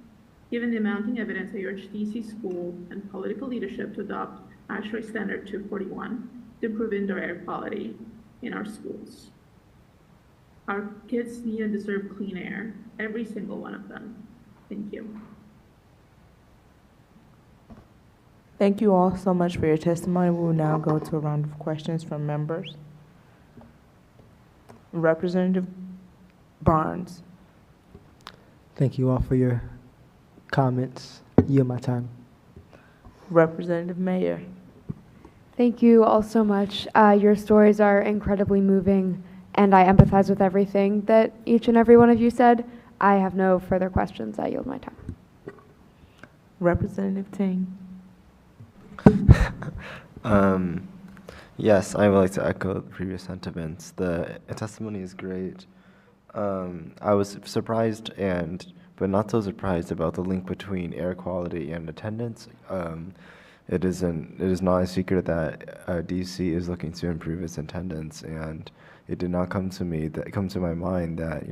Given the mounting evidence, I urge DC school and political leadership to adopt ASHRAE Standard 241 to improve indoor air quality in our schools. Our kids need and deserve clean air, every single one of them. Thank you. Thank you all so much for your testimony. We will now go to a round of questions from members. Representative Barnes. Thank you all for your comments. Yield my time. Representative Mayer. Thank you all so much. Your stories are incredibly moving, and I empathize with everything that each and every one of you said. I have no further questions. I yield my time. Representative Ting. Yes, I would like to echo the previous sentiments. The testimony is great. I was surprised but not so surprised about the link between air quality and attendance. It is not a secret that DC is looking to improve its attendance, and it did not come to my mind that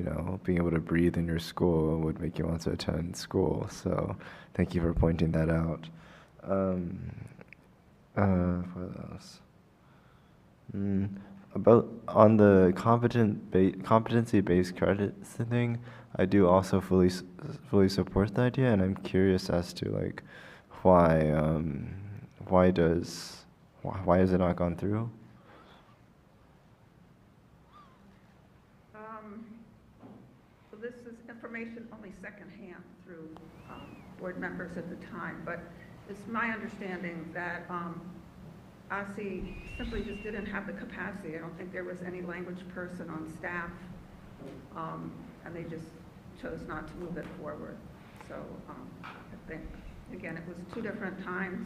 being able to breathe in your school would make you want to attend school. So thank you for pointing that out. What else? About on the competency-based credits thing, I do also fully support the idea, and I'm curious as to why has it not gone through? So this is information only secondhand through board members at the time, but it's my understanding that OSSI simply just didn't have the capacity. I don't think there was any language person on staff, and they just chose not to move it forward. So I think, again, it was 2 different times,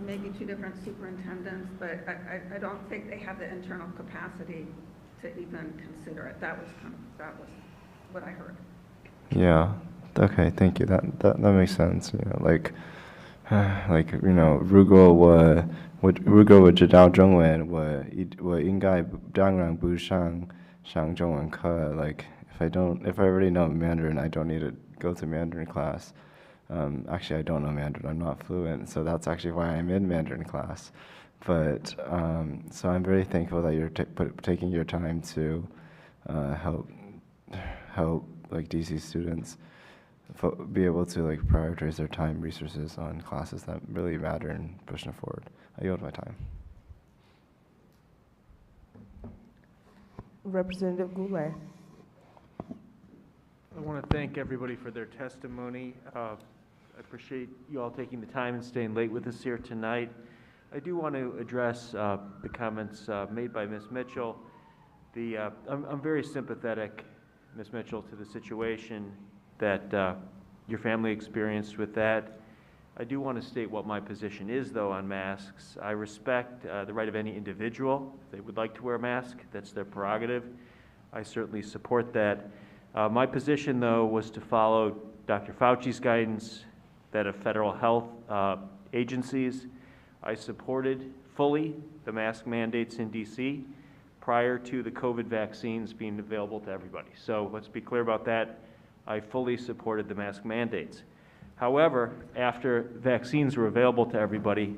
maybe 2 different superintendents, but I don't think they have the internal capacity to even consider it. That was what I heard. Yeah. Okay. Thank you. That makes sense.如果我知道中文，我应该当然不上中文课。If I already know Mandarin, I don't need to go to Mandarin class. Actually, I don't know Mandarin. I'm not fluent, so that's actually why I'm in Mandarin class. But so I'm very thankful that you're taking your time to help DC students be able to prioritize their time, resources on classes that really matter and push them forward. I yield my time. Representative Goulet. I want to thank everybody for their testimony. I appreciate you all taking the time and staying late with us here tonight. I do want to address the comments made by Ms. Mitchell. I'm very sympathetic, Ms. Mitchell, to the situation that your family experienced with that. I do want to state what my position is, though, on masks. I respect the right of any individual. If they would like to wear a mask, that's their prerogative. I certainly support that. My position, though, was to follow Dr. Fauci's guidance, that of federal health agencies. I supported fully the mask mandates in D.C. prior to the COVID vaccines being available to everybody. So let's be clear about that. I fully supported the mask mandates. However, after vaccines were available to everybody,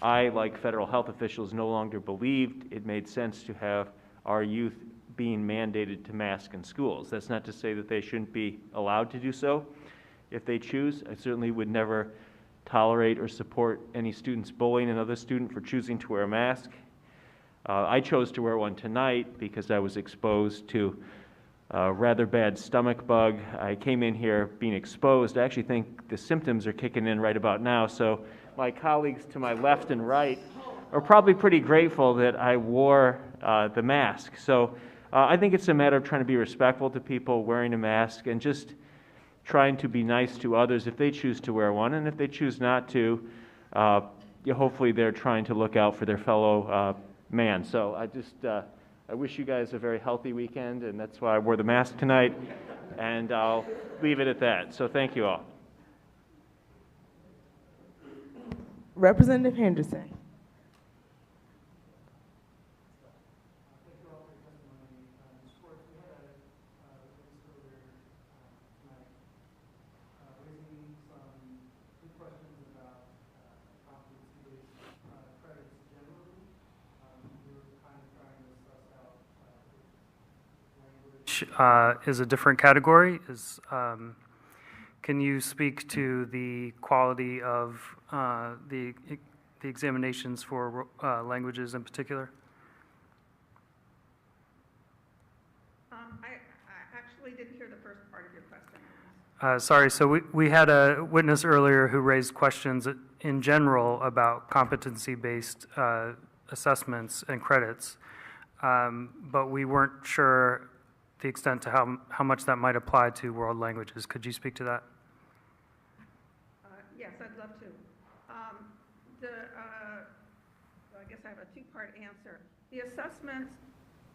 I, like federal health officials, no longer believed it made sense to have our youth being mandated to mask in schools. That's not to say that they shouldn't be allowed to do so if they choose. I certainly would never tolerate or support any students bullying another student for choosing to wear a mask. I chose to wear one tonight because I was exposed to a rather bad stomach bug. I came in here being exposed. I actually think the symptoms are kicking in right about now, so my colleagues to my left and right are probably pretty grateful that I wore the mask. So I think it's a matter of trying to be respectful to people wearing a mask and just trying to be nice to others if they choose to wear one, and if they choose not to, hopefully they're trying to look out for their fellow man. So I wish you guys a very healthy weekend, and that's why I wore the mask tonight, and I'll leave it at that. So thank you all. Representative Henderson. Is a different category. Can you speak to the quality of the examinations for languages in particular? I actually didn't hear the first part of your question. Sorry, so we had a witness earlier who raised questions in general about competency-based assessments and credits, but we weren't sure the extent to how much that might apply to world languages. Could you speak to that? Yes, I'd love to. I guess I have a two-part answer. The assessments,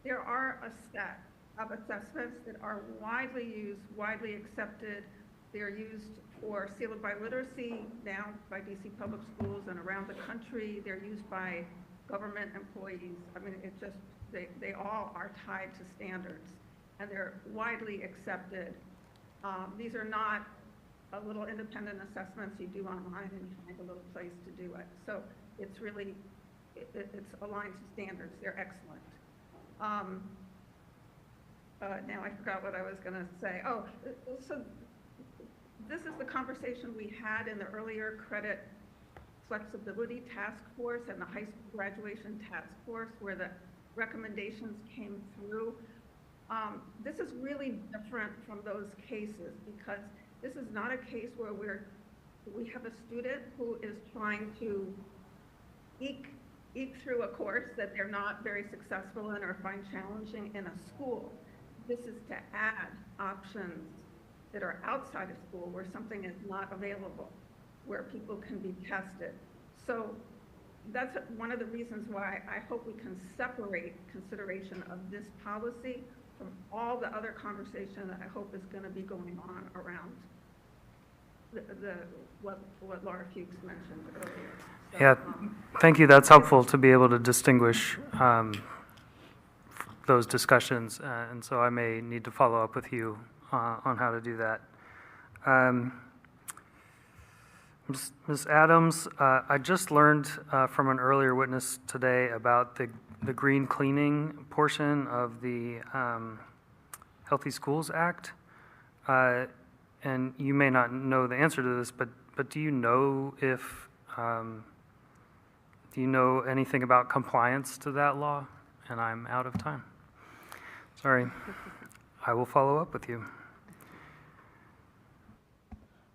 there are a set of assessments that are widely used, widely accepted. They're used for sealed by literacy now by DC public schools and around the country. They're used by government employees. I mean, it just, they all are tied to standards, and they're widely accepted. These are not a little independent assessments you do online and you find a little place to do it. So it's really, it's aligned to standards. They're excellent. Now I forgot what I was going to say. Oh, so this is the conversation we had in the earlier credit flexibility task force and the high school graduation task force, where the recommendations came through. This is really different from those cases, because this is not a case where we have a student who is trying to eke through a course that they're not very successful in or find challenging in a school. This is to add options that are outside of school where something is not available, where people can be tested. So that's one of the reasons why I hope we can separate consideration of this policy from all the other conversation that I hope is going to be going on around what Laura Fuchs mentioned earlier. So, yeah, thank you. That's helpful to be able to distinguish those discussions, and so I may need to follow up with you on how to do that. Ms. Adams, I just learned from an earlier witness today about the green cleaning portion of the Healthy Schools Act, and you may not know the answer to this, but do you know if do you know anything about compliance to that law? And I'm out of time. Sorry. I will follow up with you.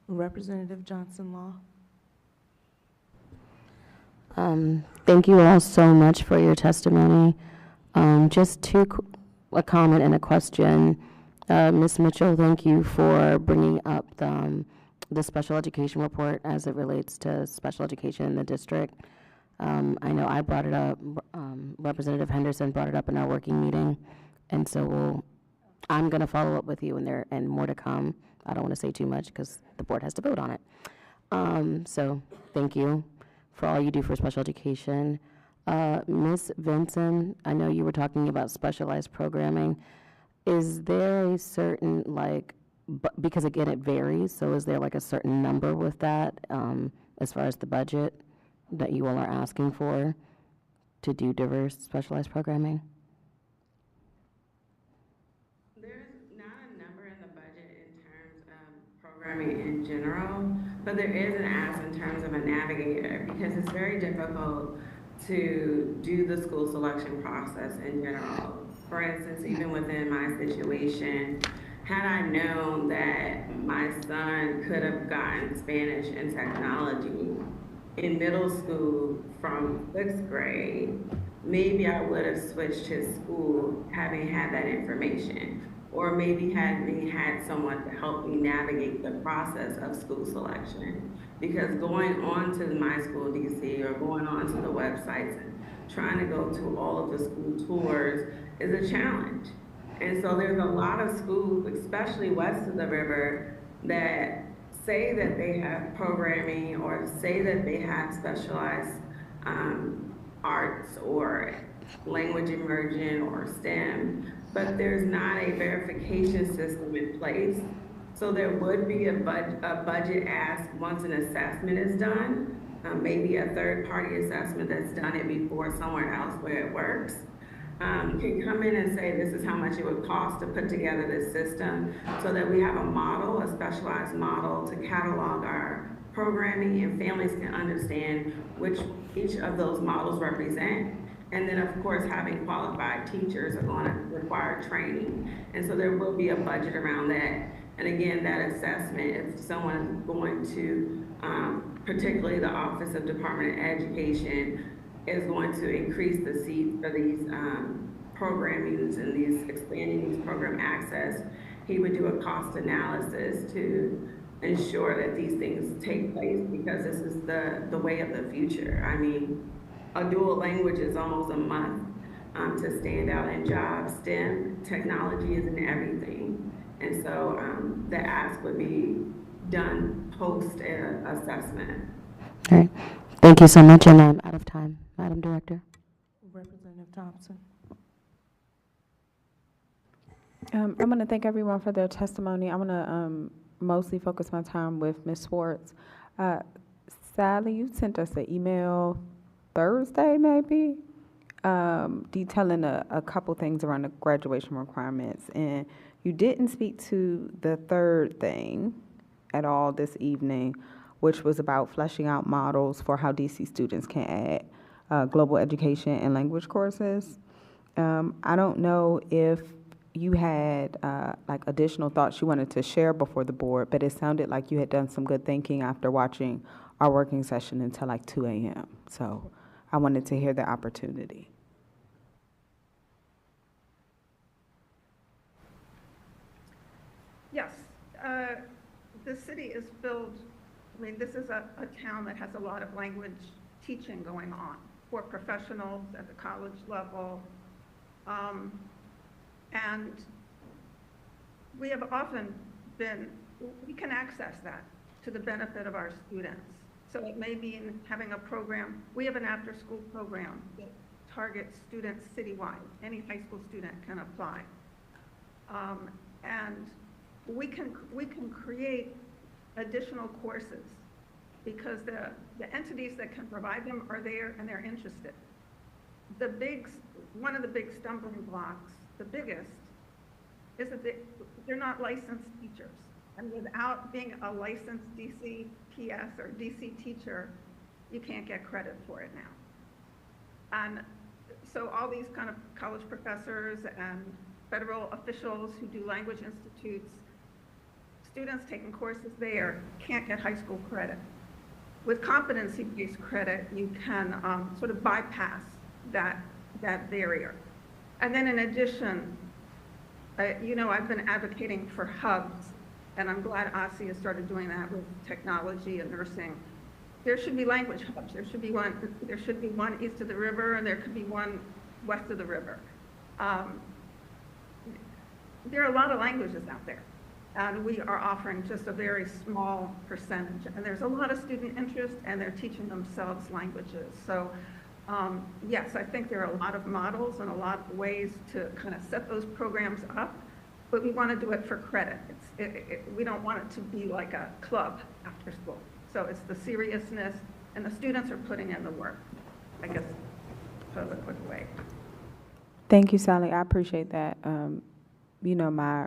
Representative Johnson Law. Thank you all so much for your testimony. Just a comment and a question. Ms. Mitchell, thank you for bringing up the special education report as it relates to special education in the district. I know I brought it up, Representative Henderson brought it up in our working meeting, and so I'm going to follow up with you, and more to come. I don't want to say too much because the board has to vote on it. So thank you for all you do for special education. Ms. Vinson, I know you were talking about specialized programming. Is there a certain, because again, it varies, so is there like a certain number with that as far as the budget that you all are asking for to do diverse specialized programming? There's not a number in the budget in terms of programming in general, but there is an ask in terms of a navigator, because it's very difficult to do the school selection process in general. For instance, even within my situation, had I known that my son could have gotten Spanish and technology in middle school from 6th grade, maybe I would have switched his school having had that information, or maybe having had someone to help me navigate the process of school selection. Because going on to My School DC or going on to the websites and trying to go to all of the school tours is a challenge. And so there's a lot of schools, especially west of the river, that say that they have programming or say that they have specialized arts or language immersion or STEM, but there's not a verification system in place. So there would be a budget ask once an assessment is done, maybe a third-party assessment that's done it before somewhere else where it works. Can come in and say this is how much it would cost to put together this system, so that we have a model, a specialized model to catalog our programming, and families can understand which each of those models represent. And then of course having qualified teachers are going to require training. And so there will be a budget around that. And again, that assessment, if someone is going to, particularly the Office of Department of Education, is going to increase the seats for these programmings and these expanding these program access, he would do a cost analysis to ensure that these things take place, because this is the way of the future. I mean, a dual language is almost a must to stand out in jobs. STEM, technology is in everything. And so the ask would be done post-assessment. All right. Thank you so much, and I'm out of time. Madam Director. Representative Thompson. I'm going to thank everyone for their testimony. I'm going to mostly focus my time with Ms. Swartz. Sally, you sent us an email Thursday, maybe, detailing a couple things around the graduation requirements, and you didn't speak to the third thing at all this evening, which was about fleshing out models for how DC students can add global education and language courses. I don't know if you had like additional thoughts you wanted to share before the board, but it sounded like you had done some good thinking after watching our working session until like 2 a.m. So I wanted to hear the opportunity. Yes, the city is filled, I mean, this is a town that has a lot of language teaching going on for professionals at the college level. And we have often we can access that to the benefit of our students. So it may mean having a program. We have an after-school program that targets students citywide. Any high school student can apply. And we can create additional courses because the entities that can provide them are there and they're interested. One of the big stumbling blocks, the biggest, is that they're not licensed teachers. And without being a licensed DCPS or DC teacher, you can't get credit for it now. And so all these kind of college professors and federal officials who do language institutes, students taking courses there can't get high school credit. With competency-based credit, you can sort of bypass that barrier. And then in addition, you know, I've been advocating for hubs, and I'm glad OSSE has started doing that with technology and nursing. There should be language hubs. There should be one east of the river, and there could be one west of the river. There are a lot of languages out there, and we are offering just a very small percentage. And there's a lot of student interest, and they're teaching themselves languages. So yes, I think there are a lot of models and a lot of ways to kind of set those programs up, but we want to do it for credit. We don't want it to be like a club after school. So it's the seriousness, and the students are putting in the work, I guess, sort of a quick way. Thank you, Sally. I appreciate that. You know, my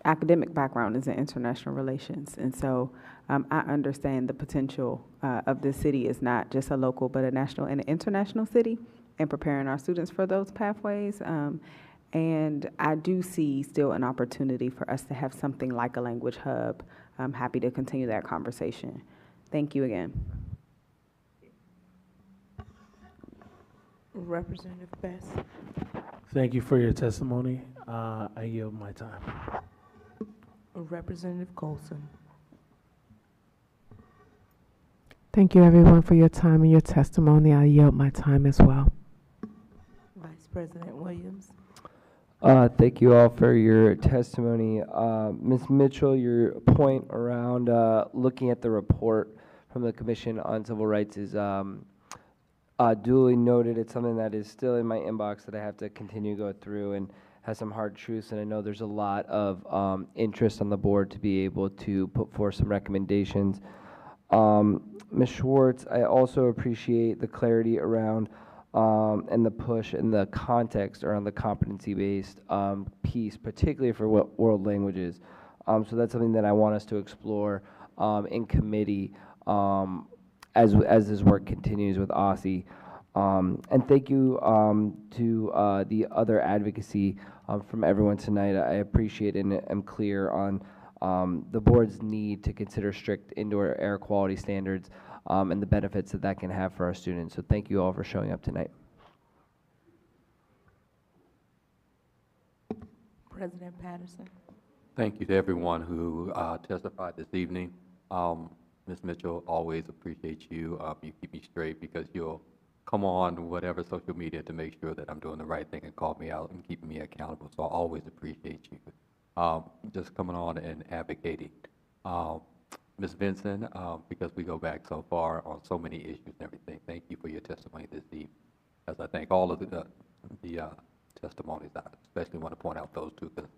academic background is in international relations, and so I understand the potential of this city is not just a local, but a national and an international city, and preparing our students for those pathways. And I do see still an opportunity for us to have something like a language hub. I'm happy to continue that conversation. Thank you again. Representative Best. Thank you for your testimony. I yield my time. Representative Colson. Thank you, everyone, for your time and your testimony. I yield my time as well. Vice President Williams. Thank you all for your testimony. Ms. Mitchell, your point around looking at the report from the Commission on Civil Rights is duly noted. It's something that is still in my inbox that I have to continue to go through and has some hard truths, and I know there's a lot of interest on the board to be able to put forth some recommendations. Ms. Schwartz, I also appreciate the clarity around and the push and the context around the competency-based piece, particularly for world languages. So that's something that I want us to explore in committee as this work continues with OSSE. And thank you to the other advocacy from everyone tonight. I appreciate and am clear on the board's need to consider strict indoor air quality standards and the benefits that that can have for our students. So thank you all for showing up tonight. President Patterson. Thank you to everyone who testified this evening. Ms. Mitchell, always appreciate you. You keep me straight because you'll come on whatever social media to make sure that I'm doing the right thing and call me out and keep me accountable. So I always appreciate you just coming on and advocating. Ms. Vinson, because we go back so far on so many issues and everything, thank you for your testimony this evening. As I thank all of the testimonies, I especially want to point out those two because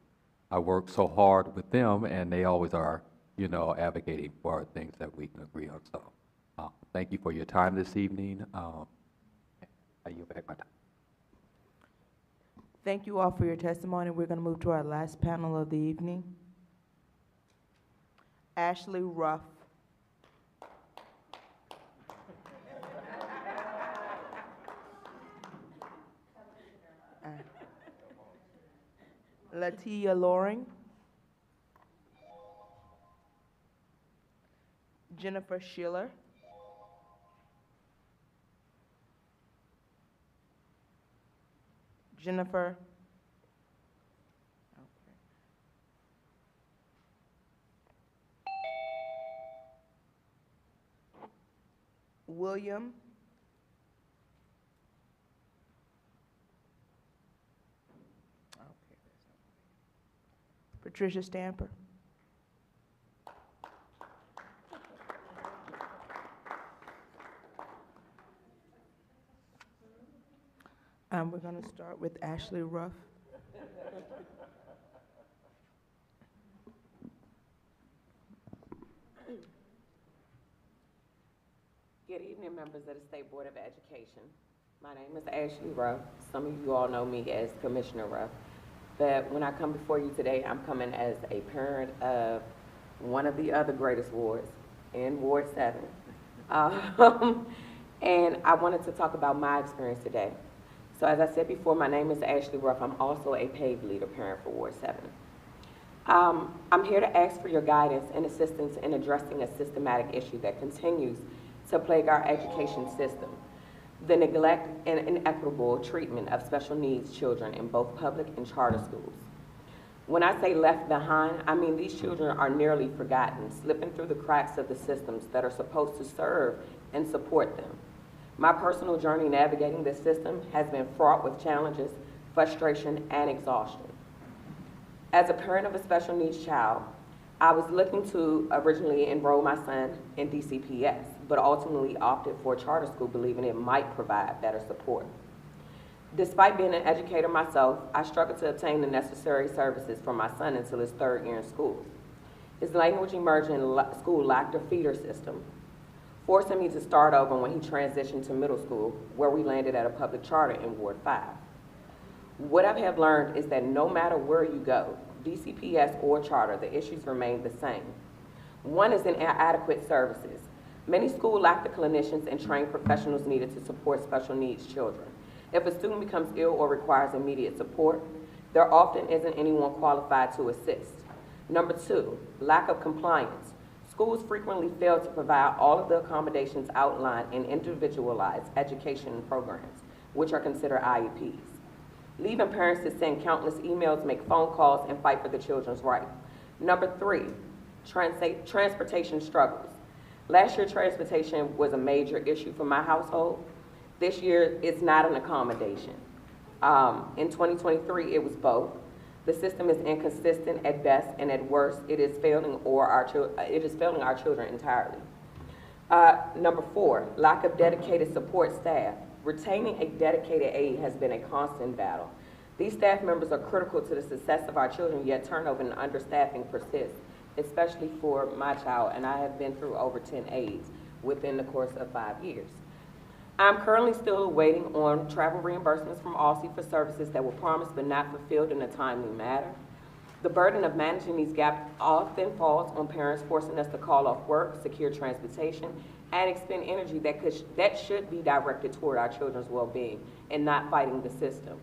I work so hard with them and they always are, you know, advocating for things that we can agree on. So thank you for your time this evening. I yield back my time. Thank you all for your testimony. We're going to move to our last panel of the evening. Ashley Ruff. Latia Loring. Jennifer Schiller. Jennifer. William. Patricia Stamper. We're going to start with Ashley Ruff. Good evening, members of the State Board of Education. My name is Ashley Ruff. Some of you all know me as Commissioner Ruff. But when I come before you today, I'm coming as a parent of one of the other greatest wards in Ward 7. And I wanted to talk about my experience today. So as I said before, my name is Ashley Ruff. I'm also a PAVE leader parent for Ward 7. I'm here to ask for your guidance and assistance in addressing a systematic issue that continues to plague our education system: the neglect and inequitable treatment of special needs children in both public and charter schools. When I say left behind, I mean these children are nearly forgotten, slipping through the cracks of the systems that are supposed to serve and support them. My personal journey navigating this system has been fraught with challenges, frustration, and exhaustion. As a parent of a special needs child, I was looking to originally enroll my son in DCPS, but ultimately opted for a charter school, believing it might provide better support. Despite being an educator myself, I struggled to obtain the necessary services for my son until his 3rd year in school. His language immersion school lacked a feeder system, forcing me to start over when he transitioned to middle school, where we landed at a public charter in Ward 5. What I have learned is that no matter where you go, DCPS or charter, the issues remain the same. One is inadequate services. Many schools lack the clinicians and trained professionals needed to support special needs children. If a student becomes ill or requires immediate support, there often isn't anyone qualified to assist. Number 2, lack of compliance. Schools frequently fail to provide all of the accommodations outlined in individualized education programs, which are considered IEPs. Leaving parents to send countless emails, make phone calls, and fight for the children's right. Number 3, transportation struggles. Last year, transportation was a major issue for my household. This year, it's not an accommodation. In 2023, it was both. The system is inconsistent at best, and at worst, it is failing our children entirely. Number 4, lack of dedicated support staff. Retaining a dedicated aide has been a constant battle. These staff members are critical to the success of our children, yet turnover and understaffing persists, especially for my child, and I have been through over 10 aides within the course of 5 years. I'm currently still waiting on travel reimbursements from ALSI for services that were promised but not fulfilled in a timely manner. The burden of managing these gaps often falls on parents, forcing us to call off work, secure transportation, and expend energy that should be directed toward our children's well-being and not fighting the system.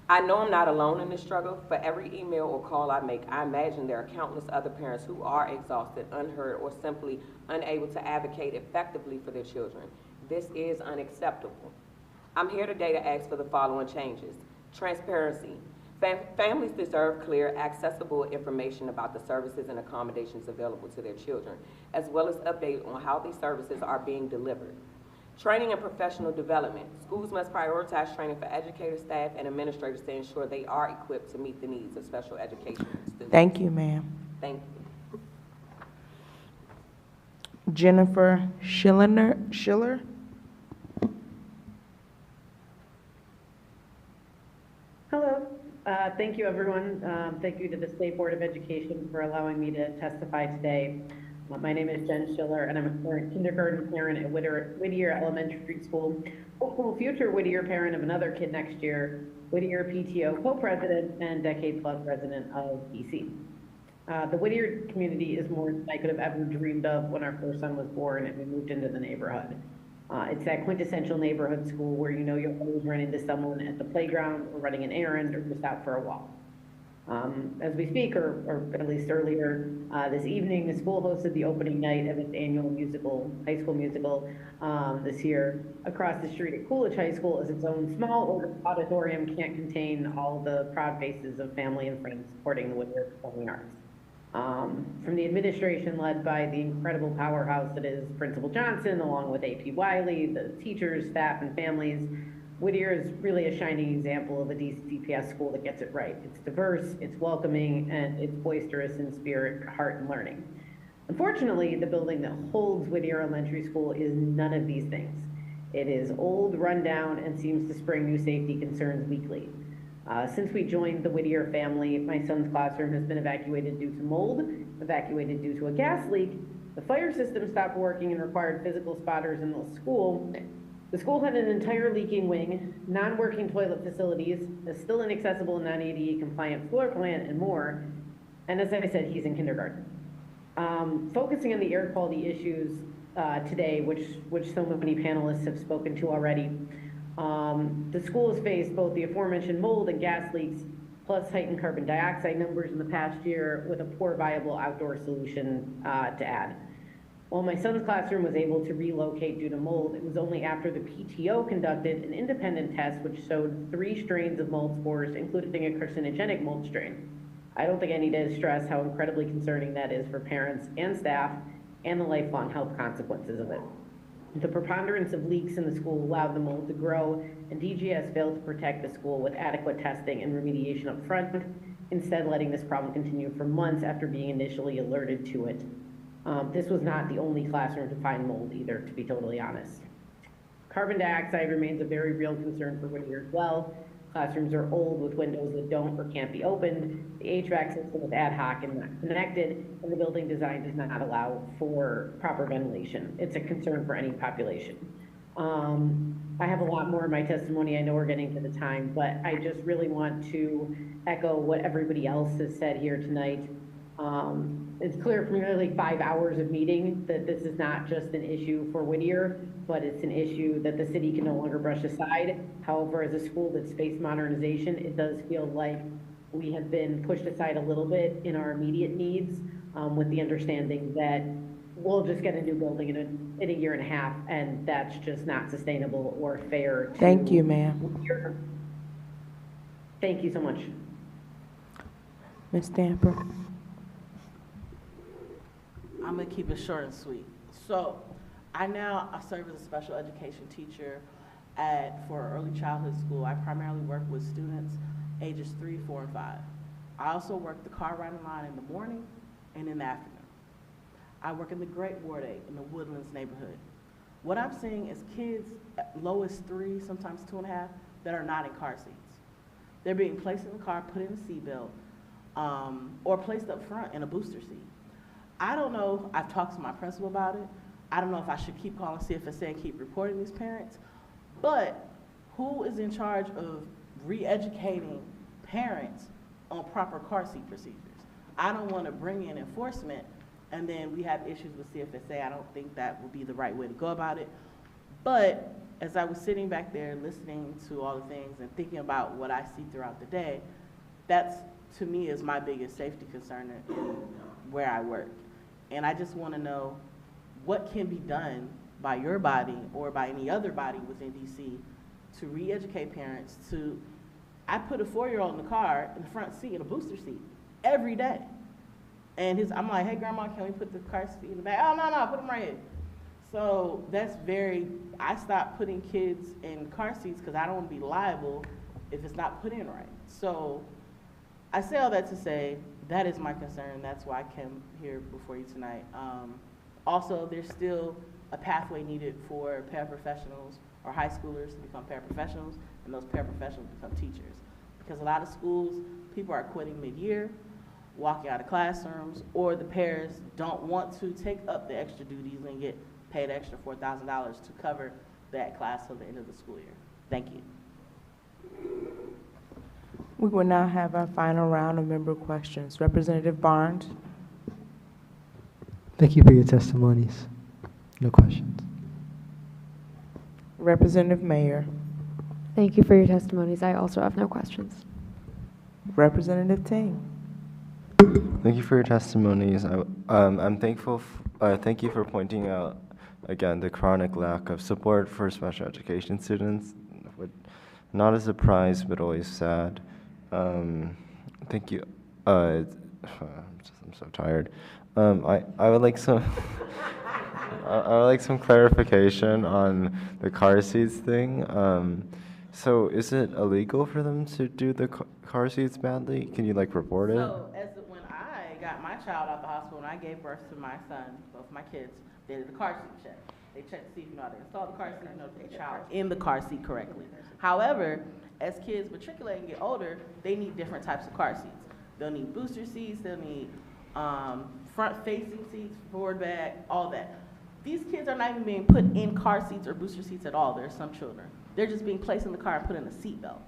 I know I'm not alone in this struggle. For every email or call I make, I imagine there are countless other parents who are exhausted, unheard, or simply unable to advocate effectively for their children. This is unacceptable. I'm here today to ask for the following changes. Transparency. Families deserve clear, accessible information about the services and accommodations available to their children, as well as updates on how these services are being delivered. Training and professional development. Schools must prioritize training for educators, staff, and administrators to ensure they are equipped to meet the needs of special education students. Thank you, ma'am. Thank you. Jennifer Schiller. Hello. Thank you, everyone. Thank you to the State Board of Education for allowing me to testify today. My name is Jen Schiller, and I'm a current kindergarten parent at Whittier Elementary School, hopeful future Whittier parent of another kid next year, Whittier PTO co-president, and decade-plus resident of DC. The Whittier community is more than I could have ever dreamed of when our first son was born and we moved into the neighborhood. It's that quintessential neighborhood school where you know you'll always run into someone at the playground or running an errand or just out for a walk. As we speak, or at least earlier this evening, the school hosted the opening night of its annual high school musical this year. Across the street at Coolidge High School is its own small auditorium, can't contain all the proud faces of family and friends supporting the Whittier Performing Arts. From the administration led by the incredible powerhouse that is Principal Johnson, along with AP Wiley, the teachers, staff, and families, Whittier is really a shining example of a DCPS school that gets it right. It's diverse, it's welcoming, and it's boisterous in spirit, heart, and learning. Unfortunately, the building that holds Whittier Elementary School is none of these things. It is old, run down, and seems to spring new safety concerns weekly. Since we joined the Whittier family, my son's classroom has been evacuated due to mold, evacuated due to a gas leak, the fire system stopped working and required physical spotters in the school. The school had an entire leaking wing, non-working toilet facilities, a still inaccessible non-ADA compliant floor plan, and more. And as I said, he's in kindergarten. Focusing on the air quality issues today, which so many panelists have spoken to already, The school has faced both the aforementioned mold and gas leaks, plus heightened carbon dioxide numbers in the past year, with a poor viable outdoor solution to add. While my son's classroom was able to relocate due to mold, it was only after the PTO conducted an independent test which showed 3 strains of mold spores, including a carcinogenic mold strain. I don't think I need to stress how incredibly concerning that is for parents and staff and the lifelong health consequences of it. The preponderance of leaks in the school allowed the mold to grow, and DGS failed to protect the school with adequate testing and remediation up front, instead letting this problem continue for months after being initially alerted to it. This was not the only classroom to find mold either, to be totally honest. Carbon dioxide remains a very real concern for Whittier as well. Classrooms are old with windows that don't or can't be opened. The HVAC system is ad hoc and not connected, and the building design does not allow for proper ventilation. It's a concern for any population. I have a lot more in my testimony. I know we're getting to the time, but I just really want to echo what everybody else has said here tonight. It's clear from nearly 5 hours of meeting that this is not just an issue for Whittier, but it's an issue that the city can no longer brush aside. However, as a school that's faced modernization, it does feel like we have been pushed aside a little bit in our immediate needs, with the understanding that we'll just get a new building in a year and a half, and that's just not sustainable or fair to Thank you, ma'am. Whittier. Thank you so much. Ms. Stamper. I'm gonna keep it short and sweet. So, I serve as a special education teacher for early childhood school. I primarily work with students ages 3, 4, and 5. I also work the car riding line in the morning and in the afternoon. I work in the Great Ward 8 in the Woodlands neighborhood. What I'm seeing is kids low as 3, sometimes 2.5, that are not in car seats. They're being placed in the car, put in a seatbelt, or placed up front in a booster seat. I don't know, I've talked to my principal about it. I don't know if I should keep calling CFSA and keep reporting these parents, but who is in charge of re-educating parents on proper car seat procedures? I don't want to bring in enforcement and then we have issues with CFSA. I don't think that would be the right way to go about it. But as I was sitting back there listening to all the things and thinking about what I see throughout the day, that's, to me, is my biggest safety concern in where I work. And I just want to know what can be done by your body or by any other body within DC to re-educate parents to, I put a 4-year-old in the car in the front seat, in a booster seat, every day. And I'm like, hey grandma, can we put the car seat in the back? Oh, no, put them right here. So that's I stopped putting kids in car seats because I don't want to be liable if it's not put in right. So I say all that to say, that is my concern. That's why I came here before you tonight. Also, there's still a pathway needed for paraprofessionals or high schoolers to become paraprofessionals, and those paraprofessionals become teachers. Because a lot of schools, people are quitting mid-year, walking out of classrooms, or the pairs don't want to take up the extra duties and get paid extra $4,000 to cover that class till the end of the school year. Thank you. We will now have our final round of member questions. Representative Barnes. Thank you for your testimonies. No questions. Representative Mayer. Thank you for your testimonies. I also have no questions. Representative Ting. Thank you for your testimonies. I'm thankful. Thank you for pointing out again the chronic lack of support for special education students. Not a surprise, but always sad. Thank you. I'm so tired. I would like some. I would like some clarification on the car seats thing. So is it illegal for them to do the car seats badly? Can you report it? So when I got my child out the hospital and I gave birth to my son, both my kids, they did the car seat check. They checked to see if you know how to install the car seat, you know, put the child in the car seat correctly. However, as kids matriculate and get older, they need different types of car seats. They'll need booster seats, they'll need front-facing seats, forward back, all that. These kids are not even being put in car seats or booster seats at all. There are some children. They're just being placed in the car and put in a seatbelt.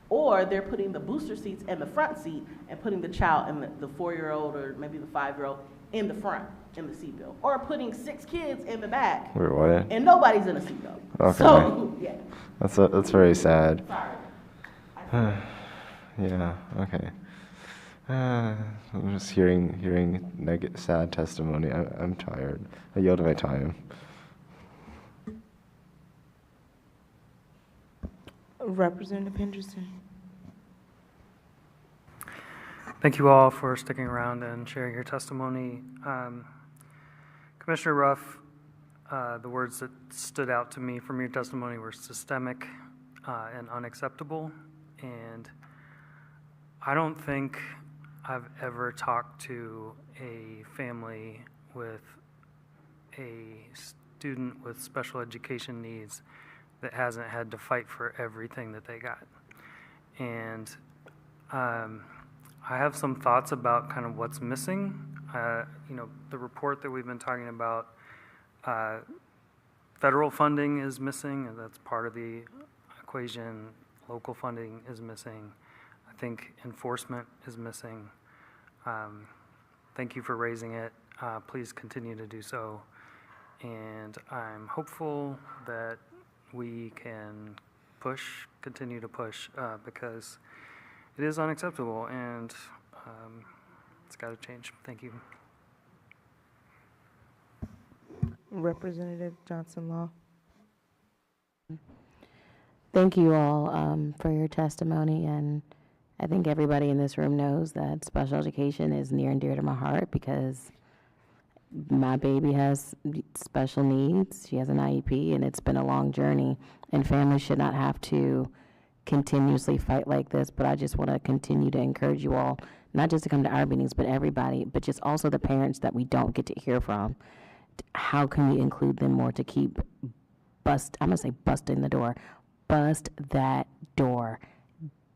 Or they're putting the booster seats in the front seat and putting the child, and the 4-year-old or maybe the 5-year-old, in the front in the seatbelt, or putting 6 kids in the back Wait, what? and nobody's in a seatbelt. Okay. So, yeah. That's very sad. Sorry. Yeah. Okay. I'm just hearing sad testimony. I'm tired. I yield my time. Representative Henderson. Thank you all for sticking around and sharing your testimony. Commissioner Ruff, the words that stood out to me from your testimony were systemic and unacceptable. And I don't think I've ever talked to a family with a student with special education needs that hasn't had to fight for everything that they got. And I have some thoughts about kind of what's missing. The report that we've been talking about, federal funding is missing, and that's part of the equation. Local funding is missing. I think enforcement is missing. Thank you for raising it. Please continue to do so. And I'm hopeful that we can continue to push, because it is unacceptable, and it's got to change. Thank you. Representative Johnson Law. Thank you all for your testimony, and I think everybody in this room knows that special education is near and dear to my heart because my baby has special needs. She has an IEP, and it's been a long journey, and families should not have to continuously fight like this. But I just want to continue to encourage you all, not just to come to our meetings, but everybody, but just also the parents that we don't get to hear from. How can we include them more to keep I'm going to say busting the door. Bust that door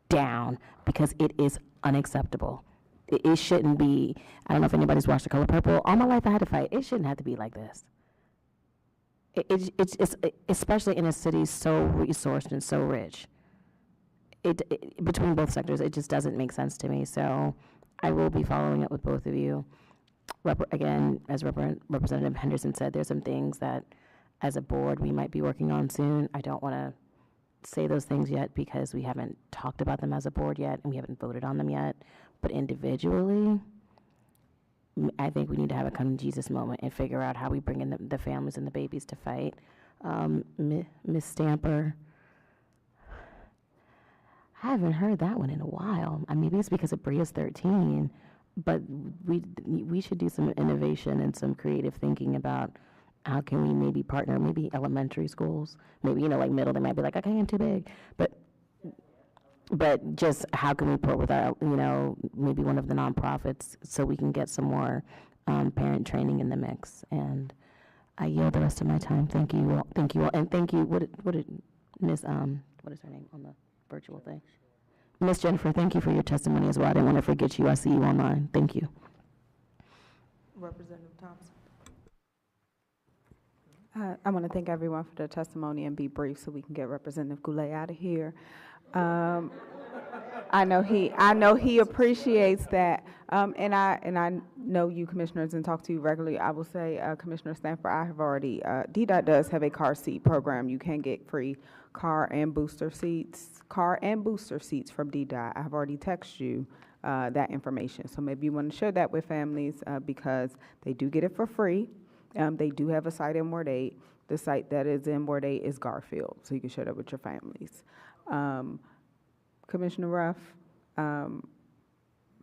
down, because it is unacceptable. It shouldn't be. I don't know if anybody's watched The Color Purple. All my life I had to fight. It shouldn't have to be like this. It's especially in a city so resourced and so rich. Between both sectors, it just doesn't make sense to me. So I will be following up with both of you. Again, as Representative Henderson said, there's some things that as a board we might be working on soon. I don't want to say those things yet because we haven't talked about them as a board yet and we haven't voted on them yet. But individually, I think we need to have a come to Jesus moment and figure out how we bring in the families and the babies to fight. Ms. Stamper, I haven't heard that one in a while. Maybe it's because Bria's 13, but we should do some innovation and some creative thinking about how can we maybe partner, maybe elementary schools, maybe, like middle, they might be like, okay, I'm too big. But just how can we put with our, maybe one of the nonprofits so we can get some more parent training in the mix. And I yield the rest of my time. Thank you all. Thank you all. And thank you, what did Miss, what is her name on the virtual thing? Miss Jennifer, thank you for your testimony as well. I didn't want to forget you. I see you online. Thank you. Representative Thompson. I want to thank everyone for their testimony and be brief so we can get Representative Goulet out of here. I know he appreciates that, and I know you commissioners and talk to you regularly. I will say, Commissioner Stanford, I have already. DDOT does have a car seat program. You can get free car and booster seats from DDOT. I have already texted you that information, so maybe you want to share that with families because they do get it for free. They do have a site in Ward 8. The site that is in Ward 8 is Garfield, so you can share that with your families. Commissioner Ruff,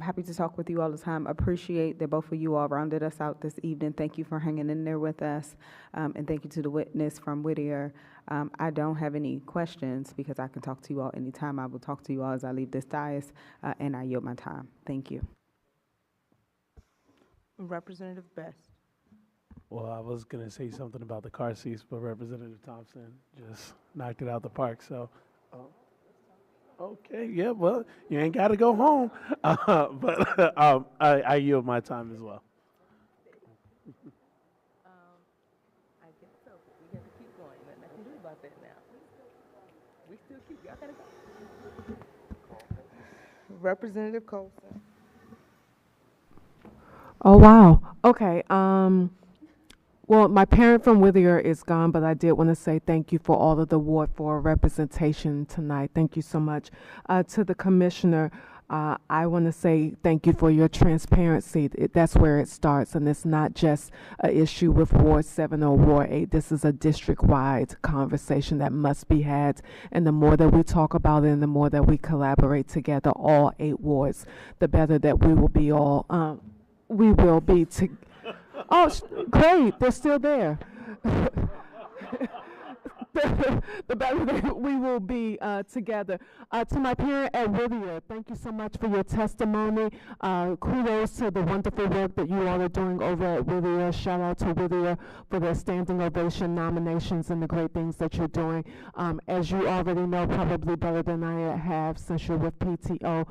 happy to talk with you all the time. Appreciate that both of you all rounded us out this evening. Thank you for hanging in there with us, and thank you to the witness from Whittier. I don't have any questions because I can talk to you all anytime. I will talk to you all as I leave this dais, and I yield my time. Thank you. Representative Best. Well, I was going to say something about the car seats, but Representative Thompson just knocked it out the park. So, okay, yeah, well, you ain't got to go home. But I yield my time as well. I guess so, but we have to keep going. Nothing I can do about that now. We still keep, y'all got to go. Representative Colson. Oh, wow. Okay. Well, my parent from Whittier is gone, but I did want to say thank you for all of the Ward 4 representation tonight. Thank you so much. To the commissioner, I want to say thank you for your transparency. That's where it starts, and it's not just an issue with Ward 7 or Ward 8. This is a district-wide conversation that must be had, and the more that we talk about it and the more that we collaborate together, all 8 wards, the better that we will be all, we will be together. Oh, great, they're still there. The better that we will be together. To my parent at Whittier, thank you so much for your testimony. Kudos to the wonderful work that you all are doing over at Whittier. Shout out to Whittier for their standing ovation nominations and the great things that you're doing. As you already know, probably better than I have since you're with PTO,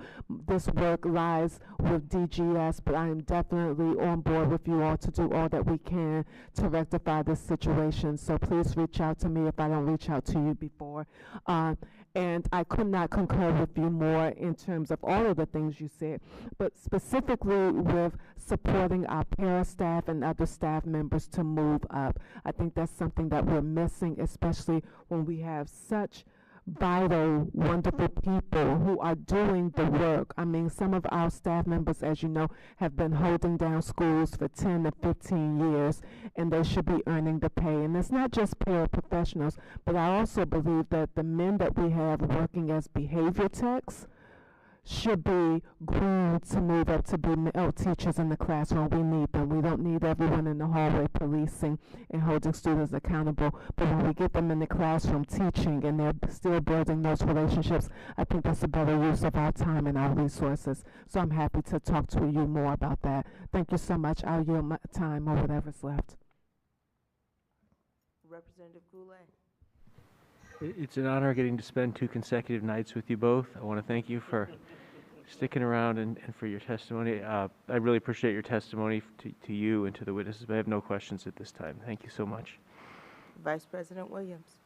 this work lies with DGS, but I am definitely on board with you all to do all that we can to rectify this situation. So please reach out to me if I don't reach out to you before. And I could not concur with you more in terms of all of the things you said, but specifically with supporting our para staff and other staff members to move up. I think that's something that we're missing, especially when we have such vital, wonderful people who are doing the work. I mean, some of our staff members, as you know, have been holding down schools for 10 to 15 years, and they should be earning the pay. And it's not just paraprofessionals, but I also believe that the men that we have working as behavior techs should be groomed to move up to be male teachers in the classroom. We need them. We don't need everyone in the hallway policing and holding students accountable. But when we get them in the classroom teaching and they're still building those relationships, I think that's a better use of our time and our resources. So I'm happy to talk to you more about that. Thank you so much. I'll yield my time or whatever's left. Representative Goulet. It's an honor getting to spend 2 consecutive nights with you both. I want to thank you for sticking around and for your testimony. I really appreciate your testimony to you and to the witnesses, but I have no questions at this time. Thank you so much. Vice President Williams.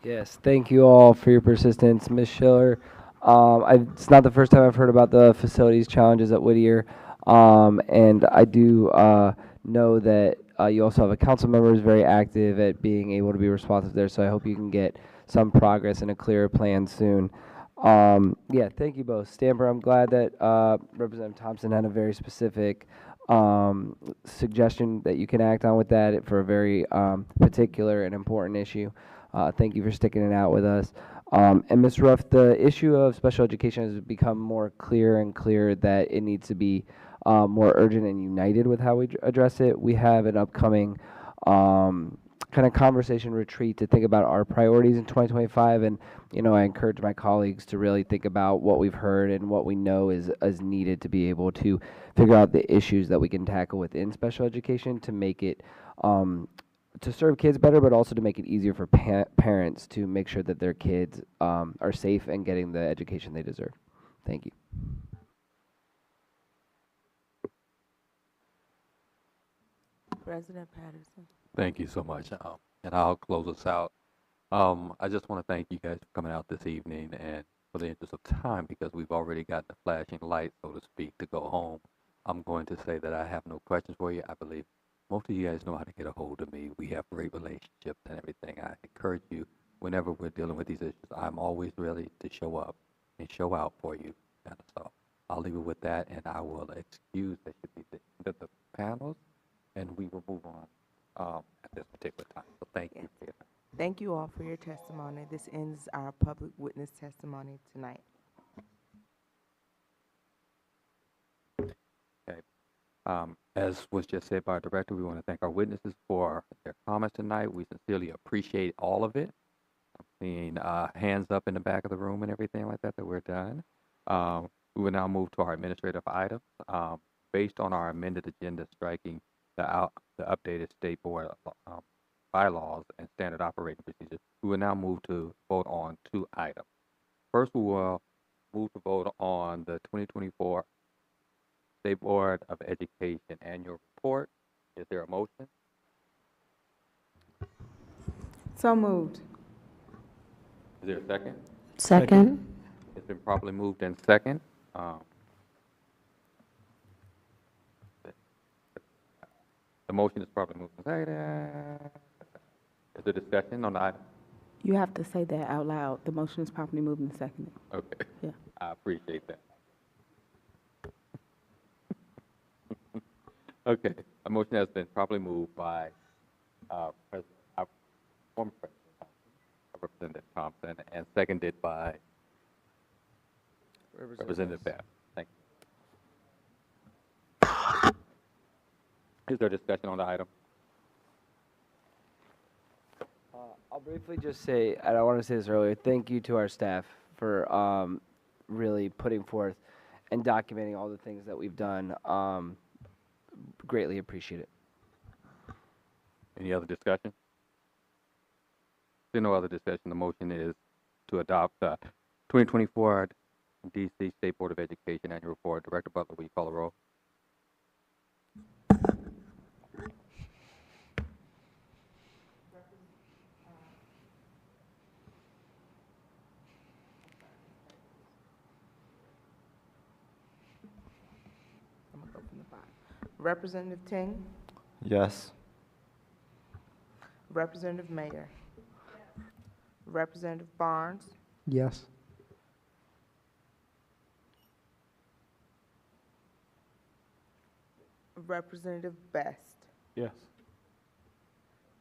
Yes, thank you all for your persistence. Ms. Schiller, it's not the first time I've heard about the facilities challenges at Whittier, and I do know that you also have a council member who's very active at being able to be responsive there, so I hope you can get some progress and a clearer plan soon. Yeah, thank you both. Stamper, I'm glad that Representative Thompson had a very specific suggestion that you can act on with that for a very particular and important issue. Thank you for sticking it out with us. And Ms. Ruff, the issue of special education has become more clear and clear that it needs to be more urgent and united with how we address it. We have an upcoming kind of conversation retreat to think about our priorities in 2025, and I encourage my colleagues to really think about what we've heard and what we know is needed to be able to figure out the issues that we can tackle within special education to make it to serve kids better, but also to make it easier for parents to make sure that their kids are safe and getting the education they deserve. Thank you. President Patterson. Thank you so much. And I'll close us out. I just want to thank you guys for coming out this evening and for the interest of time, because we've already got the flashing light, so to speak, to go home. I'm going to say that I have no questions for you. I believe most of you guys know how to get a hold of me. We have great relationships and everything. I encourage you, whenever we're dealing with these issues, I'm always ready to show up and show out for you. And so I'll leave it with that, and I will excuse that should be the end of the panels, and we will move on at this particular time. So thank you for your time. Thank you all for your testimony. This ends our public witness testimony tonight. Okay. As was just said by our director, we want to thank our witnesses for their comments tonight. We sincerely appreciate all of it. I'm seeing hands up in the back of the room and everything like that we're done. We will now move to our administrative items. Based on our amended agenda striking the updated state board bylaws and standard operating procedures, we will now move to vote on 2 items. First, we will move to vote on the 2024 State Board of Education Annual Report. Is there a motion? So moved. Is there a second? Second. It's been properly moved in second. The motion is properly moved and seconded. Is there discussion on the item? You have to say that out loud. The motion is properly moved and seconded. Okay. Yeah. I appreciate that. Okay, a motion has been properly moved by former President Representative Thompson and seconded by Representative Bass. Thank you. Is there discussion on the item? I'll briefly just say, and I want to say this earlier, thank you to our staff for really putting forth and documenting all the things that we've done. Greatly appreciate it. Any other discussion? There's no other discussion. The motion is to adopt the 2024 DC State Board of Education Annual Report. Director Butler, will you call the roll? I'm gonna go from the bottom. Representative Ting, Yes. Representative Mayer, Representative Barnes, Yes. Representative Best, Yes.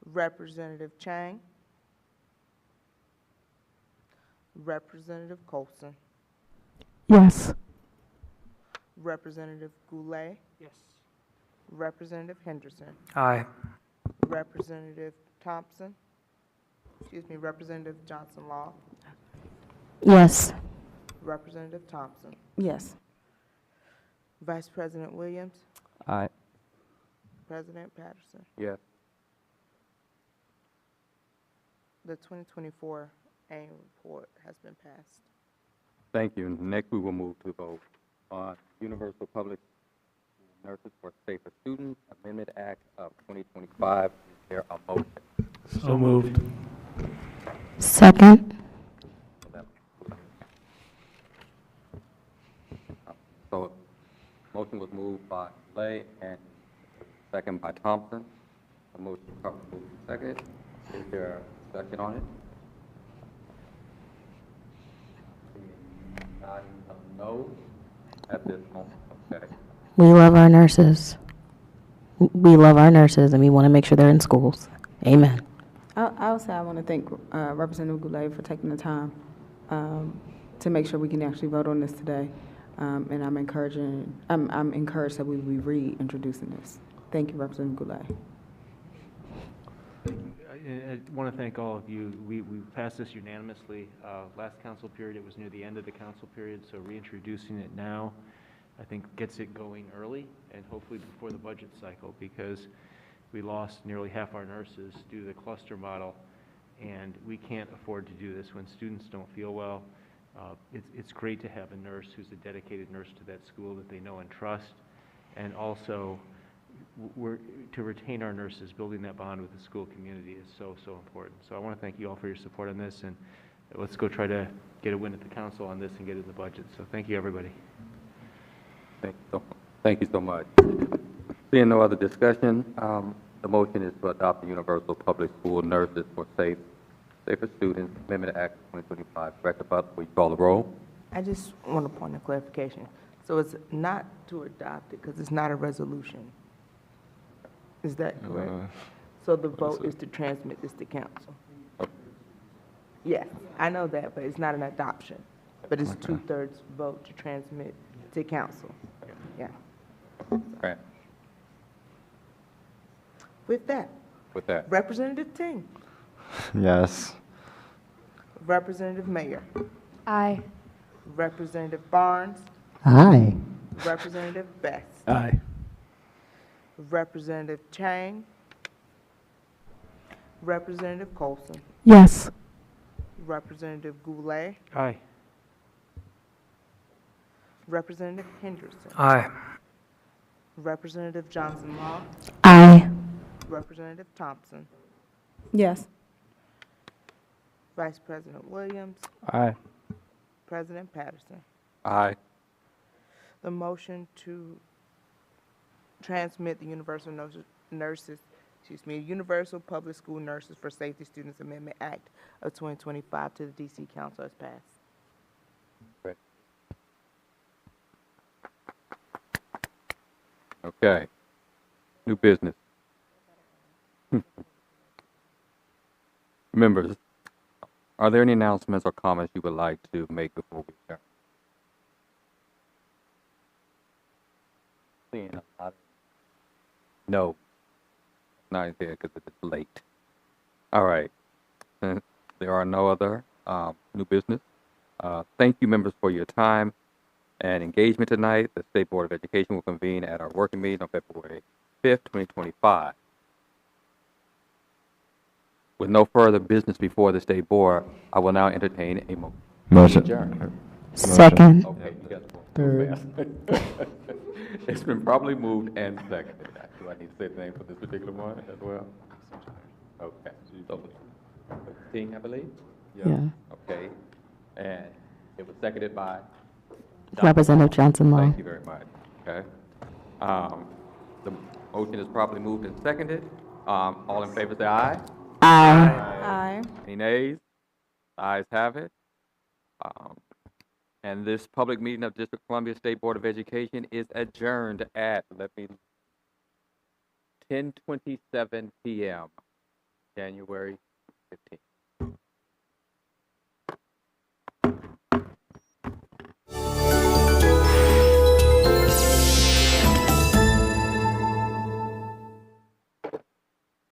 Representative Chang, Representative Colson, Yes. Representative Goulet, Yes. Representative Henderson, Aye. Representative Thompson, Representative Johnson Law, Yes. Representative Thompson, Yes. Vice President Williams, Aye. President Patterson. Yes. The 2024 annual report has been passed. Thank you. Next, we will move to vote on Universal Public Nurses for Safer Students Amendment Act of 2025. Is there a motion? So moved. Second. So, motion was moved by Lay and second by Thompson. The motion is properly moved and seconded. Is there a discussion on it? None of no at this moment. Okay. We love our nurses. We love our nurses, and we want to make sure they're in schools. Amen. I also want to thank Representative Goulet for taking the time to make sure we can actually vote on this today. And I'm encouraged that we will be reintroducing this. Thank you, Representative Goulet. I want to thank all of you. We passed this unanimously. Last council period, it was near the end of the council period, so reintroducing it now, I think, gets it going early and hopefully before the budget cycle, because we lost nearly half our nurses due to the cluster model, and we can't afford to do this when students don't feel well. It's great to have a nurse who's a dedicated nurse to that school that they know and trust, and also to retain our nurses, building that bond with the school community is so important. So I want to thank you all for your support on this, and let's go try to get a win at the council on this and get it in the budget. So thank you, everybody. Thank you so much. Seeing no other discussion, the motion is to adopt the Universal Public School Nurses for Safer Students Amendment Act 2025. Director Butler, will you call the roll? I just want a point of clarification. So it's not to adopt it because it's not a resolution. Is that correct? So the vote is to transmit this to council? Yes, I know that, but it's not an adoption. But it's 2/3 vote to transmit to council. Yeah. Right. With that, Representative Ting, Yes. Representative Mayer, Aye. Representative Barnes, Aye. Representative Best, Aye. Representative Chang, Representative Colson, Yes. Representative Goulet, Aye. Representative Henderson, Aye. Representative Johnson Law, Aye. Representative Thompson, Yes. Vice President Williams, Aye. President Patterson. Aye. The motion to transmit the Universal Universal Public School Nurses for Safety Students Amendment Act of 2025 to the DC Council as passed. Great. Okay. New business. Members, are there any announcements or comments you would like to make before we adjourn? Seeing a lot of- No, not there because it's late. All right. Since there are no other new business, thank you, members, for your time and engagement tonight. The State Board of Education will convene at our working meeting on February 5th, 2025. With no further business before the State Board, I will now entertain a motion. Motion. Adjourn. Second. Okay, you got to Third. move fast. It's been properly moved and seconded. Do I need to say the name for this particular one as well? Okay. So, Ting, I believe? Yeah. Okay. And it was seconded by? Representative Johnson Law. Thank you very much. Okay. The motion is properly moved and seconded. All in favor say aye. Aye. Any nays? Ayes have it. And this public meeting of District of Columbia State Board of Education is adjourned at, 10:27 p.m., January 15th.